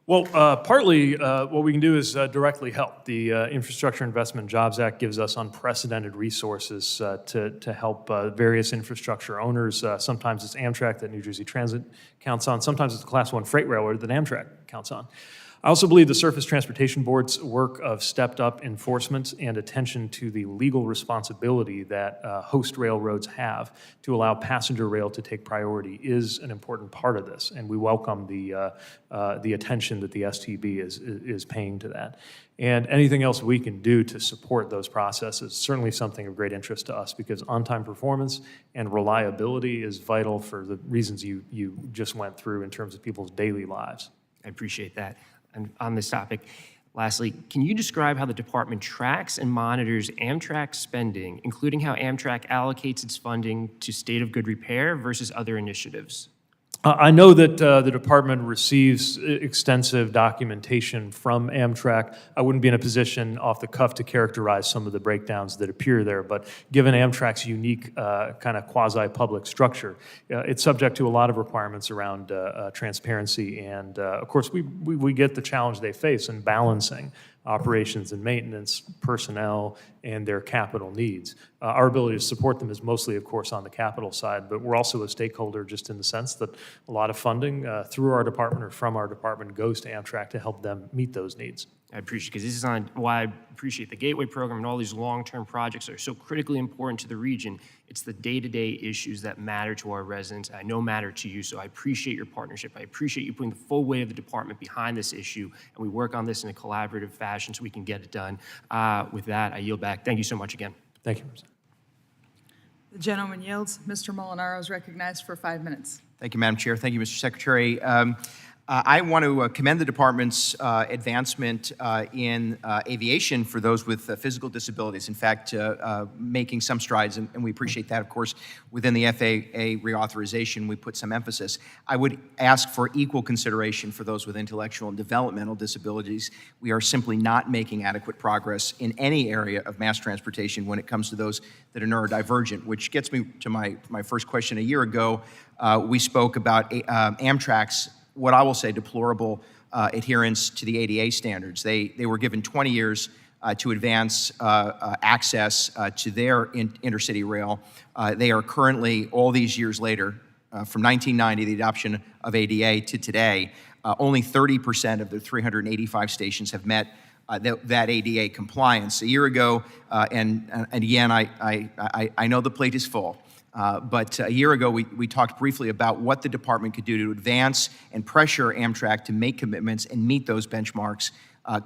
Well, partly what we can do is directly help. The Infrastructure Investment and Jobs Act gives us unprecedented resources to help various infrastructure owners. Sometimes it's Amtrak that New Jersey Transit counts on. Sometimes it's the Class 1 freight railroad that Amtrak counts on. I also believe the Surface Transportation Board's work of stepped-up enforcement and attention to the legal responsibility that host railroads have to allow passenger rail to take priority is an important part of this, and we welcome the attention that the STB is paying to that. And anything else we can do to support those processes is certainly something of great interest to us, because on-time performance and reliability is vital for the reasons you just went through in terms of people's daily lives. I appreciate that. And on this topic, lastly, can you describe how the department tracks and monitors Amtrak spending, including how Amtrak allocates its funding to state of good repair versus other initiatives? I know that the department receives extensive documentation from Amtrak. I wouldn't be in a position off the cuff to characterize some of the breakdowns that appear there, but given Amtrak's unique kind of quasi-public structure, it's subject to a lot of requirements around transparency, and of course we get the challenge they face in balancing operations and maintenance, personnel, and their capital needs. Our ability to support them is mostly, of course, on the capital side, but we're also a stakeholder just in the sense that a lot of funding through our department or from our department goes to Amtrak to help them meet those needs. I appreciate, because this is on why I appreciate the Gateway program and all these long-term projects that are so critically important to the region. It's the day-to-day issues that matter to our residents, I know matter to you, so I appreciate your partnership. I appreciate you putting the full weight of the department behind this issue, and we work on this in a collaborative fashion so we can get it done. With that, I yield back. Thank you so much again. Thank you. The gentleman yields. Mr. Molinaro is recognized for 5 minutes. Thank you, Madam Chair. Thank you, Mr. Secretary. I want to commend the department's advancement in aviation for those with physical disabilities. In fact, making some strides, and we appreciate that, of course. Within the FAA reauthorization, we put some emphasis. I would ask for equal consideration for those with intellectual and developmental disabilities. We are simply not making adequate progress in any area of mass transportation when it comes to those that are neurodivergent, which gets me to my first question. A year ago, we spoke about Amtrak's, what I will say, deplorable adherence to the ADA standards. They were given 20 years to advance access to their intercity rail. They are currently, all these years later, from 1990, the adoption of ADA, to today, only 30% of the 385 stations have met that ADA compliance. A year ago, and again, I know the plate is full, but a year ago, we talked briefly about what the department could do to advance and pressure Amtrak to make commitments and meet those benchmarks.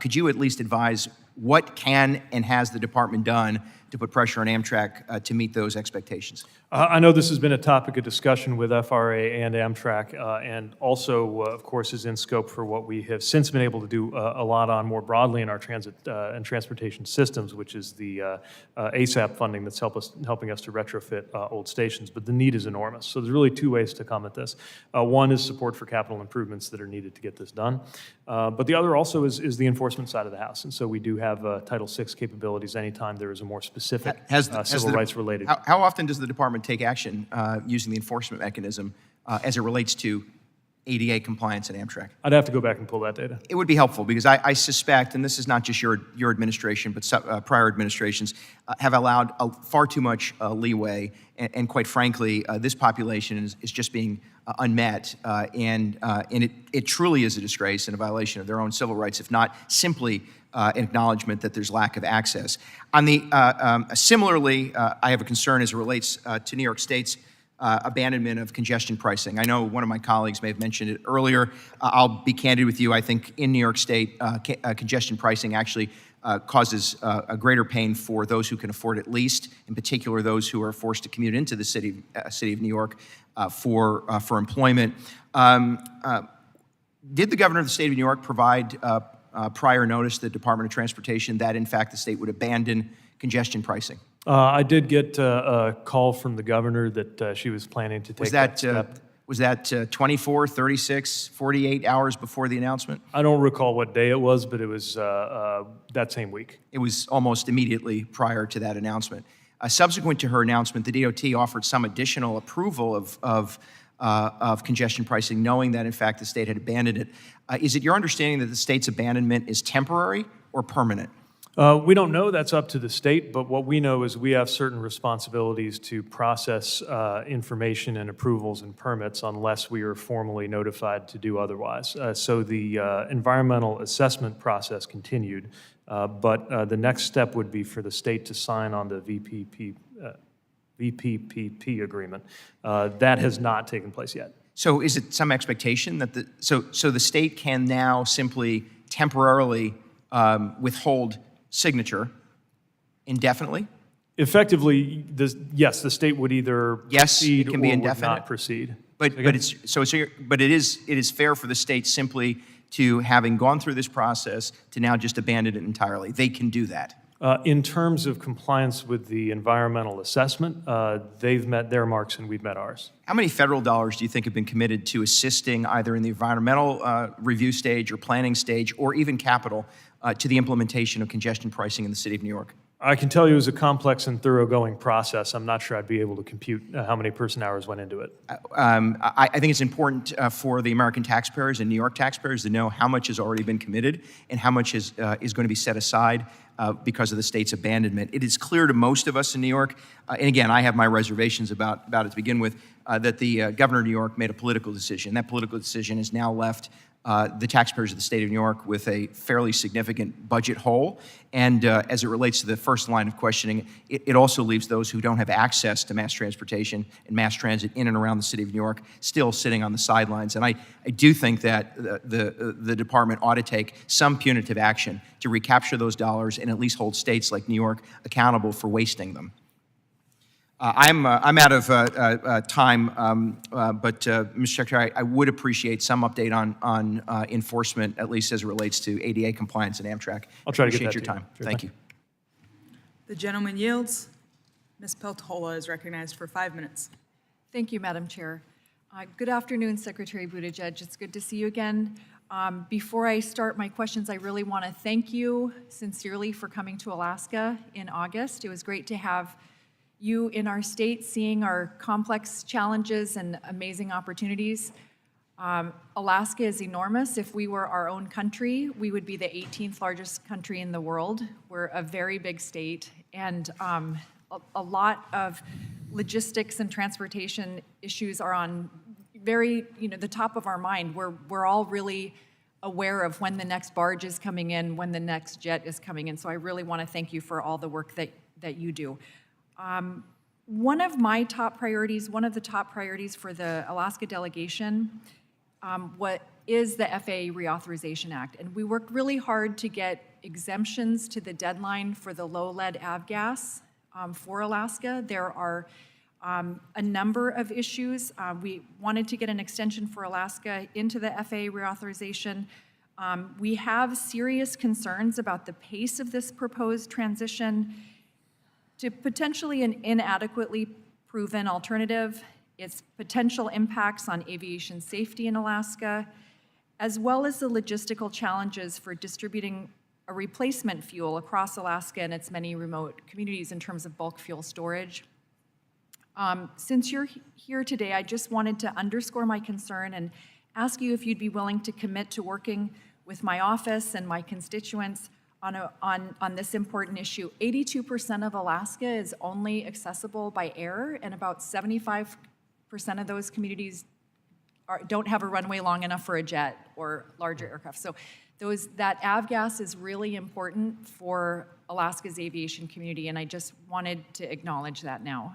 Could you at least advise what can and has the department done to put pressure on Amtrak to meet those expectations? I know this has been a topic of discussion with FRA and Amtrak, and also, of course, is in scope for what we have since been able to do a lot on more broadly in our transit and transportation systems, which is the ASAP funding that's helping us to retrofit old stations. But the need is enormous. So there's really two ways to come at this. One is support for capital improvements that are needed to get this done. But the other also is the enforcement side of the house. And so we do have Title VI capabilities anytime there is a more specific civil rights related. How often does the department take action using the enforcement mechanism as it relates to ADA compliance at Amtrak? I'd have to go back and pull that data. It would be helpful because I suspect, and this is not just your administration, but prior administrations have allowed far too much leeway, and quite frankly, this population is just being unmet, and it truly is a disgrace and a violation of their own civil rights, if not simply an acknowledgement that there's lack of access. On the similarly, I have a concern as it relates to New York State's abandonment of congestion pricing. I know one of my colleagues may have mentioned it earlier. I'll be candid with you. I think in New York State, congestion pricing actually causes a greater pain for those who can afford it least, in particular those who are forced to commute into the city of New York for employment. Did the governor of the state of New York provide prior notice to the Department of Transportation that, in fact, the state would abandon congestion pricing? I did get a call from the governor that she was planning to take that step. Was that 24, 36, 48 hours before the announcement? I don't recall what day it was, but it was that same week. It was almost immediately prior to that announcement. Subsequent to her announcement, the DOT offered some additional approval of congestion pricing, knowing that, in fact, the state had abandoned it. Is it your understanding that the state's abandonment is temporary or permanent? We don't know. That's up to the state, but what we know is we have certain responsibilities to process information and approvals and permits unless we are formally notified to do otherwise. So the environmental assessment process continued, but the next step would be for the state to sign on the VPPP agreement. That has not taken place yet. So is it some expectation that so the state can now simply temporarily withhold signature indefinitely? Effectively, yes, the state would either proceed it can be or indefinite. would not proceed. But it is fair for the state simply to, having gone through this process, to now just abandon it entirely. They can do that. In terms of compliance with the environmental assessment, they've met their marks and we've met ours. How many federal dollars do you think have been committed to assisting either in the environmental review stage or planning stage or even capital to the implementation of congestion pricing in the city of New York? I can tell you it was a complex and thoroughgoing process. I'm not sure I'd be able to compute how many person-hours went into it. I think it's important for the American taxpayers and New York taxpayers to know how much has already been committed and how much is going to be set aside because of the state's abandonment. It is clear to most of us in New York, and again, I have my reservations about it to begin with, that the governor of New York made a political decision. That political decision has now left the taxpayers of the state of New York with a fairly significant budget hole. And as it relates to the first line of questioning, it also leaves those who don't have access to mass transportation and mass transit in and around the city of New York still sitting on the sidelines. And I do think that the department ought to take some punitive action to recapture those dollars and at least hold states like New York accountable for wasting them. I'm out of time, but Mr. Secretary, I would appreciate some update on enforcement, at least as it relates to ADA compliance and Amtrak. I'll try to get that Appreciate your to you. time. Sure, Thank you. The gentleman yields. Ms. Peltola is recognized for 5 minutes. Thank you, Madam Chair. Good afternoon, Secretary Buttigieg. It's good to see you again. Before I start my questions, I really want to thank you sincerely for coming to Alaska in August. It was great to have you in our state, seeing our complex challenges and amazing opportunities. Alaska is enormous. If we were our own country, we would be the 18th largest country in the world. We're a very big state, and a lot of logistics and transportation issues are on very, the top of our mind. We're all really aware of when the next barge is coming in, when the next jet is coming in. So I really want to thank you for all the work that you do. One of the top priorities for the Alaska delegation is the FAA Reauthorization Act. And we worked really hard to get exemptions to the deadline for the low lead avgas for Alaska. There are a number of issues. We wanted to get an extension for Alaska into the FAA reauthorization. We have serious concerns about the pace of this proposed transition to potentially an inadequately proven alternative, its potential impacts on aviation safety in Alaska, as well as the logistical challenges for distributing a replacement fuel across Alaska and its many remote communities in terms of bulk fuel storage. Since you're here today, I just wanted to underscore my concern and ask you if you'd be willing to commit to working with my office and my constituents on this important issue. 82% of Alaska is only accessible by air, and about 75% of those communities don't have a runway long enough for a jet or larger aircraft. So that avgas is really important for Alaska's aviation community, and I just wanted to acknowledge that now.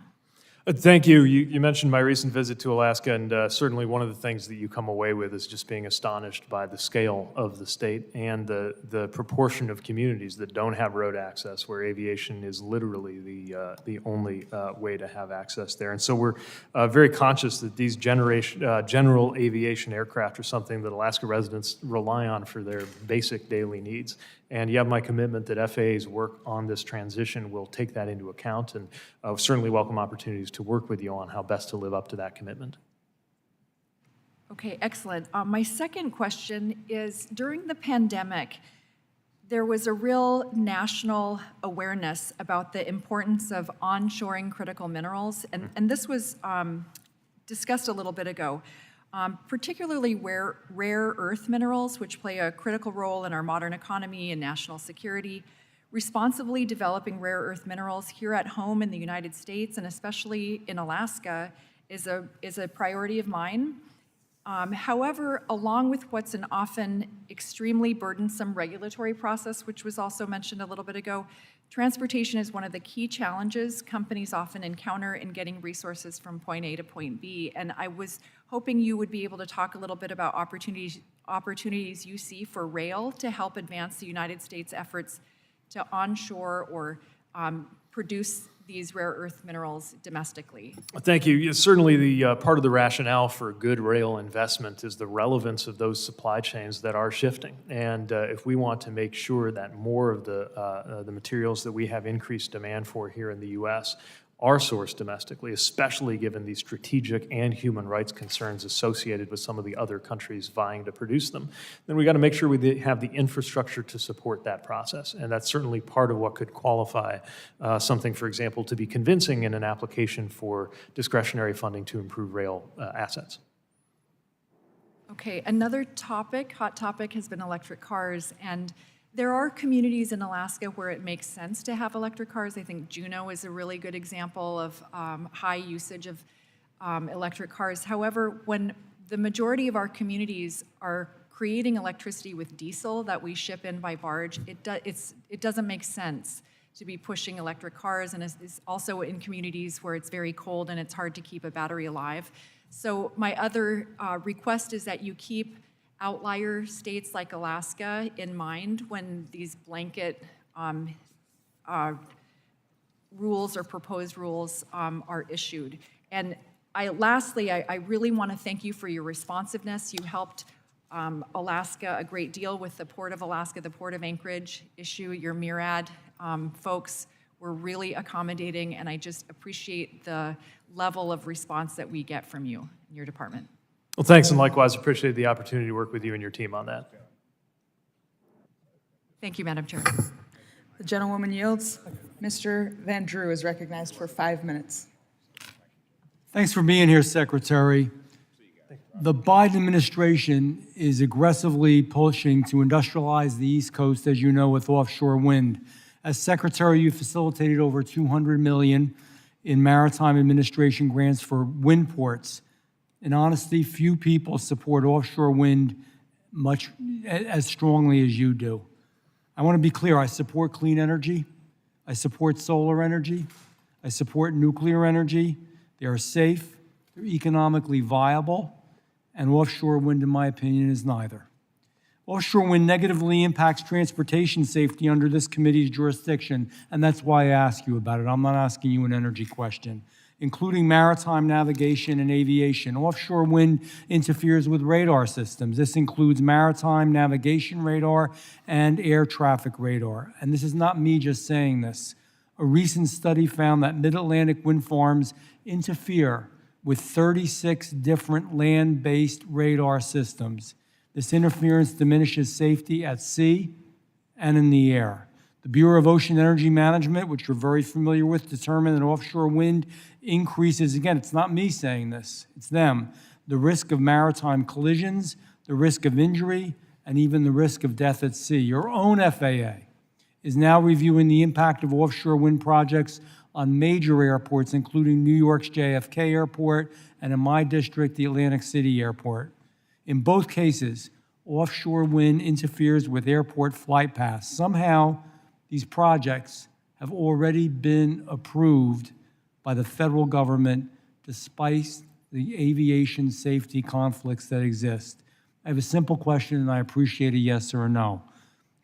Thank you. You mentioned my recent visit to Alaska, and certainly one of the things that you come away with is just being astonished by the scale of the state and the proportion of communities that don't have road access, where aviation is literally the only way to have access there. And so we're very conscious that these general aviation aircraft are something that Alaska residents rely on for their basic daily needs. And you have my commitment that FAA's work on this transition will take that into account, and certainly welcome opportunities to work with you on how best to live up to that commitment. Okay, excellent. My second question is, during the pandemic, there was a real national awareness about the importance of onshoring critical minerals, and this was discussed a little bit ago. Particularly rare earth minerals, which play a critical role in our modern economy and national security. Responsibly developing rare earth minerals here at home in the United States, and especially in Alaska, is a priority of mine. However, along with what's an often extremely burdensome regulatory process, which was also mentioned a little bit ago, transportation is one of the key challenges companies often encounter in getting resources from point A to point B. And I was hoping you would be able to talk a little bit about opportunities you see for rail to help advance the United States efforts to onshore or produce these rare earth minerals domestically. Thank you. Certainly the part of the rationale for good rail investment is the relevance of those supply chains that are shifting. And if we want to make sure that more of the materials that we have increased demand for here in the U.S. are sourced domestically, especially given the strategic and human rights concerns associated with some of the other countries vying to produce them, then we got to make sure we have the infrastructure to support that process. And that's certainly part of what could qualify something, for example, to be convincing in an application for discretionary funding to improve rail assets. Okay, another hot topic has been electric cars, and there are communities in Alaska where it makes sense to have electric cars. I think Juneau is a really good example of high usage of electric cars. However, when the majority of our communities are creating electricity with diesel that we ship in by barge, it doesn't make sense to be pushing electric cars, and it's also in communities where it's very cold and it's hard to keep a battery alive. So my other request is that you keep outlier states like Alaska in mind when these blanket rules or proposed rules are issued. And lastly, I really want to thank you for your responsiveness. You helped Alaska a great deal with the Port of Alaska, the Port of Anchorage issue. Your MIRAD folks were really accommodating, and I just appreciate the level of response that we get from you in your department. Well, thanks, and likewise appreciate the opportunity to work with you and your team on that. Thank you, Madam Chair. The gentlewoman yields. Mr. Van Drew is recognized for 5 minutes. Thanks for being here, Secretary. The Biden administration is aggressively pushing to industrialize the East Coast, as you know, with offshore wind. As Secretary, you facilitated over $200 million in maritime administration grants for wind ports. In honesty, few people support offshore wind much as strongly as you do. I want to be clear, I support clean energy. I support solar energy. I support nuclear energy. They are safe, they're economically viable, and offshore wind, in my opinion, is neither. Offshore wind negatively impacts transportation safety under this committee's jurisdiction, and that's why I ask you about it. I'm not asking you an energy question. Including maritime navigation and aviation. Offshore wind interferes with radar systems. This includes maritime navigation radar and air traffic radar. And this is not me just saying this. A recent study found that mid-Atlantic wind farms interfere with 36 different land-based radar systems. This interference diminishes safety at sea and in the air. The Bureau of Ocean Energy Management, which you're very familiar with, determined that offshore wind increases, again, it's not me saying this, it's them, the risk of maritime collisions, the risk of injury, and even the risk of death at sea. Your own FAA is now reviewing the impact of offshore wind projects on major airports, including New York's JFK Airport and in my district, the Atlantic City Airport. In both cases, offshore wind interferes with airport flight paths. Somehow, these projects have already been approved by the federal government despite the aviation safety conflicts that exist. I have a simple question, and I appreciate a yes or a no.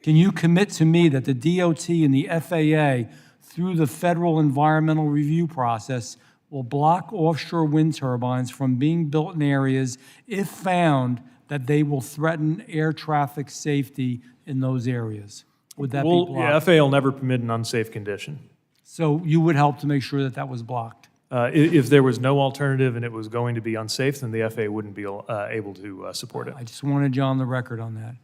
Can you commit to me that the DOT and the FAA, through the federal environmental review process, will block offshore wind turbines from being built in areas if found that they will threaten air traffic safety in those areas? Would that be blocked? Yeah, FAA will never permit an unsafe condition. So you would help to make sure that that was blocked? If there was no alternative and it was going to be unsafe, then the FAA wouldn't be able to support it. I just wanted you on the record on that.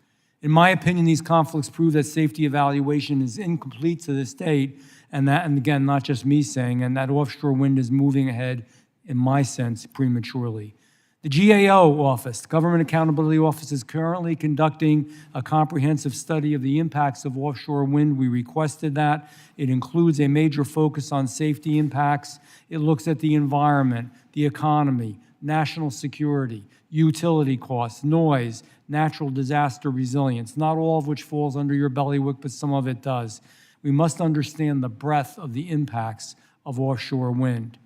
In my opinion, these conflicts prove that safety evaluation is incomplete to this date, and again, not just me saying, and that offshore wind is moving ahead, in my sense, prematurely. The GAO office, Government Accountability Office, is currently conducting a comprehensive study of the impacts of offshore wind. We requested that. It includes a major focus on safety impacts. It looks at the environment, the economy, national security, utility costs, noise, natural disaster resilience, not all of which falls under your bailiwick, but some of it does. We must understand the breadth of the impacts of offshore wind.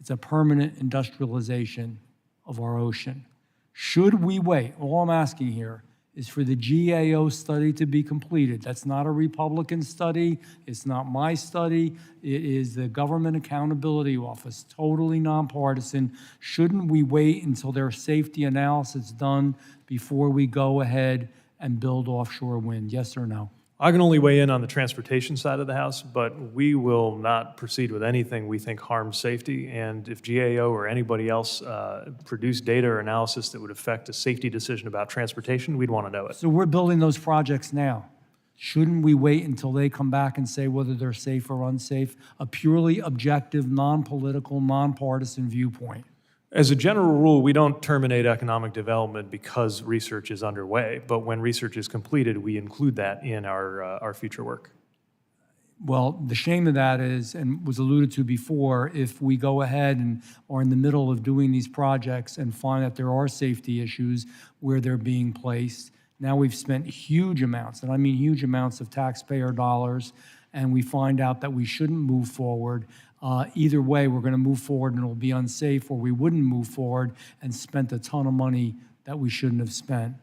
It's a permanent industrialization of our ocean. Should we wait? All I'm asking here is for the GAO study to be completed. That's not a Republican study. It's not my study. It is the Government Accountability Office, totally nonpartisan. Shouldn't we wait until their safety analysis is done before we go ahead and build offshore wind? Yes or no? I can only weigh in on the transportation side of the house, but we will not proceed with anything we think harms safety. And if GAO or anybody else produce data or analysis that would affect a safety decision about transportation, we'd want to know it. So we're building those projects now. Shouldn't we wait until they come back and say whether they're safe or unsafe? A purely objective, non-political, nonpartisan viewpoint. As a general rule, we don't terminate economic development because research is underway, but when research is completed, we include that in our future work. Well, the shame of that is, and was alluded to before, if we go ahead and are in the middle of doing these projects and find that there are safety issues where they're being placed, now we've spent huge amounts, and I mean huge amounts of taxpayer dollars, and we find out that we shouldn't move forward. Either way, we're going to move forward and it'll be unsafe, or we wouldn't move forward and spent a ton of money that we shouldn't have spent.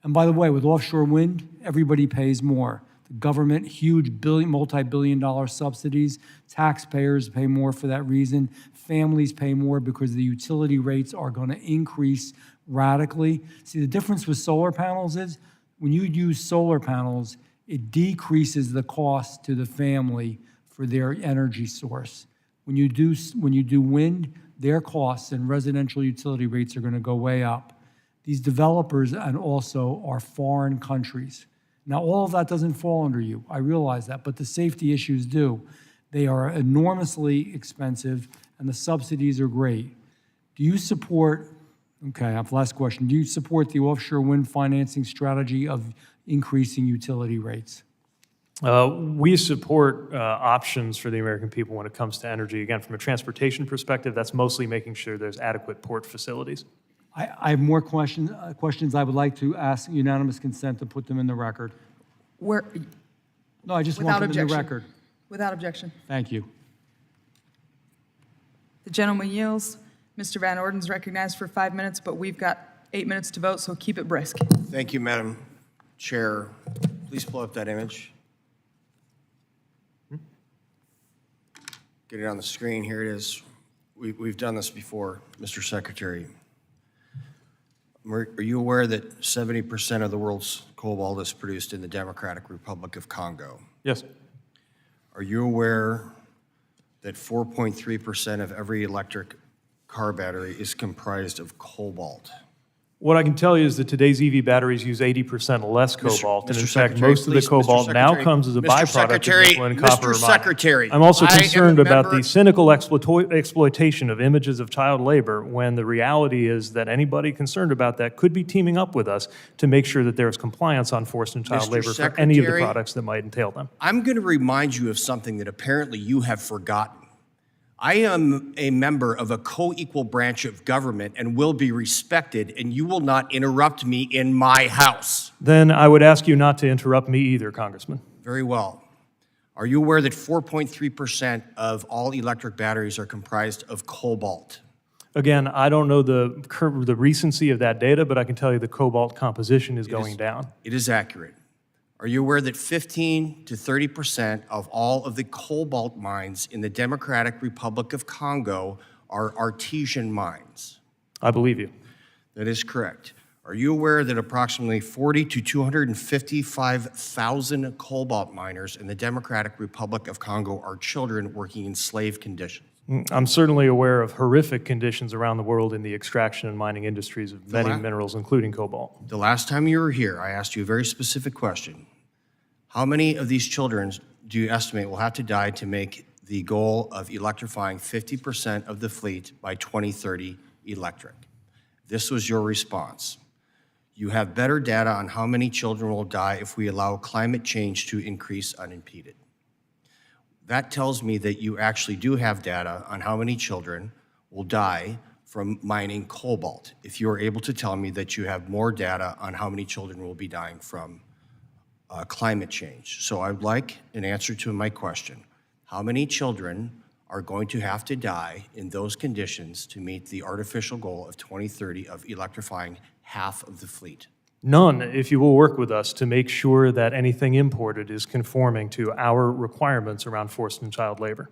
And by the way, with offshore wind, everybody pays more. The government, huge multi-billion-dollar subsidies. Taxpayers pay more for that reason. Families pay more because the utility rates are going to increase radically. See, the difference with solar panels is when you use solar panels, it decreases the cost to the family for their energy source. When you do wind, their costs and residential utility rates are going to go way up. These developers and also are foreign countries. Now, all of that doesn't fall under you. I realize that, but the safety issues do. They are enormously expensive, and the subsidies are great. Do you support, okay, I have the last question. Do you support the offshore wind financing strategy of increasing utility rates? We support options for the American people when it comes to energy. Again, from a transportation perspective, that's mostly making sure there's adequate port facilities. I have more questions I would like to ask unanimous consent to put them in the record. Where, No, I just without want them in the objection. record. Without objection. Thank you. The gentleman yields. Mr. Van Orden's recognized for 5 minutes, but we've got 8 minutes to vote, so keep it brisk. Thank you, Madam Chair. Please pull up that image. Get it on the screen. Here it is. We've done this before, Mr. Secretary. Are you aware that 70% of the world's cobalt is produced in the Democratic Republic of Congo? Yes. Are you aware that 4.3% of every electric car battery is comprised of cobalt? What I can tell you is that today's EV batteries use 80% less cobalt, and in Mr. fact, Secretary, most of the please, Mr. cobalt now Secretary. comes as a Mr. byproduct Secretary, of nickel and copper Mr. mining. Secretary, I'm also I am a concerned about member- the cynical exploitation of images of child labor, when the reality is that anybody concerned about that could be teaming up with us to make sure that there is compliance on forced and child Mr. labor for any of the Secretary, products that might entail them. I'm going to remind you of something that apparently you have forgotten. I am a member of a co-equal branch of government and will be respected, and you will not interrupt me in my house. Then I would ask you not to interrupt me either, Congressman. Very well. Are you aware that 4.3% of all electric batteries are comprised of cobalt? Again, I don't know the recency of that data, but I can tell you the cobalt composition is going down. It is accurate. Are you aware that 15 to 30% of all of the cobalt mines in the Democratic Republic of Congo are artesian mines? I believe you. That is correct. Are you aware that approximately 40 to 255,000 cobalt miners in the Democratic Republic of Congo are children working in slave conditions? I'm certainly aware of horrific conditions around the world in the extraction and mining industries of many minerals, including cobalt. The last time you were here, I asked you a very specific question. How many of these children do you estimate will have to die to make the goal of electrifying 50% of the fleet by 2030 electric? This was your response. You have better data on how many children will die if we allow climate change to increase unimpeded. That tells me that you actually do have data on how many children will die from mining cobalt. If you are able to tell me that you have more data on how many children will be dying from climate change. So I'd like an answer to my question. How many children are going to have to die in those conditions to meet the artificial goal of 2030 of electrifying half of the fleet? None, if you will work with us to make sure that anything imported is conforming to our requirements around forced and child labor.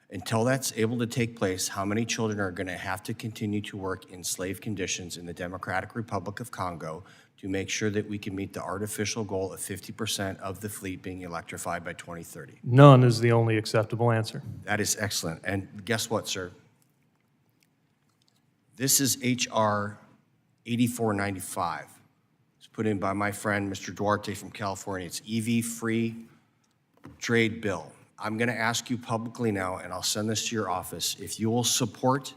Until that's able to take place, how many children are going to have to continue to work in slave conditions in the Democratic Republic of Congo to make sure that we can meet the artificial goal of 50% of the fleet being electrified by 2030? None is the only acceptable answer. That is excellent. And guess what, sir? This is H.R. 8495. It's put in by my friend, Mr. Duarte from California. It's EV-free trade bill. I'm going to ask you publicly now, and I'll send this to your office, if you will support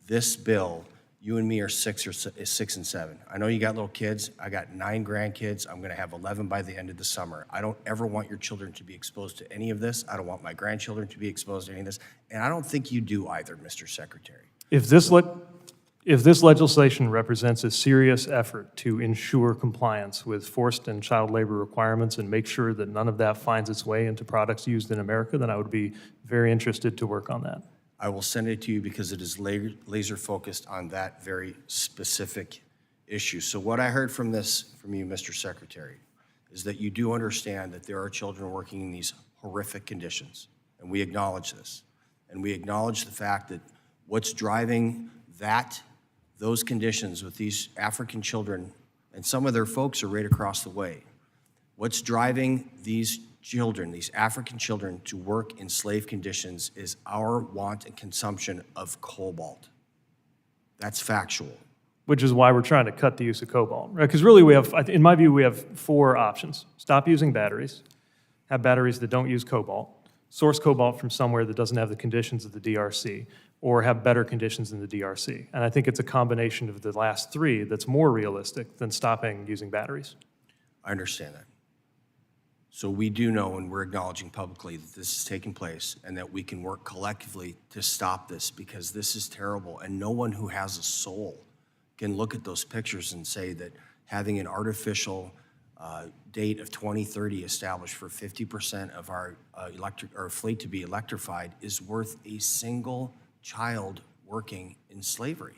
this bill. You and me are 6 and 7. I know you got little kids. I got 9 grandkids. I'm going to have 11 by the end of the summer. I don't ever want your children to be exposed to any of this. I don't want my grandchildren to be exposed to any of this. And I don't think you do either, Mr. Secretary. If this legislation represents a serious effort to ensure compliance with forced and child labor requirements and make sure that none of that finds its way into products used in America, then I would be very interested to work on that. I will send it to you because it is laser focused on that very specific issue. So what I heard from you, Mr. Secretary, is that you do understand that there are children working in these horrific conditions, and we acknowledge this. And we acknowledge the fact that what's driving those conditions with these African children, and some of their folks are right across the way, what's driving these children, these African children, to work in slave conditions is our want and consumption of cobalt. That's factual. Which is why we're trying to cut the use of cobalt, right? Because really we have, in my view, we have 4 options. Stop using batteries, have batteries that don't use cobalt, source cobalt from somewhere that doesn't have the conditions of the DRC, or have better conditions in the DRC. And I think it's a combination of the last 3 that's more realistic than stopping using batteries. I understand that. So we do know, and we're acknowledging publicly, that this is taking place and that we can work collectively to stop this, because this is terrible, and no one who has a soul can look at those pictures and say that having an artificial date of 2030 established for 50% of our fleet to be electrified is worth a single child working in slavery.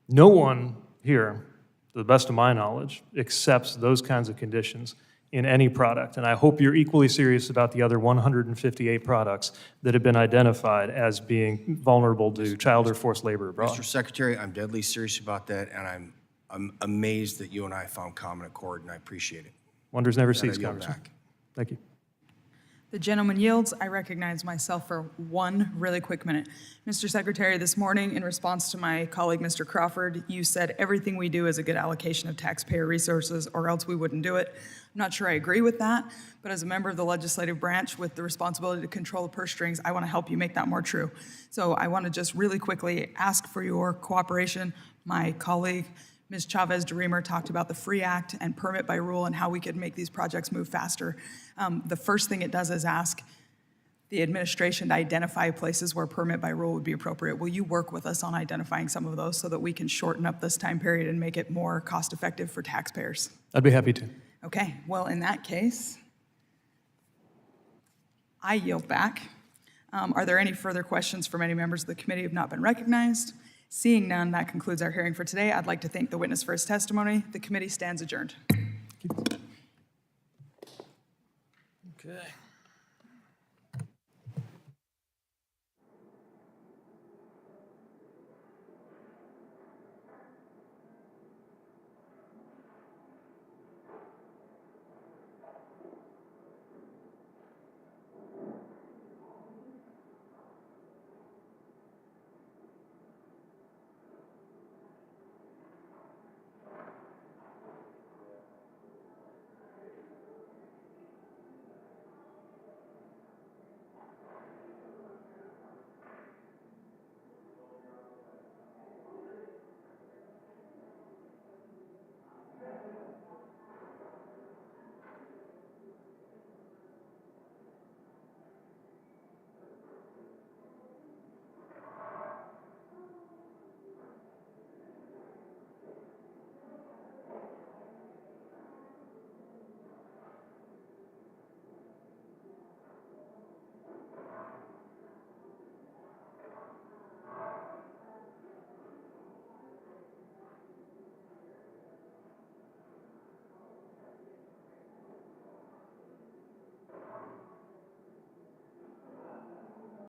No one here, to the best of my knowledge, accepts those kinds of conditions in any product. And I hope you're equally serious about the other 158 products that have been identified as being vulnerable to child or forced labor abroad. Mr. Secretary, I'm deadly serious about that, and I'm amazed that you and I found common accord, and I appreciate it. Wonders never With that, I cease, yield Congressman. back. Thank you. The gentleman yields. I recognize myself for one really quick minute. Mr. Secretary, this morning, in response to my colleague, Mr. Crawford, you said everything we do is a good allocation of taxpayer resources, or else we wouldn't do it. I'm not sure I agree with that, but as a member of the legislative branch with the responsibility to control the purse strings, I want to help you make that more true. So I want to just really quickly ask for your cooperation. My colleague, Ms. Chavez DeRemer, talked about the FREE Act and permit by rule and how we could make these projects move faster. The first thing it does is ask the administration to identify places where permit by rule would be appropriate. Will you work with us on identifying some of those so that we can shorten up this time period and make it more cost-effective for taxpayers? I'd be happy to. Okay, well, in that case, I yield back. Are there any further questions from any members of the committee who have not been recognized? Seeing none, that concludes our hearing for today. I'd like to thank the witness for his testimony. The committee stands adjourned. Okay.